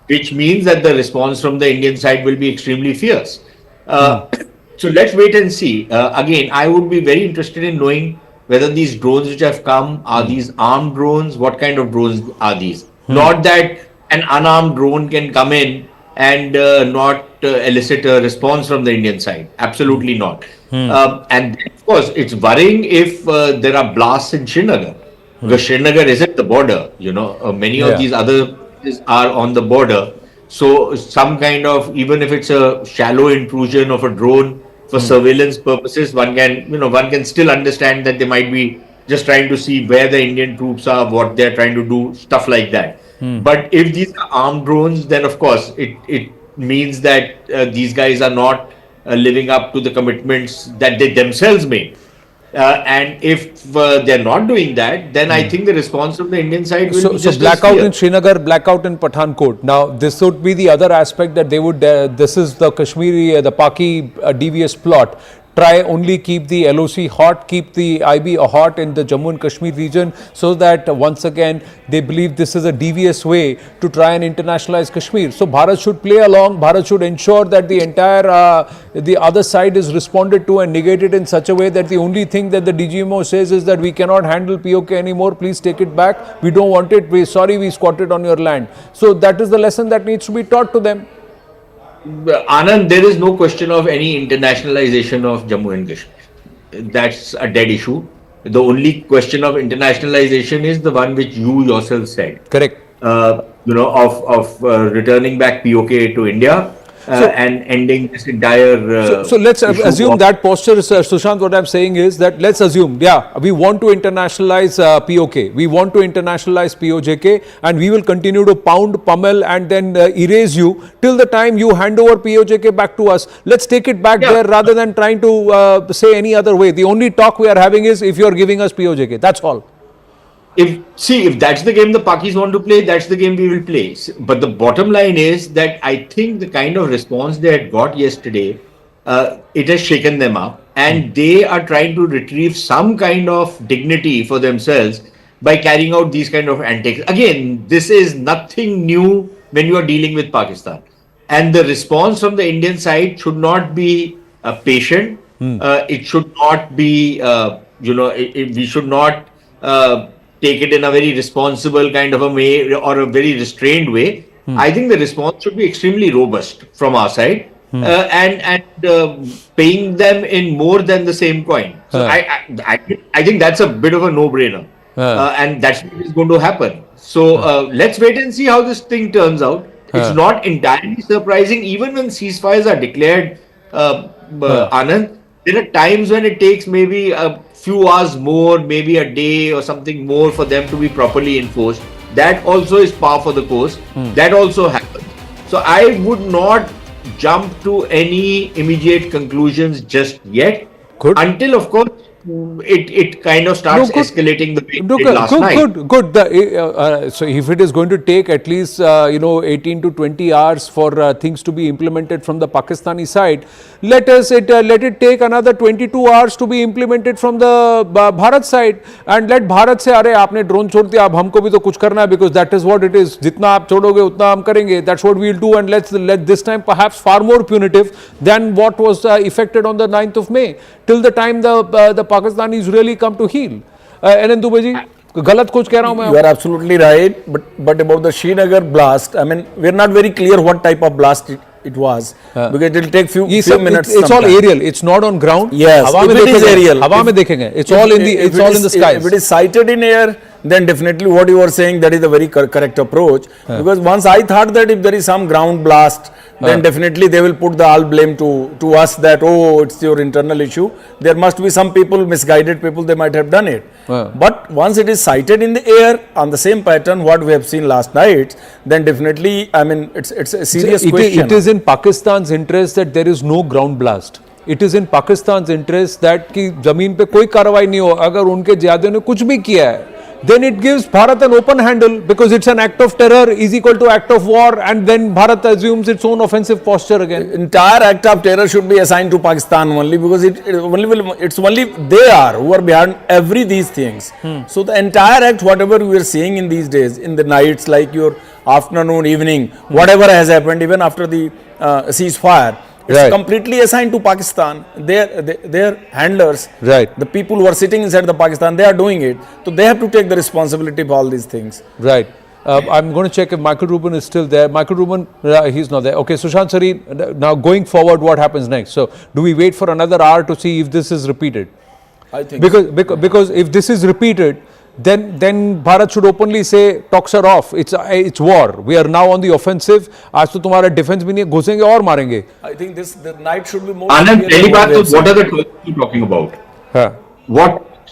which means that the response from the Indian side will be extremely fierce. So let's wait and see. Again, I would be very interested in knowing whether these drones which have come, are these armed drones? What kind of drones are these? Not that an unarmed drone can come in and not elicit a response from the Indian side. Absolutely not. And of course, it's worrying if there are blasts in Srinagar. Because Srinagar is at the border, many of these other places are on the border. So some kind of, even if it's a shallow intrusion of a drone for surveillance purposes, one can still understand that they might be just trying to see where the Indian troops are, what they're trying to do, stuff like that. But if these are armed drones, then of course it means that these guys are not living up to the commitments that they themselves made. And if they're not doing that, then I think the response from the Indian side will be just blackout in Srinagar, blackout in Pathankot. Now, this would be the other aspect that they would, this is the Kashmiri, the Paki devious plot. Try only keep the LOC hot, keep the IB hot in the Jammu and Kashmir region so that once again they believe this is a devious way to try and internationalize Kashmir. So Bharat should play along, Bharat should ensure that the entire, the other side is responded to and negated in such a way that the only thing that the DGMO says is that we cannot handle POK anymore, please take it back, we don't want it, we squatted on your land. So that is the lesson that needs to be taught to them. Anand, there is no question of any internationalization of Jammu and Kashmir. That's a dead issue. The only question of internationalization is the one which you yourself said. Correct. Of returning back POK to India and ending this entire. So let's assume that posture, Sushant. What I'm saying is that let's assume, we want to internationalize POK, we want to internationalize POJK, and we will continue to pound, pummel, and then erase you till the time you hand over POJK back to us. Let's take it back there rather than trying to say any other way. The only talk we are having is if you are giving us POJK. That's all. If that's the game the Pakis want to play, that's the game we will play. But the bottom line is that I think the kind of response they had got yesterday, it has shaken them up, and they are trying to retrieve some kind of dignity for themselves by carrying out these kind of antics. Again, this is nothing new when you are dealing with Pakistan. And the response from the Indian side should not be patient. It should not be, we should not take it in a very responsible kind of a way or a very restrained way. I think the response should be extremely robust from our side, and paying them in more than the same coin. So I think that's a bit of a no-brainer, and that's what is going to happen. So let's wait and see how this thing turns out. It's not entirely surprising, even when ceasefires are declared, Anand. There are times when it takes maybe a few hours more, maybe a day or something more for them to be properly enforced. That also is par for the course. That also happens. So I would not jump to any immediate conclusions just yet. Until, of course, it kind of starts escalating the way it did last night. Good. So if it is going to take at least 18 to 20 hours for things to be implemented from the Pakistani side, let it take another 22 hours to be implemented from the Bharat side, and let Bharat say, अरे आपने drone छोड़ दिया, अब हमको भी तो कुछ करना है, because that is what it is. जितना आप छोड़ोगे उतना हम करेंगे. That's what we'll do, and let this time perhaps far more punitive than what was effected on the 9th of May, till the time the Pakistanis really come to heel. NN Dubey ji, गलत कुछ कह रहा हूं मैं? You are absolutely right, but about the Srinagar blast, I mean, we are not very clear what type of blast it was, because it will take few minutes. It's all aerial. It's not on ground. Yes, if it is aerial, हवा में देखेंगे. It's all in the skies. If it is sighted in air, then definitely what you are saying, that is the very correct approach. Because once I thought that if there is some ground blast, then definitely they will put the all blame to us, that it's your internal issue. There must be some people, misguided people, they might have done it. But once it is sighted in the air on the same pattern what we have seen last night, then definitely, I mean, it's a serious question. It is in Pakistan's interest that there is no ground blast. It is in Pakistan's interest that कि जमीन पे कोई कार्रवाई नहीं हो. अगर उनके ज़्यादा ने कुछ भी किया है, then it gives Bharat an open handle, because it's an act of terror is equal to act of war, and then Bharat assumes its own offensive posture again. Entire act of terror should be assigned to Pakistan only, because it's only they are who are behind these things. So the entire act, whatever we are seeing in these days, in the nights, like your afternoon, evening, whatever has happened, even after the ceasefire, it's completely assigned to Pakistan. Their handlers, the people who are sitting inside the Pakistan, they are doing it. So they have to take the responsibility for all these things. Right. I'm going to check if Michael Rubin is still there. Michael Rubin, he's not there. Okay, Sushant Sareen, now going forward, what happens next? So do we wait for another hour to see if this is repeated? I think because if this is repeated, then Bharat should openly say talks are off. It's war. We are now on the offensive. आज तो तुम्हारा defense भी नहीं है, घुसेंगे और मारेंगे. I think the night should be more. Anand, what are the talks you talking about?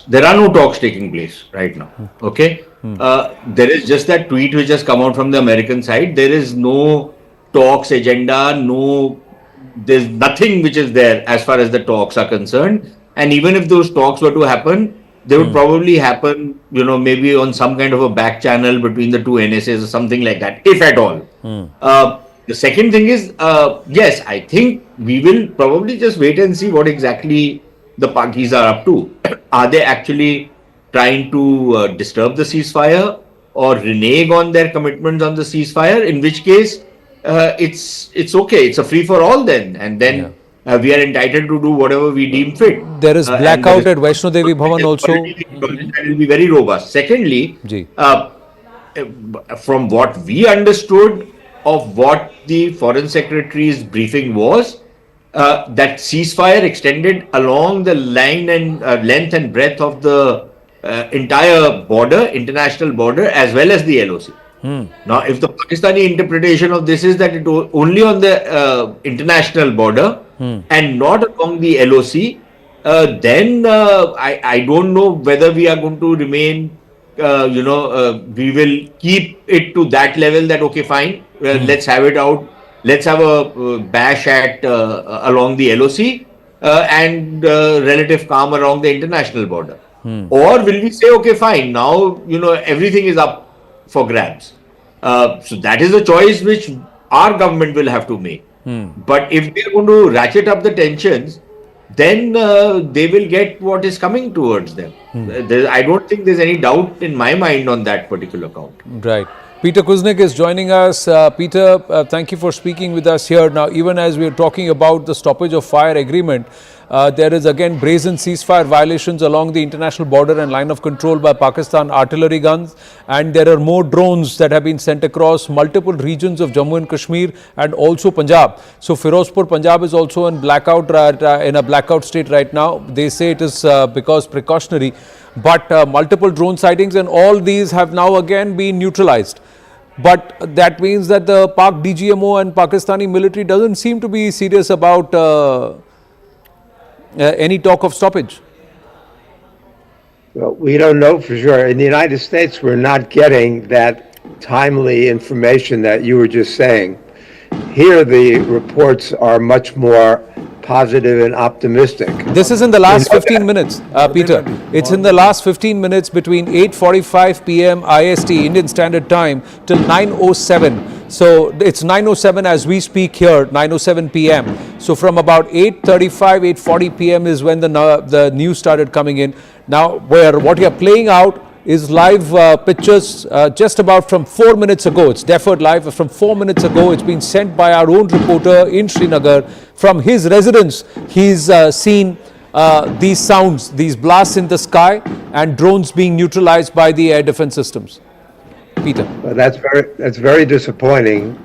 There are no talks taking place right now. Okay, there is just that tweet which has come out from the American side. There is no talks agenda. There's nothing which is there as far as the talks are concerned. And even if those talks were to happen, they would probably happen, maybe on some kind of a back channel between the two NSAs or something like that, if at all. The second thing is, yes, I think we will probably just wait and see what exactly the Pakis are up to. Are they actually trying to disturb the ceasefire or renege on their commitments on the ceasefire? In which case, it's okay. It's a free for all then, and then. We are entitled to do whatever we deem fit. There is blackout at Vaishno Devi Bhavan also. That will be very robust. Secondly, from what we understood of what the Foreign Secretary's briefing was, that ceasefire extended along the line and length and breadth of the entire border, international border, as well as the LOC. Now, if the Pakistani interpretation of this is that it was only on the international border and not along the LOC, then I don't know whether we are going to remain, we will keep it to that level that, okay, fine, let's have it out. Let's have a bash at along the LOC and relative calm along the international border. Or will we say, okay, fine, now, everything is up for grabs. So that is a choice which our government will have to make. But if they are going to ratchet up the tensions, then they will get what is coming towards them. I don't think there's any doubt in my mind on that particular count. Right. Peter Kuznick is joining us. Peter, thank you for speaking with us here. Now, even as we are talking about the stoppage of fire agreement, There is again brazen ceasefire violations along the international border and line of control by Pakistan artillery guns, and there are more drones that have been sent across multiple regions of Jammu and Kashmir and also Punjab. So Firozpur, Punjab is also in blackout in a blackout state right now. They say it is because precautionary, but multiple drone sightings, and all these have now again been neutralized. But that means that the Pak DGMO and Pakistani military doesn't seem to be serious about any talk of stoppage. Well, we don't know for sure. In the United States, we're not getting that timely information that you were just saying. Here, the reports are much more positive and optimistic. This is in the last 15 minutes, Peter. It's in the last 15 minutes between 8:45 p.m. IST, Indian Standard Time, till 9:07. So it's 9:07 as we speak here, 9:07 p.m. So from about 8:35, 8:40 p.m. is when the news started coming in. Now, what you're playing out is live pictures just about from 4 minutes ago. It's deferred live from 4 minutes ago. It's been sent by our own reporter in Srinagar. From his residence, he's seen these sounds, these blasts in the sky and drones being neutralized by the air defense systems. Peter. Well, that's very disappointing.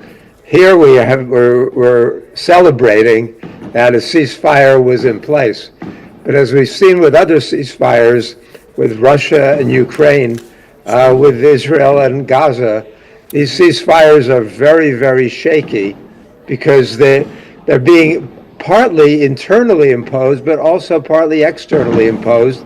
Here we're celebrating that a ceasefire was in place. But as we've seen with other ceasefires, with Russia and Ukraine, with Israel and Gaza, these ceasefires are very, very shaky because they're being partly internally imposed, but also partly externally imposed.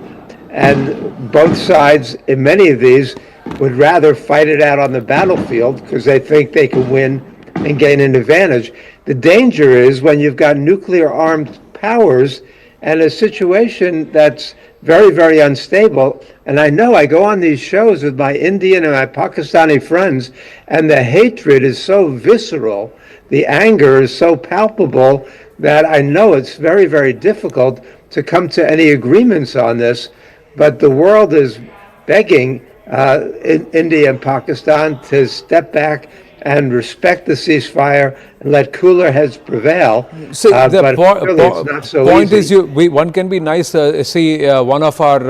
And both sides, in many of these, would rather fight it out on the battlefield because they think they can win and gain an advantage. The danger is when you've got nuclear armed powers and a situation that's very, very unstable. And I know I go on these shows with my Indian and my Pakistani friends, and the hatred is so visceral, the anger is so palpable that I know it's very, very difficult to come to any agreements on this. But the world is begging India and Pakistan to step back and respect the ceasefire and let cooler heads prevail. So the it's not so point easy. is, one can be nice. One of our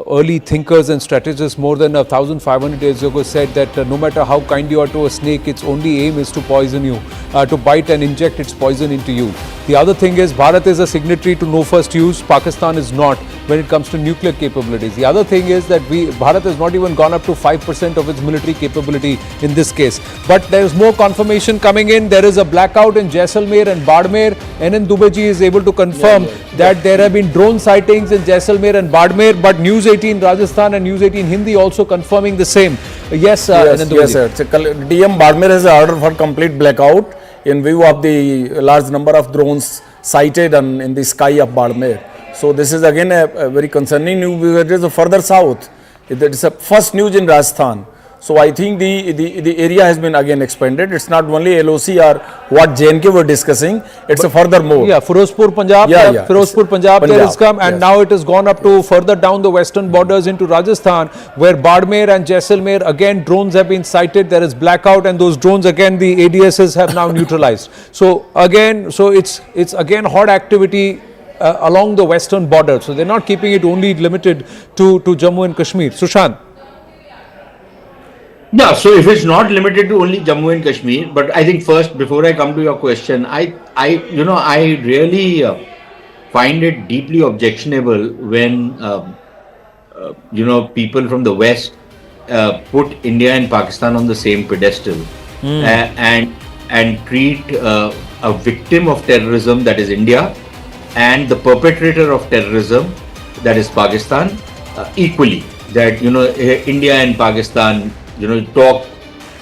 early thinkers and strategists more than 1,500 years ago said that no matter how kind you are to a snake, its only aim is to poison you, to bite and inject its poison into you. The other thing is, Bharat is a signatory to no first use. Pakistan is not when it comes to nuclear capabilities. The other thing is that Bharat has not even gone up to 5% of its military capability in this case. But there is more confirmation coming in. There is a blackout in Jaisalmer and Badmer. NN Dubeji is able to confirm that there have been drone sightings in Jaisalmer and Badmer, but News 18 Rajasthan and News 18 Hindi also confirming the same. Yes, NN Dubeji. Yes, sir. DM Badmer has ordered for complete blackout in view of the large number of drones sighted in the sky of Badmer. So this is again a very concerning news because it is further south. It is a first news in Rajasthan. So I think the area has been again expanded. It's not only LOC or what JNK were discussing. It's a further more. Yeah, Firozpur, Punjab. Firozpur, Punjab, there has come, and now it has gone up to further down the western borders into Rajasthan, where Badmer and Jaisalmer again drones have been sighted. There is blackout, and those drones again the ADSs have now neutralized. So it's again hot activity along the western border. So they're not keeping it only limited to Jammu and Kashmir. Sushant. Yeah, so if it's not limited to only Jammu and Kashmir, but I think first, before I come to your question, I really find it deeply objectionable when, people from the West put India and Pakistan on the same pedestal and treat a victim of terrorism, that is India, and the perpetrator of terrorism, that is Pakistan, equally. That, India and Pakistan, talk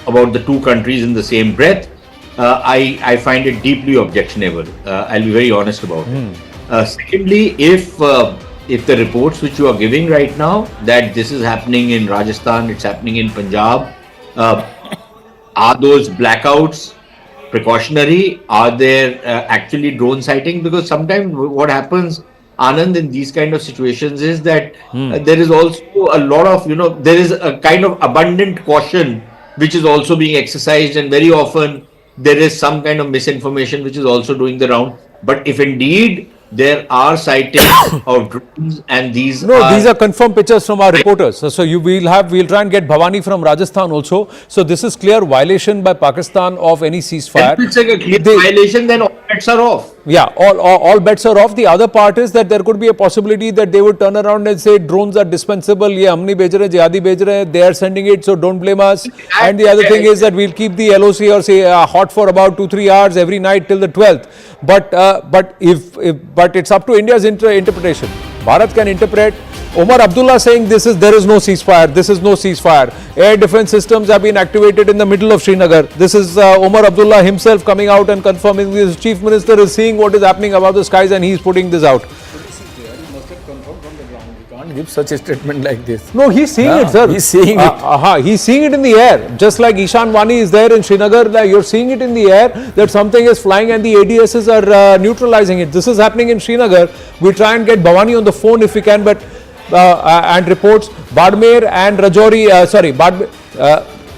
about the two countries in the same breath. I find it deeply objectionable. I'll be very honest about it. Secondly, if the reports which you are giving right now, that this is happening in Rajasthan, it's happening in Punjab, are those blackouts precautionary? Are there actually drone sighting? Because sometimes what happens, Anand, in these kind of situations is that there is also a lot of, there is a kind of abundant caution which is also being exercised, and very often there is some kind of misinformation which is also doing the round. But if indeed there are sightings of drones, and these these are confirmed pictures from our reporters. So we'll try and get Bhavani from Rajasthan also. So this is clear violation by Pakistan of any ceasefire. If it's like a clear violation, then all bets are off. Yeah, all bets are off. The other part is that there could be a possibility that they would turn around and say drones are dispensable. Ye hum nahi bej rahe, jihadi bej rahe, they are sending it, so don't blame us. And the other thing is that we'll keep the LOC or say hot for about 2-3 hours every night till the 12th. But it's up to India's interpretation. Bharat can interpret. Omar Abdullah saying there is no ceasefire, this is no ceasefire. Air defense systems have been activated in the middle of Srinagar. This is Omar Abdullah himself coming out and confirming this. Chief Minister is seeing what is happening above the skies and he is putting this out. Can't give such a statement like this. No, he's seeing it, sir. He's seeing it. He's seeing it in the air. Just like Ishan Wani is there in Srinagar, you're seeing it in the air that something is flying and the ADSs are neutralizing it. This is happening in Srinagar. We try and get Bhavani on the phone if we can, but and reports Badmer and Rajouri,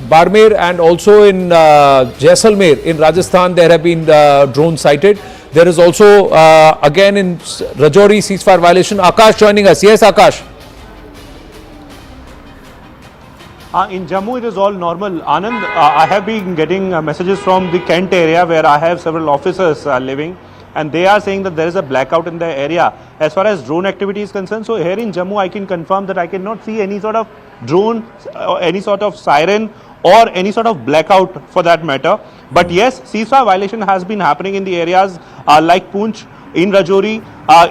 Badmer and also in Jaisalmer in Rajasthan there have been drones sighted. There is also again in Rajouri ceasefire violation. Akash joining us. Yes, Akash. In Jammu it is all normal. Anand, I have been getting messages from the Kent area where I have several officers living, and they are saying that there is a blackout in the area as far as drone activity is concerned. So here in Jammu I can confirm that I cannot see any sort of drone, any sort of siren or any sort of blackout for that matter. But yes, ceasefire violation has been happening in the areas like Poonch, in Rajouri,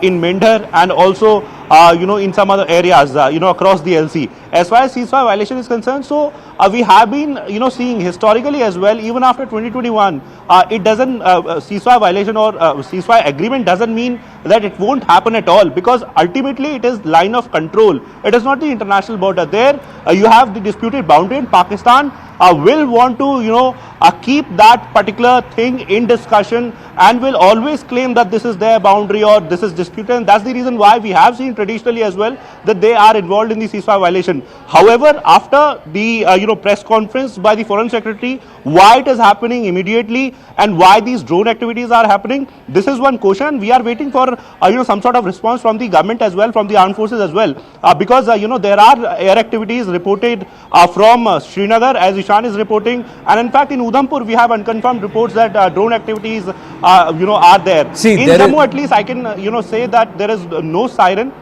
in Mendhar, and also in some other areas across the LC. As far as ceasefire violation is concerned, so we have been seeing historically as well, even after 2021, it doesn't ceasefire violation or ceasefire agreement doesn't mean that it won't happen at all, because ultimately it is line of control. It is not the international border. There you have the disputed boundary, and Pakistan will want to keep that particular thing in discussion and will always claim that this is their boundary or this is disputed, and that's the reason why we have seen traditionally as well that they are involved in the ceasefire violation. However, after the press conference by the Foreign Secretary, why it is happening immediately and why these drone activities are happening, this is one question. We are waiting for some sort of response from the government as well, from the armed forces as well, because there are air activities reported from Srinagar, as Ishan is reporting, and in fact in Udhampur we have unconfirmed reports that drone activities are there. See, in Jammu at least I can say that there is no siren.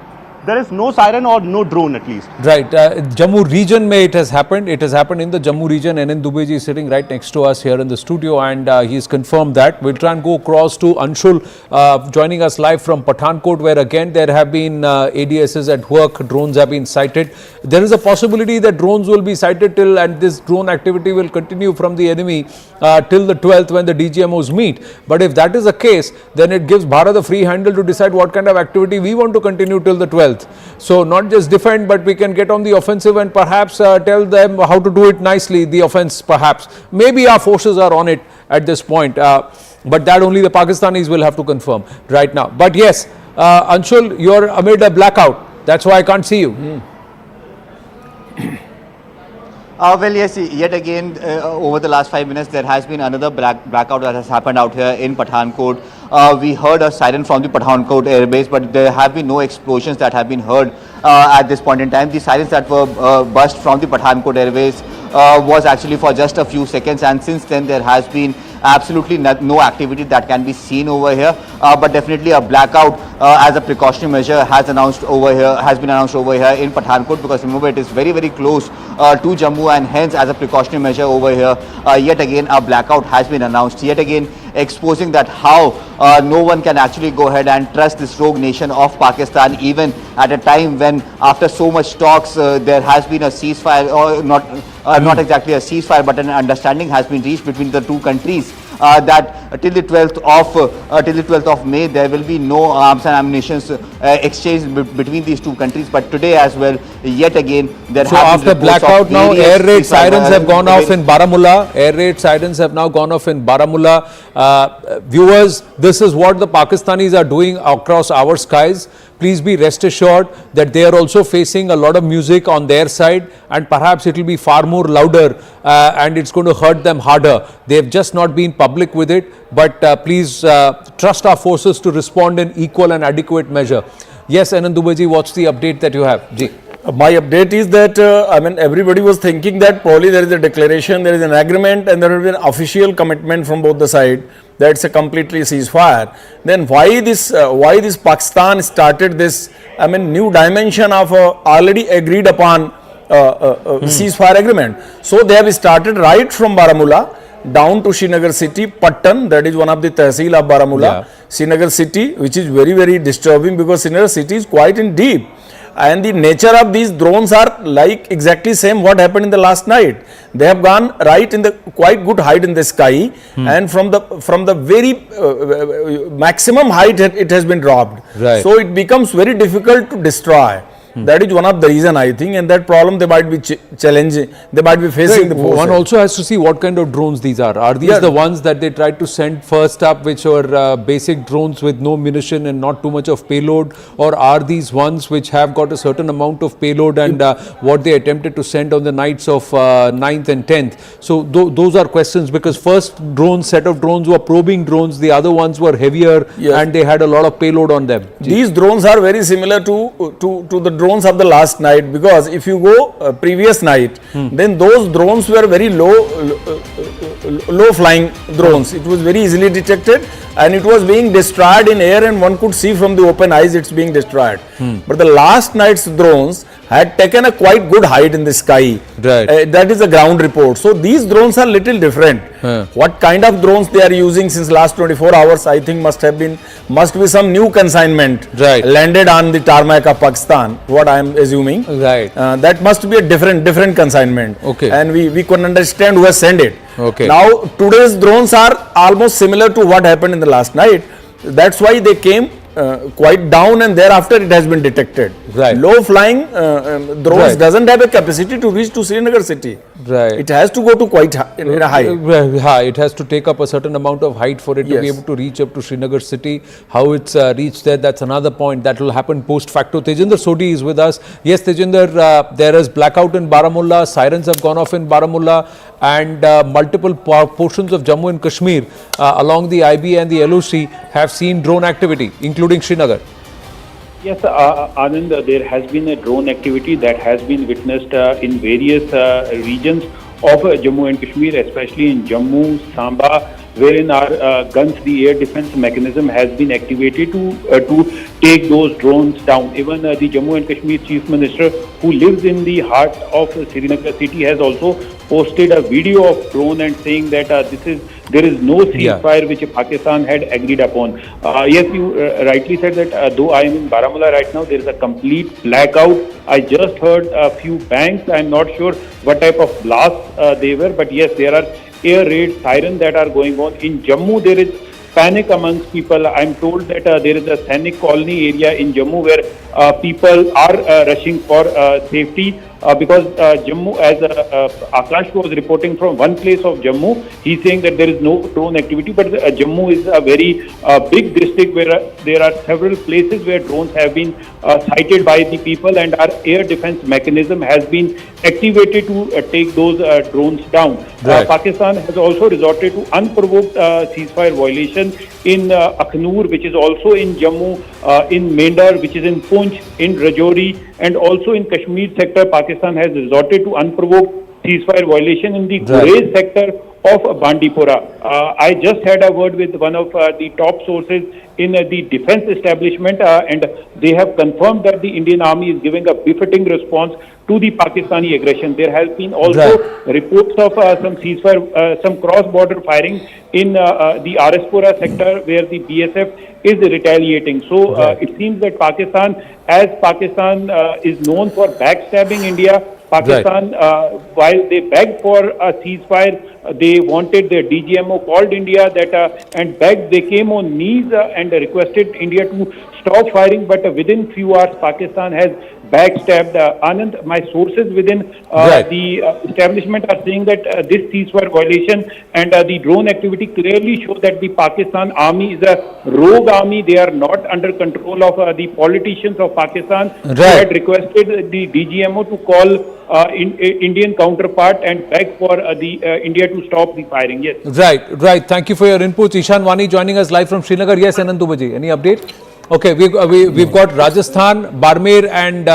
There is no siren or no drone at least. Right. Jammu region it has happened. It has happened in the Jammu region. NN Dubeji is sitting right next to us here in the studio, and he's confirmed that. We'll try and go across to Anshul joining us live from Pathankot, where again there have been ADSs at work. Drones have been sighted. There is a possibility that drones will be sighted till, and this drone activity will continue from the enemy till the 12th when the DGMOs meet. But if that is the case, then it gives Bharat a free handle to decide what kind of activity we want to continue till the 12th. So not just defend, but we can get on the offensive and perhaps tell them how to do it nicely, the offense perhaps. Maybe our forces are on it at this point, but that only the Pakistanis will have to confirm right now. But yes, Anshul, you're amid a blackout. That's why I can't see you. Well, yes, yet again, over the last 5 minutes, there has been another blackout that has happened out here in Pathankot. We heard a siren from the Pathankot airbase, but there have been no explosions that have been heard at this point in time. The sirens that were burst from the Pathankot airbase was actually for just a few seconds, and since then there has been absolutely no activity that can be seen over here, but definitely a blackout as a precautionary measure has been announced over here in Pathankot, because remember it is very, very close to Jammu, and hence as a precautionary measure over here yet again a blackout has been announced, yet again exposing that how no one can actually go ahead and trust this rogue nation of Pakistan, even at a time when after so much talks there has been a ceasefire, or not exactly a ceasefire, but an understanding has been reached between the two countries that till the 12th of May there will be no arms and ammunition exchanged between these two countries. But today as well, yet again there so have after been reports blackout of now, air raid ceasefire sirens have gone off in Baramulla. Air raid sirens have now gone off in Baramulla. Viewers, this is what the Pakistanis are doing across our skies. please be rest assured that they are also facing a lot of music on their side, and perhaps it will be far more louder and it's going to hurt them harder. They have just not been public with it, but please trust our forces to respond in equal and adequate measure. Yes, Anand Dubey ji, what's the update that you have? Ji. My update is that, everybody was thinking that probably there is a declaration, there is an agreement, and there will be an official commitment from both the sides that it's a completely ceasefire. Then why this Pakistan started this, new dimension of already agreed upon ceasefire agreement. So they have started right from Baramulla down to Srinagar city, Pattan, that is one of the tehsil of Baramulla, Srinagar city, which is very, very disturbing because Srinagar city is quite in deep. And the nature of these drones are like exactly same what happened in the last night. They have gone right in the quite good height in the sky, and from the very maximum height it has been dropped. Right. So it becomes very difficult to destroy. That is one of the reason, I think, and that problem they might be challenging, they might be facing. Right. One also has to see what kind of drones these are. Are these the ones that they tried to send first up, which are basic drones with no munition and not too much of payload, or are these ones which have got a certain amount of payload and what they attempted to send on the nights of 9th and 10th? So those are questions, because first set of drones were probing drones, the other ones were heavier and they had a lot of payload on them. These drones are very similar to the drones of the last night, because if you go previous night, then those drones were very low flying drones. It was very easily detected and it was being destroyed in air, and one could see from the open eyes it's being destroyed. But the last night's drones had taken a quite good height in the sky. Right. That is the ground report. So these drones are little different. What kind of drones they are using since last 24 hours, I think must be some new consignment landed on the tarmac of Pakistan, what I am assuming. Right. That must be a different consignment. Okay. And we couldn't understand who has sent it. Okay. Now today's drones are almost similar to what happened in the last night. That's why they came quite down, and thereafter it has been detected. Right. Low flying drones doesn't have a capacity to reach to Srinagar city. Right. It has to go to quite high. It has to take up a certain amount of height for it to be able to reach up to Srinagar city. How it's reached there, that's another point that will happen post facto. Tejinder Sodhi is with us. Yes, Tejinder, there is blackout in Baramulla, sirens have gone off in Baramulla, and multiple portions of Jammu and Kashmir along the IB and the LOC have seen drone activity, including Srinagar. Yes, Anand, there has been a drone activity that has been witnessed in various regions of Jammu and Kashmir, especially in Jammu, Samba, wherein our guns, the air defense mechanism has been activated to take those drones down. Even the Jammu and Kashmir Chief Minister, who lives in the heart of Srinagar city, has also posted a video of drone and saying that there is no ceasefire which Pakistan had agreed upon. Yes, you rightly said that though I am in Baramulla right now, there is a complete blackout. I just heard a few bangs. I am not sure what type of blast they were, but yes, there are air raid sirens that are going on. In Jammu, there is panic amongst people. I am told that there is a Sainik colony area in Jammu where people are rushing for safety because Jammu, as Akash was reporting from one place of Jammu, he's saying that there is no drone activity, but Jammu is a very big district where there are several places where drones have been sighted by the people, and our air defense mechanism has been activated to take those drones down. Right. Pakistan has also resorted to unprovoked ceasefire violation in Akhnur, which is also in Jammu, in Mendar, which is in Poonch, in Rajouri, and also in Kashmir sector. Pakistan has resorted to unprovoked ceasefire violation in the Gurez sector of Bandipora. I just had a word with one of the top sources in the defense establishment, and they have confirmed that the Indian Army is giving a befitting response to the Pakistani aggression. There has been also reports of some ceasefire, some cross-border firing in the Arispora sector where the BSF is retaliating. So it seems that Pakistan, as Pakistan is known for backstabbing India, Pakistan, while they begged for a ceasefire, they wanted their DGMO called India and begged. They came on knees and requested India to stop firing. But within few hours, Pakistan has backstabbed. Anand, my sources within the establishment are saying that this ceasefire violation and the drone activity clearly show that the Pakistan army is a rogue army. They are not under control of the politicians of Pakistan. They had requested the DGMO to call Indian counterpart and beg for India to stop the firing. Yes. Right. Thank you for your inputs. Ishan Wani joining us live from Srinagar. Yes, Anand Dubaji. Any update? Okay, we've got Rajasthan, Barmer and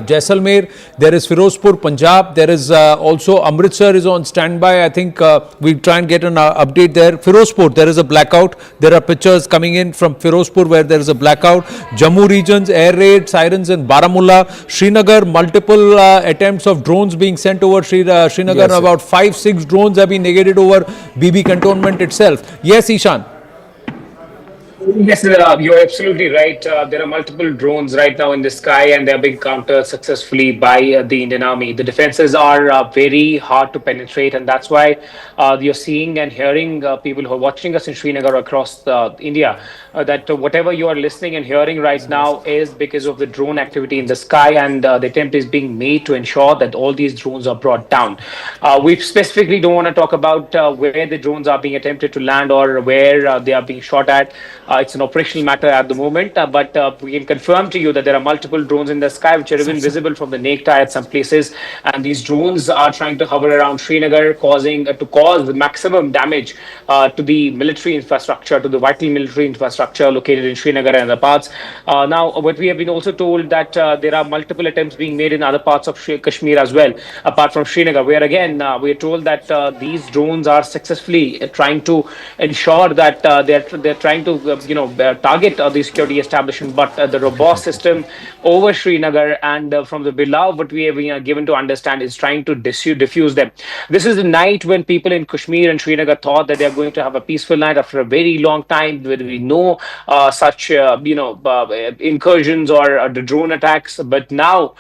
Jaisalmer. There is Firozpur, Punjab. There is also Amritsar is on standby. I think we'll try and get an update there. Firozpur, there is a blackout. There are pictures coming in from Firozpur where there is a blackout. Jammu regions, air raid, sirens in Baramulla. Srinagar, multiple attempts of drones being sent over Srinagar. Yes, about 5-6 drones have been negated over BB cantonment itself. Yes, Ishan. Yes, you're absolutely right. There are multiple drones right now in the sky and they are being countered successfully by the Indian Army. The defenses are very hard to penetrate, and that's why you're seeing and hearing people who are watching us in Srinagar across India that whatever you are listening and hearing right now is because of the drone activity in the sky, and the attempt is being made to ensure that all these drones are brought down. We specifically don't want to talk about where the drones are being attempted to land or where they are being shot at. It's an operational matter at the moment, but we can confirm to you that there are multiple drones in the sky which are even visible from the naked eye at some places, and these drones are trying to hover around Srinagar, to cause maximum damage to the military infrastructure, to the vital military infrastructure located in Srinagar and other parts. Now, what we have been also told that there are multiple attempts being made in other parts of Kashmir as well, apart from Srinagar, where again we are told that these drones are successfully trying to ensure that they're trying to target the security establishment, but the robust system over Srinagar and from the below, what we have been given to understand is trying to diffuse them. This is the night when people in Kashmir and Srinagar thought that they are going to have a peaceful night after a very long time, where we know such incursions or the drone attacks. But now,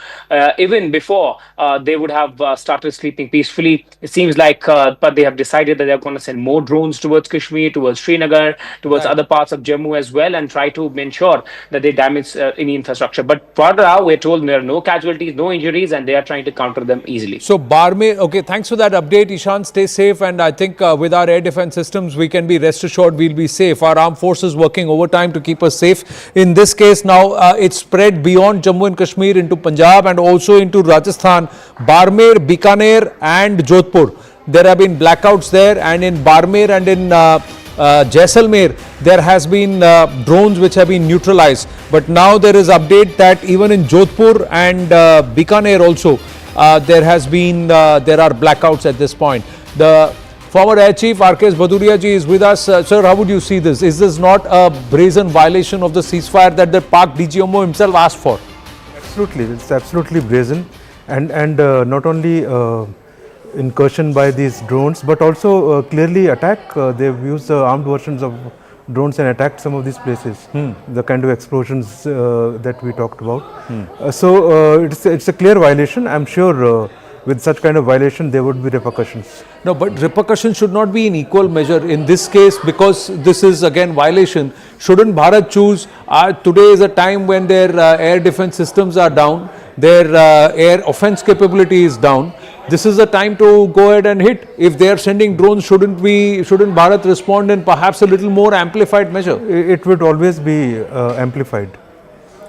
even before they would have started sleeping peacefully, it seems like, but they have decided that they're going to send more drones towards Kashmir, towards Srinagar, towards other parts of Jammu as well, and try to ensure that they damage any infrastructure. But for now, we're told there are no casualties, no injuries, and they are trying to counter them easily. So Barmer, okay, thanks for that update, Ishan. Stay safe, and I think with our air defense systems, we can be rest assured we'll be safe. Our armed forces working overtime to keep us safe. In this case now, it's spread beyond Jammu and Kashmir into Punjab and also into Rajasthan, Barmer, Bikaner and Jodhpur. There have been blackouts there, and in Barmer and in Jaisalmer, there has been drones which have been neutralized. But now there is update that even in Jodhpur and Bikaner also, there are blackouts at this point. The former Air Chief R.K. Bhaduria ji is with us. Sir, how would you see this? Is this not a brazen violation of the ceasefire that the Pak DGMO himself asked for? Absolutely, it's absolutely brazen, and not only incursion by these drones, but also clearly attack. They've used armed versions of drones and attacked some of these places. The kind of explosions that we talked about. So it's a clear violation. I'm sure with such kind of violation there would be repercussions. No, but repercussions should not be in equal measure in this case, because this is again violation. Shouldn't Bharat choose? Today is a time when their air defense systems are down, their air offense capability is down. This is the time to go ahead and hit. If they are sending drones, shouldn't Bharat respond in perhaps a little more amplified measure? It would always be amplified.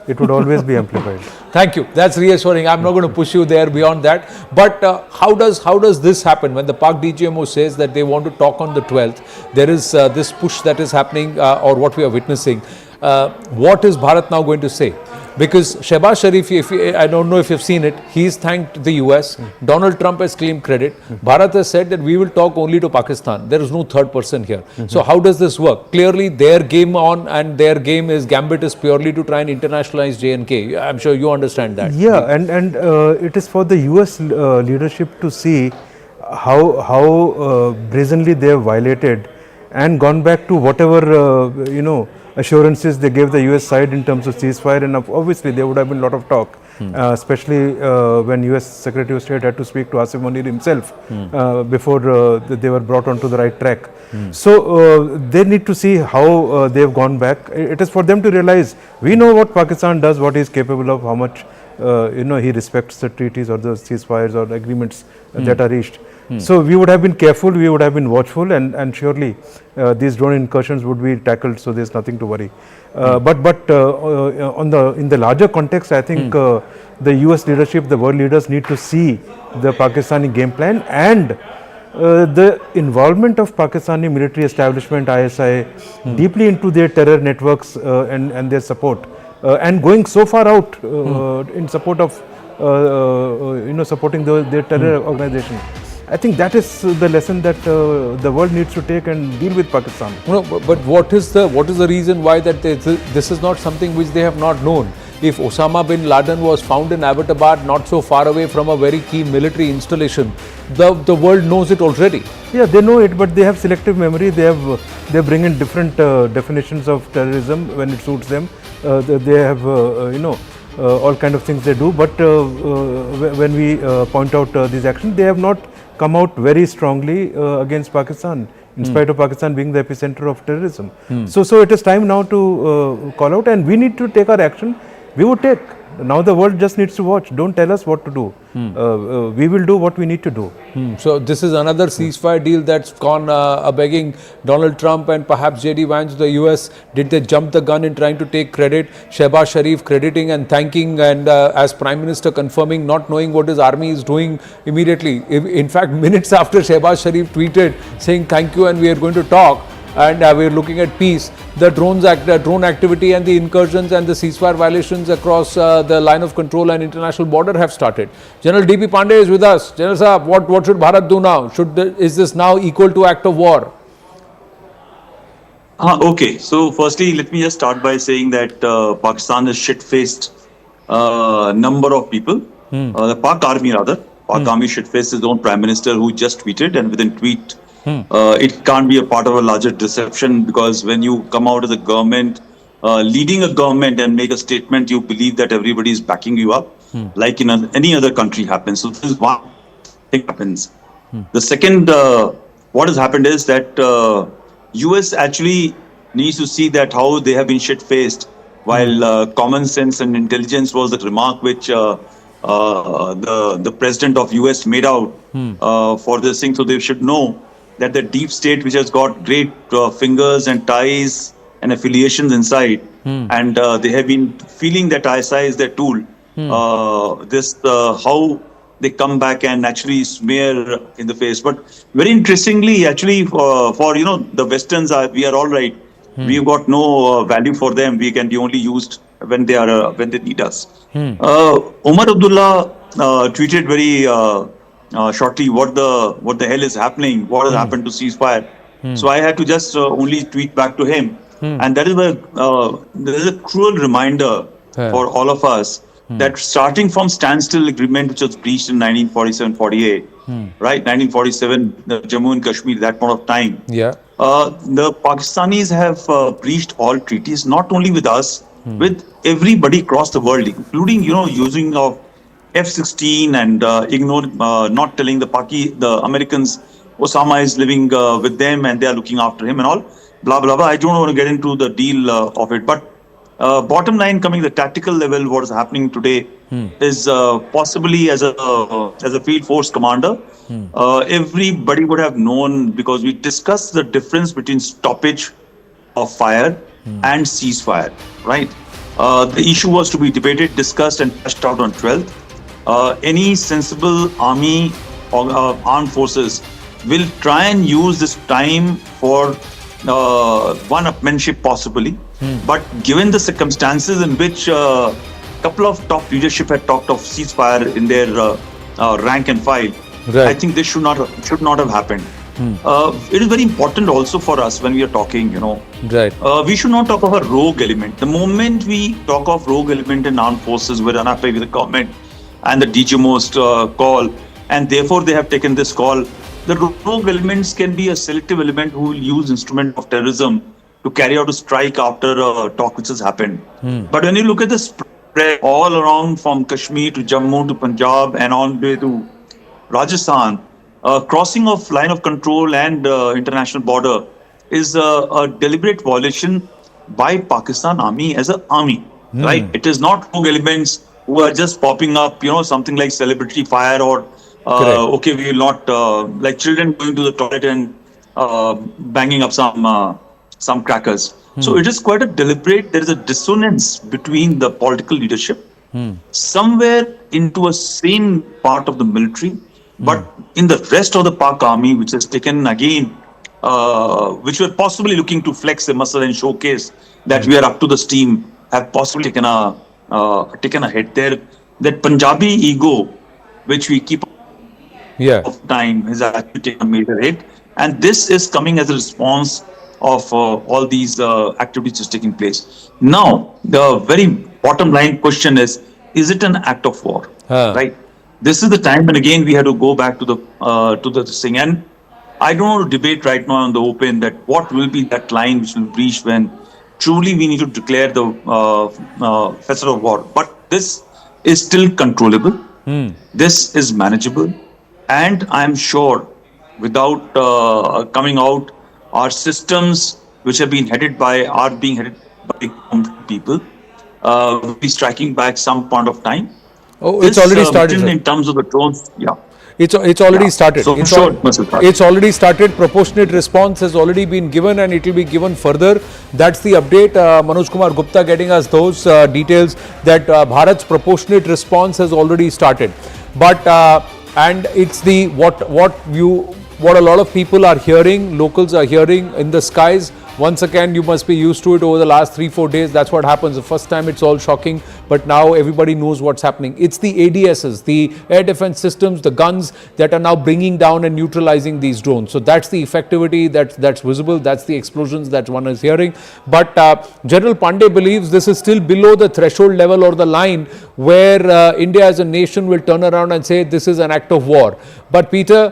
It would always be amplified. Thank you. That's reassuring. I'm not going to push you there beyond that. But how does this happen when the Pak DGMO says that they want to talk on the 12th? There is this push that is happening, or what we are witnessing. What is Bharat now going to say? Because Shehbaz Sharif, I don't know if you've seen it, he's thanked the US. Donald Trump has claimed credit. Bharat has said that we will talk only to Pakistan. There is no third person here. So how does this work? Clearly their game gambit is purely to try and internationalize J&K. I'm sure you understand that. Yeah, and it is for the US leadership to see how brazenly they have violated and gone back to whatever assurances they gave the US side in terms of ceasefire, and obviously there would have been a lot of talk, especially when US Secretary of State had to speak to Asif Munir himself before they were brought onto the right track. So they need to see how they have gone back. It is for them to realize, we know what Pakistan does, what he is capable of, how much he respects the treaties or the ceasefires or agreements that are reached. So we would have been careful, we would have been watchful, and surely these drone incursions would be tackled. So there's nothing to worry. But in the larger context, I think the US leadership, the world leaders need to see the Pakistani game plan and the involvement of Pakistani military establishment, ISI, deeply into their terror networks and their support, and going so far out in support of supporting their terror organization. I think that is the lesson that the world needs to take and deal with Pakistan. No, but what is the reason why that this is not something which they have not known? If Osama bin Laden was found in Abbottabad, not so far away from a very key military installation, the world knows it already. Yeah, they know it, but they have selective memory. They bring in different definitions of terrorism when it suits them. They have all kind of things they do. But when we point out these actions, they have not come out very strongly against Pakistan, in spite of Pakistan being the epicenter of terrorism. So it is time now to call out, and we need to take our action. We would take. Now the world just needs to watch. Don't tell us what to do. We will do what we need to do. So this is another ceasefire deal that's gone begging Donald Trump and perhaps J.D. Vance, the US. Did they jump the gun in trying to take credit? Shehbaz Sharif crediting and thanking, and as Prime Minister confirming, not knowing what his army is doing immediately. In fact, minutes after Shehbaz Sharif tweeted saying thank you and we are going to talk, and we are looking at peace, the drone activity and the incursions and the ceasefire violations across the line of control and international border have started. General D.P. Pandey is with us. General Saab, what should Bharat do now? Is this now equal to act of war? Okay, so firstly, let me just start by saying that Pakistan has shit-faced a number of people. The Pak army rather. Pak army shit-faced his own Prime Minister who just tweeted, and within tweet, it can't be a part of a larger deception, because when you come out as a government, leading a government and make a statement, you believe that everybody is backing you up, like in any other country happens. So this is one thing happens. The second, what has happened is that US actually needs to see that how they have been shit-faced, while common sense and intelligence was the remark which the president of US made out for this thing. So they should know that the deep state, which has got great fingers and ties and affiliations inside, and they have been feeling that ISI is their tool. How they come back and actually smear in the face. But very interestingly, actually, for the Westerns, we are all right. We've got no value for them. We can be only used when they need us. Omar Abdullah tweeted very shortly what the hell is happening, what has happened to ceasefire. So I had to just only tweet back to him, and that is a cruel reminder for all of us that starting from standstill agreement, which was breached in 1947-48, right? 1947, the Jammu and Kashmir, that point of time. Yeah. The Pakistanis have breached all treaties, not only with us, with everybody across the world, including using of F-16 and not telling the Americans Osama is living with them and they are looking after him and all, blah, blah, blah. I don't want to get into the deal of it. But bottom line, coming the tactical level, what is happening today is possibly as a field force commander, everybody would have known, because we discussed the difference between stoppage of fire and ceasefire, right? The issue was to be debated, discussed and hashed out on 12th. Any sensible army or armed forces will try and use this time for one-upmanship possibly. But given the circumstances in which a couple of top leadership had talked of ceasefire in their rank and file, I think this should not have happened. It is very important also for us when we are talking, we should not talk of a rogue element. The moment we talk of rogue element in armed forces, we're unhappy with the government and the DG most call, and therefore they have taken this call. The rogue elements can be a selective element who will use instrument of terrorism to carry out a strike after a talk which has happened. But when you look at the spread all around from Kashmir to Jammu to Punjab and on the way to Rajasthan, crossing of line of control and international border is a deliberate violation by Pakistan Army as an army, right? It is not rogue elements who are just popping up, something like celebrity fire or okay, we will not like children going to the toilet and banging up some crackers. So it is quite a deliberate. There is a dissonance between the political leadership, somewhere into a sane part of the military, but in the rest of the Pak army, which has taken again, which were possibly looking to flex a muscle and showcase that we are up to the steam, have possibly taken a hit there. That Punjabi ego, which we keep of time, has actually taken a major hit, and this is coming as a response of all these activities which is taking place. Now, the very bottom line question is it an act of war? Right. This is the time when again we have to go back to the thing, and I don't want to debate right now on the open that what will be that line which will breach when truly we need to declare the festival of war. But this is still controllable. This is manageable, and I'm sure without coming out, our systems which are being headed by people will be striking back some point of time. Oh, it's already started. In terms of the drones, yeah. It's already started. So it's already started. Proportionate response has already been given, and it will be given further. That's the update. Manoj Kumar Gupta getting us those details that Bharat's proportionate response has already started. But and it's the what a lot of people are hearing, locals are hearing in the skies. Once again, you must be used to it over the last 3-4 days. That's what happens. The first time it's all shocking, but now everybody knows what's happening. It's the ADSs, the air defense systems, the guns that are now bringing down and neutralizing these drones. So that's the effectivity that's visible. That's the explosions that one is hearing. But General Pandey believes this is still below the threshold level or the line where India as a nation will turn around and say this is an act of war. But Peter,